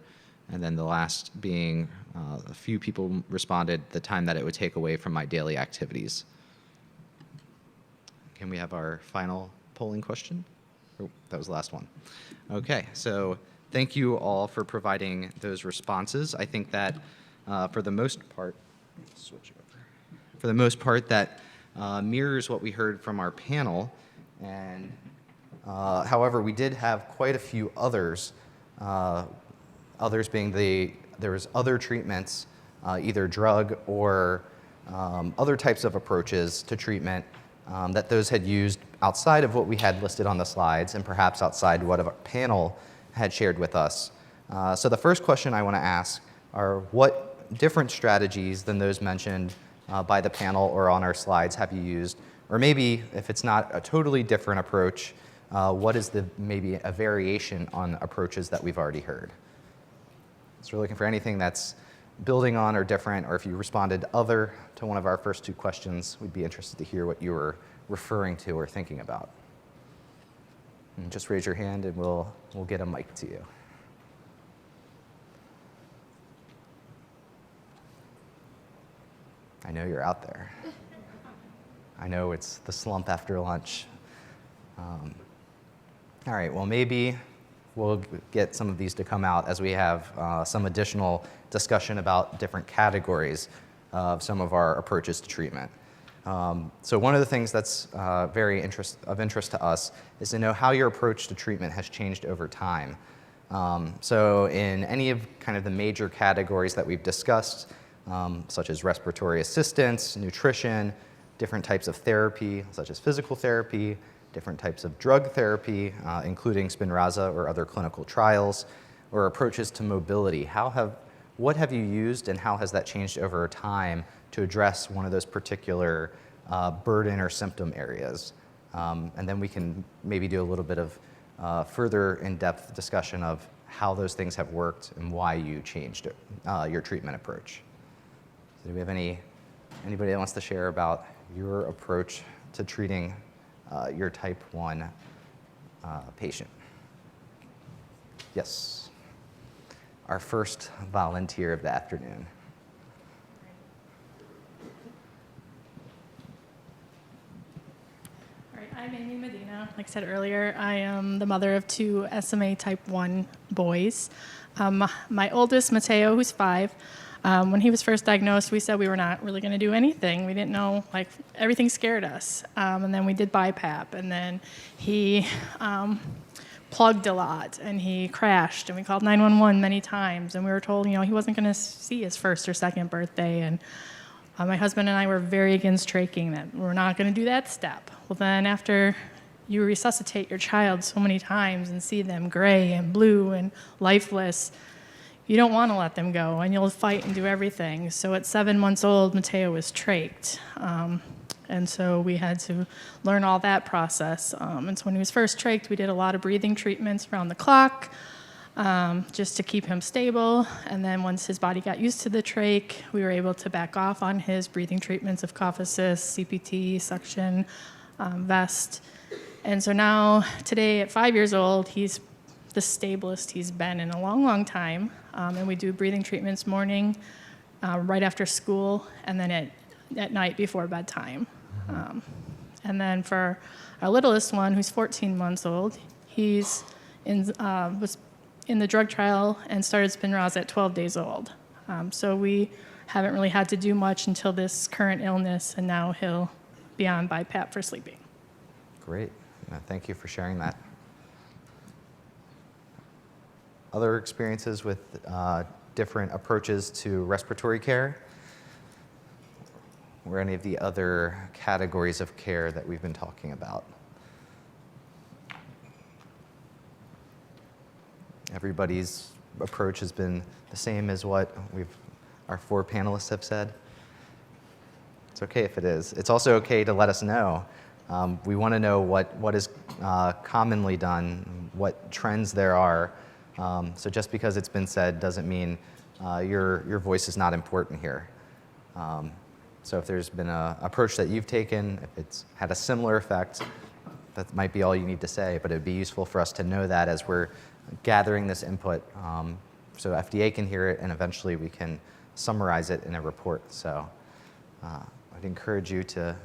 And then the last being a few people responded the time that it would take away from my daily activities. Can we have our final polling question? Oh, that was the last one. Okay, so thank you all for providing those responses. I think that for the most part, that mirrors what we heard from our panel. And however, we did have quite a few others. Others being there was other treatments, either drug or other types of approaches to treatment that those had used outside of what we had listed on the slides and perhaps outside what our panel had shared with us. So the first question I want to ask are, what different strategies than those mentioned by the panel or on our slides have you used? Or maybe if it's not a totally different approach, what is maybe a variation on approaches that we've already heard? So we're looking for anything that's building on or different, or if you responded other to one of our first two questions, we'd be interested to hear what you were referring to or thinking about. And just raise your hand and we'll get a mic to you. I know you're out there. I know it's the slump after lunch. All right, well, maybe we'll get some of these to come out as we have some additional discussion about different categories of some of our approaches to treatment. So one of the things that's very of interest to us is to know how your approach to treatment has changed over time. So in any of kind of the major categories that we've discussed, such as respiratory assistance, nutrition, different types of therapy, such as physical therapy, different types of drug therapy, including Spinraza or other clinical trials, or approaches to mobility. What have you used and how has that changed over time to address one of those particular burden or symptom areas? And then we can maybe do a little bit of further in-depth discussion of how those things have worked and why you changed your treatment approach. So do we have anybody that wants to share about your approach to treating your type 1 patient? Yes. Our first volunteer of the afternoon. All right, I'm Amy Medina. Like I said earlier, I am the mother of 2 SMA type 1 boys. My oldest, Mateo, who's 5, when he was first diagnosed, we said we were not really going to do anything. We didn't know, like, everything scared us. And then we did BiPAP, and then he plugged a lot, and he crashed, and we called 911 many times, and we were told, he wasn't going to see his first or second birthday, and my husband and I were very against tracheing, that we're not going to do that step. Well, then after you resuscitate your child so many times and see them gray and blue and lifeless, you don't want to let them go, and you'll fight and do everything. So at 7 months old, Mateo was trached. And so we had to learn all that process. And so when he was first trached, we did a lot of breathing treatments around the clock, just to keep him stable. And then once his body got used to the trach, we were able to back off on his breathing treatments of cough assist, CPT, suction, vest. And so now, today at 5 years old, he's the stablest he's been in a long, long time. And we do breathing treatments morning, right after school, and then at night before bedtime. And then for our littlest one, who's 14 months old, he's was in the drug trial and started Spinraza at 12 days old. So we haven't really had to do much until this current illness, and now he'll be on BiPAP for sleeping. Great. Thank you for sharing that. Other experiences with different approaches to respiratory care? Or any of the other categories of care that we've been talking about? Everybody's approach has been the same as what our 4 panelists have said. It's okay if it is. It's also okay to let us know. We want to know what is commonly done, what trends there are. So just because it's been said doesn't mean your voice is not important here. So if there's been an approach that you've taken, if it's had a similar effect, that might be all you need to say, but it would be useful for us to know that as we're gathering this input, so FDA can hear it and eventually we can summarize it in a report. So I'd encourage you to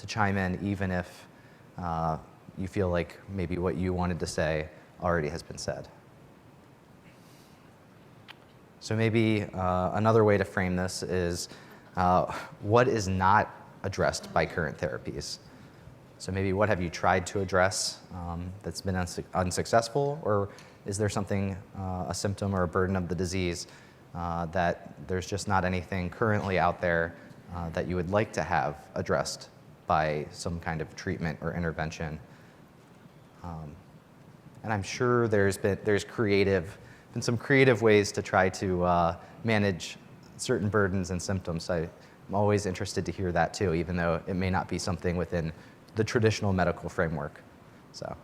chime in even if you feel like maybe what you wanted to say already has been said. So maybe another way to frame this is what is not addressed by current therapies? So maybe what have you tried to address that's been unsuccessful, or is there something, a symptom or a burden of the disease that there's just not anything currently out there that you would like to have addressed by some kind of treatment or intervention? And I'm sure there's been some creative ways to try to manage certain burdens and symptoms. I'm always interested to hear that too, even though it may not be something within the traditional medical framework. So,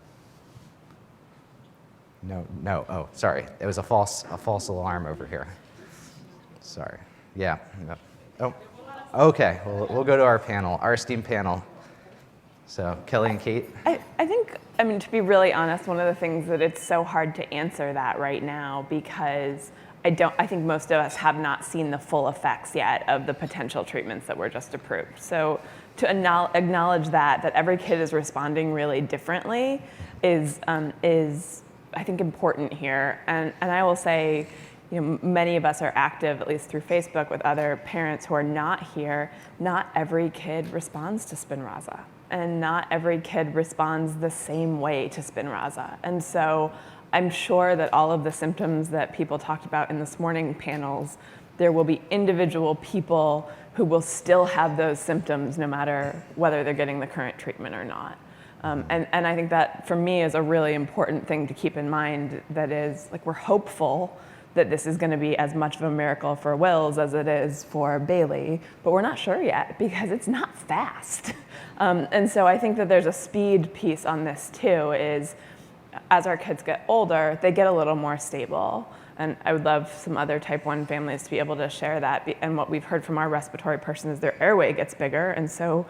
no, oh, sorry, it was a false alarm over here. Sorry, yeah, no. Oh, okay, we'll go to our panel, our esteemed panel. So, Kelly and Kate. I think, I mean, to be really honest, one of the things that it's so hard to answer that right now because I think most of us have not seen the full effects yet of the potential treatments that were just approved. So to acknowledge that every kid is responding really differently is I think important here. And I will say, you know, many of us are active, at least through Facebook, with other parents who are not here. Not every kid responds to Spinraza, and not every kid responds the same way to Spinraza. And so I'm sure that all of the symptoms that people talked about in this morning panels, there will be individual people who will still have those symptoms no matter whether they're getting the current treatment or not. And I think that, for me, is a really important thing to keep in mind. That is, like, we're hopeful that this is going to be as much of a miracle for Wills as it is for Bailey, but we're not sure yet because it's not fast. And so I think that there's a speed piece on this too, is as our kids get older, they get a little more stable. And I would love some other type 1 families to be able to share that. And what we've heard from our respiratory person is their airway gets bigger, and so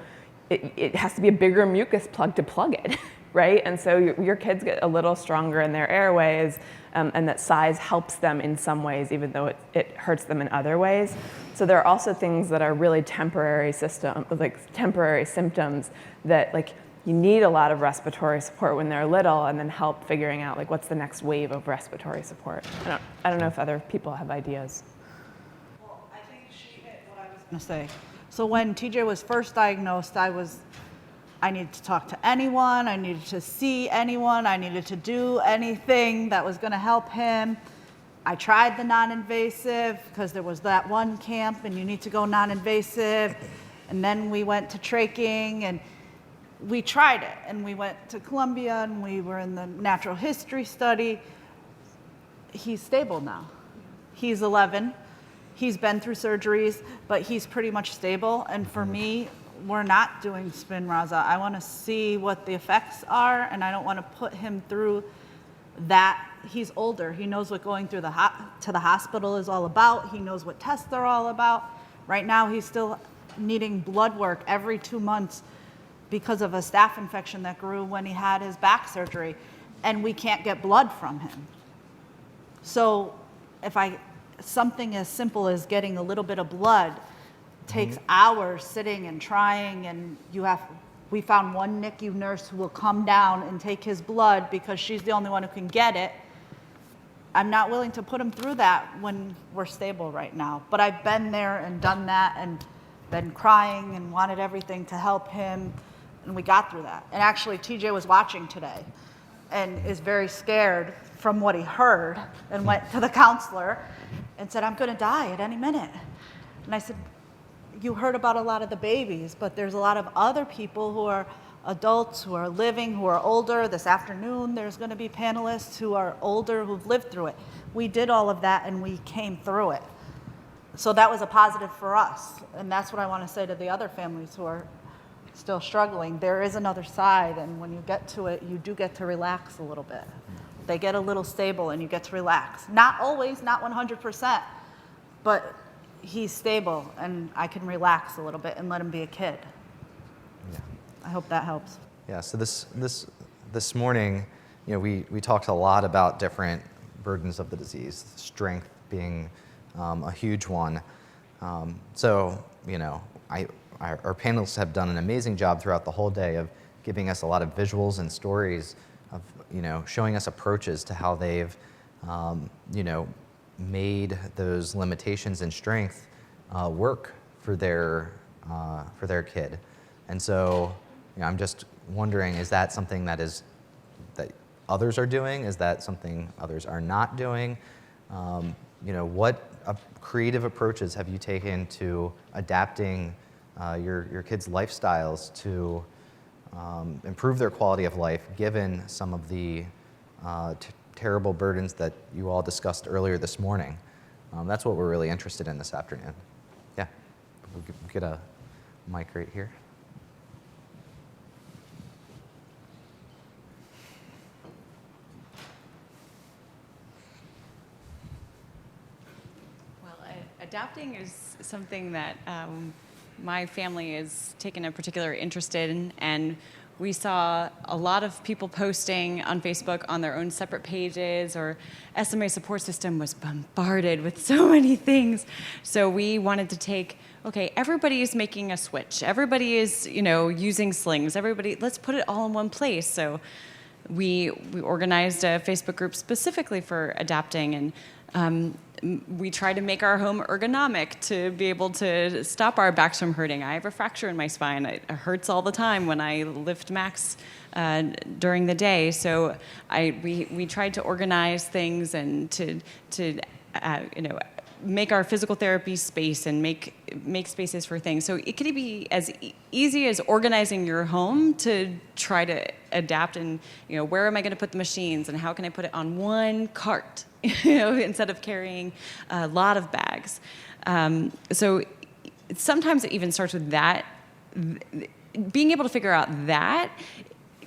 it has to be a bigger mucus plug to plug it, right? And so your kids get a little stronger in their airways, and that size helps them in some ways, even though it hurts them in other ways. So there are also things that are really temporary symptoms that, like, you need a lot of respiratory support when they're little, and then help figuring out, like, what's the next wave of respiratory support. I don't know if other people have ideas. Well, I think she hit what I was going to say. So when TJ was first diagnosed, I needed to talk to anyone, I needed to see anyone, I needed to do anything that was going to help him. I tried the non-invasive because there was that one camp and you need to go non-invasive, and then we went to tracheing, and we tried it, and we went to Columbia, and we were in the natural history study. He's stable now. He's 11. He's been through surgeries, but he's pretty much stable. And for me, we're not doing Spinraza. I want to see what the effects are, and I don't want to put him through that. He's older. He knows what going through to the hospital is all about. He knows what tests are all about. Right now, he's still needing blood work every 2 months because of a staph infection that grew when he had his back surgery, and we can't get blood from him. So something as simple as getting a little bit of blood takes hours sitting and trying, and we found one NICU nurse who will come down and take his blood because she's the only one who can get it. I'm not willing to put him through that when we're stable right now, but I've been there and done that and been crying and wanted everything to help him, and we got through that. And actually, TJ was watching today and is very scared from what he heard, and went to the counselor and said, "I'm going to die at any minute." And I said, "You heard about a lot of the babies, but there's a lot of other people who are adults, who are living, who are older. This afternoon, there's going to be panelists who are older, who've lived through it." We did all of that, and we came through it. So that was a positive for us. And that's what I want to say to the other families who are still struggling. There is another side, and when you get to it, you do get to relax a little bit. They get a little stable, and you get to relax. Not always, not 100%, but he's stable, and I can relax a little bit and let him be a kid. Yeah. I hope that helps. Yeah, so this morning, you know, we talked a lot about different burdens of the disease, strength being a huge one. So, you know, our panelists have done an amazing job throughout the whole day of giving us a lot of visuals and stories of, showing us approaches to how they've, made those limitations and strength work for their kid. And so, I'm just wondering, is that something that others are doing? Is that something others are not doing? What creative approaches have you taken to adapting your kids' lifestyles to improve their quality of life, given some of the terrible burdens that you all discussed earlier this morning? That's what we're really interested in this afternoon. Yeah, we'll get a mic right here. Adapting is something that my family has taken a particular interest in, and we saw a lot of people posting on Facebook on their own separate pages, or SMA support system was bombarded with so many things. So we wanted to take, okay, everybody is making a switch. Everybody is, using slings. Let's put it all in one place. So we organized a Facebook group specifically for adapting, and we try to make our home ergonomic to be able to stop our backs from hurting. I have a fracture in my spine. It hurts all the time when I lift max during the day. So we tried to organize things and to make our physical therapy space and make spaces for things. So it could be as easy as organizing your home to try to adapt, and where am I going to put the machines, and how can I put it on one cart, instead of carrying a lot of bags. So sometimes it even starts with that. Being able to figure out that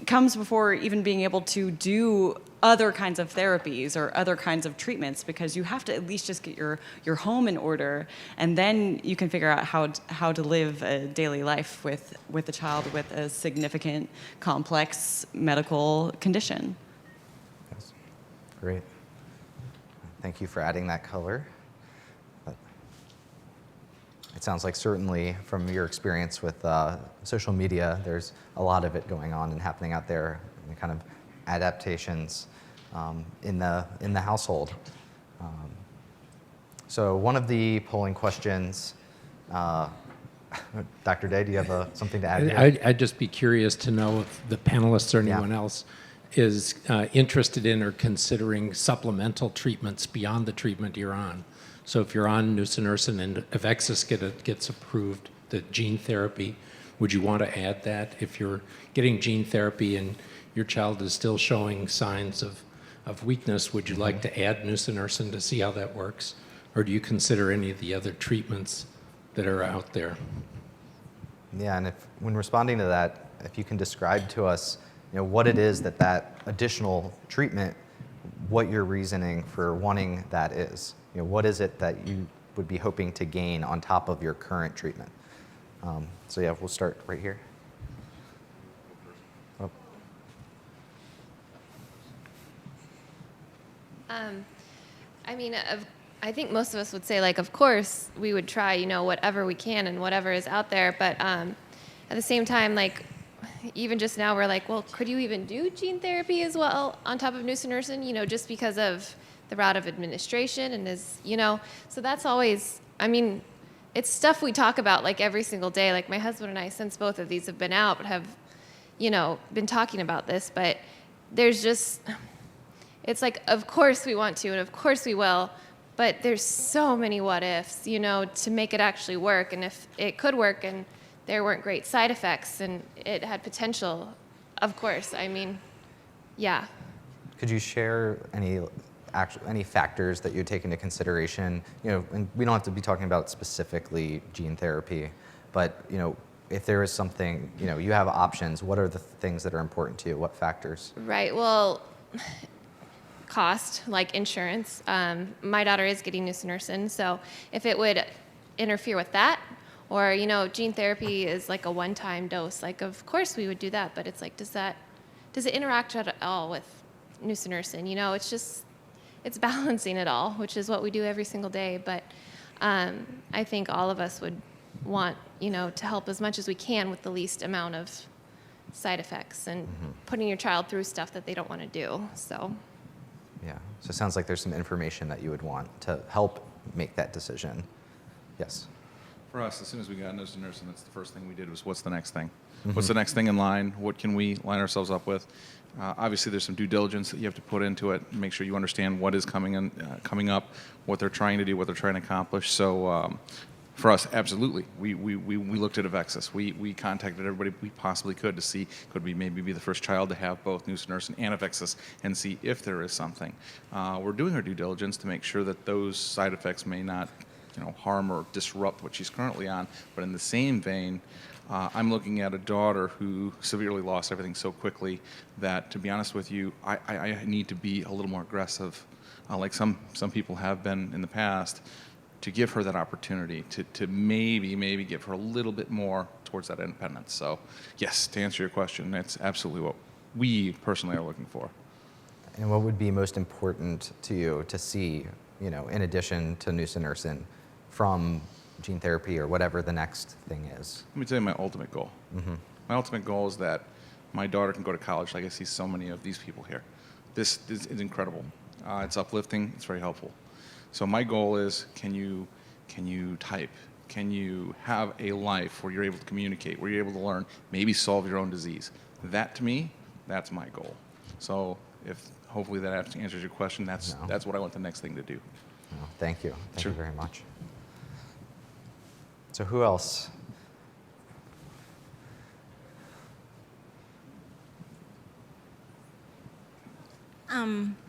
comes before even being able to do other kinds of therapies or other kinds of treatments, because you have to at least just get your home in order, and then you can figure out how to live a daily life with a child with a significant, complex medical condition. Yes. Great. Thank you for adding that color. It sounds like, certainly from your experience with social media, there's a lot of it going on and happening out there, and kind of adaptations in the household. So one of the polling questions, Dr. Day, do you have something to add here? I'd just be curious to know if the panelists or anyone else is interested in or considering supplemental treatments beyond the treatment you're on. So if you're on nusinersen and if Exis gets approved, the gene therapy, would you want to add that? If you're getting gene therapy and your child is still showing signs of weakness, would you like to add nusinersen to see how that works? Or do you consider any of the other treatments that are out there? Yeah, and when responding to that, if you can describe to us, what it is that additional treatment, what your reasoning for wanting that is. What is it that you would be hoping to gain on top of your current treatment? So yeah, we'll start right here. Oh. I think most of us would say, of course we would try, whatever we can and whatever is out there. But at the same time, even just now, we're well, could you even do gene therapy as well on top of nusinersen? Just because of the route of administration and so that's always, it's stuff we talk about every single day. My husband and I, since both of these have been out, but have, been talking about this. But there's just, it's of course we want to, and of course we will. But there's so many what ifs, to make it actually work. And if it could work and there weren't great side effects and it had potential, of course, yeah. Could you share any factors that you take into consideration? And we don't have to be talking about specifically gene therapy, but if there is something, you have options, what are the things that are important to you? What factors? Right, well, cost, insurance. My daughter is getting nusinersen, so if it would interfere with that, or gene therapy is a one-time dose, of course we would do that, but it's does it interact at all with nusinersen? It's just, it's balancing it all, which is what we do every single day. But I think all of us would want, to help as much as we can with the least amount of side effects and putting your child through stuff that they don't want to do. So, Yeah. So it sounds like there's some information that you would want to help make that decision. Yes. For us, as soon as we got into nursing, that's the first thing we did was what's the next thing? What's the next thing in line? What can we line ourselves up with? Obviously, there's some due diligence that you have to put into it, make sure you understand what is coming up, what they're trying to do, what they're trying to accomplish. So for us, absolutely, we looked at Avexis. We contacted everybody we possibly could to see, could we maybe be the first child to have both nusinersen and Avexis and see if there is something. We're doing our due diligence to make sure that those side effects may not harm or disrupt what she's currently on. But in the same vein, I'm looking at a daughter who severely lost everything so quickly that, to be honest with you, I need to be a little more aggressive, like some people have been in the past, to give her that opportunity to maybe give her a little bit more towards that independence. So, yes, to answer your question, that's absolutely what we personally are looking for. And what would be most important to you to see, in addition to nusinersen, from gene therapy or whatever the next thing is? Let me tell you my ultimate goal. My ultimate goal is that my daughter can go to college like I see so many of these people here. This is incredible. It's uplifting. It's very helpful. So my goal is, can you type? Can you have a life where you're able to communicate, where you're able to learn, maybe solve your own disease? That, to me, that's my goal. So if hopefully that answers your question, that's what I want the next thing to do. No, thank you. Thank you very much. So who else?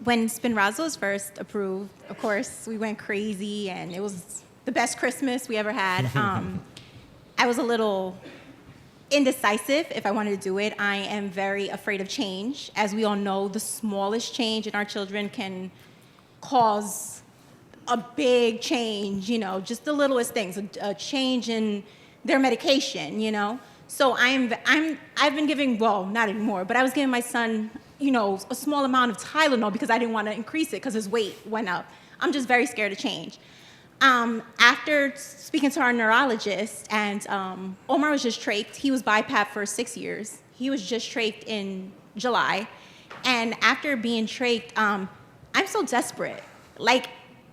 When Spinraza was first approved, of course, we went crazy, and it was the best Christmas we ever had. I was a little indecisive if I wanted to do it. I am very afraid of change. As we all know, the smallest change in our children can cause a big change, just the littlest things, a change in their medication, So I've been giving, well, not anymore, but I was giving my son, a small amount of Tylenol because I didn't want to increase it because his weight went up. I'm just very scared of change. After speaking to our neurologist, and Omar was just trached. He was BiPAP for 6 years. He was just trached in July. And after being trached, I'm so desperate.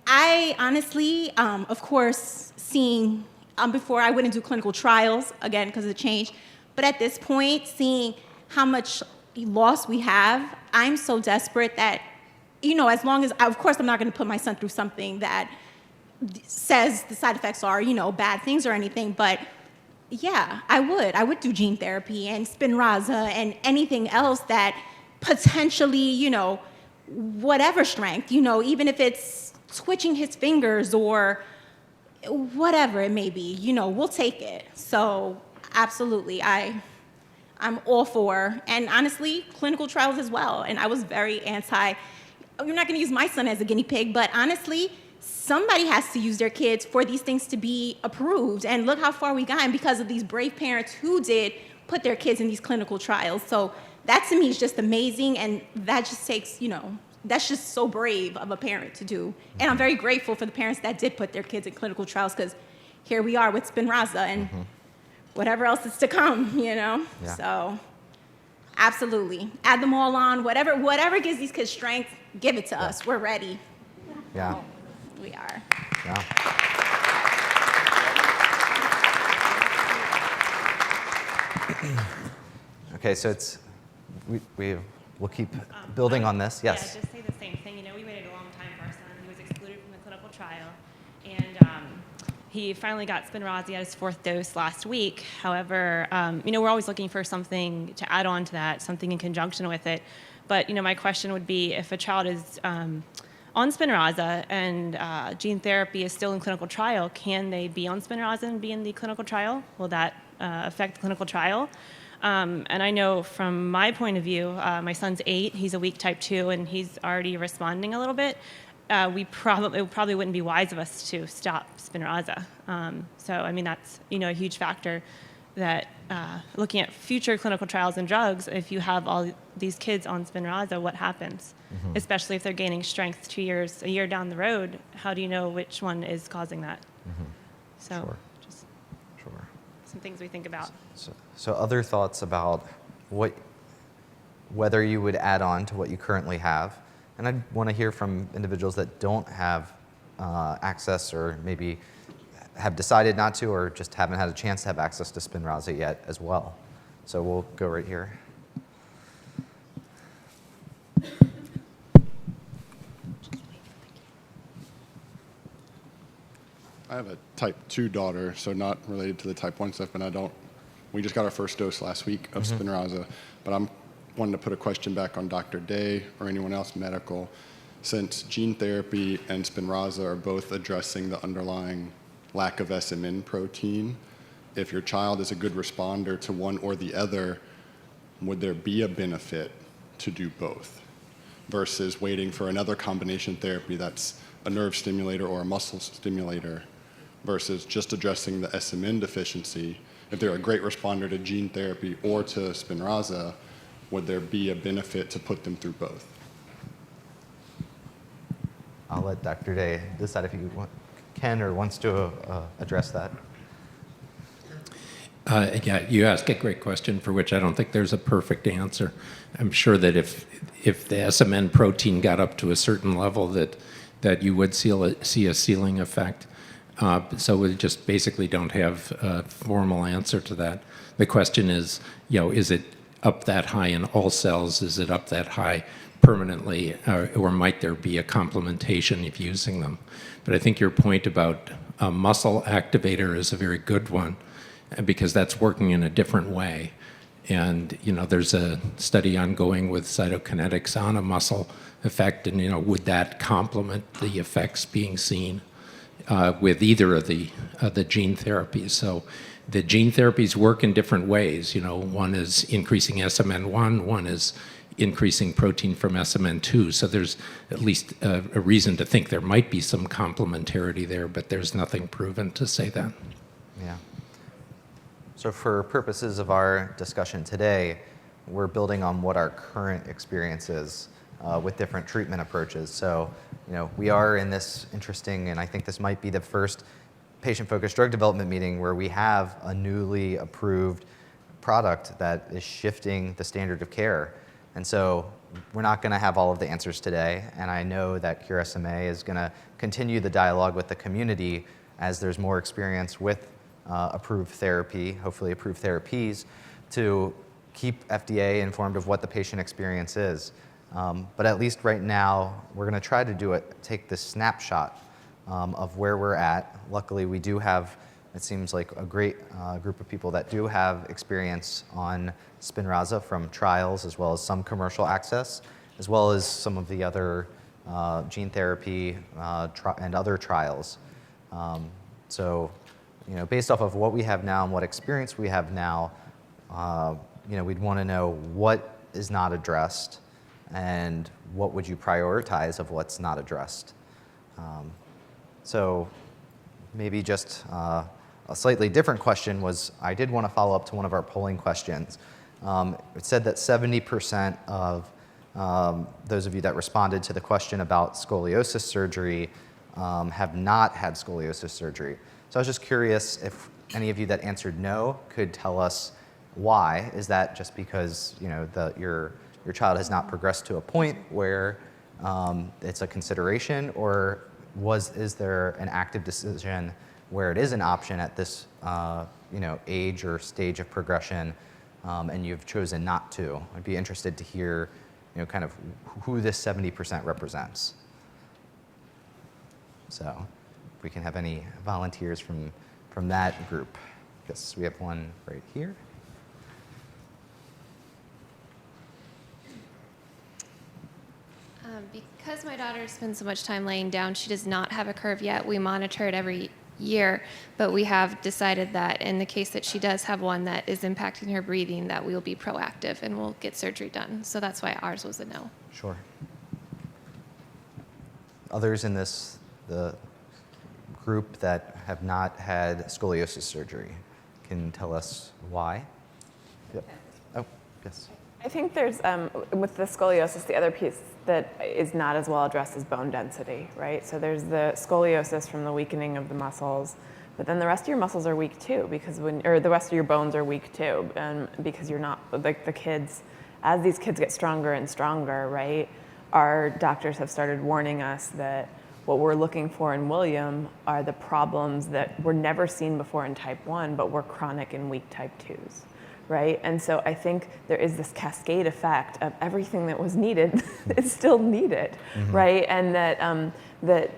I honestly, of course, seeing, before I wouldn't do clinical trials, again, because of the change. But at this point, seeing how much loss we have, I'm so desperate that, as long as, of course, I'm not going to put my son through something that says the side effects are, bad things or anything. But yeah, I would do gene therapy and Spinraza and anything else that potentially, whatever strength, even if it's twitching his fingers or whatever it may be, we'll take it. So absolutely, I'm all for, and honestly, clinical trials as well. And I was very anti, you're not gonna use my son as a guinea pig, but honestly, somebody has to use their kids for these things to be approved. And look how far we gotten because of these brave parents who did put their kids in these clinical trials. So that to me is just amazing, and that just takes, that's just so brave of a parent to do. And I'm very grateful for the parents that did put their kids in clinical trials, because here we are with Spinraza and whatever else is to come, Yeah. So absolutely. Add them all on, whatever gives these kids strength, give it to us. We're ready. Yeah. We are. Yeah. Okay, so we'll keep building on this. Yes. Yeah, just say the same thing. We waited a long time for our son. He was excluded from the clinical trial, and he finally got Spinraza at his 4th dose last week. However, we're always looking for something to add on to that, something in conjunction with it. But my question would be, if a child is on Spinraza and gene therapy is still in clinical trial, can they be on Spinraza and be in the clinical trial? Will that affect the clinical trial? And I know from my point of view, my son's 8, he's a weak type 2, and he's already responding a little bit. It probably wouldn't be wise of us to stop Spinraza. So, that's, a huge factor that looking at future clinical trials and drugs, if you have all these kids on Spinraza, what happens? Especially if they're gaining strength a year down the road, how do you know which one is causing that? So Sure. some things we think about. So other thoughts about whether you would add on to what you currently have. And I'd want to hear from individuals that don't have access, or maybe have decided not to, or just haven't had a chance to have access to Spinraza yet as well. So we'll go right here. I have a type 2 daughter, so not related to the type 1 stuff, but we just got our first dose last week of Spinraza, but I'm wanting to put a question back on Dr. Day or anyone else medical. Since gene therapy and Spinraza are both addressing the underlying lack of SMN protein, if your child is a good responder to one or the other, would there be a benefit to do both versus waiting for another combination therapy that's a nerve stimulator or a muscle stimulator versus just addressing the SMN deficiency? If they're a great responder to gene therapy or to Spinraza, would there be a benefit to put them through both? I'll let Dr. Day decide if he can or wants to address that. Yeah, you ask a great question for which I don't think there's a perfect answer. I'm sure that if the SMN protein got up to a certain level, that you would see a ceiling effect. So we just basically don't have a formal answer to that. The question is, is it up that high in all cells? Is it up that high permanently, or might there be a complementation of using them? But I think your point about a muscle activator is a very good one, because that's working in a different way. And there's a study ongoing with cytokinetics on a muscle effect, and would that complement the effects being seen with either of the gene therapies? So the gene therapies work in different ways. One is increasing SMN1, one is increasing protein from SMN2. So there's at least a reason to think there might be some complementarity there, but there's nothing proven to say that. Yeah. So for purposes of our discussion today, we're building on what our current experience is with different treatment approaches. So, we are in this interesting, and I think this might be the first patient-focused drug development meeting where we have a newly approved product that is shifting the standard of care. And so we're not going to have all of the answers today, and I know that Cure SMA is going to continue the dialogue with the community as there's more experience with approved therapy, hopefully approved therapies, to keep FDA informed of what the patient experience is. But at least right now, we're going to try to take this snapshot of where we're at. Luckily, we do have, it seems like, a great group of people that do have experience on Spinraza from trials, as well as some commercial access, as well as some of the other gene therapy and other trials. So, based off of what we have now and what experience we have now, we'd want to know what is not addressed and what would you prioritize of what's not addressed. So maybe just a slightly different question was, I did want to follow up to one of our polling questions. It said that 70% of those of you that responded to the question about scoliosis surgery have not had scoliosis surgery. So I was just curious if any of you that answered no could tell us why. Is that just because your child has not progressed to a point where it's a consideration, or is there an active decision where it is an option at this age or stage of progression, and you've chosen not to? I'd be interested to hear kind of who this 70% represents. So if we can have any volunteers from that group. I guess we have one right here. Because my daughter spends so much time laying down, she does not have a curve yet. We monitor it every year, but we have decided that in the case that she does have one that is impacting her breathing, that we will be proactive and we'll get surgery done. So that's why ours was a no. Sure. Others in the group that have not had scoliosis surgery can tell us why? Yep. Oh, yes. I think there's, with the scoliosis, the other piece that is not as well addressed is bone density, right? So there's the scoliosis from the weakening of the muscles, but then the rest of your muscles are weak too, or the rest of your bones are weak too, and because you're not, like the kids, as these kids get stronger and stronger, right, our doctors have started warning us that what we're looking for in William are the problems that were never seen before in type 1, but were chronic in weak type 2s, right? And so I think there is this cascade effect of everything that was needed is still needed, right? And that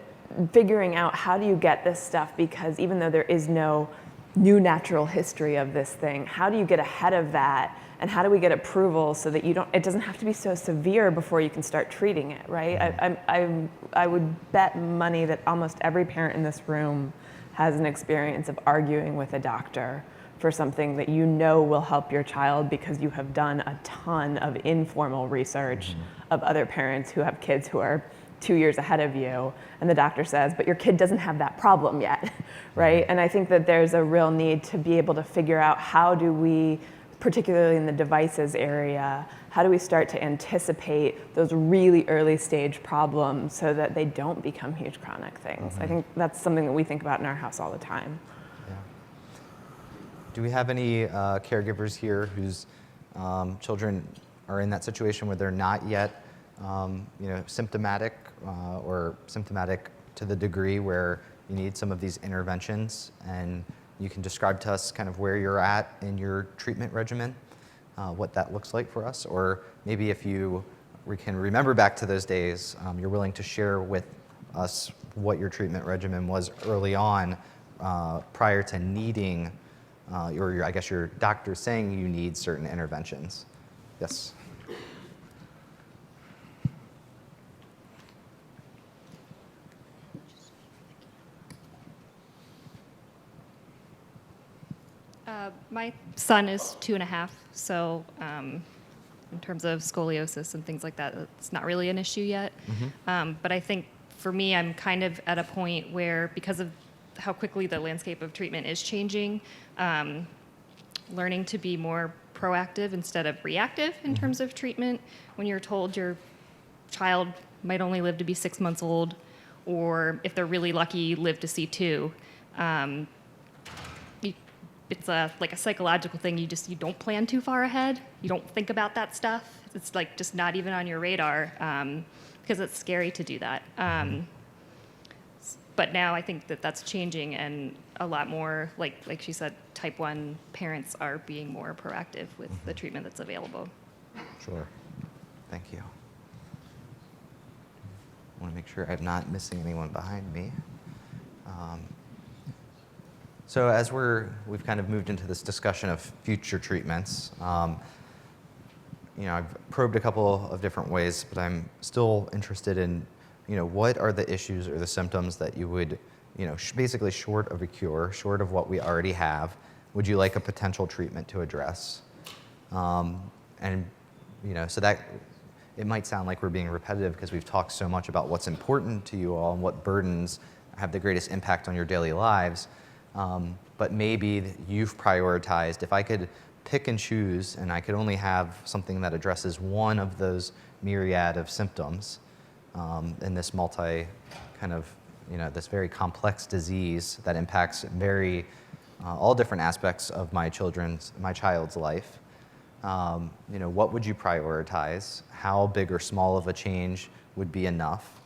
figuring out how do you get this stuff, because even though there is no new natural history of this thing, how do you get ahead of that? And how do we get approval so that it doesn't have to be so severe before you can start treating it, right? I would bet money that almost every parent in this room has an experience of arguing with a doctor for something that you know will help your child because you have done a ton of informal research of other parents who have kids who are 2 years ahead of you, and the doctor says, but your kid doesn't have that problem yet, right? And I think that there's a real need to be able to figure out how do we, particularly in the devices area, how do we start to anticipate those really early stage problems so that they don't become huge chronic things? I think that's something that we think about in our house all the time. Yeah. Do we have any caregivers here whose children are in that situation where they're not yet symptomatic or symptomatic to the degree where you need some of these interventions, and you can describe to us kind of where you're at in your treatment regimen, what that looks like for us, or maybe if we can remember back to those days, you're willing to share with us what your treatment regimen was early on prior to needing, or I guess your doctor saying you need certain interventions. Yes. My son is 2.5, so in terms of scoliosis and things like that, it's not really an issue yet. But I think for me, I'm kind of at a point where, because of how quickly the landscape of treatment is changing, learning to be more proactive instead of reactive in terms of treatment. When you're told your child might only live to be 6 months old, or if they're really lucky, live to see 2. It's like a psychological thing. You don't plan too far ahead. You don't think about that stuff. It's like just not even on your radar because it's scary to do that. But now I think that that's changing, and a lot more, like she said, type 1 parents are being more proactive with the treatment that's available. Sure. Thank you. I want to make sure I'm not missing anyone behind me. So as we've kind of moved into this discussion of future treatments, I've probed a couple of different ways, but I'm still interested in, what are the issues or the symptoms that you would, basically short of a cure, short of what we already have, would you like a potential treatment to address? So that it might sound like we're being repetitive because we've talked so much about what's important to you all and what burdens have the greatest impact on your daily lives. But maybe you've prioritized, if I could pick and choose and I could only have something that addresses one of those myriad of symptoms in this this very complex disease that impacts all different aspects of my child's life, what would you prioritize? How big or small of a change would be enough?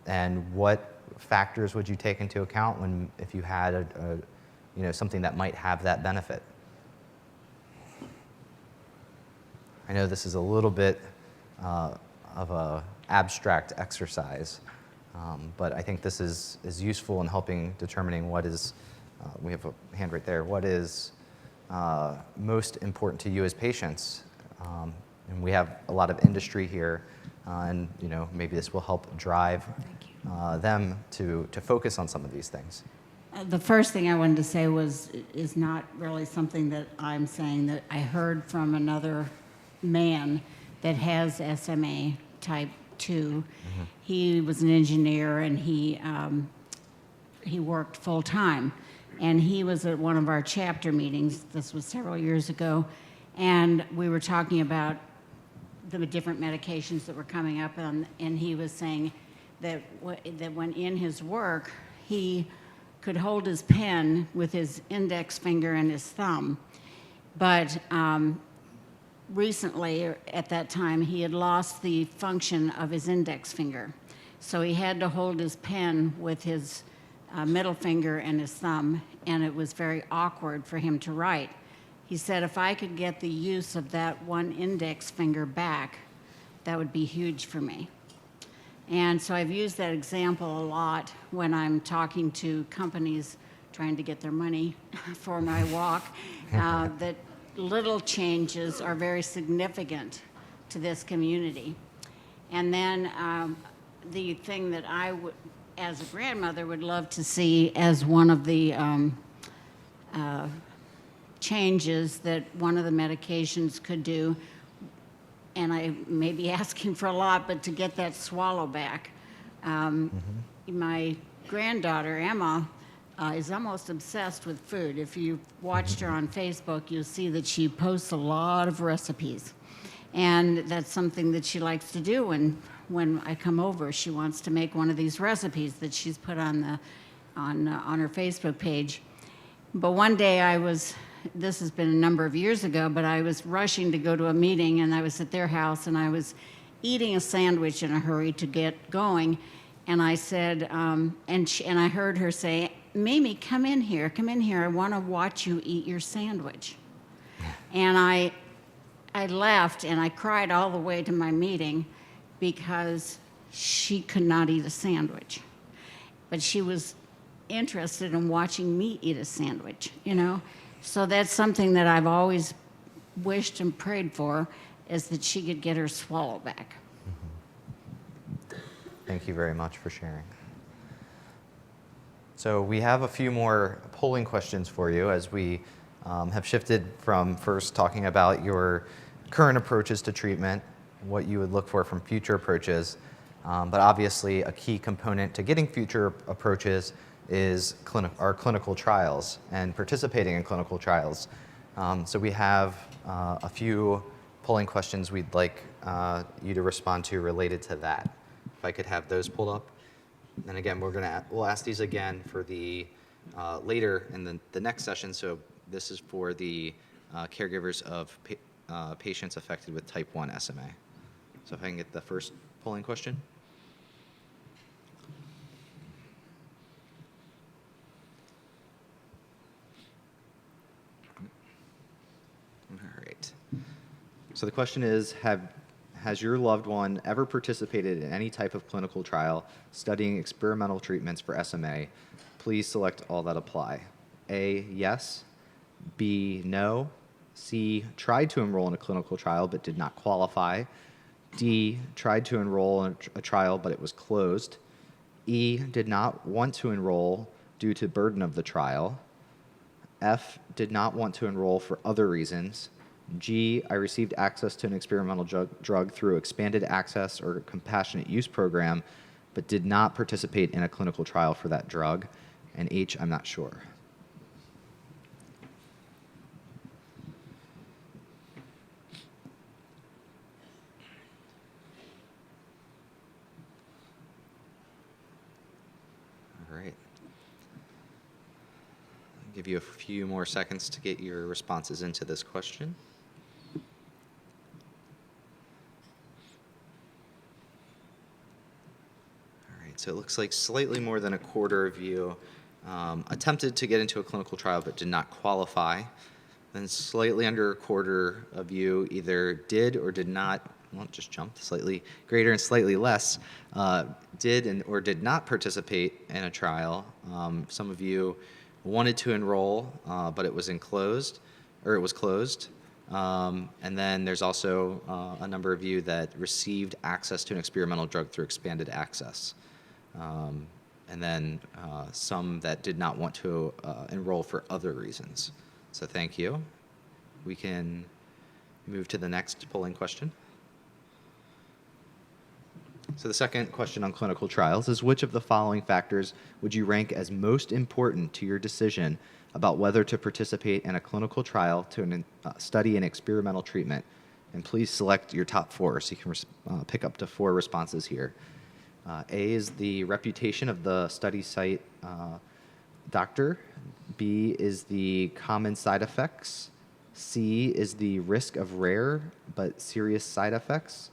And what factors would you take into account if you had something that might have that benefit? I know this is a little bit of an abstract exercise, but I think this is useful in helping determining what is, we have a hand right there, what is most important to you as patients. And we have a lot of industry here, and maybe this will help drive them to focus on some of these things. The first thing I wanted to say is not really something that I'm saying, that I heard from another man that has SMA type 2. He was an engineer, and he worked full time. And he was at one of our chapter meetings, this was several years ago, and we were talking about the different medications that were coming up, and he was saying that when in his work, he could hold his pen with his index finger and his thumb. But recently, or at that time, he had lost the function of his index finger. So he had to hold his pen with his middle finger and his thumb, and it was very awkward for him to write. He said, if I could get the use of that one index finger back, that would be huge for me. And so I've used that example a lot when I'm talking to companies trying to get their money for my walk, that little changes are very significant to this community. And then the thing that I would, as a grandmother, would love to see as one of the changes that one of the medications could do, and I may be asking for a lot, but to get that swallow back. My granddaughter, Emma, is almost obsessed with food. If you've watched her on Facebook, you'll see that she posts a lot of recipes. And that's something that she likes to do. And when I come over, she wants to make one of these recipes that she's put on her Facebook page. But one day this has been a number of years ago, but I was rushing to go to a meeting, and I was at their house, and I was eating a sandwich in a hurry to get going. And I said, and I heard her say, Mimi, come in here, I want to watch you eat your sandwich. And I left, and I cried all the way to my meeting because she could not eat a sandwich. But she was interested in watching me eat a sandwich, you know? So that's something that I've always wished and prayed for, is that she could get her swallow back. Thank you very much for sharing. So we have a few more polling questions for you as we have shifted from first talking about your current approaches to treatment, what you would look for from future approaches, but obviously a key component to getting future approaches is our clinical trials and participating in clinical trials. So we have a few polling questions we'd like you to respond to related to that. If I could have those pulled up. And again, we'll ask these again for the later in the next session. So this is for the caregivers of patients affected with type 1 SMA. So if I can get the first polling question. All right. So the question is, has your loved one ever participated in any type of clinical trial studying experimental treatments for SMA? Please select all that apply. A, yes. B, no. C, tried to enroll in a clinical trial but did not qualify. D, tried to enroll in a trial but it was closed. E, did not want to enroll due to burden of the trial. F, did not want to enroll for other reasons. G, I received access to an experimental drug through expanded access or compassionate use program, but did not participate in a clinical trial for that drug. And H, I'm not sure. All right. I'll give you a few more seconds to get your responses into this question. So it looks like slightly more than a quarter of you attempted to get into a clinical trial but did not qualify. Then slightly under a quarter of you either did or did not, well, just jumped slightly greater and slightly less, did or did not participate in a trial. Some of you wanted to enroll, but it was closed. And then there's also a number of you that received access to an experimental drug through expanded access. And then some that did not want to enroll for other reasons. So thank you. We can move to the next polling question. So the second question on clinical trials is, which of the following factors would you rank as most important to your decision about whether to participate in a clinical trial to study an experimental treatment? And please select your top 4, so you can pick up to 4 responses here. A is the reputation of the study site doctor. B is the common side effects. C is the risk of rare but serious side effects.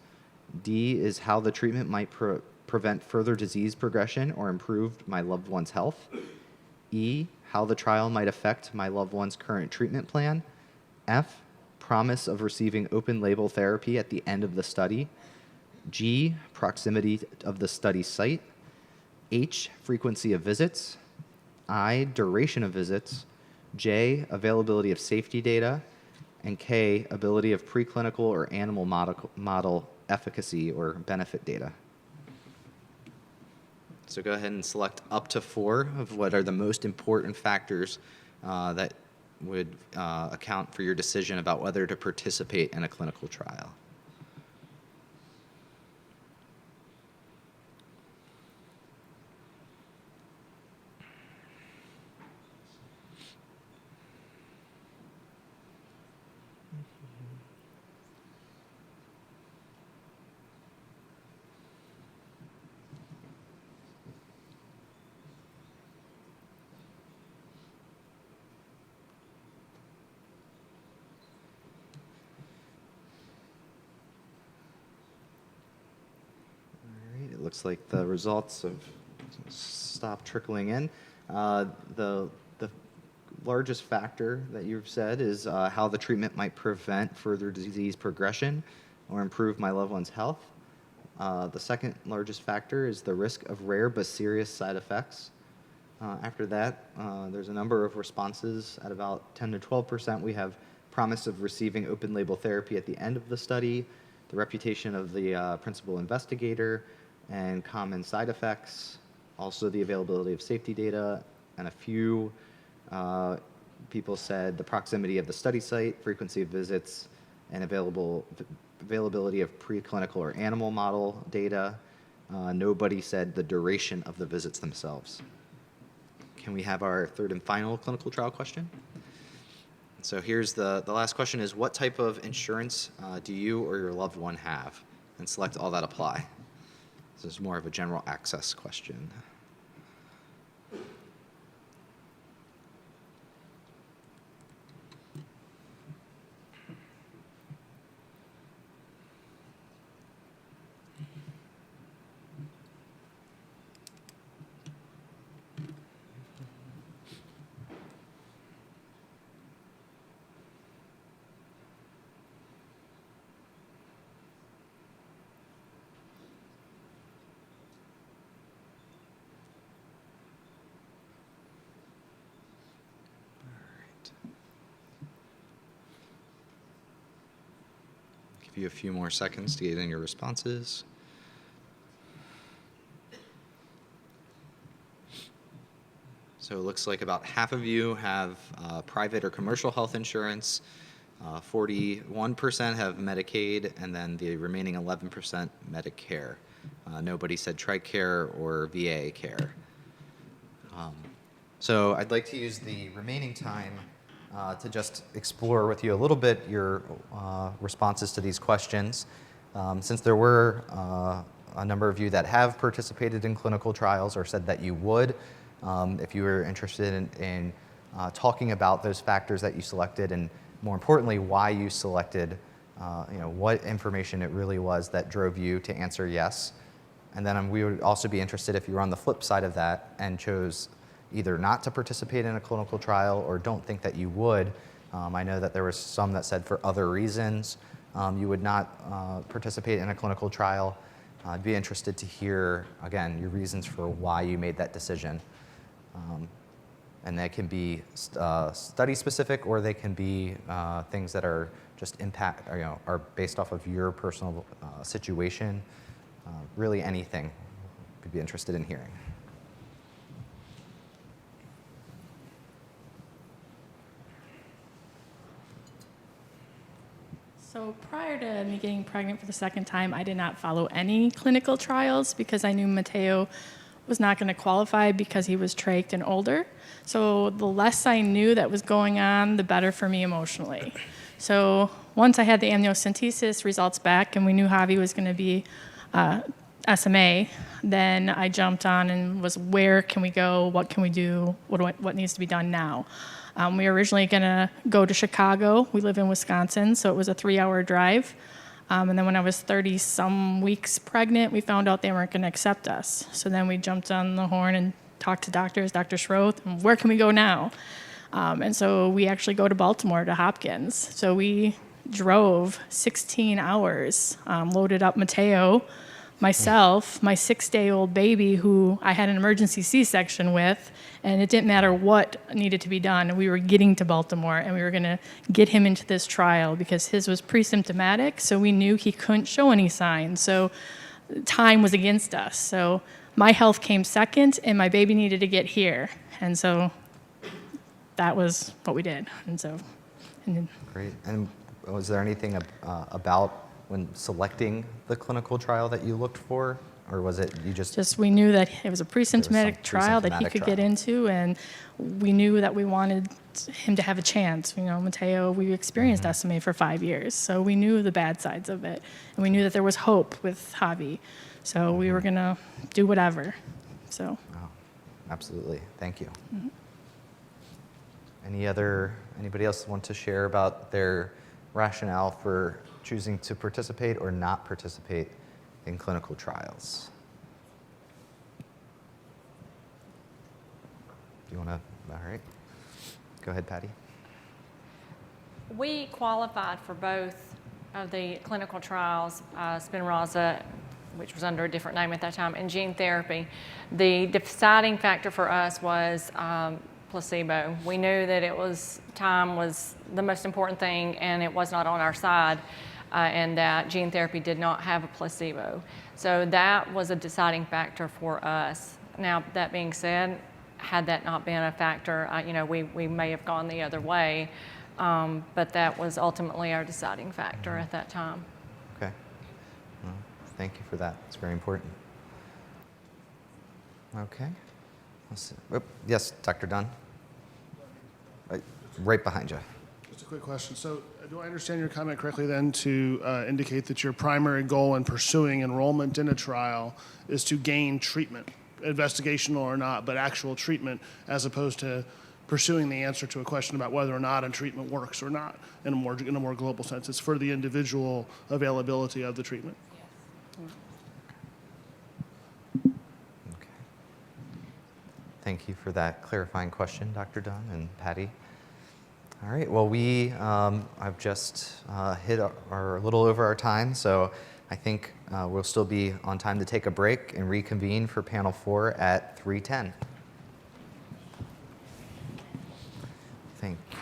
D is how the treatment might prevent further disease progression or improve my loved one's health. E, how the trial might affect my loved one's current treatment plan. F, promise of receiving open label therapy at the end of the study. G, proximity of the study site. H, frequency of visits. I, duration of visits. J, availability of safety data. And K, ability of preclinical or animal model efficacy or benefit data. So go ahead and select up to 4 of what are the most important factors that would account for your decision about whether to participate in a clinical trial. Looks like the results have stopped trickling in. The largest factor that you've said is how the treatment might prevent further disease progression or improve my loved one's health. The second largest factor is the risk of rare but serious side effects. After that, there's a number of responses. At about 10 to 12%, we have promise of receiving open label therapy at the end of the study, the reputation of the principal investigator, and common side effects, also the availability of safety data, and a few people said the proximity of the study site, frequency of visits, and availability of preclinical or animal model data. Nobody said the duration of the visits themselves. Can we have our third and final clinical trial question? So here's the last question is, what type of insurance do you or your loved one have? And select all that apply. This is more of a general access question. Give you a few more seconds to get in your responses. So it looks like about half of you have private or commercial health insurance, 41% have Medicaid, and then the remaining 11% Medicare. Nobody said TRICARE or VA care. So I'd like to use the remaining time to just explore with you a little bit your responses to these questions. Since there were a number of you that have participated in clinical trials or said that you would, if you were interested in talking about those factors that you selected, and more importantly, why you selected, what information it really was that drove you to answer yes. And then we would also be interested if you were on the flip side of that and chose either not to participate in a clinical trial or don't think that you would. I know that there was some that said for other reasons you would not participate in a clinical trial. I'd be interested to hear, again, your reasons for why you made that decision. And they can be study specific, or they can be things that are just are based off of your personal situation. Really anything we'd be interested in hearing. So prior to me getting pregnant for the second time, I did not follow any clinical trials because I knew Mateo was not going to qualify because he was trached and older. So the less I knew that was going on, the better for me emotionally. So once I had the amniocentesis results back and we knew Javi was going to be SMA, then I jumped on and was, where can we go? What can we do? What needs to be done now? We were originally going to go to Chicago. We live in Wisconsin, so it was a 3-hour drive. And then when I was 30-some weeks pregnant, we found out they weren't going to accept us. So then we jumped on the horn and talked to Dr. Schroth, and where can we go now? And so we actually go to Baltimore, to Hopkins. So we drove 16 hours, loaded up Mateo, myself, my 6-day-old baby who I had an emergency C-section with, and it didn't matter what needed to be done. We were getting to Baltimore, and we were going to get him into this trial because his was pre-symptomatic, so we knew he couldn't show any signs. So time was against us. So my health came second, and my baby needed to get here. And so that was what we did. Great. And was there anything about when selecting the clinical trial that you looked for, or was it you just we knew that it was a pre-symptomatic trial that he could get into, and we knew that we wanted him to have a chance. You know, Mateo, we experienced SMA for 5 years, so we knew the bad sides of it, and we knew that there was hope with Javi, so we were gonna do whatever. So. Oh, absolutely. Thank you. Mm-hmm. Anybody else want to share about their rationale for choosing to participate or not participate in clinical trials? Do you want to? All right. Go ahead, Patty. We qualified for both of the clinical trials, Spinraza, which was under a different name at that time, and gene therapy. The deciding factor for us was placebo. We knew that time was the most important thing, and it was not on our side, and that gene therapy did not have a placebo. So that was a deciding factor for us. Now, that being said, had that not been a factor, we may have gone the other way, but that was ultimately our deciding factor at that time. Okay. Well, thank you for that. It's very important. Okay. Let's see. Oh, yes, Dr. Dunn. Right behind you. Just a quick question. So do I understand your comment correctly then to indicate that your primary goal in pursuing enrollment in a trial is to gain treatment, investigational or not, but actual treatment, as opposed to pursuing the answer to a question about whether or not a treatment works or not in a more global sense? It's for the individual availability of the treatment. Okay. Thank you for that clarifying question, Dr. Dunn and Patty. All right, well, I've just hit a little over our time, so I think we'll still be on time to take a break and reconvene for panel 4 at 3:10. Thank you.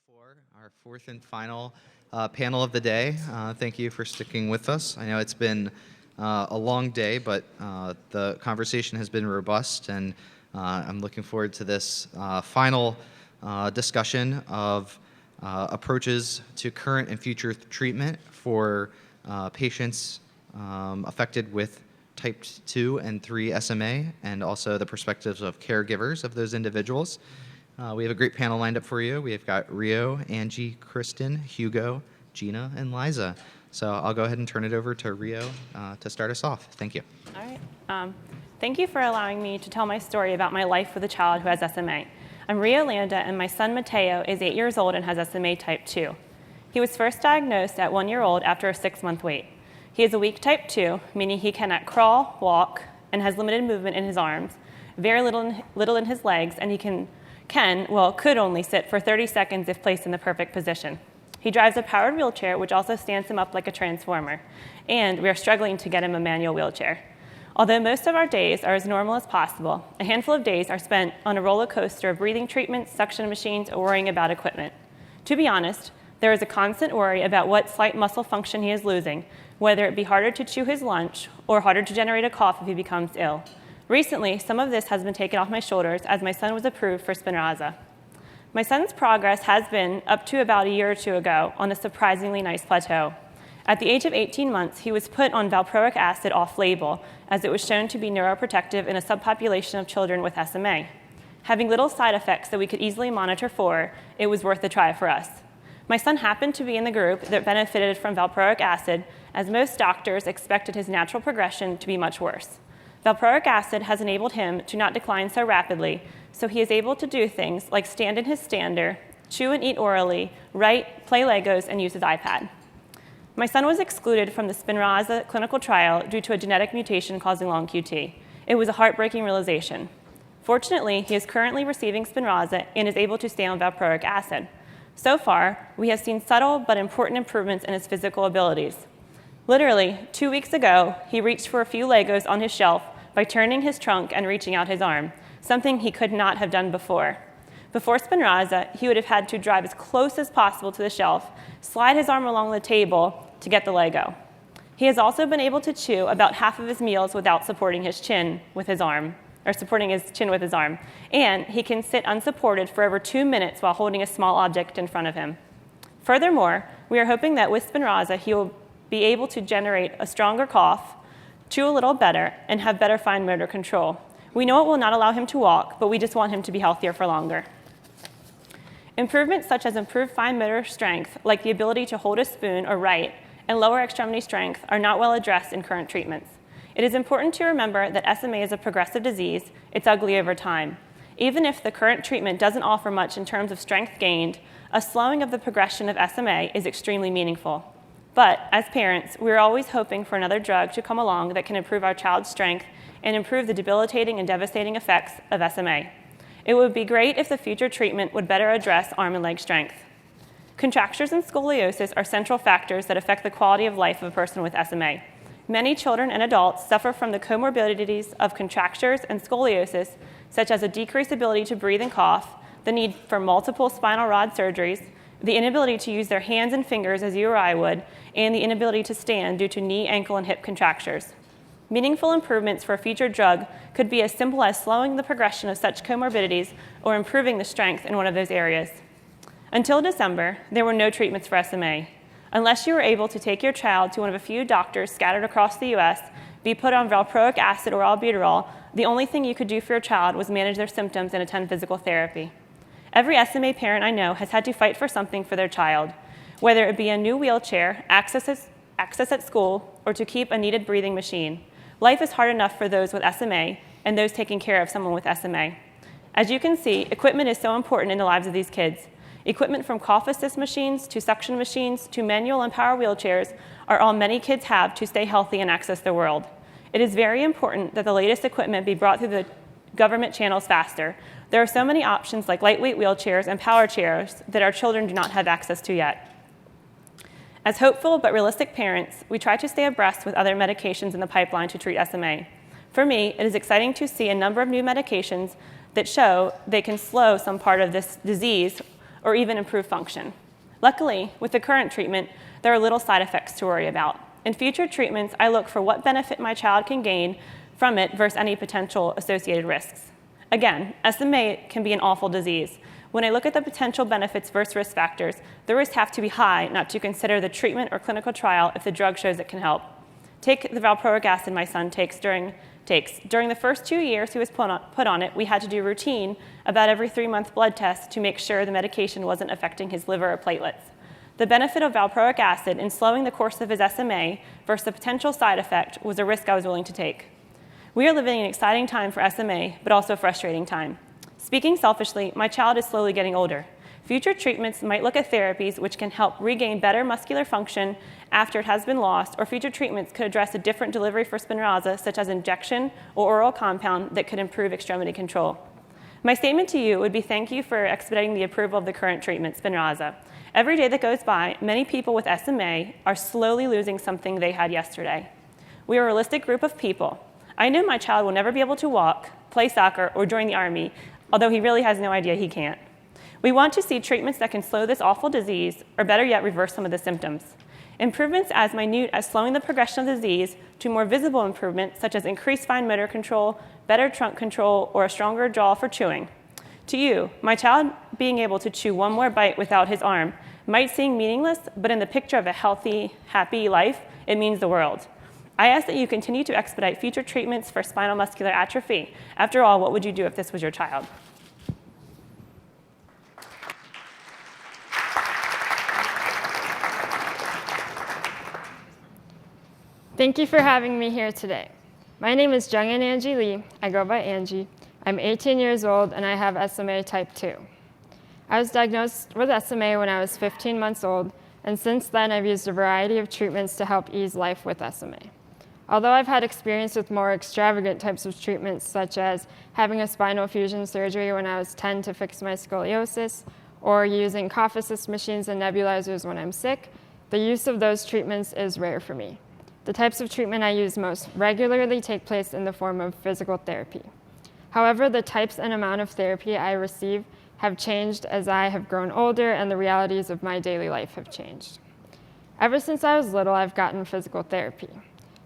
for our fourth and final panel of the day. Thank you for sticking with us. I know it's been a long day, but the conversation has been robust, and I'm looking forward to this final discussion of approaches to current and future treatment for patients affected with type 2 and 3 SMA, and also the perspectives of caregivers of those individuals. We have a great panel lined up for you. We've got Rio, Angie, Kristen, Hugo, Gina, and Liza. So I'll go ahead and turn it over to Rio to start us off. Thank you. All right. Thank you for allowing me to tell my story about my life with a child who has SMA. I'm Rio Landa, and my son Mateo is 8 years old and has SMA type 2. He was first diagnosed at 1 year old after a 6-month wait. He is a weak type 2, meaning he cannot crawl, walk, and has limited movement in his arms, very little in his legs, and he could only sit for 30 seconds if placed in the perfect position. He drives a powered wheelchair, which also stands him up like a transformer, and we are struggling to get him a manual wheelchair. Although most of our days are as normal as possible, a handful of days are spent on a roller coaster of breathing treatments, suction machines, or worrying about equipment. To be honest, there is a constant worry about what slight muscle function he is losing, whether it be harder to chew his lunch or harder to generate a cough if he becomes ill. Recently, some of this has been taken off my shoulders as my son was approved for Spinraza. My son's progress has been, up to about a year or two ago, on a surprisingly nice plateau. At the age of 18 months, he was put on valproic acid off-label, as it was shown to be neuroprotective in a subpopulation of children with SMA. Having little side effects that we could easily monitor for, it was worth a try for us. My son happened to be in the group that benefited from valproic acid, as most doctors expected his natural progression to be much worse. Valproic acid has enabled him to not decline so rapidly, so he is able to do things like stand in his stander, chew and eat orally, write, play Legos, and use his iPad. My son was excluded from the Spinraza clinical trial due to a genetic mutation causing long QT. It was a heartbreaking realization. Fortunately, he is currently receiving Spinraza and is able to stay on valproic acid. So far, we have seen subtle but important improvements in his physical abilities. Literally, 2 weeks ago, he reached for a few Legos on his shelf by turning his trunk and reaching out his arm, something he could not have done before. Before Spinraza, he would have had to drive as close as possible to the shelf, slide his arm along the table to get the Lego. He has also been able to chew about half of his meals without supporting his chin with his arm, and he can sit unsupported for over 2 minutes while holding a small object in front of him. Furthermore, we are hoping that with Spinraza, he will be able to generate a stronger cough, chew a little better, and have better fine motor control. We know it will not allow him to walk, but we just want him to be healthier for longer. Improvements such as improved fine motor strength, like the ability to hold a spoon or write, and lower extremity strength are not well addressed in current treatments. It is important to remember that SMA is a progressive disease. It's ugly over time. Even if the current treatment doesn't offer much in terms of strength gained, a slowing of the progression of SMA is extremely meaningful. But as parents, we're always hoping for another drug to come along that can improve our child's strength and improve the debilitating and devastating effects of SMA. It would be great if the future treatment would better address arm and leg strength. Contractures and scoliosis are central factors that affect the quality of life of a person with SMA. Many children and adults suffer from the comorbidities of contractures and scoliosis, such as a decreased ability to breathe and cough, the need for multiple spinal rod surgeries, the inability to use their hands and fingers as you or I would, and the inability to stand due to knee, ankle, and hip contractures. Meaningful improvements for a future drug could be as simple as slowing the progression of such comorbidities or improving the strength in one of those areas. Until December, there were no treatments for SMA. Unless you were able to take your child to one of a few doctors scattered across the U.S., be put on valproic acid or albuterol, the only thing you could do for your child was manage their symptoms and attend physical therapy. Every SMA parent I know has had to fight for something for their child, whether it be a new wheelchair, access at school, or to keep a needed breathing machine. Life is hard enough for those with SMA and those taking care of someone with SMA. As you can see, equipment is so important in the lives of these kids. Equipment from cough assist machines to suction machines to manual and power wheelchairs are all many kids have to stay healthy and access the world. It is very important that the latest equipment be brought through the government channels faster. There are so many options like lightweight wheelchairs and power chairs that our children do not have access to yet. As hopeful but realistic parents, we try to stay abreast with other medications in the pipeline to treat SMA. For me, it is exciting to see a number of new medications that show they can slow some part of this disease or even improve function. Luckily, with the current treatment, there are little side effects to worry about. In future treatments, I look for what benefit my child can gain from it versus any potential associated risks. Again, SMA can be an awful disease. When I look at the potential benefits versus risk factors, the risks have to be high not to consider the treatment or clinical trial if the drug shows it can help. Take the valproic acid my son takes. During the first 2 years he was put on it, we had to do routine about every 3-month blood test to make sure the medication wasn't affecting his liver or platelets. The benefit of valproic acid in slowing the course of his SMA versus the potential side effect was a risk I was willing to take. We are living an exciting time for SMA, but also a frustrating time. Speaking selfishly, my child is slowly getting older. Future treatments might look at therapies which can help regain better muscular function after it has been lost, or future treatments could address a different delivery for Spinraza, such as injection or oral compound that could improve extremity control. My statement to you would be thank you for expediting the approval of the current treatment, Spinraza. Every day that goes by, many people with SMA are slowly losing something they had yesterday. We are a realistic group of people. I know my child will never be able to walk, play soccer, or join the army, although he really has no idea he can't. We want to see treatments that can slow this awful disease, or better yet, reverse some of the symptoms. Improvements as minute as slowing the progression of the disease to more visible improvements, such as increased fine motor control, better trunk control, or a stronger jaw for chewing. To you, my child being able to chew one more bite without his arm might seem meaningless, but in the picture of a healthy, happy life, it means the world. I ask that you continue to expedite future treatments for spinal muscular atrophy. After all, what would you do if this was your child? Thank you for having me here today. My name is Jungin Angie Lee. I go by Angie. I'm 18 years old and I have SMA type 2. I was diagnosed with SMA when I was 15 months old, and since then I've used a variety of treatments to help ease life with SMA. Although I've had experience with more extravagant types of treatments, such as having a spinal fusion surgery when I was 10 to fix my scoliosis, or using cough assist machines and nebulizers when I'm sick, the use of those treatments is rare for me. The types of treatment I use most regularly take place in the form of physical therapy. However, the types and amount of therapy I receive have changed as I have grown older and the realities of my daily life have changed. Ever since I was little, I've gotten physical therapy.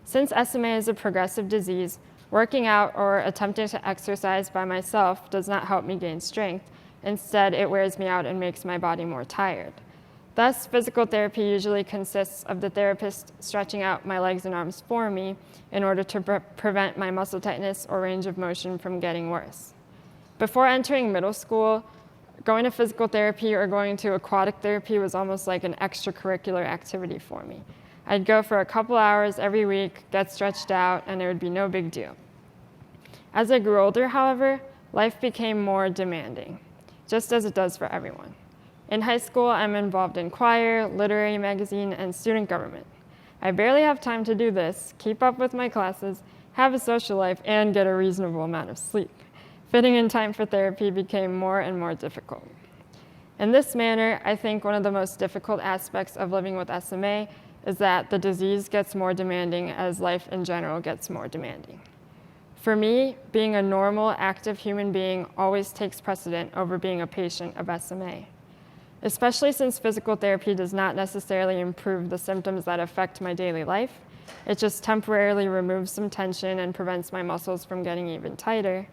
Since SMA is a progressive disease, working out or attempting to exercise by myself does not help me gain strength. Instead, it wears me out and makes my body more tired. Thus, physical therapy usually consists of the therapist stretching out my legs and arms for me in order to prevent my muscle tightness or range of motion from getting worse. Before entering middle school, going to physical therapy or going to aquatic therapy was almost like an extracurricular activity for me. I'd go for a couple hours every week, get stretched out, and it would be no big deal. As I grew older, however, life became more demanding, just as it does for everyone. In high school, I'm involved in choir, literary magazine, and student government. I barely have time to do this, keep up with my classes, have a social life, and get a reasonable amount of sleep. Fitting in time for therapy became more and more difficult. In this manner, I think one of the most difficult aspects of living with SMA is that the disease gets more demanding as life in general gets more demanding. For me, being a normal, active human being always takes precedent over being a patient of SMA. Especially since physical therapy does not necessarily improve the symptoms that affect my daily life. It just temporarily removes some tension and prevents my muscles from getting even tighter.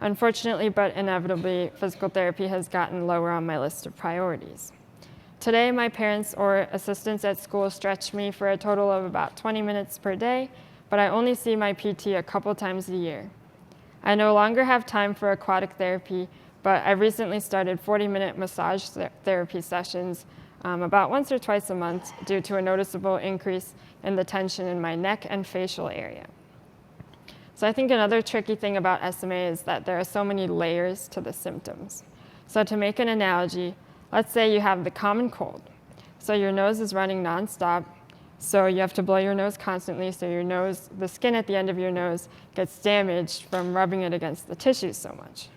Unfortunately, but inevitably, physical therapy has gotten lower on my list of priorities. Today, my parents or assistants at school stretch me for a total of about 20 minutes per day, but I only see my PT a couple times a year. I no longer have time for aquatic therapy, but I've recently started 40-minute massage therapy sessions about once or twice a month due to a noticeable increase in the tension in my neck and facial area. So I think another tricky thing about SMA is that there are so many layers to the symptoms. So to make an analogy, let's say you have the common cold. So your nose is running nonstop, so you have to blow your nose constantly, so your nose, the skin at the end of your nose gets damaged from rubbing it against the tissues so much.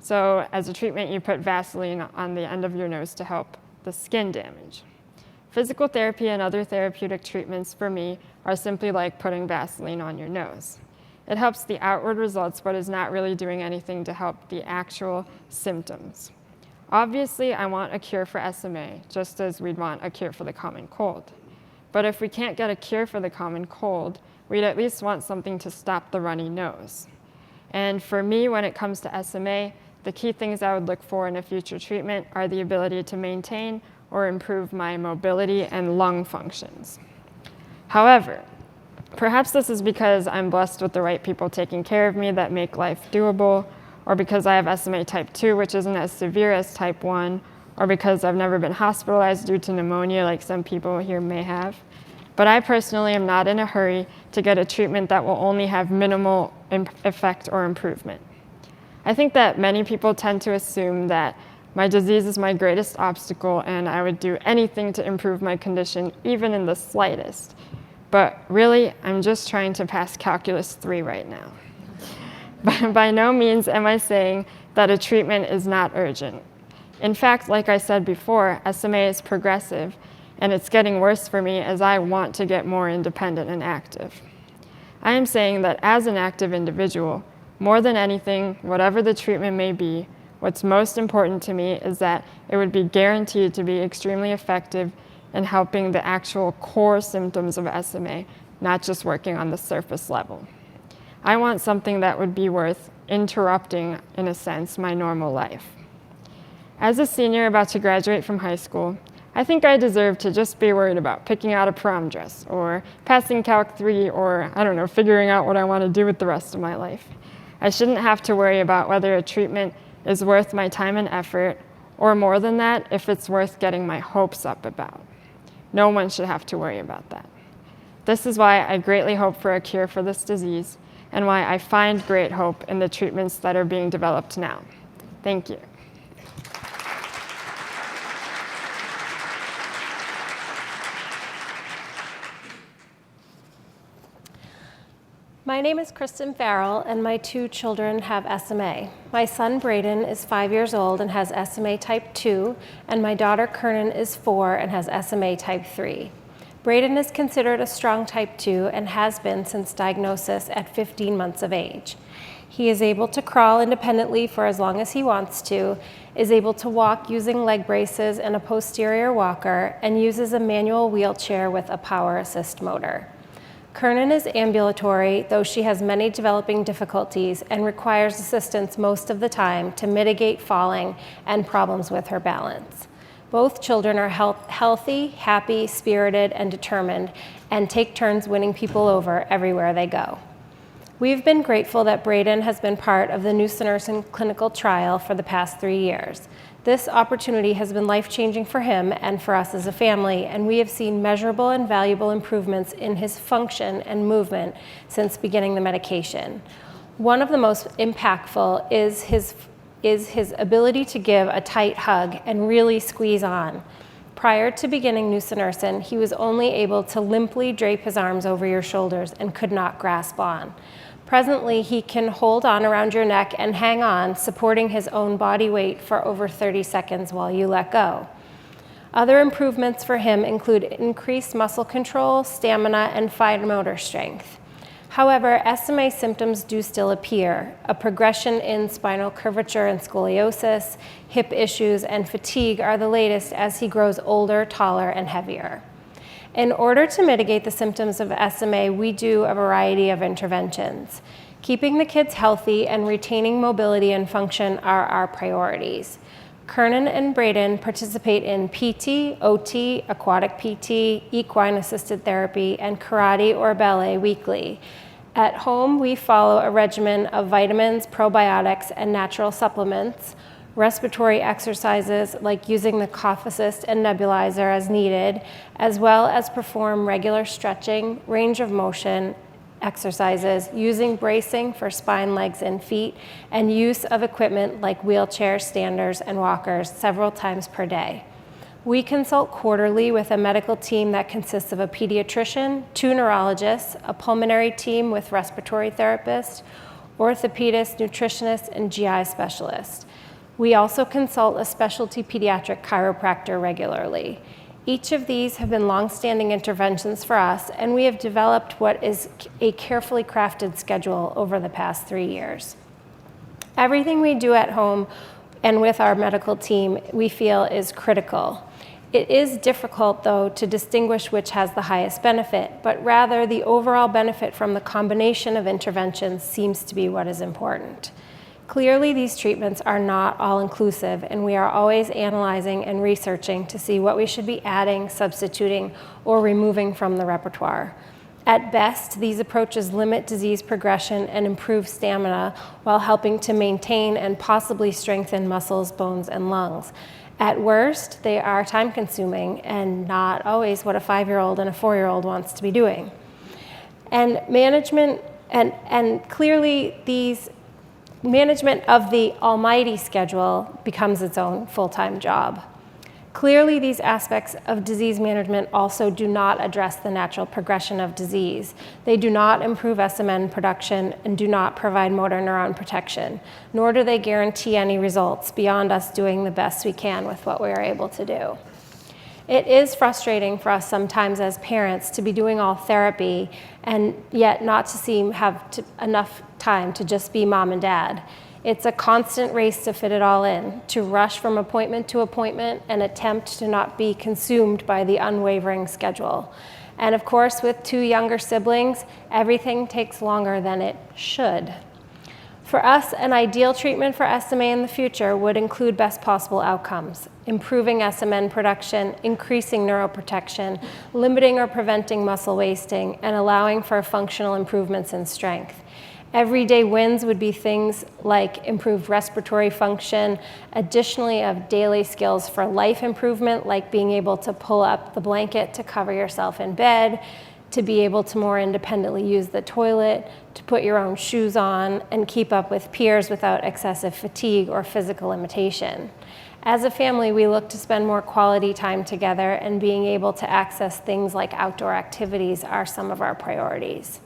So as a treatment, you put Vaseline on the end of your nose to help the skin damage. Physical therapy and other therapeutic treatments for me are simply like putting Vaseline on your nose. It helps the outward results, but is not really doing anything to help the actual symptoms. Obviously, I want a cure for SMA, just as we'd want a cure for the common cold. But if we can't get a cure for the common cold, we'd at least want something to stop the runny nose. And for me, when it comes to SMA, the key things I would look for in a future treatment are the ability to maintain or improve my mobility and lung functions. However, perhaps this is because I'm blessed with the right people taking care of me that make life doable, or because I have SMA type 2, which isn't as severe as type 1, or because I've never been hospitalized due to pneumonia like some people here may have. But I personally am not in a hurry to get a treatment that will only have minimal effect or improvement. I think that many people tend to assume that my disease is my greatest obstacle and I would do anything to improve my condition, even in the slightest. But really, I'm just trying to pass Calculus 3 right now. By no means am I saying that a treatment is not urgent. In fact, like I said before, SMA is progressive, and it's getting worse for me as I want to get more independent and active. I am saying that as an active individual, more than anything, whatever the treatment may be, what's most important to me is that it would be guaranteed to be extremely effective in helping the actual core symptoms of SMA, not just working on the surface level. I want something that would be worth interrupting, in a sense, my normal life. As a senior about to graduate from high school, I think I deserve to just be worried about picking out a prom dress, or passing Calc 3, or, I don't know, figuring out what I want to do with the rest of my life. I shouldn't have to worry about whether a treatment is worth my time and effort, or more than that, if it's worth getting my hopes up about. No one should have to worry about that. This is why I greatly hope for a cure for this disease, and why I find great hope in the treatments that are being developed now. Thank you. My name is Kristen Farrell, and my 2 children have SMA. My son Braden is 5 years old and has SMA type 2, and my daughter Kernan is 4 and has SMA type 3. Braden is considered a strong type 2 and has been since diagnosis at 15 months of age. He is able to crawl independently for as long as he wants to, is able to walk using leg braces and a posterior walker, and uses a manual wheelchair with a power assist motor. Kernan is ambulatory, though she has many developing difficulties and requires assistance most of the time to mitigate falling and problems with her balance. Both children are healthy, happy, spirited, and determined, and take turns winning people over everywhere they go. We've been grateful that Braden has been part of the nusinersen clinical trial for the past 3 years. This opportunity has been life-changing for him and for us as a family, and we have seen measurable and valuable improvements in his function and movement since beginning the medication. One of the most impactful is his ability to give a tight hug and really squeeze on. Prior to beginning nusinersen, he was only able to limply drape his arms over your shoulders and could not grasp on. Presently, he can hold on around your neck and hang on, supporting his own body weight for over 30 seconds while you let go. Other improvements for him include increased muscle control, stamina, and fine motor strength. However, SMA symptoms do still appear. A progression in spinal curvature and scoliosis, hip issues, and fatigue are the latest as he grows older, taller, and heavier. In order to mitigate the symptoms of SMA, we do a variety of interventions. Keeping the kids healthy and retaining mobility and function are our priorities. Kernan and Braden participate in PT, OT, aquatic PT, equine-assisted therapy, and karate or ballet weekly. At home, we follow a regimen of vitamins, probiotics, and natural supplements, respiratory exercises like using the cough assist and nebulizer as needed, as well as perform regular stretching, range of motion exercises, using bracing for spine, legs, and feet, and use of equipment like wheelchairs, standers, and walkers several times per day. We consult quarterly with a medical team that consists of a pediatrician, 2 neurologists, a pulmonary team with respiratory therapists, orthopedists, nutritionists, and GI specialists. We also consult a specialty pediatric chiropractor regularly. Each of these have been long-standing interventions for us, and we have developed what is a carefully crafted schedule over the past 3 years. Everything we do at home and with our medical team, we feel is critical. It is difficult, though, to distinguish which has the highest benefit, but rather the overall benefit from the combination of interventions seems to be what is important. Clearly, these treatments are not all-inclusive, and we are always analyzing and researching to see what we should be adding, substituting, or removing from the repertoire. At best, these approaches limit disease progression and improve stamina while helping to maintain and possibly strengthen muscles, bones, and lungs. At worst, they are time-consuming and not always what a 5-year-old and a 4-year-old wants to be doing. And management, and clearly these management of the almighty schedule becomes its own full-time job. Clearly, these aspects of disease management also do not address the natural progression of disease. They do not improve SMN production and do not provide motor neuron protection, nor do they guarantee any results beyond us doing the best we can with what we are able to do. It is frustrating for us sometimes as parents to be doing all therapy and yet not to have enough time to just be mom and dad. It's a constant race to fit it all in, to rush from appointment to appointment and attempt to not be consumed by the unwavering schedule. And of course, with 2 younger siblings, everything takes longer than it should. For us, an ideal treatment for SMA in the future would include best possible outcomes, improving SMN production, increasing neuroprotection, limiting or preventing muscle wasting, and allowing for functional improvements in strength. Everyday wins would be things like improved respiratory function, additionally of daily skills for life improvement, like being able to pull up the blanket to cover yourself in bed, to be able to more independently use the toilet, to put your own shoes on, and keep up with peers without excessive fatigue or physical limitation. As a family, we look to spend more quality time together, and being able to access things like outdoor activities are some of our priorities.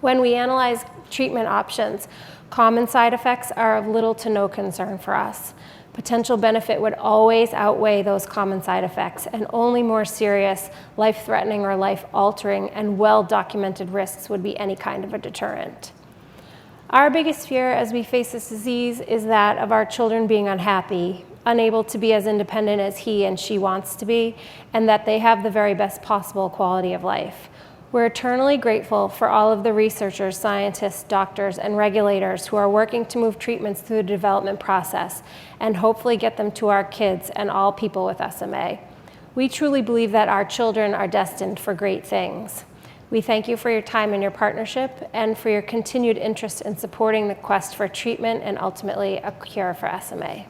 When we analyze treatment options, common side effects are of little to no concern for us. Potential benefit would always outweigh those common side effects, and only more serious, life-threatening or life-altering and well-documented risks would be any kind of a deterrent. Our biggest fear as we face this disease is that of our children being unhappy, unable to be as independent as he and she wants to be, and that they have the very best possible quality of life. We're eternally grateful for all of the researchers, scientists, doctors, and regulators who are working to move treatments through the development process and hopefully get them to our kids and all people with SMA. We truly believe that our children are destined for great things. We thank you for your time and your partnership and for your continued interest in supporting the quest for treatment and ultimately a cure for SMA.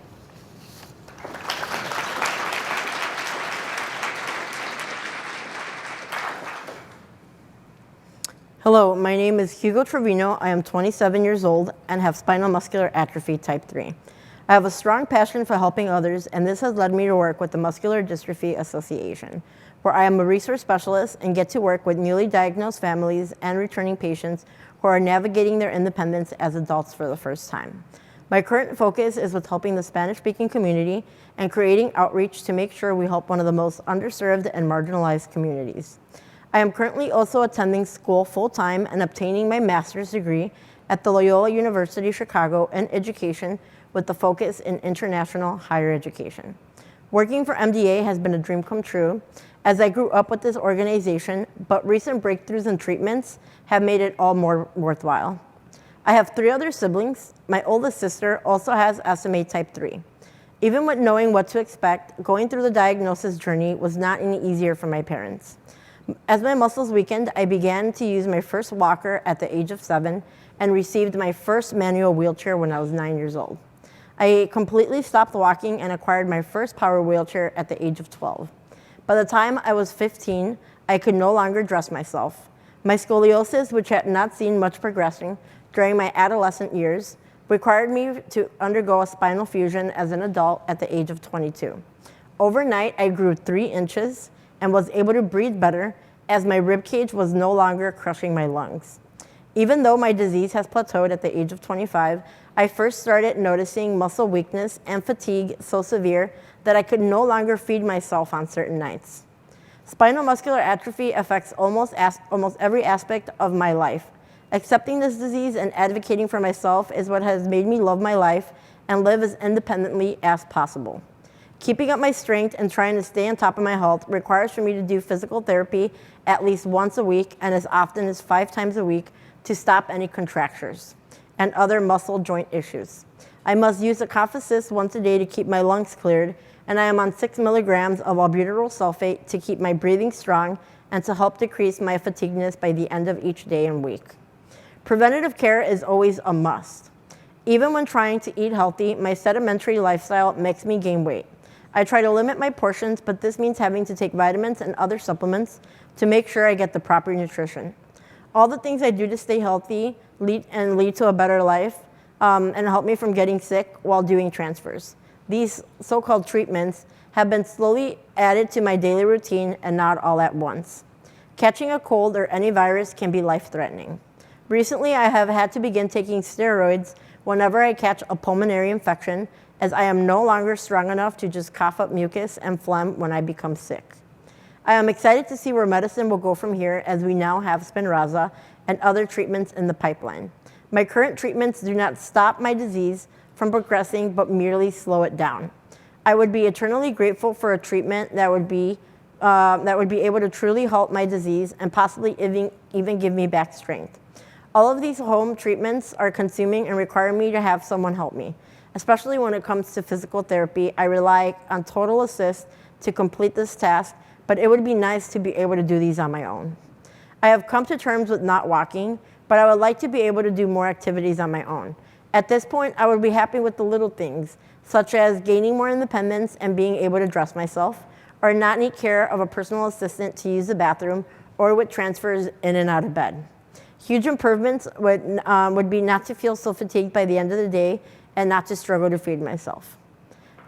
Hello, my name is Hugo Trevino. I am 27 years old and have spinal muscular atrophy type 3. I have a strong passion for helping others, and this has led me to work with the Muscular Dystrophy Association, where I am a research specialist and get to work with newly diagnosed families and returning patients who are navigating their independence as adults for the first time. My current focus is with helping the Spanish-speaking community and creating outreach to make sure we help one of the most underserved and marginalized communities. I am currently also attending school full-time and obtaining my master's degree at the Loyola University Chicago in education with the focus in international higher education. Working for MDA has been a dream come true as I grew up with this organization, but recent breakthroughs in treatments have made it all more worthwhile. I have 3 other siblings. My oldest sister also has SMA type 3. Even with knowing what to expect, going through the diagnosis journey was not any easier for my parents. As my muscles weakened, I began to use my first walker at the age of 7 and received my first manual wheelchair when I was 9 years old. I completely stopped walking and acquired my first power wheelchair at the age of 12. By the time I was 15, I could no longer dress myself. My scoliosis, which had not seen much progression during my adolescent years, required me to undergo a spinal fusion as an adult at the age of 22. Overnight, I grew 3 inches and was able to breathe better as my rib cage was no longer crushing my lungs. Even though my disease has plateaued at the age of 25, I first started noticing muscle weakness and fatigue so severe that I could no longer feed myself on certain nights. Spinal muscular atrophy affects almost every aspect of my life. Accepting this disease and advocating for myself is what has made me love my life and live as independently as possible. Keeping up my strength and trying to stay on top of my health requires for me to do physical therapy at least once a week and as often as 5 times a week to stop any contractures and other muscle joint issues. I must use a cough assist once a day to keep my lungs cleared, and I am on 6 milligrams of albuterol sulfate to keep my breathing strong and to help decrease my fatigueness by the end of each day and week. Preventative care is always a must. Even when trying to eat healthy, my sedentary lifestyle makes me gain weight. I try to limit my portions, but this means having to take vitamins and other supplements to make sure I get the proper nutrition. All the things I do to stay healthy lead to a better life and help me from getting sick while doing transfers. These so-called treatments have been slowly added to my daily routine and not all at once. Catching a cold or any virus can be life-threatening. Recently, I have had to begin taking steroids whenever I catch a pulmonary infection, as I am no longer strong enough to just cough up mucus and phlegm when I become sick. I am excited to see where medicine will go from here, as we now have Spinraza and other treatments in the pipeline. My current treatments do not stop my disease from progressing, but merely slow it down. I would be eternally grateful for a treatment that would be able to truly halt my disease and possibly even give me back strength. All of these home treatments are consuming and require me to have someone help me. Especially when it comes to physical therapy, I rely on total assist to complete this task, but it would be nice to be able to do these on my own. I have come to terms with not walking, but I would like to be able to do more activities on my own. At this point, I would be happy with the little things, such as gaining more independence and being able to dress myself, or not need care of a personal assistant to use the bathroom, or with transfers in and out of bed. Huge improvements would be not to feel so fatigued by the end of the day and not to struggle to feed myself.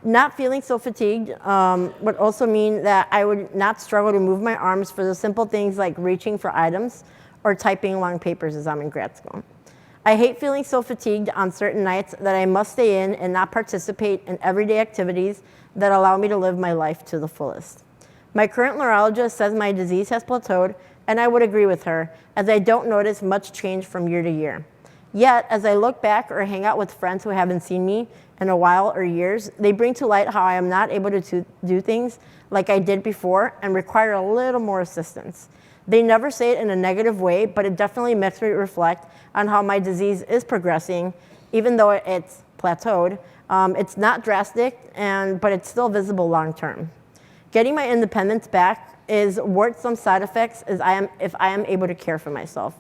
Not feeling so fatigued would also mean that I would not struggle to move my arms for the simple things like reaching for items or typing long papers as I'm in grad school. I hate feeling so fatigued on certain nights that I must stay in and not participate in everyday activities that allow me to live my life to the fullest. My current neurologist says my disease has plateaued, and I would agree with her, as I don't notice much change from year to year. Yet, as I look back or hang out with friends who haven't seen me in a while or years, they bring to light how I am not able to do things like I did before and require a little more assistance. They never say it in a negative way, but it definitely makes me reflect on how my disease is progressing, even though it's plateaued. It's not drastic, but it's still visible long term. Getting my independence back is worth some side effects if I am able to care for myself.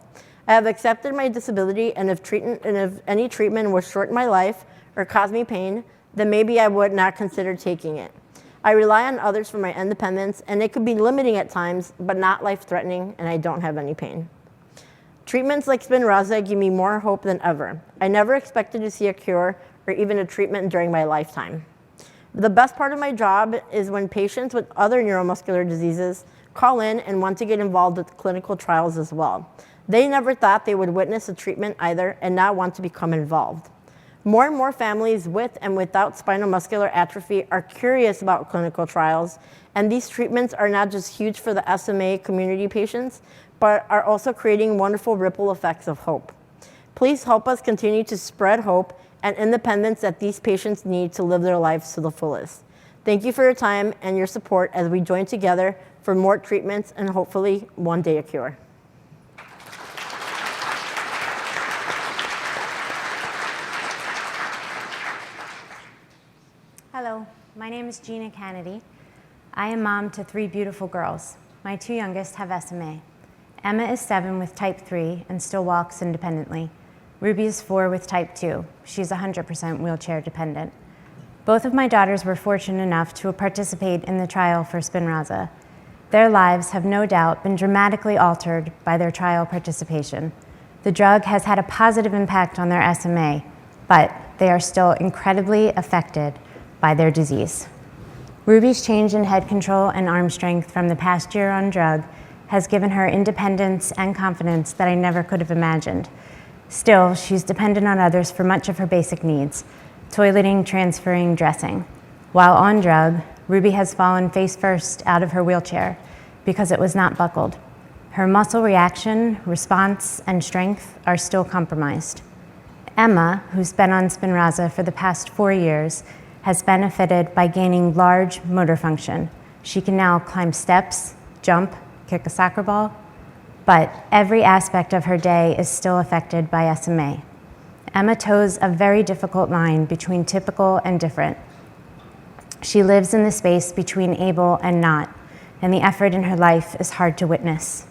I have accepted my disability, and if any treatment would shorten my life or cause me pain, then maybe I would not consider taking it. I rely on others for my independence, and it could be limiting at times, but not life-threatening, and I don't have any pain. Treatments like Spinraza give me more hope than ever. I never expected to see a cure or even a treatment during my lifetime. The best part of my job is when patients with other neuromuscular diseases call in and want to get involved with clinical trials as well. They never thought they would witness a treatment either and now want to become involved. More and more families with and without spinal muscular atrophy are curious about clinical trials, and these treatments are not just huge for the SMA community patients, but are also creating wonderful ripple effects of hope. Please help us continue to spread hope and independence that these patients need to live their lives to the fullest. Thank you for your time and your support as we join together for more treatments and hopefully one day a cure. Hello, my name is Gina Kennedy. I am mom to 3 beautiful girls. My 2 youngest have SMA. Emma is 7 with type 3 and still walks independently. Ruby is 4 with type 2. She's 100% wheelchair dependent. Both of my daughters were fortunate enough to participate in the trial for Spinraza. Their lives have no doubt been dramatically altered by their trial participation. The drug has had a positive impact on their SMA, but they are still incredibly affected by their disease. Ruby's change in head control and arm strength from the past year on drug has given her independence and confidence that I never could have imagined. Still, she's dependent on others for much of her basic needs: toileting, transferring, dressing. While on drug, Ruby has fallen face first out of her wheelchair because it was not buckled. Her muscle reaction, response, and strength are still compromised. Emma, who's been on Spinraza for the past 4 years, has benefited by gaining large motor function. She can now climb steps, jump, kick a soccer ball, but every aspect of her day is still affected by SMA. Emma toes a very difficult line between typical and different. She lives in the space between able and not, and the effort in her life is hard to witness.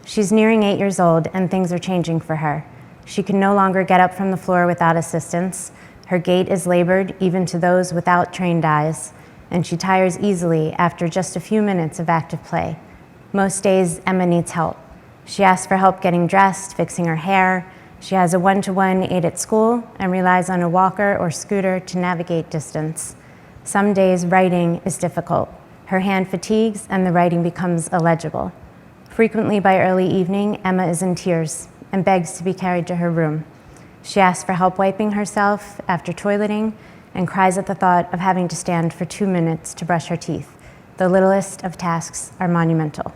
She's nearing 8 years old, and things are changing for her. She can no longer get up from the floor without assistance. Her gait is labored, even to those without trained eyes, and she tires easily after just a few minutes of active play. Most days, Emma needs help. She asks for help getting dressed, fixing her hair. She has a one-to-one aide at school and relies on a walker or scooter to navigate distance. Some days, writing is difficult. Her hand fatigues and the writing becomes illegible. Frequently by early evening, Emma is in tears and begs to be carried to her room. She asks for help wiping herself after toileting and cries at the thought of having to stand for 2 minutes to brush her teeth. The littlest of tasks are monumental.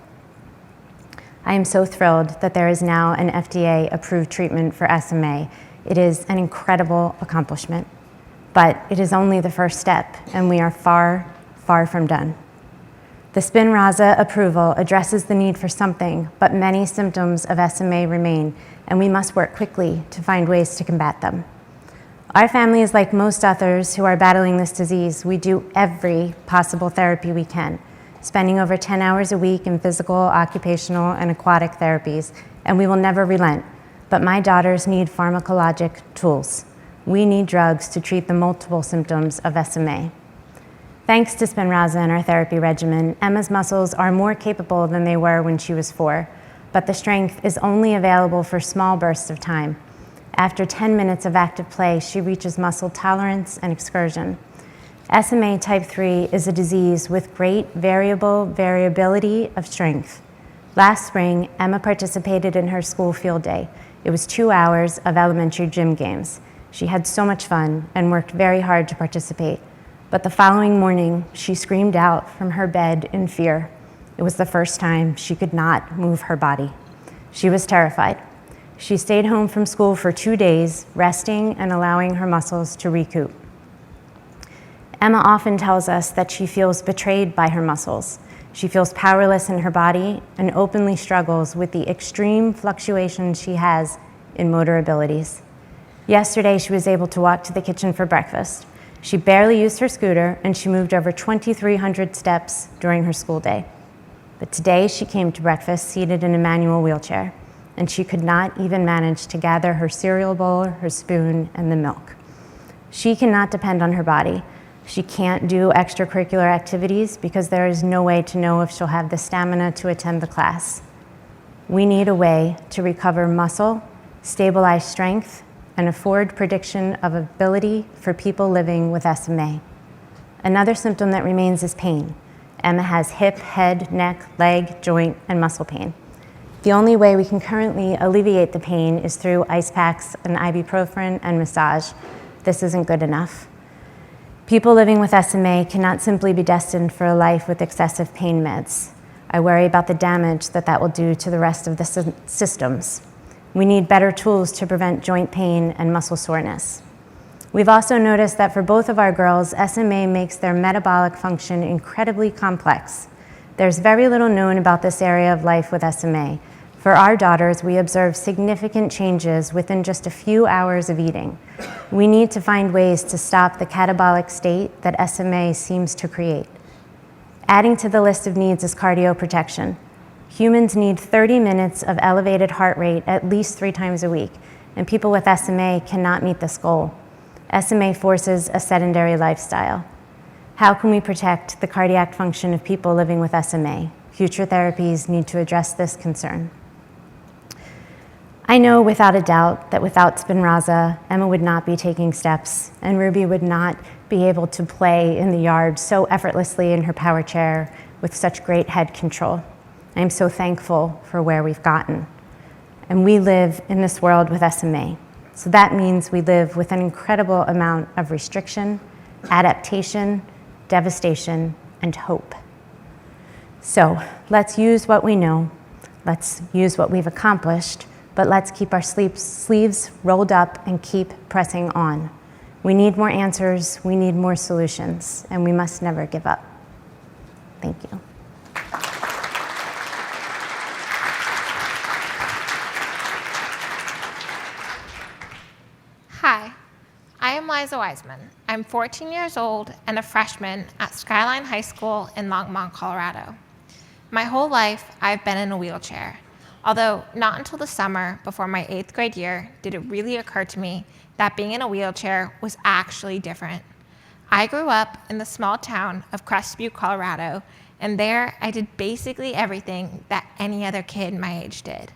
I am so thrilled that there is now an FDA-approved treatment for SMA. It is an incredible accomplishment, but it is only the first step, and we are far, far from done. The Spinraza approval addresses the need for something, but many symptoms of SMA remain, and we must work quickly to find ways to combat them. Our family is like most others who are battling this disease. We do every possible therapy we can, spending over 10 hours a week in physical, occupational, and aquatic therapies, and we will never relent. But my daughters need pharmacologic tools. We need drugs to treat the multiple symptoms of SMA. Thanks to Spinraza and our therapy regimen, Emma's muscles are more capable than they were when she was 4, but the strength is only available for small bursts of time. After 10 minutes of active play, she reaches muscle tolerance and excursion. SMA type 3 is a disease with great variability of strength. Last spring, Emma participated in her school field day. It was 2 hours of elementary gym games. She had so much fun and worked very hard to participate. But the following morning, she screamed out from her bed in fear. It was the first time she could not move her body. She was terrified. She stayed home from school for 2 days, resting and allowing her muscles to recoup. Emma often tells us that she feels betrayed by her muscles. She feels powerless in her body and openly struggles with the extreme fluctuations she has in motor abilities. Yesterday, she was able to walk to the kitchen for breakfast. She barely used her scooter, and she moved over 2,300 steps during her school day. But today, she came to breakfast seated in a manual wheelchair, and she could not even manage to gather her cereal bowl, her spoon, and the milk. She cannot depend on her body. She can't do extracurricular activities because there is no way to know if she'll have the stamina to attend the class. We need a way to recover muscle, stabilize strength, and afford prediction of ability for people living with SMA. Another symptom that remains is pain. Emma has hip, head, neck, leg, joint, and muscle pain. The only way we can currently alleviate the pain is through ice packs and ibuprofen and massage. This isn't good enough. People living with SMA cannot simply be destined for a life with excessive pain meds. I worry about the damage that will do to the rest of the systems. We need better tools to prevent joint pain and muscle soreness. We've also noticed that for both of our girls, SMA makes their metabolic function incredibly complex. There's very little known about this area of life with SMA. For our daughters, we observe significant changes within just a few hours of eating. We need to find ways to stop the catabolic state that SMA seems to create. Adding to the list of needs is cardioprotection. Humans need 30 minutes of elevated heart rate at least 3 times a week, and people with SMA cannot meet this goal. SMA forces a sedentary lifestyle. How can we protect the cardiac function of people living with SMA? Future therapies need to address this concern. I know without a doubt that without Spinraza, Emma would not be taking steps, and Ruby would not be able to play in the yard so effortlessly in her power chair with such great head control. I am so thankful for where we've gotten. And we live in this world with SMA. So that means we live with an incredible amount of restriction, adaptation, devastation, and hope. So let's use what we know. Let's use what we've accomplished, but let's keep our sleeves rolled up and keep pressing on. We need more answers, we need more solutions, and we must never give up. Thank you. Hi, I am Liza Wiseman. I'm 14 years old and a freshman at Skyline High School in Longmont, Colorado. My whole life, I've been in a wheelchair, although not until the summer before my 8th grade year did it really occur to me that being in a wheelchair was actually different. I grew up in the small town of Crestview, Colorado, and there I did basically everything that any other kid my age did.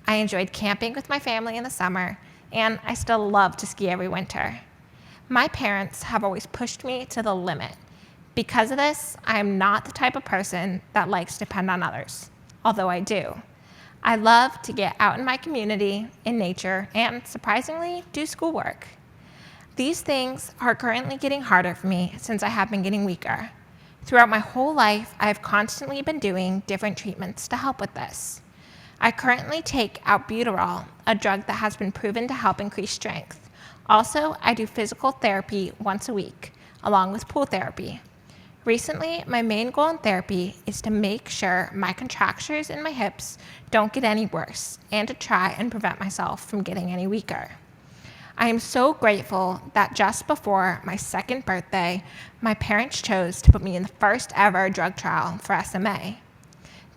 I enjoyed camping with my family in the summer, and I still love to ski every winter. My parents have always pushed me to the limit. Because of this, I am not the type of person that likes to depend on others, although I do. I love to get out in my community, in nature, and surprisingly, do schoolwork. These things are currently getting harder for me since I have been getting weaker. Throughout my whole life, I have constantly been doing different treatments to help with this. I currently take albuterol, a drug that has been proven to help increase strength. Also, I do physical therapy once a week, along with pool therapy. Recently, my main goal in therapy is to make sure my contractures in my hips don't get any worse and to try and prevent myself from getting any weaker. I am so grateful that just before my 2nd birthday, my parents chose to put me in the first ever drug trial for SMA.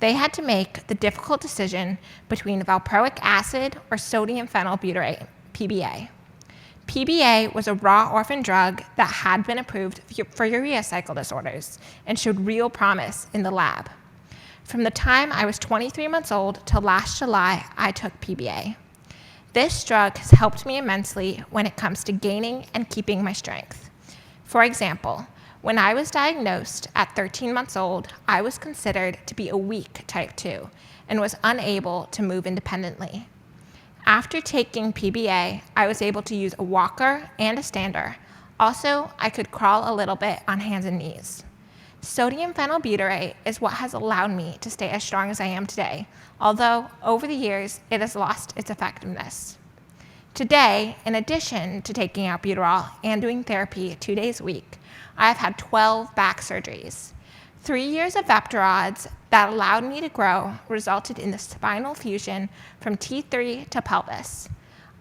They had to make the difficult decision between valproic acid or sodium phenylbutyrate, PBA. PBA was a raw orphan drug that had been approved for urea cycle disorders and showed real promise in the lab. From the time I was 23 months old till last July, I took PBA. This drug has helped me immensely when it comes to gaining and keeping my strength. For example, when I was diagnosed at 13 months old, I was considered to be a weak type 2 and was unable to move independently. After taking PBA, I was able to use a walker and a stander. Also, I could crawl a little bit on hands and knees. Sodium phenylbutyrate is what has allowed me to stay as strong as I am today, although over the years, it has lost its effectiveness. Today, in addition to taking albuterol and doing therapy 2 days a week, I have had 12 back surgeries. 3 years of Veptirods that allowed me to grow resulted in the spinal fusion from T3 to pelvis.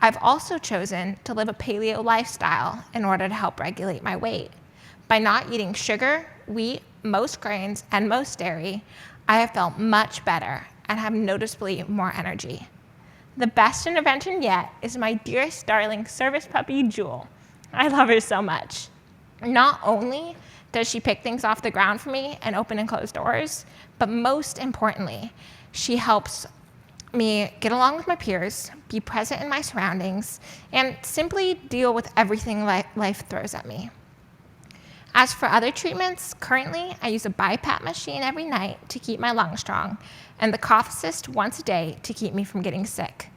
I've also chosen to live a paleo lifestyle in order to help regulate my weight. By not eating sugar, wheat, most grains, and most dairy, I have felt much better and have noticeably more energy. The best intervention yet is my dearest darling service puppy, Jewel. I love her so much. Not only does she pick things off the ground for me and open and close doors, but most importantly, she helps me get along with my peers, be present in my surroundings, and simply deal with everything life throws at me. As for other treatments, currently I use a BiPAP machine every night to keep my lungs strong, and the cough assist once a day to keep me from getting sick.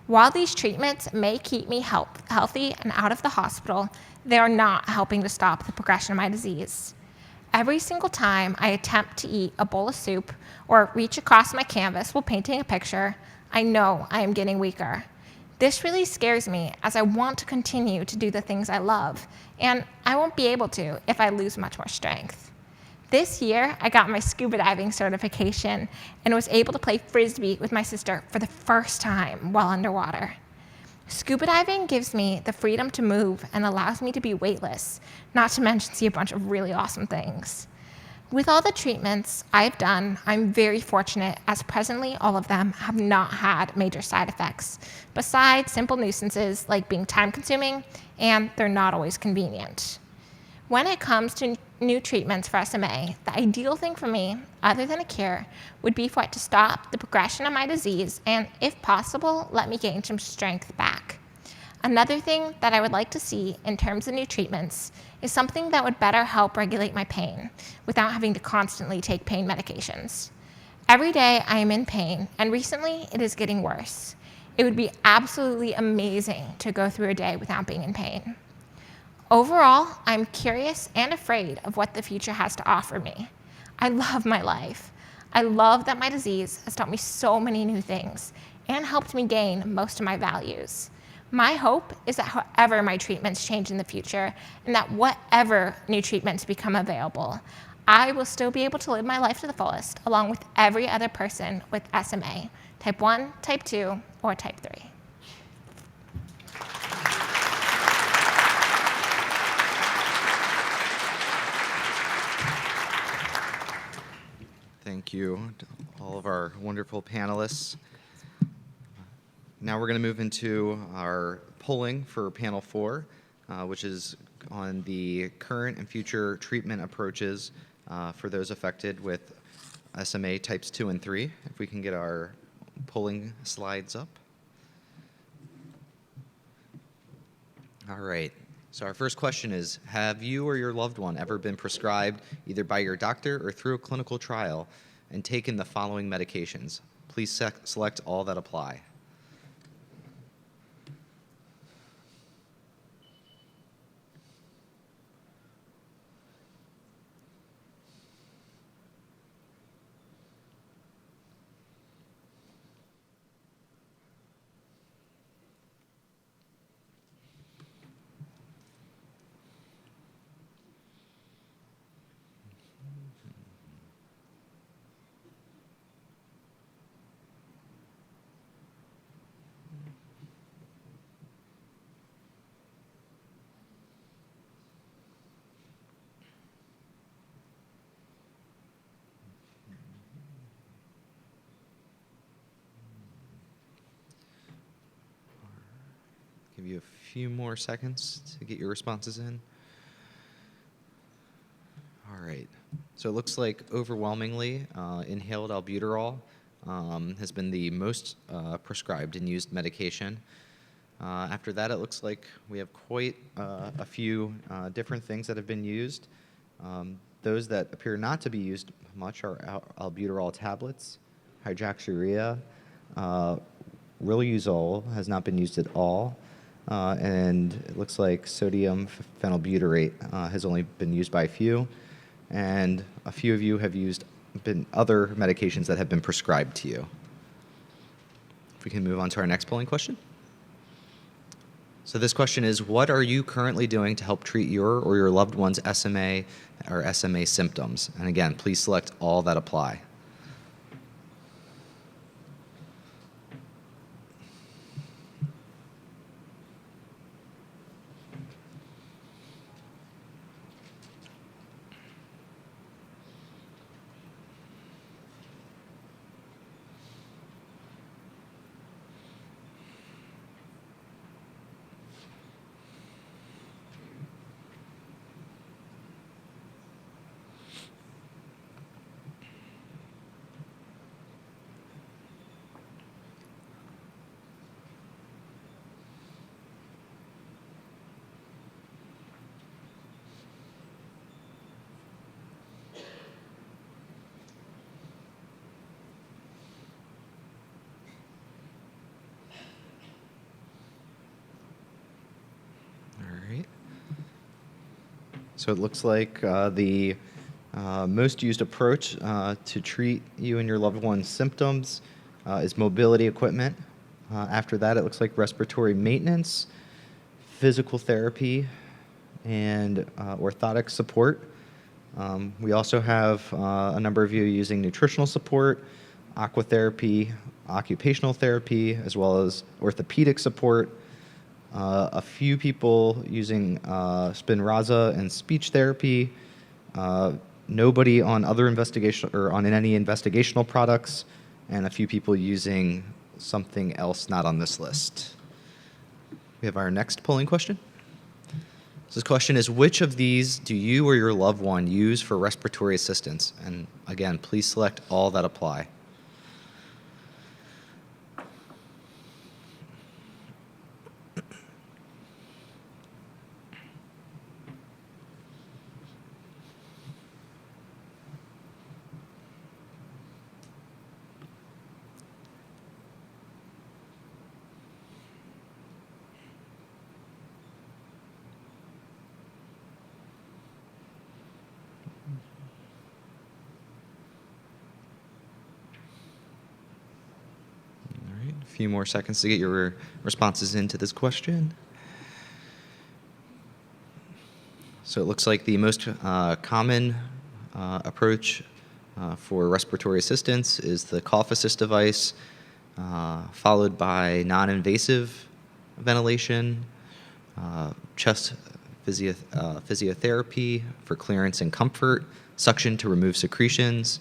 While these treatments may keep me healthy and out of the hospital, they are not helping to stop the progression of my disease. Every single time I attempt to eat a bowl of soup or reach across my canvas while painting a picture, I know I am getting weaker. This really scares me as I want to continue to do the things I love, and I won't be able to if I lose much more strength. This year, I got my scuba diving certification and was able to play Frisbee with my sister for the first time while underwater. Scuba diving gives me the freedom to move and allows me to be weightless, not to mention see a bunch of really awesome things. With all the treatments I've done, I'm very fortunate as presently all of them have not had major side effects, besides simple nuisances like being time-consuming, and they're not always convenient. When it comes to new treatments for SMA, the ideal thing for me, other than a cure, would be for it to stop the progression of my disease and, if possible, let me gain some strength back. Another thing that I would like to see in terms of new treatments is something that would better help regulate my pain without having to constantly take pain medications. Every day I am in pain, and recently it is getting worse. It would be absolutely amazing to go through a day without being in pain. Overall, I'm curious and afraid of what the future has to offer me. I love my life. I love that my disease has taught me so many new things, and helped me gain most of my values. My hope is that however my treatments change in the future, and that whatever new treatments become available, I will still be able to live my life to the fullest, along with every other person with SMA, type 1, type 2, or type 3. Thank you to all of our wonderful panelists. Now we're going to move into our polling for panel 4, which is on the current and future treatment approaches for those affected with SMA types 2 and 3. If we can get our polling slides up. All right. So our first question is, have you or your loved one ever been prescribed either by your doctor or through a clinical trial and taken the following medications? Please select all that apply. Give you a few more seconds to get your responses in. All right. So it looks like overwhelmingly inhaled albuterol has been the most prescribed and used medication. After that, it looks like we have quite a few different things that have been used. Those that appear not to be used much are albuterol tablets, hydroxyurea, riluzole has not been used at all. And it looks like sodium phenylbutyrate has only been used by a few, and a few of you have used other medications that have been prescribed to you. If we can move on to our next polling question. So this question is, what are you currently doing to help treat your or your loved one's SMA or SMA symptoms? And again, please select all that apply. So it looks like the most used approach to treat you and your loved one's symptoms is mobility equipment. After that, it looks like respiratory maintenance, physical therapy, and orthotic support. We also have a number of you using nutritional support, aquatherapy, occupational therapy, as well as orthopedic support. A few people using Spinraza and speech therapy. Nobody on other investigation or on any investigational products, and a few people using something else not on this list. We have our next polling question. So this question is, which of these do you or your loved one use for respiratory assistance? And again, please select all that apply. few more seconds to get your responses into this question. So it looks like the most common approach for respiratory assistance is the cough assist device, followed by non-invasive ventilation, chest physiotherapy for clearance and comfort, suction to remove secretions.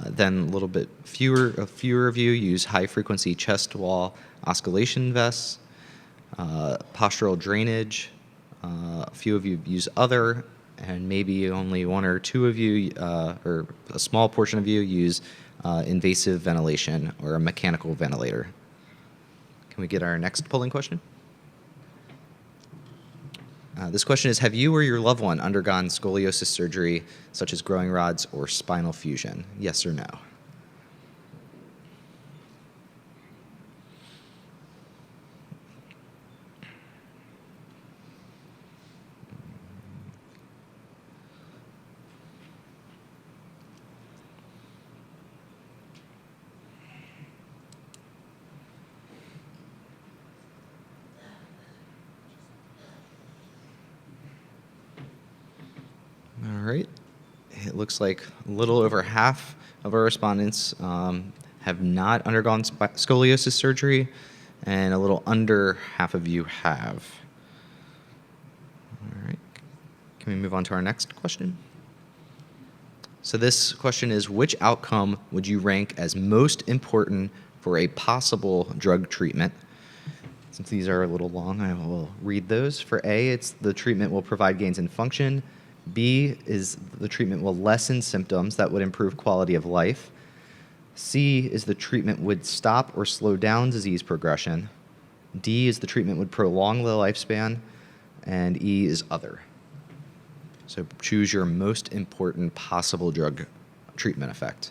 Then a little bit fewer of you use high-frequency chest wall oscillation vests, postural drainage. A few of you use other, and maybe only one or two of you, or a small portion of you, use invasive ventilation or a mechanical ventilator. Can we get our next polling question? This question is, have you or your loved one undergone scoliosis surgery, such as growing rods or spinal fusion? Yes or no? All right. It looks like a little over half of our respondents have not undergone scoliosis surgery, and a little under half of you have. All right. Can we move on to our next question? So this question is, which outcome would you rank as most important for a possible drug treatment? Since these are a little long, I will read those. For A, it's the treatment will provide gains in function. B is the treatment will lessen symptoms that would improve quality of life. C is the treatment would stop or slow down disease progression. D is the treatment would prolong the lifespan. And E is other. So choose your most important possible drug treatment effect.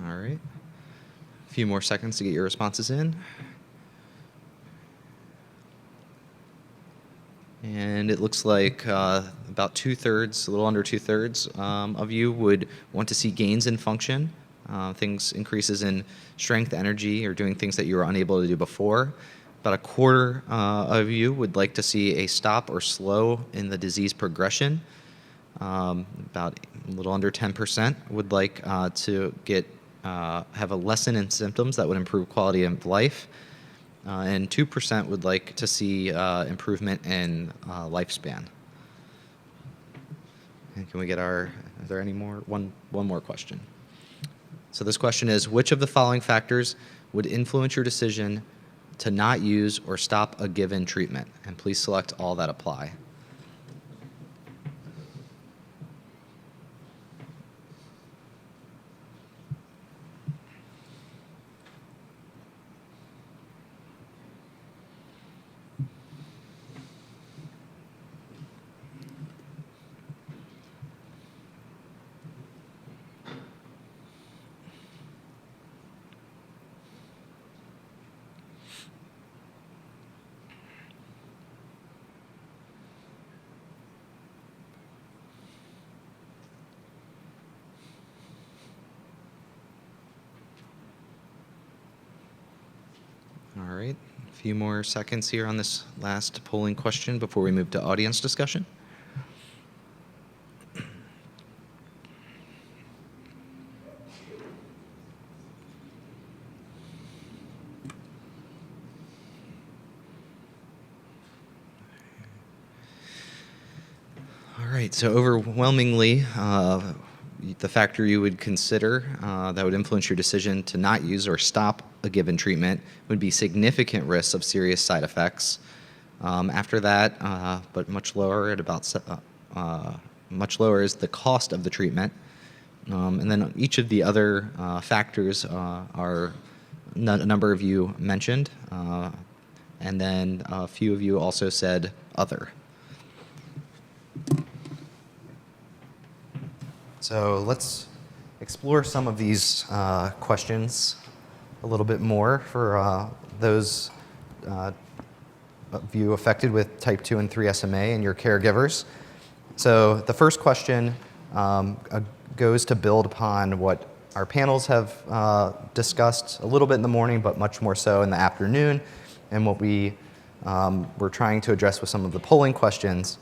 All right. A few more seconds to get your responses in. And it looks like about two-thirds, a little under two-thirds of you would want to see gains in function, increases in strength, energy, or doing things that you were unable to do before. About a quarter of you would like to see a stop or slow in the disease progression. About a little under 10% would like to have a lessen in symptoms that would improve quality of life. And 2% would like to see improvement in lifespan. And can we get is there any more? One more question. So this question is, which of the following factors would influence your decision to not use or stop a given treatment? And please select all that apply. All right, a few more seconds here on this last polling question before we move to audience discussion. All right, so overwhelmingly, the factor you would consider that would influence your decision to not use or stop a given treatment would be significant risks of serious side effects. After that, but much lower at about much lower is the cost of the treatment. And then each of the other factors are a number of you mentioned. And then a few of you also said other. So let's explore some of these questions a little bit more for those of you affected with type 2 and 3 SMA and your caregivers. So the first question goes to build upon what our panels have discussed a little bit in the morning, but much more so in the afternoon, and what we were trying to address with some of the polling questions.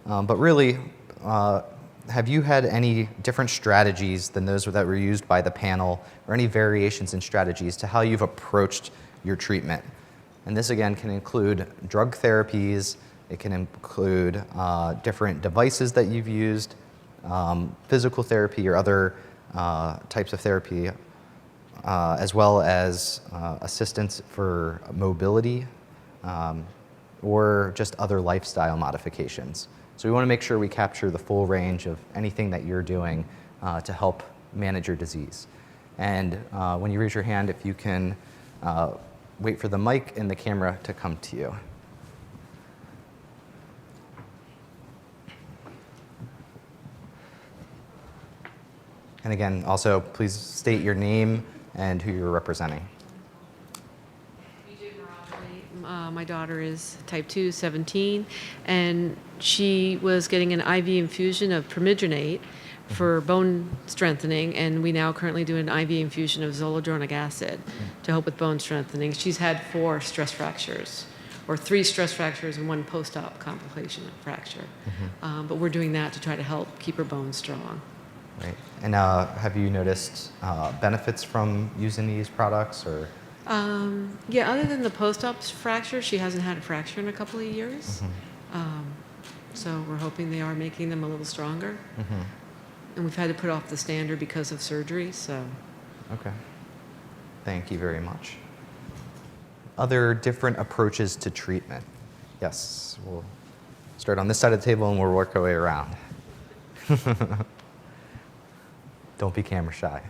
But really, have you had any different strategies than those that were used by the panel, or any variations in strategies to how you've approached your treatment? And this, again, can include drug therapies, it can include different devices that you've used, physical therapy or other types of therapy, as well as assistance for mobility, or just other lifestyle modifications. So we want to make sure we capture the full range of anything that you're doing to help manage your disease. And when you raise your hand, if you can wait for the mic and the camera to come to you. And again, also, please state your name and who you're representing. My daughter is type 2, 17, and she was getting an IV infusion of permidronate for bone strengthening, and we now currently do an IV infusion of zoledronic acid to help with bone strengthening. She's had 4 stress fractures, or 3 stress fractures and 1 post-op complication fracture. But we're doing that to try to help keep her bones strong. Right. And have you noticed benefits from using these products, or? Yeah, other than the post-op fracture, she hasn't had a fracture in a couple of years. So we're hoping they are making them a little stronger. And we've had to put off the standard because of surgery, so. Okay. Thank you very much. Other different approaches to treatment? Yes, we'll start on this side of the table and we'll work our way around. Don't be camera shy.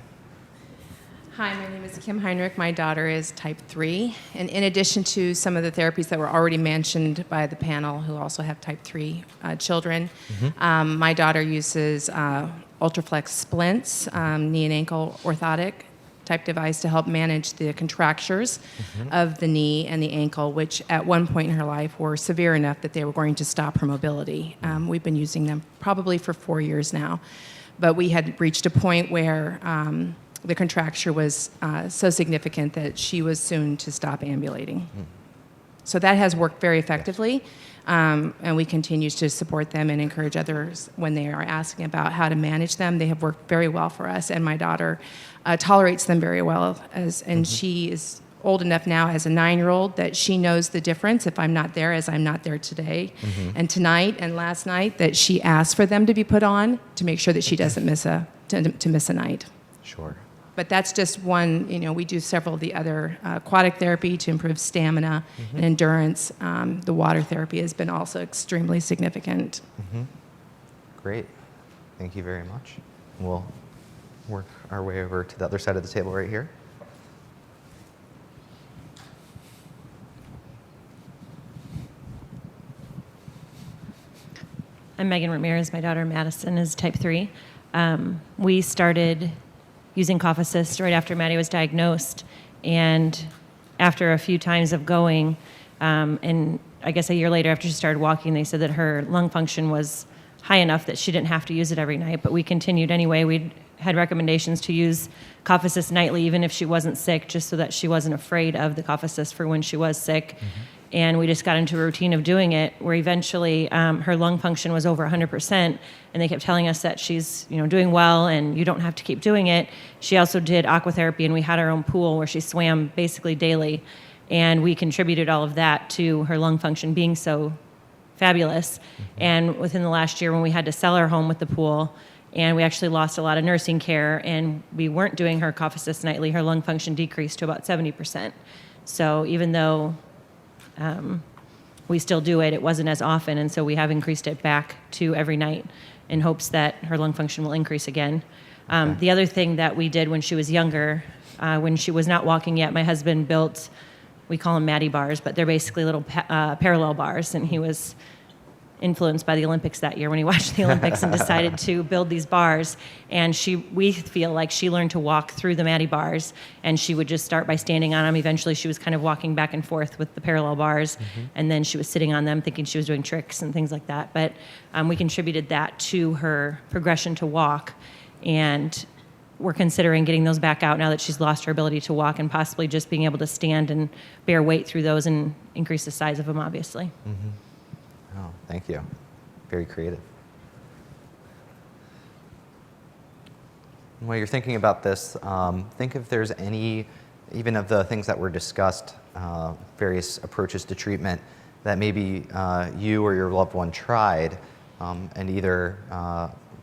Hi, my name is Kim Heinrich. My daughter is type 3. And in addition to some of the therapies that were already mentioned by the panel, who also have type 3 children, my daughter uses Ultraflex splints, knee and ankle orthotic type device to help manage the contractures of the knee and the ankle, which at one point in her life were severe enough that they were going to stop her mobility. We've been using them probably for 4 years now. But we had reached a point where the contracture was so significant that she was soon to stop ambulating. So that has worked very effectively, and we continue to support them and encourage others when they are asking about how to manage them. They have worked very well for us, and my daughter tolerates them very well, and she is old enough now as a 9-year-old that she knows the difference if I'm not there, as I'm not there today and tonight and last night, that she asks for them to be put on to make sure that she doesn't miss a night. Sure. But that's just one. We do several of the other aquatic therapy to improve stamina and endurance. The water therapy has been also extremely significant. Great. Thank you very much. We'll work our way over to the other side of the table right here. I'm Megan Ramirez. My daughter Madison is type 3. We started using Cough Assist right after Maddie was diagnosed, and after a few times of going, and I guess a year later after she started walking, they said that her lung function was high enough that she didn't have to use it every night, but we continued anyway. We had recommendations to use Cough Assist nightly even if she wasn't sick, just so that she wasn't afraid of the Cough Assist for when she was sick. And we just got into a routine of doing it, where eventually her lung function was over 100%, and they kept telling us that she's doing well and you don't have to keep doing it. She also did aquatherapy, and we had our own pool where she swam basically daily, and we contributed all of that to her lung function being so fabulous. And within the last year, when we had to sell our home with the pool, and we actually lost a lot of nursing care, and we weren't doing her Cough Assist nightly, her lung function decreased to about 70%. So even though we still do it, it wasn't as often, and so we have increased it back to every night in hopes that her lung function will increase again. The other thing that we did when she was younger, when she was not walking yet, my husband we call them Maddie bars, but they're basically little parallel bars. And he was influenced by the Olympics that year when he watched the Olympics and decided to build these bars. And we feel like she learned to walk through the Maddie bars, and she would just start by standing on them. Eventually she was kind of walking back and forth with the parallel bars, and then she was sitting on them thinking she was doing tricks and things like that. But we contributed that to her progression to walk, and we're considering getting those back out now that she's lost her ability to walk, and possibly just being able to stand and bear weight through those and increase the size of them, obviously. Oh, thank you. Very creative. While you're thinking about this, think if there's any, even of the things that were discussed, various approaches to treatment that maybe you or your loved one tried, and either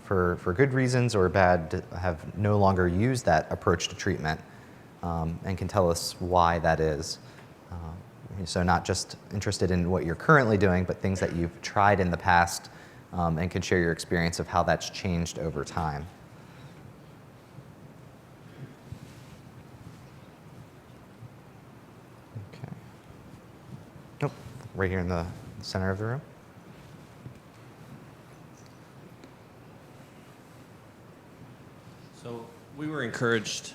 for good reasons or bad have no longer used that approach to treatment, and can tell us why that is. So not just interested in what you're currently doing, but things that you've tried in the past, and can share your experience of how that's changed over time. Okay. Nope, right here in the center of the room. So we were encouraged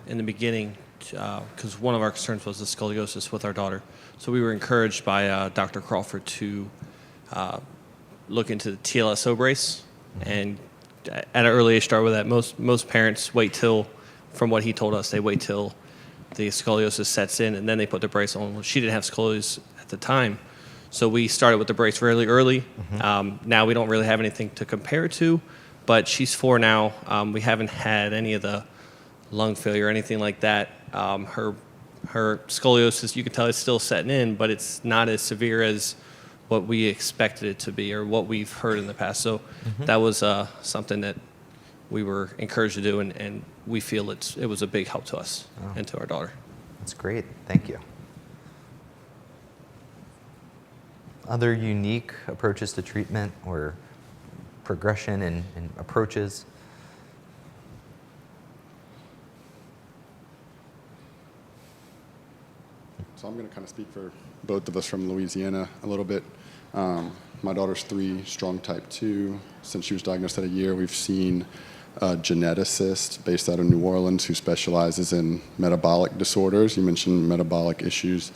in the beginning because one of our concerns was the scoliosis with our daughter. So we were encouraged by Dr. Crawford to look into the TLSO brace, and at an early age start with that. Most parents wait till, from what he told us, they wait till the scoliosis sets in and then they put the brace on. Well, she didn't have scoliosis at the time, so we started with the brace fairly early. Now we don't really have anything to compare to, but she's 4 now. We haven't had any of the lung failure or anything like that. Her scoliosis, you can tell it's still setting in, but it's not as severe as what we expected it to be or what we've heard in the past. So that was something that we were encouraged to do, and we feel it was a big help to us and to our daughter. That's great. Thank you. Other unique approaches to treatment or progression and approaches? So I'm going to kind of speak for both of us from Louisiana a little bit. My daughter's 3, strong type 2. Since she was diagnosed at a year, we've seen a geneticist based out of New Orleans who specializes in metabolic disorders. You mentioned metabolic issues.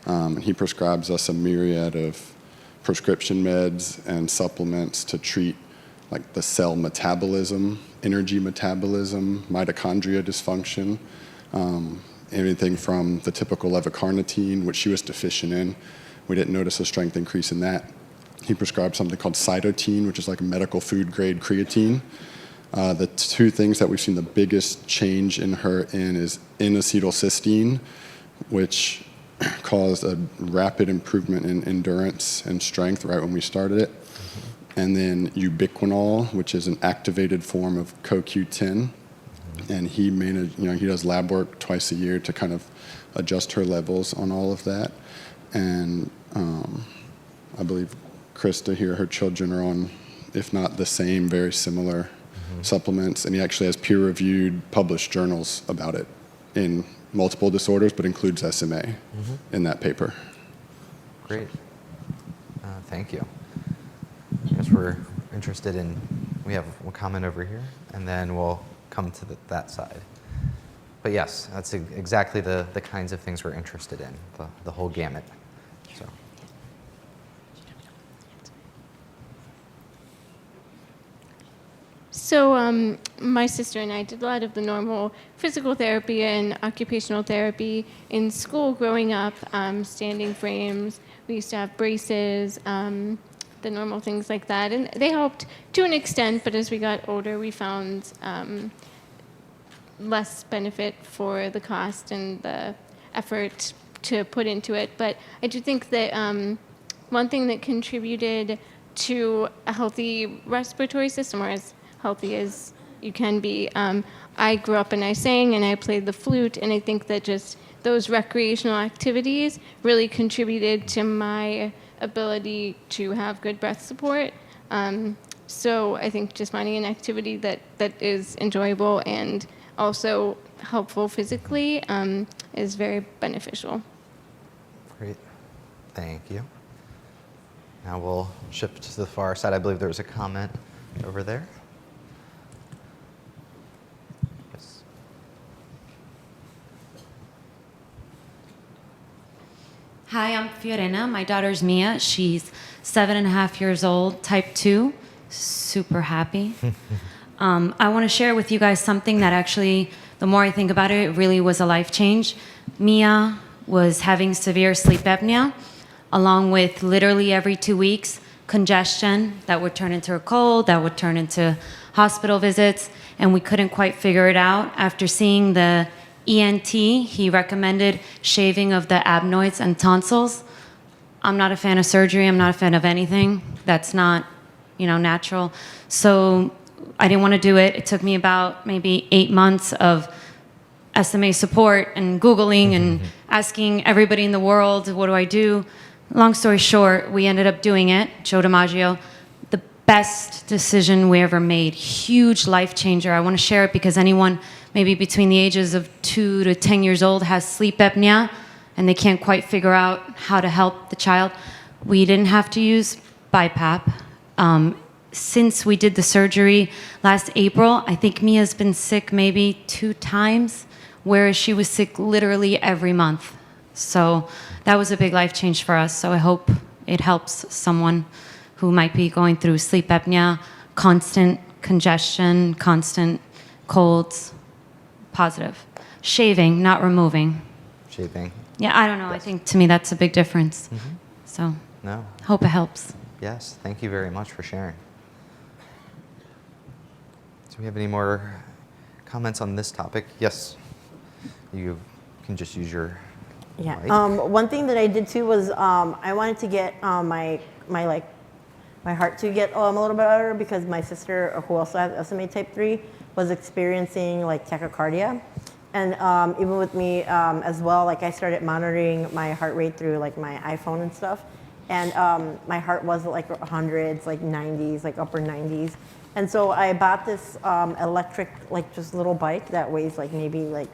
And he prescribes us a myriad of prescription meds and supplements to treat like the cell metabolism, energy metabolism, mitochondria dysfunction, anything from the typical levocarnitine, which she was deficient in. We didn't notice a strength increase in that. He prescribed something called cytotine, which is like a medical food grade creatine. The 2 things that we've seen the biggest change in her in is N-acetylcysteine, which caused a rapid improvement in endurance and strength right when we started it. And then ubiquinol, which is an activated form of CoQ10. And he he does lab work twice a year to kind of adjust her levels on all of that. And I believe Krista here, her children are on, if not the same, very similar supplements. And he actually has peer-reviewed, published journals about it in multiple disorders, but includes SMA in that paper. Great. Thank you. I guess we're interested in, we have one comment over here, and then we'll come to that side. But yes, that's exactly the kinds of things we're interested in, the whole gamut. So my sister and I did a lot of the normal physical therapy and occupational therapy in school growing up, standing frames. We used to have braces, the normal things like that. And they helped to an extent, but as we got older, we found less benefit for the cost and the effort to put into it. But I do think that one thing that contributed to a healthy respiratory system, or as healthy as you can be, I grew up and I sang and I played the flute, and I think that just those recreational activities really contributed to my ability to have good breath support. So I think just finding an activity that is enjoyable and also helpful physically is very beneficial. Great. Thank you. Now we'll shift to the far side. I believe there was a comment over there. Yes. Hi, I'm Fiorena. My daughter's Mia. She's 7.5 years old, type 2. Super happy. I want to share with you guys something that actually, the more I think about it, it really was a life change. Mia was having severe sleep apnea, along with literally every 2 weeks, congestion that would turn into a cold, that would turn into hospital visits, and we couldn't quite figure it out. After seeing the ENT, he recommended shaving of the adenoids and tonsils. I'm not a fan of surgery. I'm not a fan of anything that's not, natural. So I didn't want to do it. It took me about maybe 8 months of SMA support and Googling and asking everybody in the world, what do I do? Long story short, we ended up doing it, Joe DiMaggio. The best decision we ever made, huge life changer. I want to share it because anyone maybe between the ages of 2 to 10 years old has sleep apnea and they can't quite figure out how to help the child. We didn't have to use BiPAP. Since we did the surgery last April, I think Mia's been sick maybe 2 times, whereas she was sick literally every month. So that was a big life change for us. So I hope it helps someone who might be going through sleep apnea, constant congestion, constant colds. Positive. Shaving, not removing. Shaving. Yeah, I don't know. Yes. I think to me that's a big difference. So no. Hope it helps. Yes, thank you very much for sharing. Do we have any more comments on this topic? Yes. You can just use your mic. One thing that I did too was I wanted to get my heart to get a little bit better because my sister, who also has SMA type 3, was experiencing tachycardia. And even with me as well, I started monitoring my heart rate through my iPhone and stuff. And my heart was hundreds, 90s, upper 90s. And so I bought this electric, just little bike that weighs maybe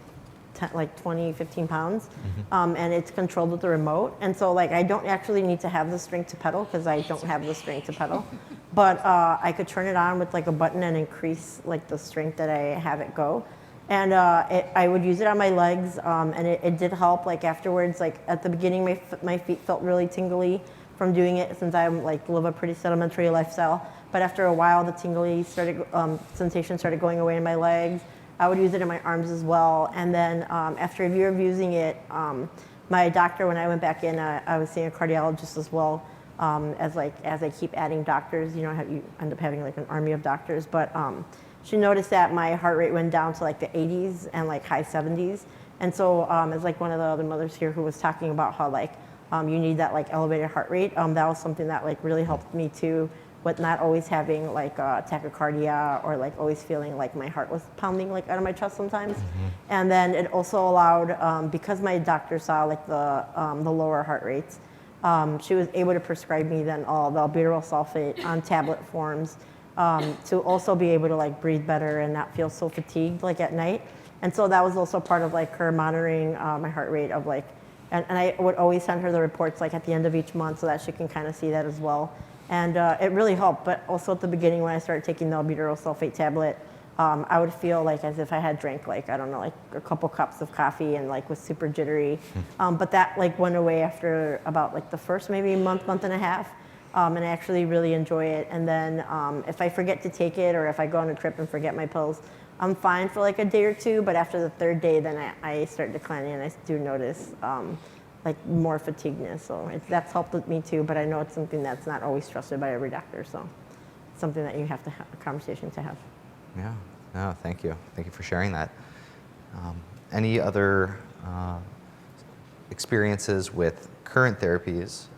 20, 15 pounds. And it's controlled with the remote. And so I don't actually need to have the strength to pedal because I don't have the strength to pedal. But I could turn it on with a button and increase the strength that I have it go. And I would use it on my legs, and it did help. afterwards, at the beginning, my feet felt really tingly from doing it since I live a pretty sedimentary lifestyle. But after a while, the tingly sensation started going away in my legs. I would use it in my arms as well. And then after a year of using it, my doctor, when I went back in, I was seeing a cardiologist as well. As I keep adding doctors, you end up having an army of doctors. But she noticed that my heart rate went down to the 80s and high 70s. And so as one of the other mothers here who was talking about how you need that elevated heart rate, that was something that really helped me too, with not always having tachycardia or always feeling my heart was pounding out of my chest sometimes. And then it also allowed, because my doctor saw the lower heart rates, she was able to prescribe me then all the albuterol sulfate on tablet forms to also be able to breathe better and not feel so fatigued at night. And so that was also part of her monitoring my heart rate of and I would always send her the reports at the end of each month so that she can kind of see that as well. And it really helped. But also at the beginning when I started taking the albuterol sulfate tablet, I would feel as if I had drank I don't know, a couple cups of coffee and was super jittery. But that went away after about the first maybe month and a half. And I actually really enjoy it. And then if I forget to take it or if I go on a trip and forget my pills, I'm fine for a day or two. But after the 3rd day, then I start declining and I do notice more fatigueness. So that's helped with me too. But I know it's something that's not always trusted by every doctor. So it's something that you have to have a conversation to have. Yeah, no, thank you. Thank you for sharing that. Any other experiences with current therapies?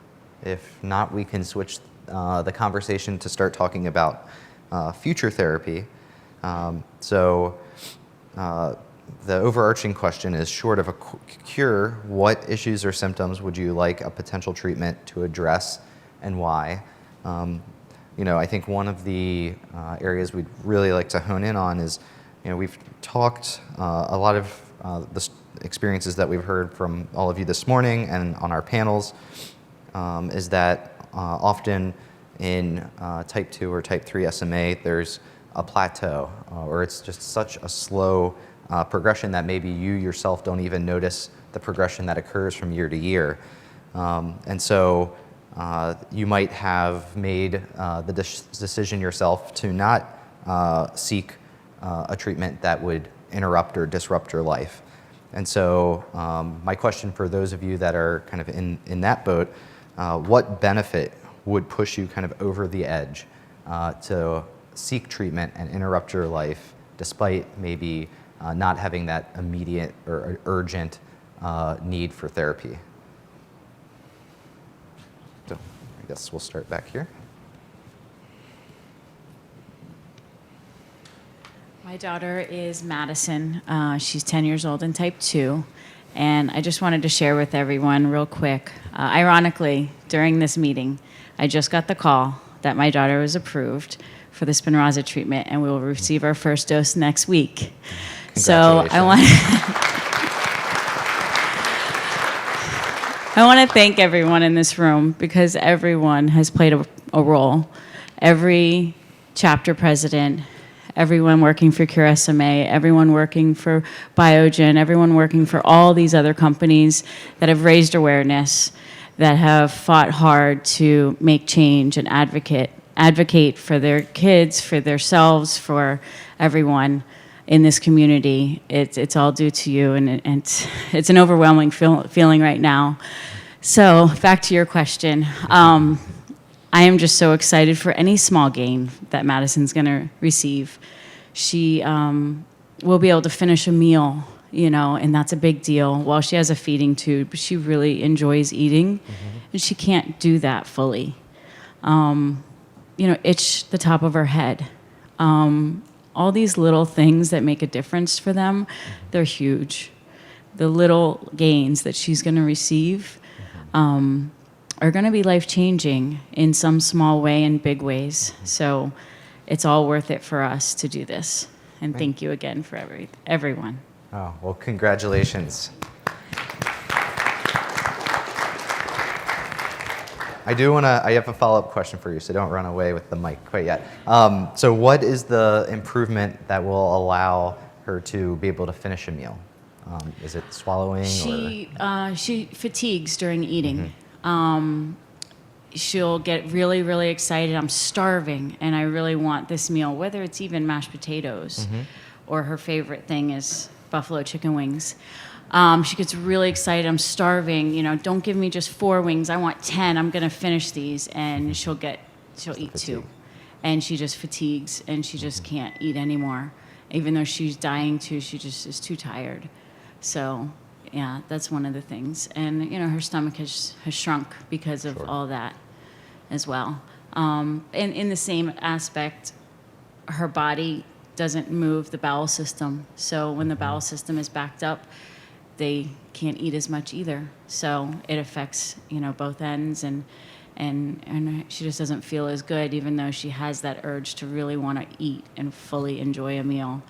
If not, we can switch the conversation to start talking about future therapy. The overarching question is, short of a cure, what issues or symptoms would you like a potential treatment to address and why? I think one of the areas we'd really like to hone in on is, we've talked a lot of experiences that we've heard from all of you this morning and on our panels is that often in type 2 or type 3 SMA, there's a plateau, or it's just such a slow progression that maybe you yourself don't even notice the progression that occurs from year to year. And so you might have made the decision yourself to not seek a treatment that would interrupt or disrupt your life. And so my question for those of you that are kind of in that boat, what benefit would push you kind of over the edge to seek treatment and interrupt your life despite maybe not having that immediate or urgent need for therapy? So I guess we'll start back here. My daughter is Madison. She's 10 years old and type 2. And I just wanted to share with everyone real quick. Ironically, during this meeting, I just got the call that my daughter was approved for the Spinraza treatment, and we will receive our first dose next week. So I want to thank everyone in this room, because everyone has played a role. Every chapter president, everyone working for Cure SMA, everyone working for Biogen, everyone working for all these other companies that have raised awareness, that have fought hard to make change and advocate for their kids, for themselves, for everyone in this community. It's all due to you, and it's an overwhelming feeling right now. So back to your question. I am just so excited for any small gain that Madison's going to receive. She will be able to finish a meal, and that's a big deal. While she has a feeding tube, she really enjoys eating, and she can't do that fully. Itch the top of her head. All these little things that make a difference for them, they're huge. The little gains that she's going to receive are going to be life-changing in some small way and big ways. So it's all worth it for us to do this. And thank you again for everyone. Oh, well, congratulations. I have a follow-up question for you, so don't run away with the mic quite yet. So what is the improvement that will allow her to be able to finish a meal? Is it swallowing? She fatigues during eating. She'll get really, really excited. I'm starving, and I really want this meal, whether it's even mashed potatoes or her favorite thing is buffalo chicken wings. She gets really excited. I'm starving. Don't give me just 4 wings. I want 10. I'm going to finish these. And she'll eat 2. And she just fatigues, and she just can't eat anymore. Even though she's dying to, she just is too tired. So, yeah, that's one of the things. And, her stomach has shrunk because of all that as well. And in the same aspect, her body doesn't move the bowel system. So when the bowel system is backed up, they can't eat as much either. So it affects, both ends, and she just doesn't feel as good, even though she has that urge to really want to eat and fully enjoy a meal.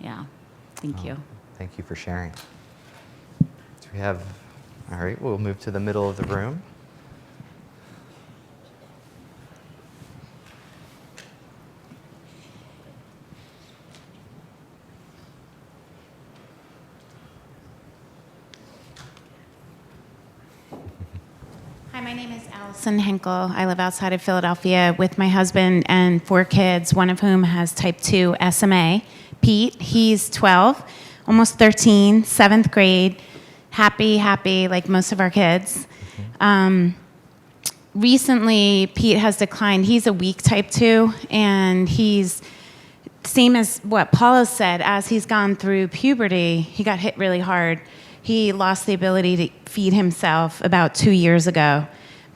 Yeah, thank you. Thank you for sharing. So all right, we'll move to the middle of the room. Hi, my name is Allison Henkel. I live outside of Philadelphia with my husband and 4 kids, one of whom has type 2 SMA. Pete, he's 12, almost 13, 7th grade, happy, like most of our kids. Recently, Pete has declined. He's a weak type 2, and he's same as what Paula said. As he's gone through puberty, he got hit really hard. He lost the ability to feed himself about 2 years ago.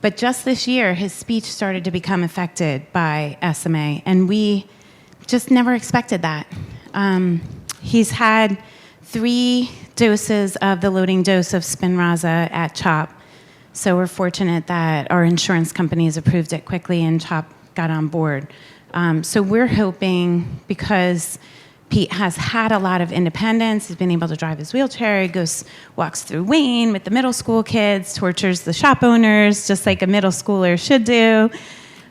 But just this year, his speech started to become affected by SMA, and we just never expected that. He's had 3 doses of the loading dose of Spinraza at CHOP. So we're fortunate that our insurance companies approved it quickly and CHOP got on board. So we're hoping, because Pete has had a lot of independence. He's been able to drive his wheelchair. He walks through Wayne with the middle school kids, tortures the shop owners, just like a middle schooler should do.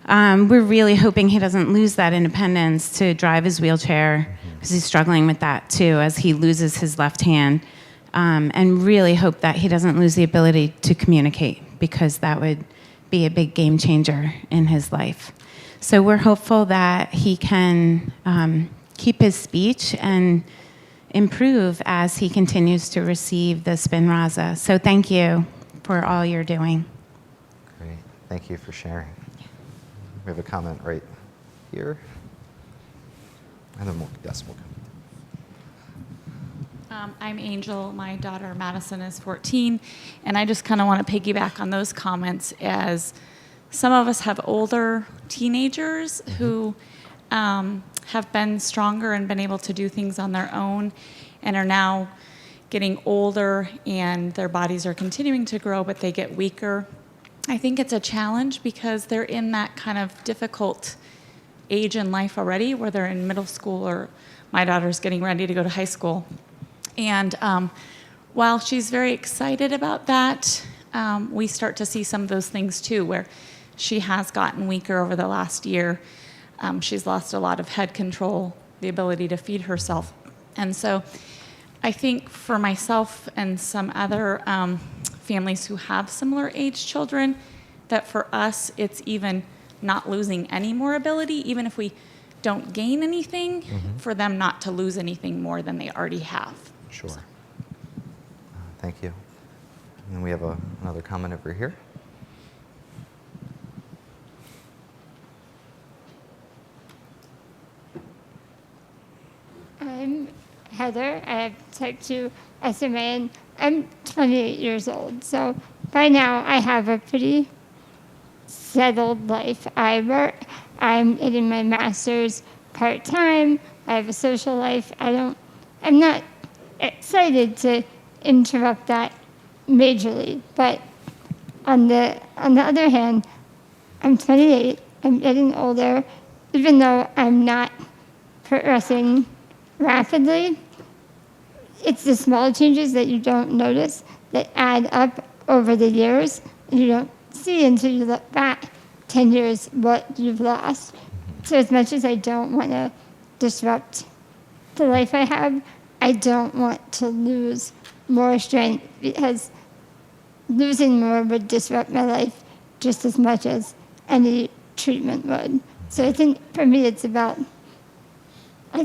We're really hoping he doesn't lose that independence to drive his wheelchair, because he's struggling with that too as he loses his left hand. And really hope that he doesn't lose the ability to communicate, because that would be a big game changer in his life. So we're hopeful that he can keep his speech and improve as he continues to receive the Spinraza. So thank you for all you're doing. Great. Thank you for sharing. We have a comment right here. And then we'll go. I'm Angel. My daughter Madison is 14, and I just kind of want to piggyback on those comments, as some of us have older teenagers who have been stronger and been able to do things on their own, and are now getting older and their bodies are continuing to grow, but they get weaker. I think it's a challenge because they're in that kind of difficult age in life already, where they're in middle school, or my daughter's getting ready to go to high school. And while she's very excited about that, we start to see some of those things too, where she has gotten weaker over the last year. She's lost a lot of head control, the ability to feed herself. And so I think for myself and some other families who have similar age children, that for us, it's even not losing any more ability, even if we don't gain anything, for them not to lose anything more than they already have. Sure. Thank you. And then we have another comment over here. I'm Heather. I have type 2 SMA, and I'm 28 years old. So by now I have a pretty settled life. I work. I'm getting my master's part-time. I have a social life. I'm not excited to interrupt that majorly. But on the other hand, I'm 28. I'm getting older. Even though I'm not progressing rapidly, it's the small changes that you don't notice that add up over the years, and you don't see until you look back 10 years what you've lost. So as much as I don't want to disrupt the life I have, I don't want to lose more strength, because losing more would disrupt my life just as much as any treatment would. So I think for me I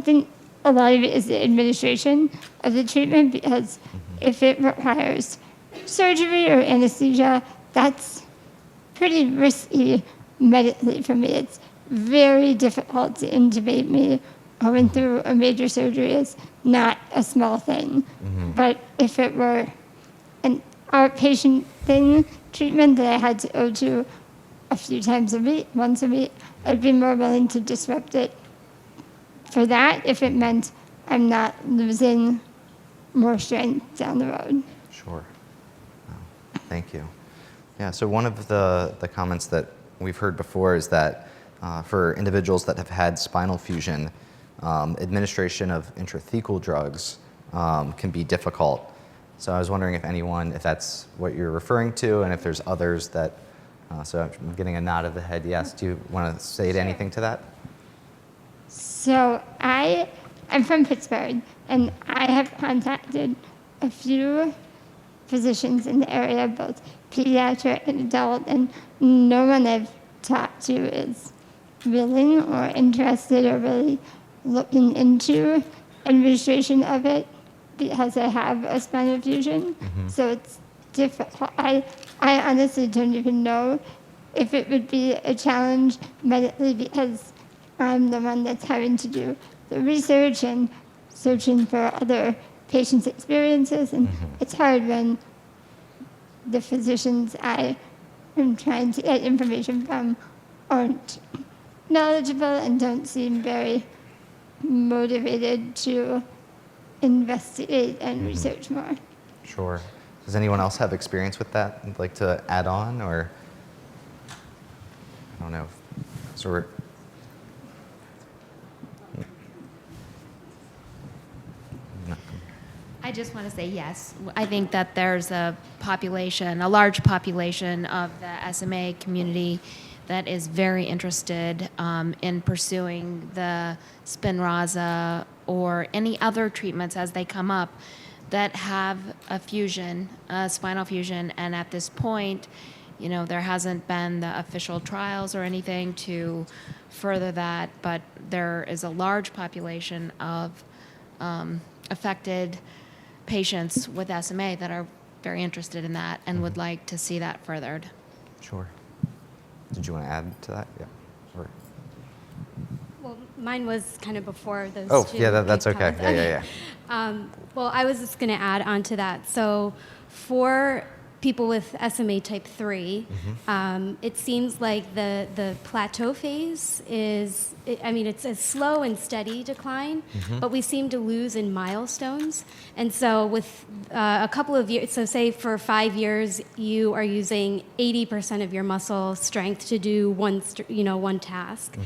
think a lot of it is the administration of the treatment, because if it requires surgery or anesthesia, that's pretty risky medically for me. It's very difficult to intubate me. Going through a major surgery is not a small thing. But if it were an outpatient thing, treatment that I had to go to a few times a week, once a week, I'd be more willing to disrupt it for that if it meant I'm not losing more strength down the road. Sure. Thank you. Yeah, so one of the comments that we've heard before is that for individuals that have had spinal fusion, administration of intrathecal drugs can be difficult. So I was wondering if that's what you're referring to, and if there's others that, so I'm getting a nod of the head, yes. Do you want to say anything to that? So I'm from Pittsburgh, and I have contacted a few physicians in the area, both pediatric and adult, and no one I've talked to is willing or interested or really looking into administration of it, because I have a spinal fusion. So it's difficult. I honestly don't even know if it would be a challenge medically, because I'm the one that's having to do the research and searching for other patients' experiences, and it's hard when the physicians I am trying to get information from aren't knowledgeable and don't seem very motivated to investigate and research more. Sure. Does anyone else have experience with that you'd like to add on, or? I don't know. So I just want to say yes. I think that there's a large population of the SMA community that is very interested in pursuing the Spinraza or any other treatments as they come up that have a fusion, a spinal fusion. And at this point, there hasn't been the official trials or anything to further that, but there is a large population of affected patients with SMA that are very interested in that and would like to see that furthered. Sure. Did you want to add to that? Yeah. Or... Well, mine was kind of before those two. Oh, yeah, that's okay. Yeah. Well, I was just going to add on to that. So for people with SMA type 3, it seems like the plateau phase is, it's a slow and steady decline, but we seem to lose in milestones. And so with a couple of years, so say for 5 years, you are using 80% of your muscle strength to do one task.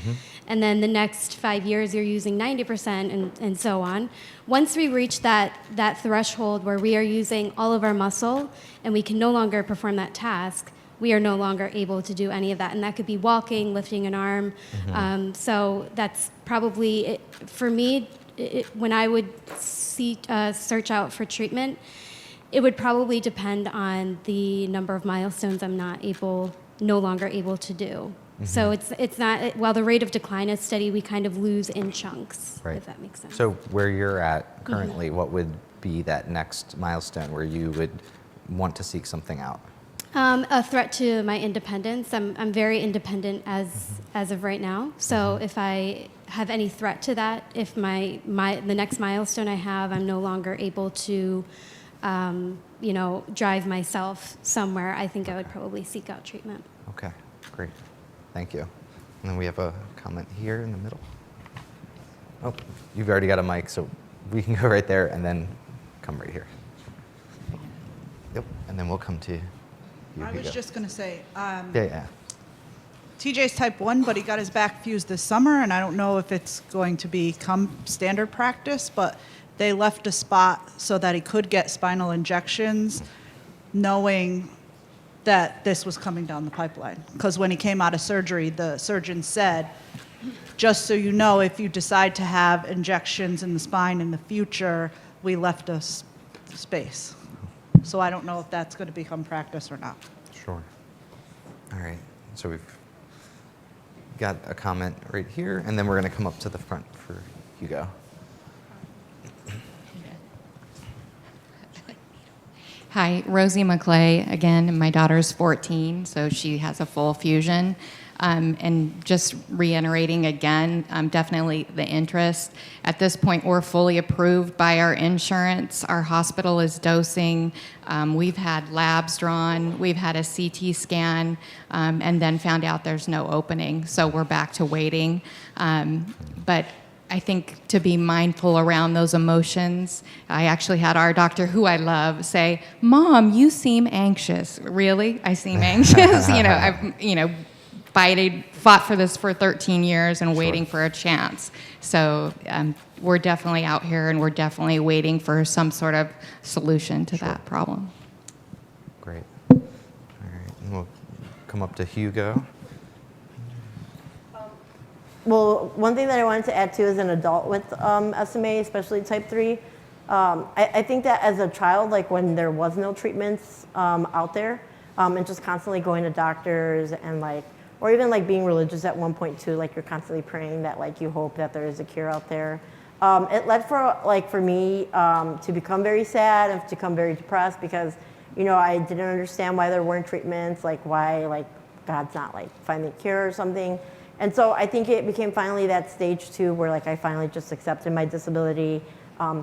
And then the next 5 years, you're using 90% and so on. Once we reach that threshold where we are using all of our muscle and we can no longer perform that task, we are no longer able to do any of that. And that could be walking, lifting an arm. So that's probably, for me, when I would search out for treatment, it would probably depend on the number of milestones I'm no longer able to do. So it's not, while the rate of decline is steady, we kind of lose in chunks, if that makes sense. So where you're at currently, what would be that next milestone where you would want to seek something out? A threat to my independence. I'm very independent as of right now. So if I have any threat to that, if the next milestone I have, I'm no longer able to, drive myself somewhere, I think I would probably seek out treatment. Okay, great. Thank you. And then we have a comment here in the middle. Oh, you've already got a mic, so we can go right there and then come right here. Yep, and then we'll come to you. I was just going to say, yeah. TJ's type 1, but he got his back fused this summer, and I don't know if it's going to become standard practice, but they left a spot so that he could get spinal injections, knowing that this was coming down the pipeline. Because when he came out of surgery, the surgeon said, just so you know, if you decide to have injections in the spine in the future, we left a space. So I don't know if that's going to become practice or not. Sure. All right. So we've got a comment right here, and then we're going to come up to the front for Hugo. Hi, Rosie McClay again. My daughter's 14, so she has a full fusion. And just reiterating again, definitely the interest. At this point, we're fully approved by our insurance. Our hospital is dosing. We've had labs drawn. We've had a CT scan, and then found out there's no opening. So we're back to waiting. But I think to be mindful around those emotions. I actually had our doctor, who I love, say, "Mom, you seem anxious." Really? I seem anxious? I've fought for this for 13 years and waiting for a chance. So we're definitely out here, and we're definitely waiting for some sort of solution to that problem. Great. All right. And we'll come up to Hugo. Well, one thing that I wanted to add too, as an adult with SMA, especially type 3, I think that as a child, like when there was no treatments out there, and just constantly going to doctors and or even being religious at one point too, you're constantly praying that you hope that there is a cure out there. It led for me to become very sad and to become very depressed because, I didn't understand why there weren't treatments, why God's not finding a cure or something. And so I think it became finally that stage too where I finally just accepted my disability,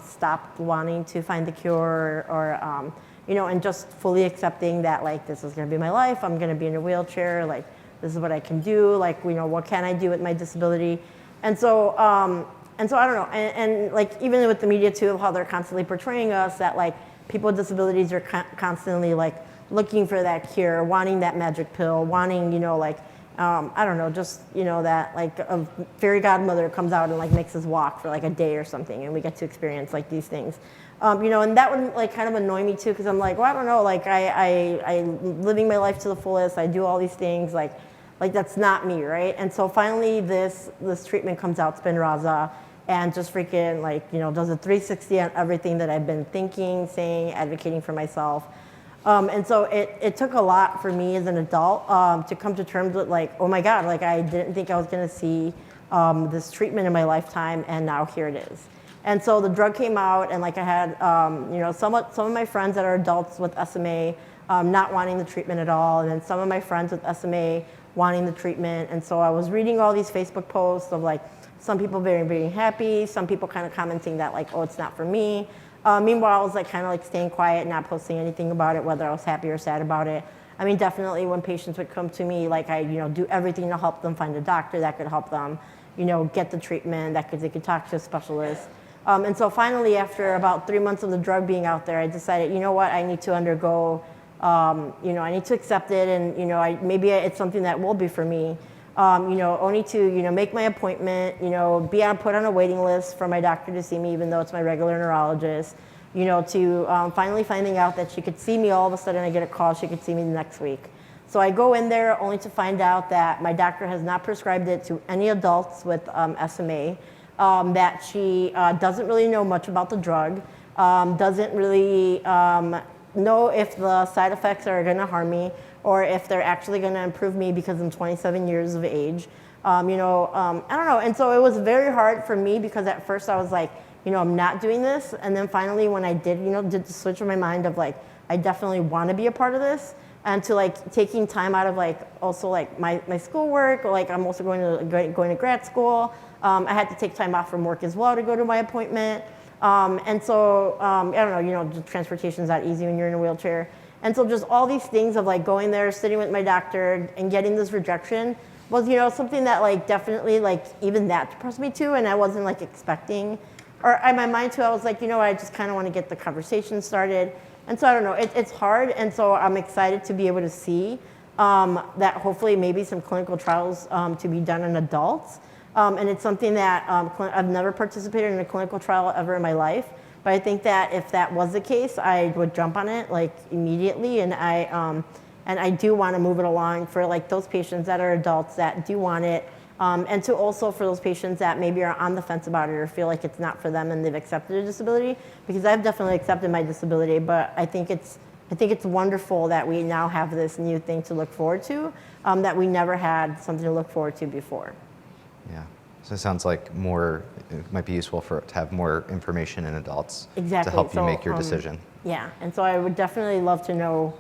stopped wanting to find the cure or and just fully accepting that this is going to be my life. I'm going to be in a wheelchair. This is what I can do. What can I do with my disability? And so I don't know. And even with the media too, of how they're constantly portraying us that people with disabilities are constantly looking for that cure, wanting that magic pill, wanting I don't know, just, that like a fairy godmother comes out and like makes us walk for like a day or something, and we get to experience like these things. And that would like kind of annoy me too, because I'm like, well, I don't know, like I living my life to the fullest, I do all these things, like that's not me, right? And so finally this treatment comes out, Spinraza, and just freaking like, does a 360 on everything that I've been thinking, saying, advocating for myself. And so it took a lot for me as an adult to come to terms with like, oh my God, like I didn't think I was gonna see this treatment in my lifetime, and now here it is. And so the drug came out, and like I had, some of my friends that are adults with SMA not wanting the treatment at all, and then some of my friends with SMA wanting the treatment. And so I was reading all these Facebook posts of like some people very, very happy, some people kind of commenting that like, oh, it's not for me. Meanwhile, I was like kind of like staying quiet, not posting anything about it, whether I was happy or sad about it. I mean, definitely when patients would come to me, like I, do everything to help them find a doctor that could help them, get the treatment, they could talk to a specialist. And so finally, after about 3 months of the drug being out there, I decided, you know what, I need to undergo, I need to accept it, and maybe it's something that will be for me. Only to, make my appointment, put on a waiting list for my doctor to see me, even though it's my regular neurologist, to finally finding out that she could see me. All of a sudden I get a call, she could see me the next week. So I go in there only to find out that my doctor has not prescribed it to any adults with SMA, that she doesn't really know much about the drug, doesn't really know if the side effects are gonna harm me, or if they're actually going to improve me because I'm 27 years of age. I don't know. And so it was very hard for me, because at first I was like, I'm not doing this. And then finally when I did, did the switch in my mind of like, I definitely want to be a part of this, and to like taking time out of like also like my schoolwork, or like I'm also going to grad school. I had to take time off from work as well to go to my appointment. And so, I don't know, the transportation's not easy when you're in a wheelchair. And so just all these things of like going there, sitting with my doctor, and getting this rejection was, something that like definitely like even that depressed me too, and I wasn't like expecting. Or in my mind too, I was like, I just kind of want to get the conversation started. And so I don't know, it's hard, and so I'm excited to be able to see that hopefully maybe some clinical trials to be done in adults. And it's something that I've never participated in a clinical trial ever in my life. But I think that if that was the case, I would jump on it like immediately, and I do want to move it along for like those patients that are adults that do want it, and to also for those patients that maybe are on the fence about it or feel like it's not for them and they've accepted a disability, because I've definitely accepted my disability, but I think it's wonderful that we now have this new thing to look forward to, that we never had something to look forward to before. Yeah. So it sounds like it might be useful to have more information in adults exactly. to help you make your decision. Yeah, and so I would definitely love to know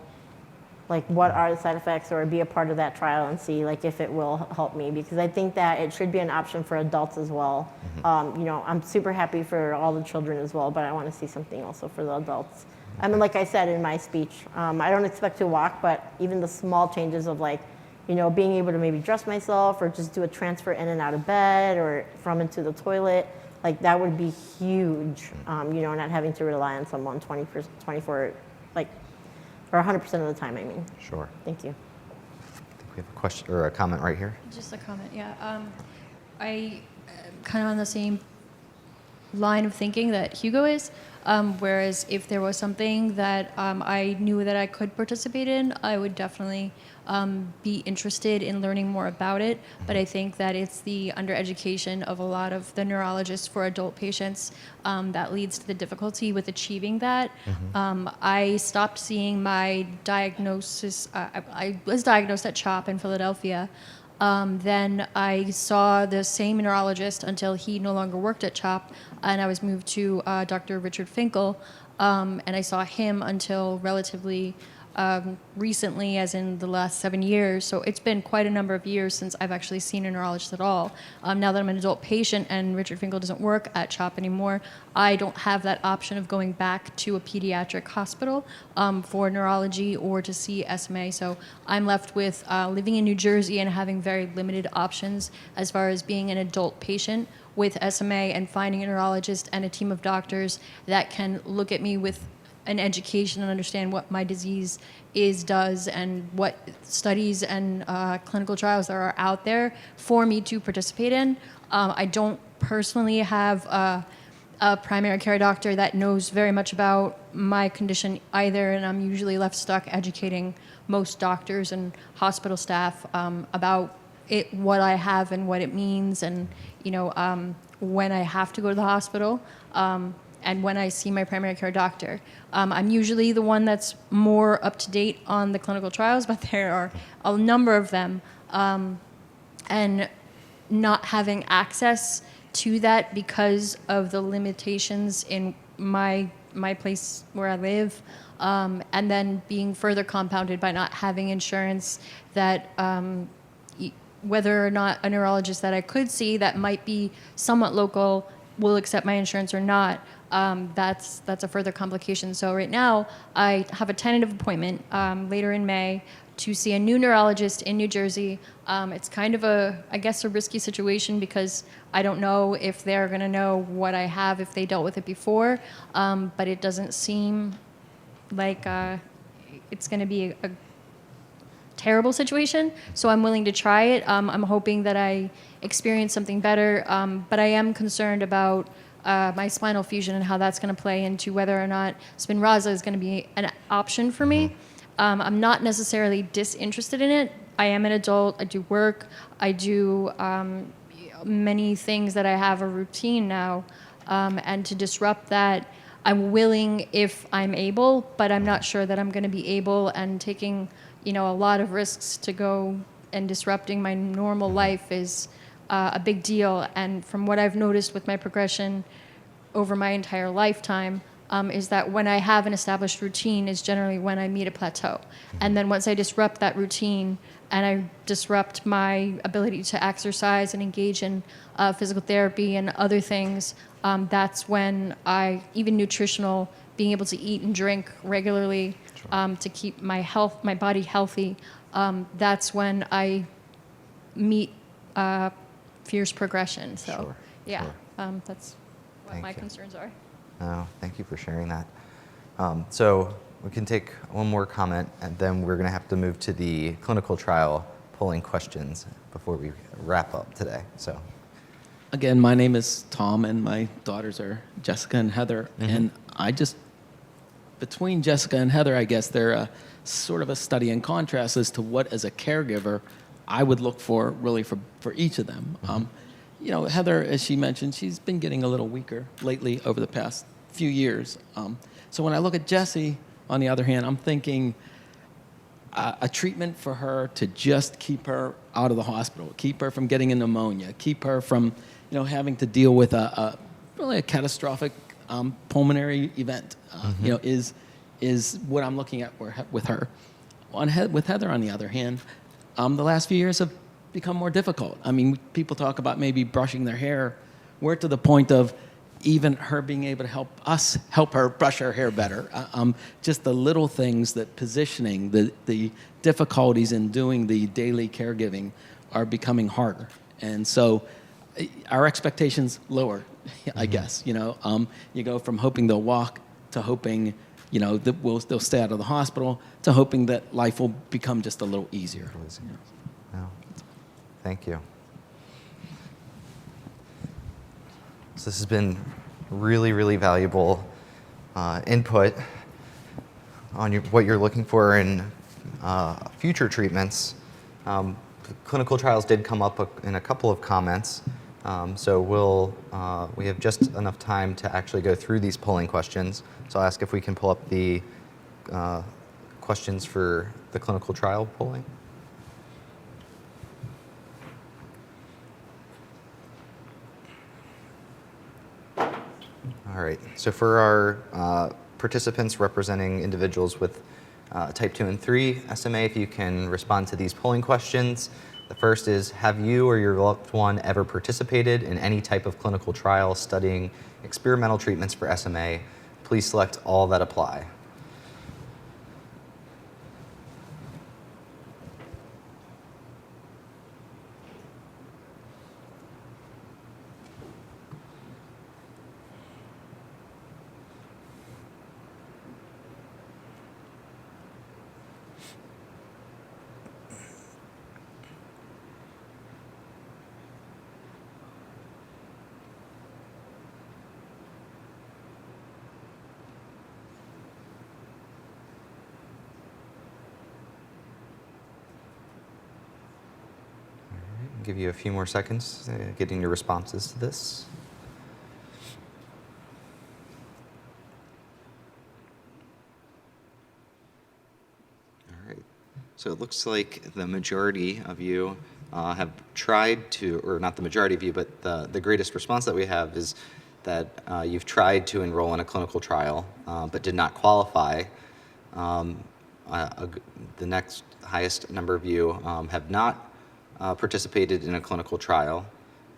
like what are the side effects, or be a part of that trial and see like if it will help me, because I think that it should be an option for adults as well. Mm-hmm. I'm super happy for all the children as well, but I want to see something also for the adults. I mean, like I said in my speech, I don't expect to walk, but even the small changes of like, being able to maybe dress myself, or just do a transfer in and out of bed, or from into the toilet, like that would be huge, not having to rely on someone 24, like, or 100% of the time, I mean. Sure. Thank you. I think we have a question or a comment right here. Just a comment, yeah. I kind of on the same line of thinking that Hugo is, whereas if there was something that I knew that I could participate in, I would definitely be interested in learning more about it. But I think that it's the undereducation of a lot of the neurologists for adult patients that leads to the difficulty with achieving that. Mm-hmm. I stopped seeing my diagnosis. I was diagnosed at CHOP in Philadelphia. Then I saw the same neurologist until he no longer worked at CHOP, and I was moved to Dr. Richard Finkel, and I saw him until relatively recently, as in the last 7 years. So it's been quite a number of years since I've actually seen a neurologist at all. Now that I'm an adult patient and Richard Finkel doesn't work at CHOP anymore, I don't have that option of going back to a pediatric hospital for neurology or to see SMA. So I'm left with living in New Jersey and having very limited options as far as being an adult patient with SMA and finding a neurologist and a team of doctors that can look at me with an education and understand what my disease does, and what studies and clinical trials there are out there for me to participate in. I don't personally have a primary care doctor that knows very much about my condition either, and I'm usually left stuck educating most doctors and hospital staff about it, what I have and what it means, and when I have to go to the hospital, and when I see my primary care doctor. I'm usually the one that's more up to date on the clinical trials, but there are a number of them, and not having access to that because of the limitations in my place where I live, and then being further compounded by not having insurance that whether or not a neurologist that I could see that might be somewhat local will accept my insurance or not. That's a further complication. So right now I have a tentative appointment later in May to see a new neurologist in New Jersey. It's kind of a risky situation because I don't know if they're going to know what I have if they dealt with it before, but it doesn't seem like it's going to be a terrible situation, so I'm willing to try it. I'm hoping that I experience something better, but I am concerned about my spinal fusion and how that's going to play into whether or not Spinraza is going to be an option for me. I'm not necessarily disinterested in it. I am an adult. I do work. I do many things that I have a routine now, and to disrupt that, I'm willing if I'm able, but I'm not sure that I'm going to be able, and taking a lot of risks to go and disrupting my normal life is a big deal. And from what I've noticed with my progression over my entire lifetime, is that when I have an established routine is generally when I meet a plateau. And then once I disrupt that routine and I disrupt my ability to exercise and engage in physical therapy and other things, that's when even nutritional, being able to eat and drink regularly to keep my body healthy, that's when I meet fierce progression. So, that's what my concerns are. Oh, thank you for sharing that. So we can take one more comment, and then we're going to have to move to the clinical trial polling questions before we wrap up today. So, again, my name is Tom, and my daughters are Jessica and Heather. And between Jessica and Heather, I guess they're sort of a study in contrast as to what, as a caregiver, I would look for really for each of them. Heather, as she mentioned, she's been getting a little weaker lately over the past few years. So when I look at Jessie, on the other hand, I'm thinking a treatment for her to just keep her out of the hospital, keep her from getting a pneumonia, keep her from, having to deal with really a catastrophic pulmonary event, is what I'm looking at with her. With Heather, on the other hand, the last few years have become more difficult. I mean, people talk about maybe brushing their hair. We're to the point of even her being able to help her brush her hair better. Just the little things, that positioning, the difficulties in doing the daily caregiving are becoming harder. And so our expectations lower, I guess. You go from hoping they'll walk to hoping, that they'll stay out of the hospital, to hoping that life will become just a little easier. Thank you. So this has been really, really valuable input on what you're looking for in future treatments. Clinical trials did come up in a couple of comments, so we have just enough time to actually go through these polling questions. So I'll ask if we can pull up the questions for the clinical trial polling. All right, so for our participants representing individuals with type 2 and 3 SMA, if you can respond to these polling questions. The first is, have you or your loved one ever participated in any type of clinical trial studying experimental treatments for SMA? Please select all that apply. give you a few more seconds getting your responses to this. All right. So it looks like the majority of you have tried to, or not the majority of you, but the greatest response that we have is that you've tried to enroll in a clinical trial but did not qualify. The next highest number of you have not participated in a clinical trial.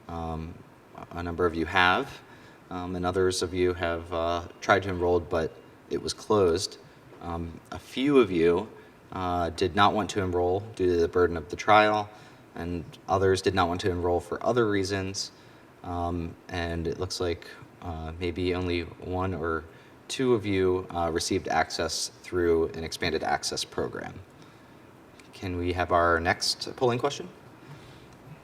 A number of you have, and others of you have tried to enroll, but it was closed. A few of you did not want to enroll due to the burden of the trial, and others did not want to enroll for other reasons. And it looks like maybe only one or two of you received access through an expanded access program. Can we have our next polling question?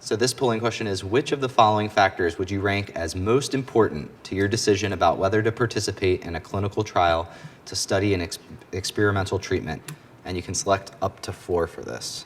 So this polling question is, which of the following factors would you rank as most important to your decision about whether to participate in a clinical trial to study an experimental treatment? And you can select up to 4 for this.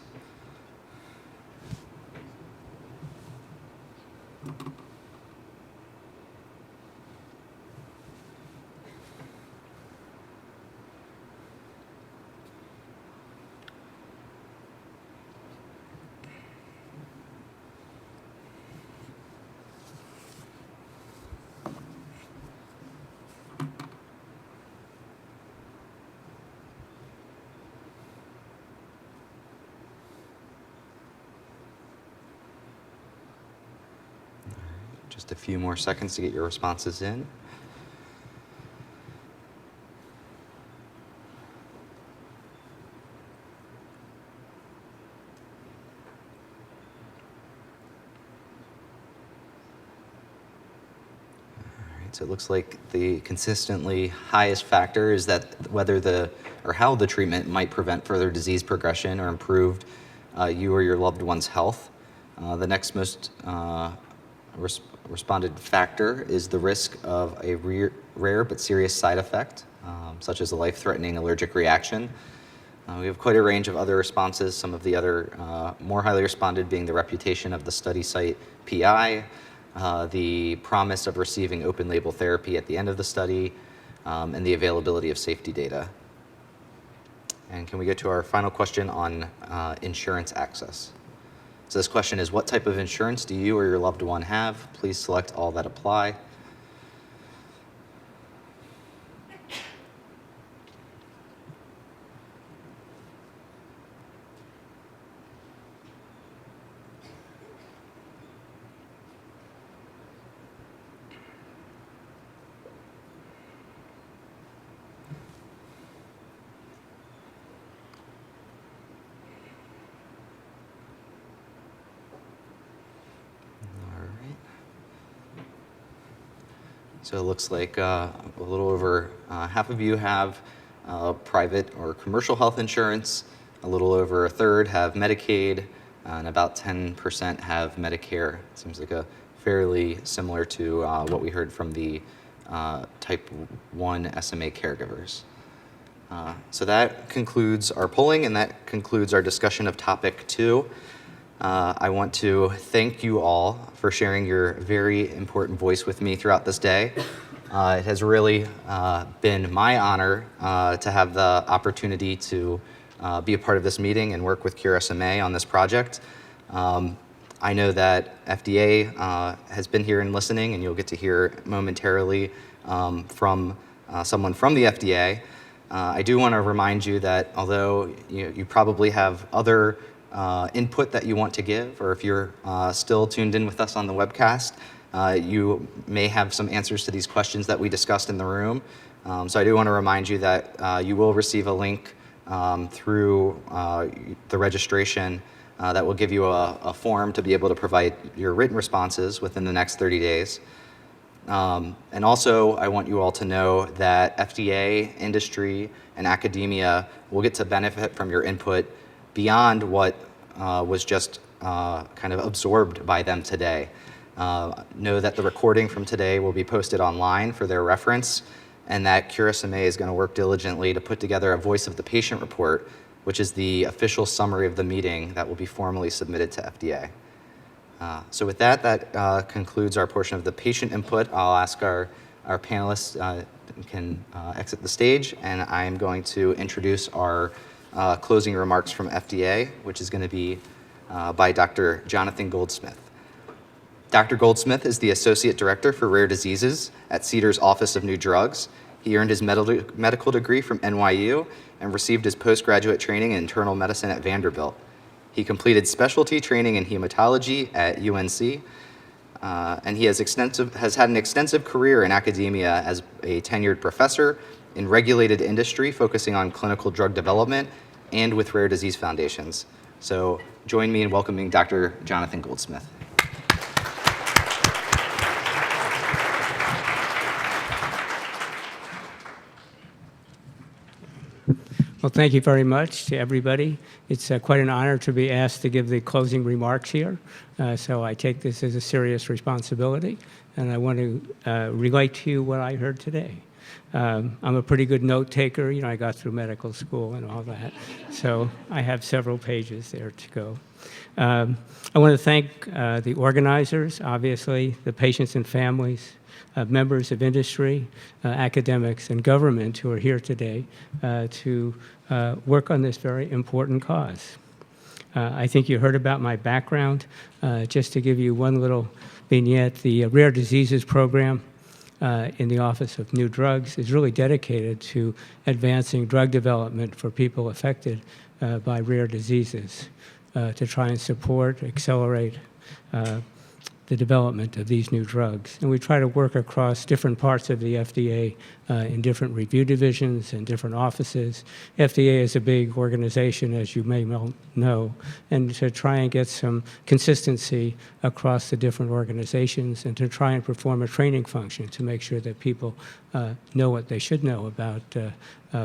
Just a few more seconds to get your responses in. So it looks like the consistently highest factor is that whether or how the treatment might prevent further disease progression or improved you or your loved one's health. The next most responded factor is the risk of a rare but serious side effect, such as a life-threatening allergic reaction. We have quite a range of other responses, some of the other more highly responded being the reputation of the study site PI, the promise of receiving open label therapy at the end of the study, and the availability of safety data. And can we go to our final question on insurance access? So this question is, what type of insurance do you or your loved one have? Please select all that apply. So it looks like a little over half of you have private or commercial health insurance, a little over a third have Medicaid, and about 10% have Medicare. It seems like a fairly similar to what we heard from the type 1 SMA caregivers. So that concludes our polling, and that concludes our discussion of topic 2. I want to thank you all for sharing your very important voice with me throughout this day. It has really been my honor to have the opportunity to be a part of this meeting and work with Cure SMA on this project. I know that FDA has been here and listening, and you'll get to hear momentarily from someone from the FDA. I do want to remind you that although you probably have other input that you want to give, or if you're still tuned in with us on the webcast, you may have some answers to these questions that we discussed in the room. So I do want to remind you that you will receive a link through the registration that will give you a form to be able to provide your written responses within the next 30 days. And also, I want you all to know that FDA, industry, and academia will get to benefit from your input beyond what was just kind of absorbed by them today. Know that the recording from today will be posted online for their reference, and that Cure SMA is going to work diligently to put together a Voice of the Patient report, which is the official summary of the meeting that will be formally submitted to FDA. So with that concludes our portion of the patient input. I'll ask our panelists can exit the stage, and I am going to introduce our closing remarks from FDA, which is going to be by Dr. Jonathan Goldsmith. Dr. Goldsmith is the Associate Director for Rare Diseases at CDER's Office of New Drugs. He earned his medical degree from NYU and received his postgraduate training in internal medicine at Vanderbilt. He completed specialty training in hematology at UNC, and he has had an extensive career in academia as a tenured professor in regulated industry, focusing on clinical drug development and with rare disease foundations. So join me in welcoming Dr. Jonathan Goldsmith. Well, thank you very much to everybody. It's quite an honor to be asked to give the closing remarks here. So I take this as a serious responsibility, and I want to relate to you what I heard today. I'm a pretty good note taker. You know, I got through medical school and all that. So I have several pages there to go. I want to thank the organizers, obviously, the patients and families, members of industry, academics, and government who are here today to work on this very important cause. I think you heard about my background. Just to give you one little vignette, the Rare Diseases Program in the Office of New Drugs is really dedicated to advancing drug development for people affected by rare diseases to try and support, accelerate the development of these new drugs. And we try to work across different parts of the FDA in different review divisions and different offices. FDA is a big organization, as you may well know, and to try and get some consistency across the different organizations and to try and perform a training function to make sure that people know what they should know about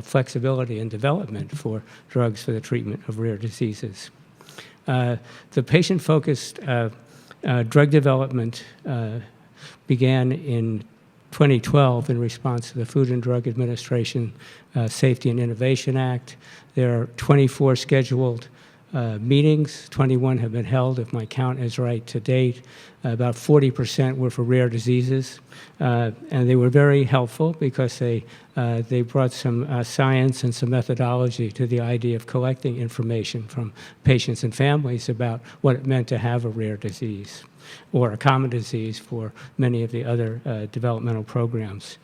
flexibility and development for drugs for the treatment of rare diseases. The patient-focused drug development began in 2012 in response to the Food and Drug Administration Safety and Innovation Act. There are 24 scheduled meetings. 21 have been held, if my count is right, to date. About 40% were for rare diseases. And they were very helpful because they brought some science and some methodology to the idea of collecting information from patients and families about what it meant to have a rare disease or a common disease for many of the other developmental programs.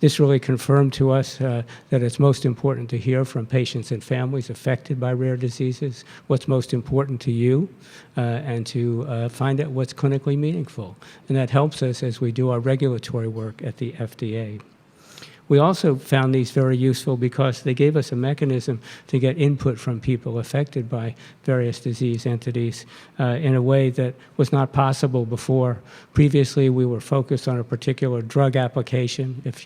This really confirmed to us that it's most important to hear from patients and families affected by rare diseases, what's most important to you, and to find out what's clinically meaningful. And that helps us as we do our regulatory work at the FDA. We also found these very useful because they gave us a mechanism to get input from people affected by various disease entities in a way that was not possible before. Previously, we were focused on a particular drug application, if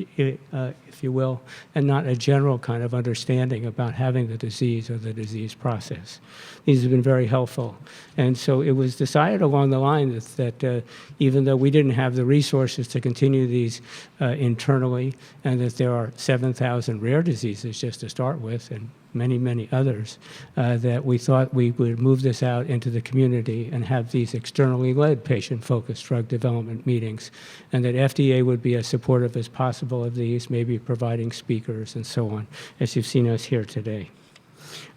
you will, and not a general kind of understanding about having the disease or the disease process. These have been very helpful. And so it was decided along the line that even though we didn't have the resources to continue these internally, and that there are 7,000 rare diseases just to start with, and many, many others, that we thought we would move this out into the community and have these externally led patient-focused drug development meetings, and that FDA would be as supportive as possible of these, maybe providing speakers and so on, as you've seen us here today.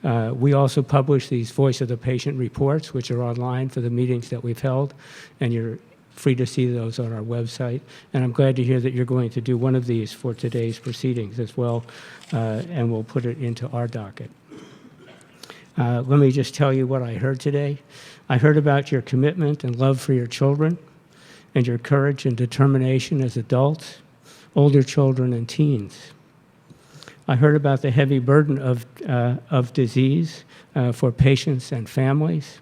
We also publish these Voice of the Patient reports, which are online for the meetings that we've held, and you're free to see those on our website. And I'm glad to hear that you're going to do one of these for today's proceedings as well, and we'll put it into our docket. Let me just tell you what I heard today. I heard about your commitment and love for your children and your courage and determination as adults, older children, and teens. I heard about the heavy burden of disease for patients and families,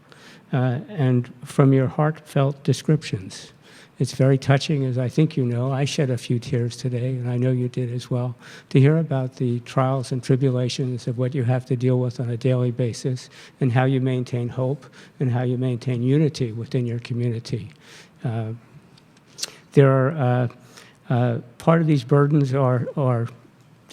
and from your heartfelt descriptions. It's very touching, as I think you know. I shed a few tears today, and I know you did as well, to hear about the trials and tribulations of what you have to deal with on a daily basis and how you maintain hope and how you maintain unity within your community. There are part of these burdens are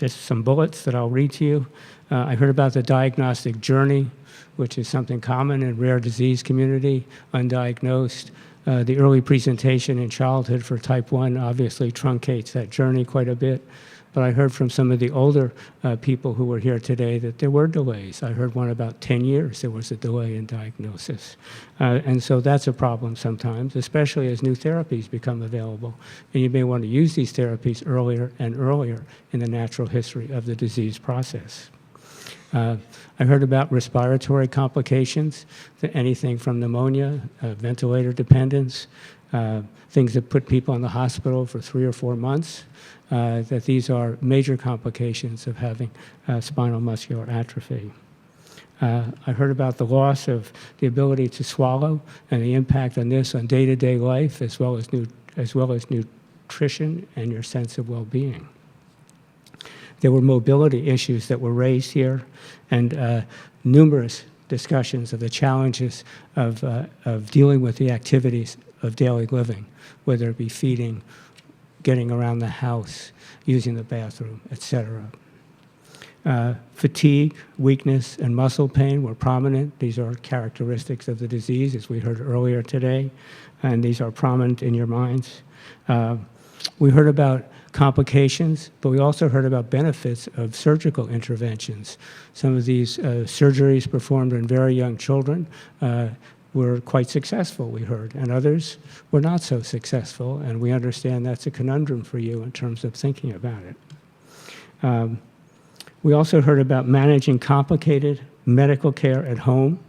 just some bullets that I'll read to you. I heard about the diagnostic journey, which is something common in rare disease community, undiagnosed. The early presentation in childhood for type 1 obviously truncates that journey quite a bit. But I heard from some of the older people who were here today that there were delays. I heard one about 10 years there was a delay in diagnosis. And so that's a problem sometimes, especially as new therapies become available. And you may want to use these therapies earlier and earlier in the natural history of the disease process. I heard about respiratory complications, anything from pneumonia, ventilator dependence, things that put people in the hospital for 3 or 4 months, that these are major complications of having spinal muscular atrophy. I heard about the loss of the ability to swallow and the impact on this on day-to-day life, as well as nutrition and your sense of well-being. There were mobility issues that were raised here, and numerous discussions of the challenges of dealing with the activities of daily living, whether it be feeding, getting around the house, using the bathroom, etc. Fatigue, weakness, and muscle pain were prominent. These are characteristics of the disease, as we heard earlier today, and these are prominent in your minds. We heard about complications, but we also heard about benefits of surgical interventions. Some of these surgeries performed in very young children were quite successful, we heard, and others were not so successful, and we understand that's a conundrum for you in terms of thinking about it. We also heard about managing complicated medical care at home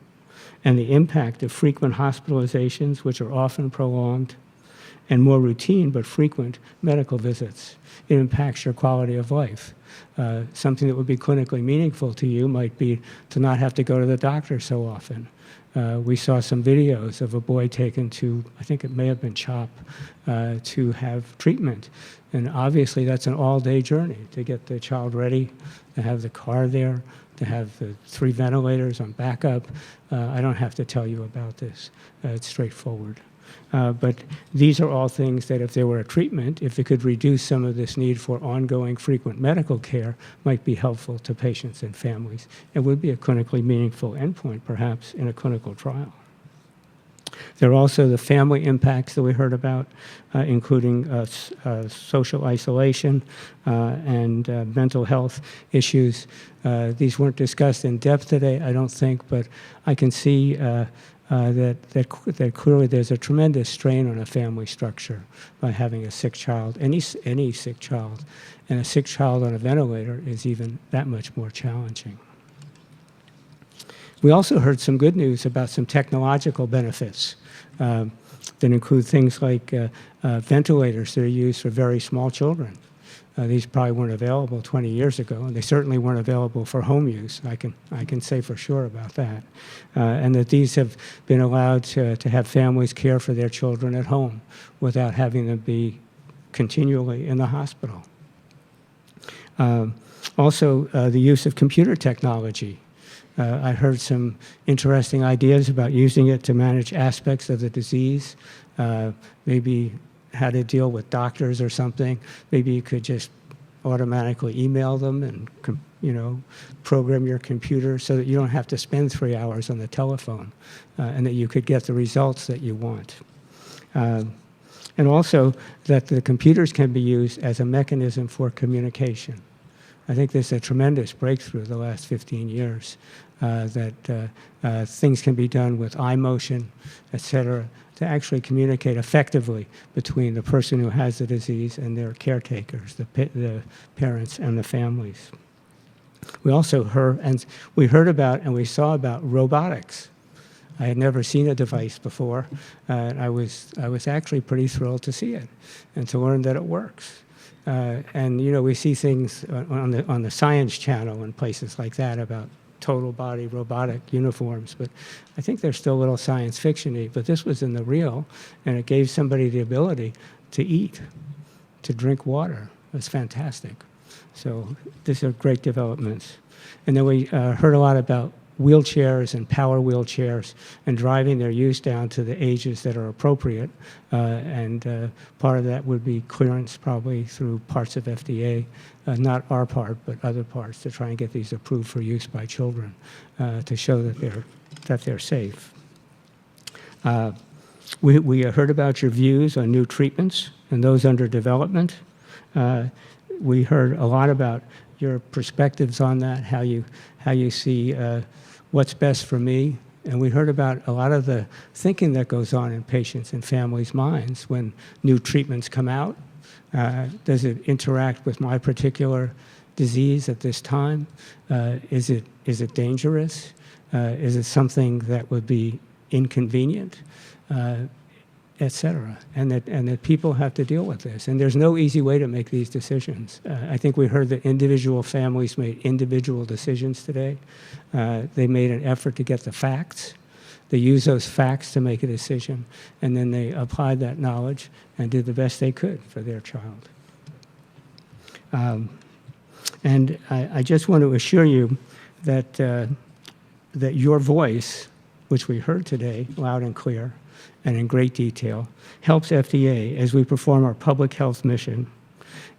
and the impact of frequent hospitalizations, which are often prolonged, and more routine but frequent medical visits. It impacts your quality of life. Something that would be clinically meaningful to you might be to not have to go to the doctor so often. We saw some videos of a boy taken to, I think it may have been CHOP, to have treatment. And obviously that's an all-day journey to get the child ready, to have the car there, to have the 3 ventilators on backup. I don't have to tell you about this. It's straightforward. But these are all things that if there were a treatment, if it could reduce some of this need for ongoing frequent medical care, might be helpful to patients and families. It would be a clinically meaningful endpoint, perhaps, in a clinical trial. There are also the family impacts that we heard about, including social isolation and mental health issues. These weren't discussed in depth today, I don't think, but I can see that clearly there's a tremendous strain on a family structure by having a sick child, any sick child, and a sick child on a ventilator is even that much more challenging. We also heard some good news about some technological benefits that include things like ventilators that are used for very small children. These probably weren't available 20 years ago, and they certainly weren't available for home use. I can say for sure about that. And that these have been allowed to have families care for their children at home without having them be continually in the hospital. Also, the use of computer technology. I heard some interesting ideas about using it to manage aspects of the disease, maybe how to deal with doctors or something. Maybe you could just automatically email them and, program your computer so that you don't have to spend 3 hours on the telephone and that you could get the results that you want. And also that the computers can be used as a mechanism for communication. I think this is a tremendous breakthrough the last 15 years, that things can be done with eye motion, et cetera, to actually communicate effectively between the person who has the disease and their caretakers, the parents and the families. We also heard about and we saw about robotics. I had never seen a device before, and I was actually pretty thrilled to see it and to learn that it works. And we see things on the Science Channel and places like that about total body robotic uniforms, but I think they're still a little science fiction-y, but this was in the real, and it gave somebody the ability to eat, to drink water. It was fantastic. So these are great developments. And then we heard a lot about wheelchairs and power wheelchairs and driving their use down to the ages that are appropriate. And part of that would be clearance probably through parts of FDA, not our part, but other parts, to try and get these approved for use by children to show that they're safe. We heard about your views on new treatments and those under development. We heard a lot about your perspectives on that, how you see what's best for me. And we heard about a lot of the thinking that goes on in patients and families' minds when new treatments come out. Does it interact with my particular disease at this time? Is it dangerous? Is it something that would be inconvenient? Et cetera, and that people have to deal with this. And there's no easy way to make these decisions. I think we heard that individual families made individual decisions today. They made an effort to get the facts. They used those facts to make a decision, and then they applied that knowledge and did the best they could for their child. And I just want to assure you that, that your voice, which we heard today loud and clear, and in great detail, helps FDA as we perform our public health mission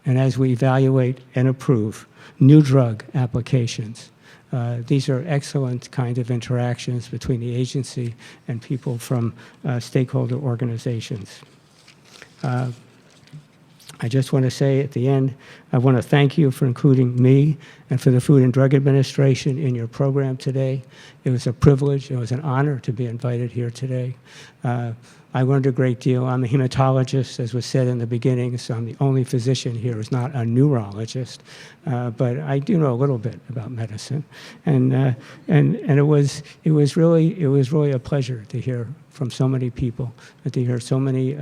and as we evaluate and approve new drug applications. These are excellent kind of interactions between the agency and people from stakeholder organizations. I just want to say at the end, I want to thank you for including me and for the Food and Drug Administration in your program today. It was a privilege, it was an honor to be invited here today. I learned a great deal. I'm a hematologist, as was said in the beginning, so I'm the only physician here who's not a neurologist, but I do know a little bit about medicine. And it was really a pleasure to hear from so many people and to hear so many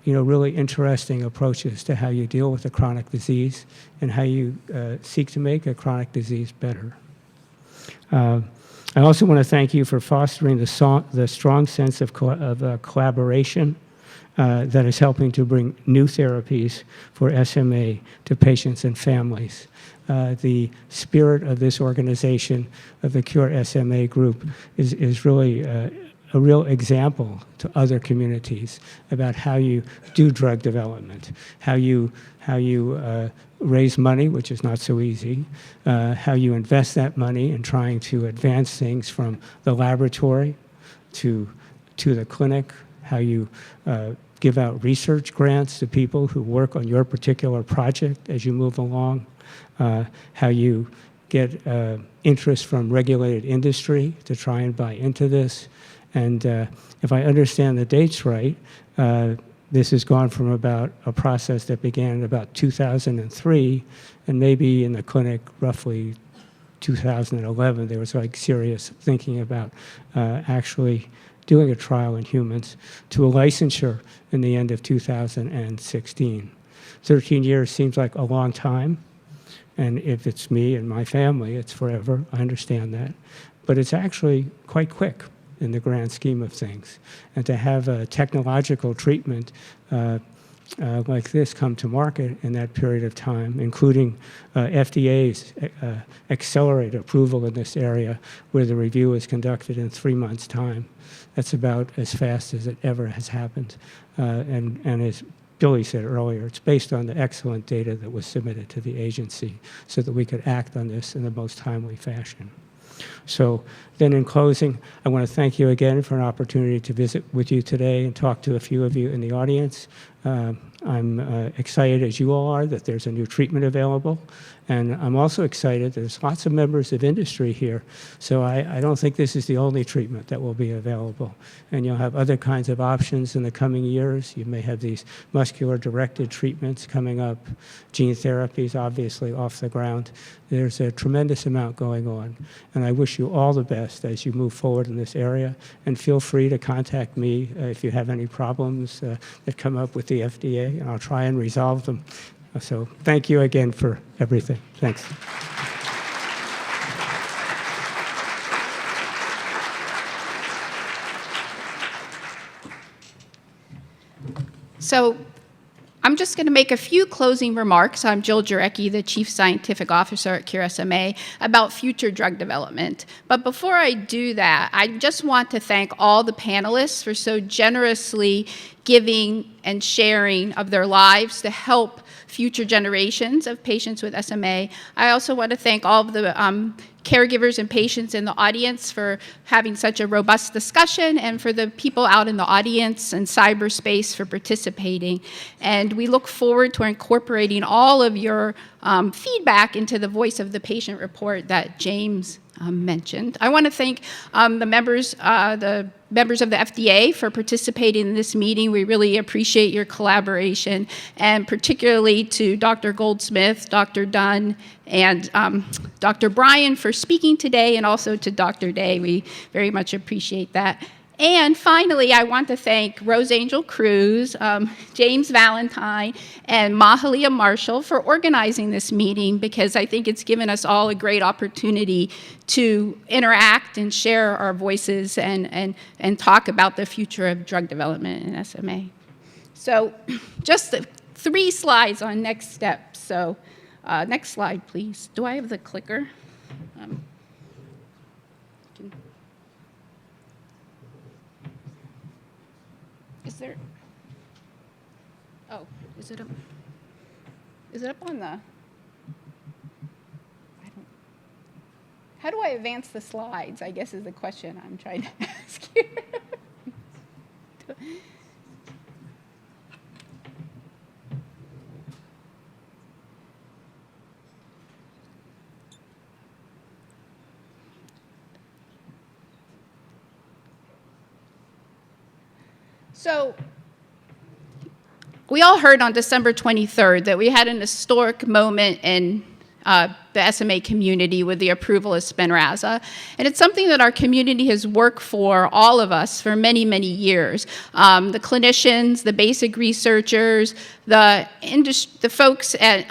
really interesting approaches to how you deal with a chronic disease and how you seek to make a chronic disease better. I also want to thank you for fostering the strong sense of collaboration that is helping to bring new therapies for SMA to patients and families. The spirit of this organization, of the Cure SMA group, is really a real example to other communities about how you do drug development, how you raise money, which is not so easy, how you invest that money in trying to advance things from the laboratory to the clinic, how you give out research grants to people who work on your particular project as you move along, how you get interest from regulated industry to try and buy into this. And if I understand the dates right, this has gone from about a process that began in about 2003, and maybe in the clinic roughly 2011, there was like serious thinking about actually doing a trial in humans, to a licensure in the end of 2016. 13 years seems like a long time, and if it's me and my family, it's forever. I understand that. But it's actually quite quick in the grand scheme of things. And to have a technological treatment like this come to market in that period of time, including FDA's accelerated approval in this area, where the review is conducted in 3 months' time. That's about as fast as it ever has happened. And as Billy said earlier, it's based on the excellent data that was submitted to the agency so that we could act on this in the most timely fashion. So then in closing, I want to thank you again for an opportunity to visit with you today and talk to a few of you in the audience. I'm excited, as you all are, that there's a new treatment available. And I'm also excited that there's lots of members of industry here. So I don't think this is the only treatment that will be available. And you'll have other kinds of options in the coming years. You may have these muscular-directed treatments coming up, gene therapies, obviously, off the ground. There's a tremendous amount going on. And I wish you all the best as you move forward in this area. And feel free to contact me if you have any problems that come up with the FDA, and I'll try and resolve them. So thank you again for everything. Thanks. So I'm just going to make a few closing remarks. I'm Jill Jarecki, the Chief Scientific Officer at Cure SMA, about future drug development. But before I do that, I just want to thank all the panelists for so generously giving and sharing of their lives to help future generations of patients with SMA. I also want to thank all of the caregivers and patients in the audience for having such a robust discussion, and for the people out in the audience and cyberspace for participating. And we look forward to incorporating all of your feedback into the Voice of the Patient report that James mentioned. I want to thank the members of the FDA for participating in this meeting. We really appreciate your collaboration, and particularly to Dr. Goldsmith, Dr. Dunn, and Dr. Bryan for speaking today, and also to Dr. Day. We very much appreciate that. And finally, I want to thank Rose Angel Cruz, James Valentine, and Mahalia Marshall for organizing this meeting, because I think it's given us all a great opportunity to interact and share our voices and talk about the future of drug development in SMA. So just 3 slides on next steps. So next slide, please. Do I have the clicker? Is there? Oh, is it up? Is it up on the? I don't. How do I advance the slides? I guess is the question I'm trying to ask you. So we all heard on December 23rd that we had an historic moment in the SMA community with the approval of Spinraza. And it's something that our community has worked for, all of us, for many, many years. The clinicians, the basic researchers, the folks at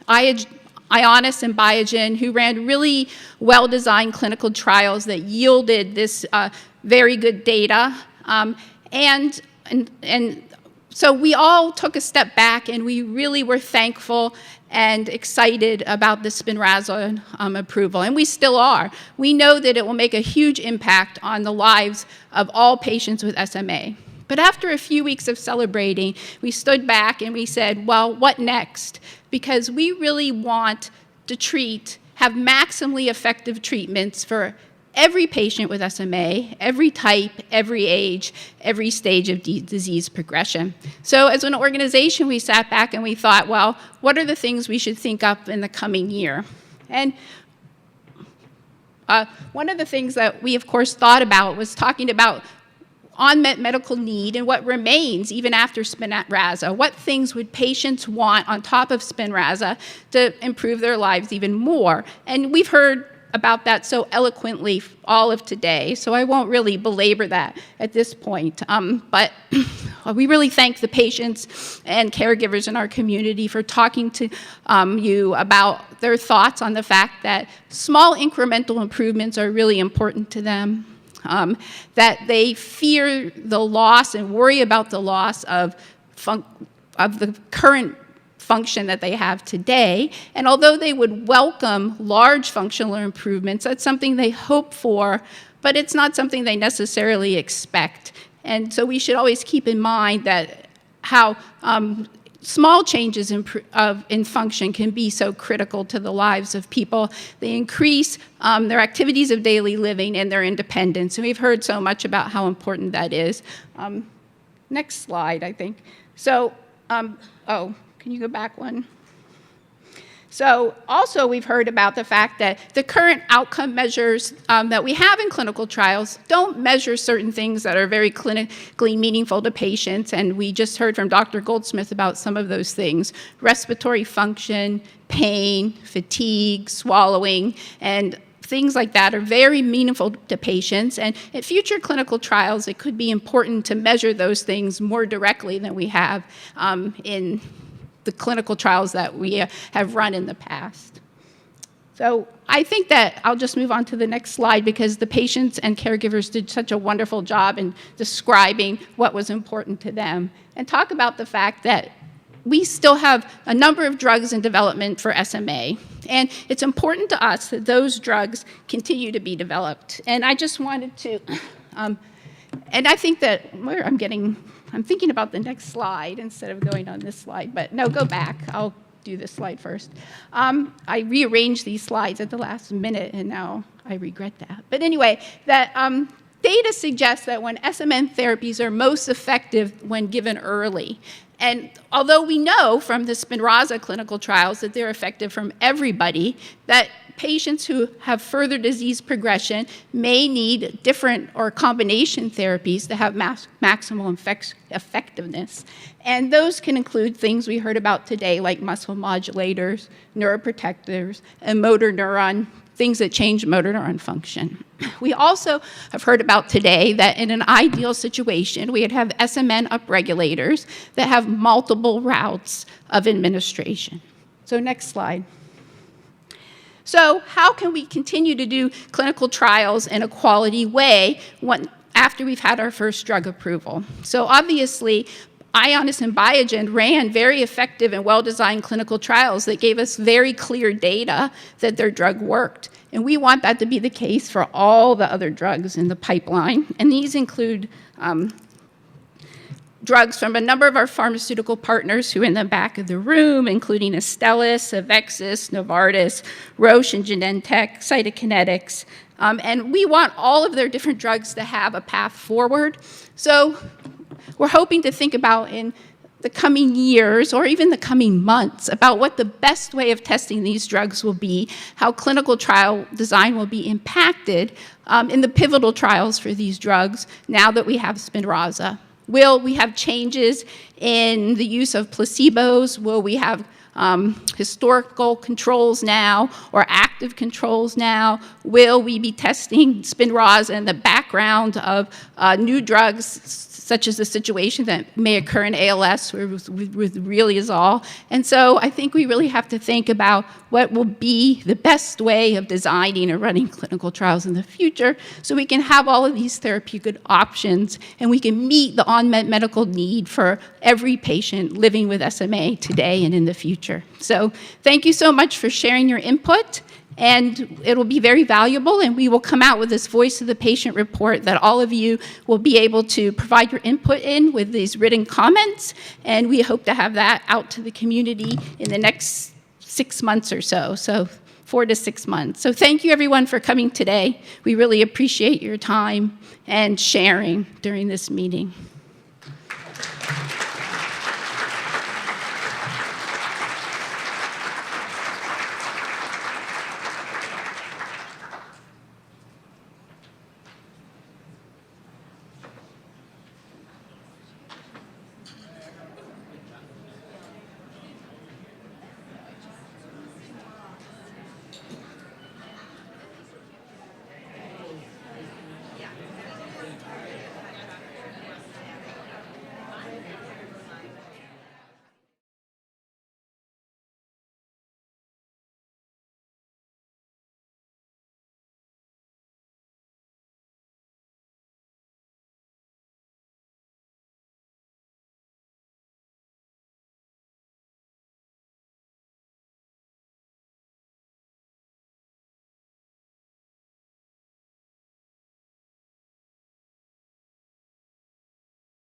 Ionis and Biogen, who ran really well-designed clinical trials that yielded this very good data. And so we all took a step back, and we really were thankful and excited about the Spinraza approval, and we still are. We know that it will make a huge impact on the lives of all patients with SMA. But after a few weeks of celebrating, we stood back and we said, well, what next? Because we really want to have maximally effective treatments for every patient with SMA, every type, every age, every stage of disease progression. So as an organization, we sat back and we thought, well, what are the things we should think up in the coming year? And one of the things that we, of course, thought about was talking about unmet medical need and what remains even after Spinraza. What things would patients want on top of Spinraza to improve their lives even more? And we've heard about that so eloquently all of today, so I won't really belabor that at this point. But we really thank the patients and caregivers in our community for talking to you about their thoughts on the fact that small incremental improvements are really important to them, that they fear the loss and worry about the loss of the current function that they have today. And although they would welcome large functional improvements, that's something they hope for, but it's not something they necessarily expect. And so we should always keep in mind that how small changes in function can be so critical to the lives of people. They increase their activities of daily living and their independence. And we've heard so much about how important that is. Next slide, I think. So, can you go back one? So also we've heard about the fact that the current outcome measures that we have in clinical trials don't measure certain things that are very clinically meaningful to patients, and we just heard from Dr. Goldsmith about some of those things: respiratory function, pain, fatigue, swallowing, and things like that are very meaningful to patients. And in future clinical trials, it could be important to measure those things more directly than we have in the clinical trials that we have run in the past. So I think that I'll just move on to the next slide, because the patients and caregivers did such a wonderful job in describing what was important to them, and talk about the fact that we still have a number of drugs in development for SMA, and it's important to us that those drugs continue to be developed. And I just wanted to, and I think that I'm thinking about the next slide instead of going on this slide, but no, go back. I'll do this slide first. I rearranged these slides at the last minute, and now I regret that. But anyway, that data suggests that when SMN therapies are most effective when given early. And although we know from the Spinraza clinical trials that they're effective from everybody, that patients who have further disease progression may need different or combination therapies to have maximal effectiveness. And those can include things we heard about today, like muscle modulators, neuroprotectors, and motor neuron, things that change motor neuron function. We also have heard about today that in an ideal situation, we'd have SMN upregulators that have multiple routes of administration. So next slide. So how can we continue to do clinical trials in a quality way after we've had our first drug approval? So obviously, Ionis and Biogen ran very effective and well-designed clinical trials that gave us very clear data that their drug worked. And we want that to be the case for all the other drugs in the pipeline. And these include drugs from a number of our pharmaceutical partners who are in the back of the room, including Astellas, Avexis, Novartis, Roche and Genentech, Cytokinetics. And we want all of their different drugs to have a path forward. So we're hoping to think about in the coming years or even the coming months about what the best way of testing these drugs will be, how clinical trial design will be impacted in the pivotal trials for these drugs now that we have Spinraza. Will we have changes in the use of placebos? Will we have historical controls now or active controls now? Will we be testing Spinraza in the background of new drugs, such as the situation that may occur in ALS with Riluzole? And so I think we really have to think about what will be the best way of designing and running clinical trials in the future so we can have all of these therapeutic options and we can meet the unmet medical need for every patient living with SMA today and in the future. So thank you so much for sharing your input. And it will be very valuable, and we will come out with this Voice of the Patient report that all of you will be able to provide your input in with these written comments, and we hope to have that out to the community in the next 6 months or so 4 to 6 months. So thank you, everyone, for coming today. We really appreciate your time and sharing during this meeting.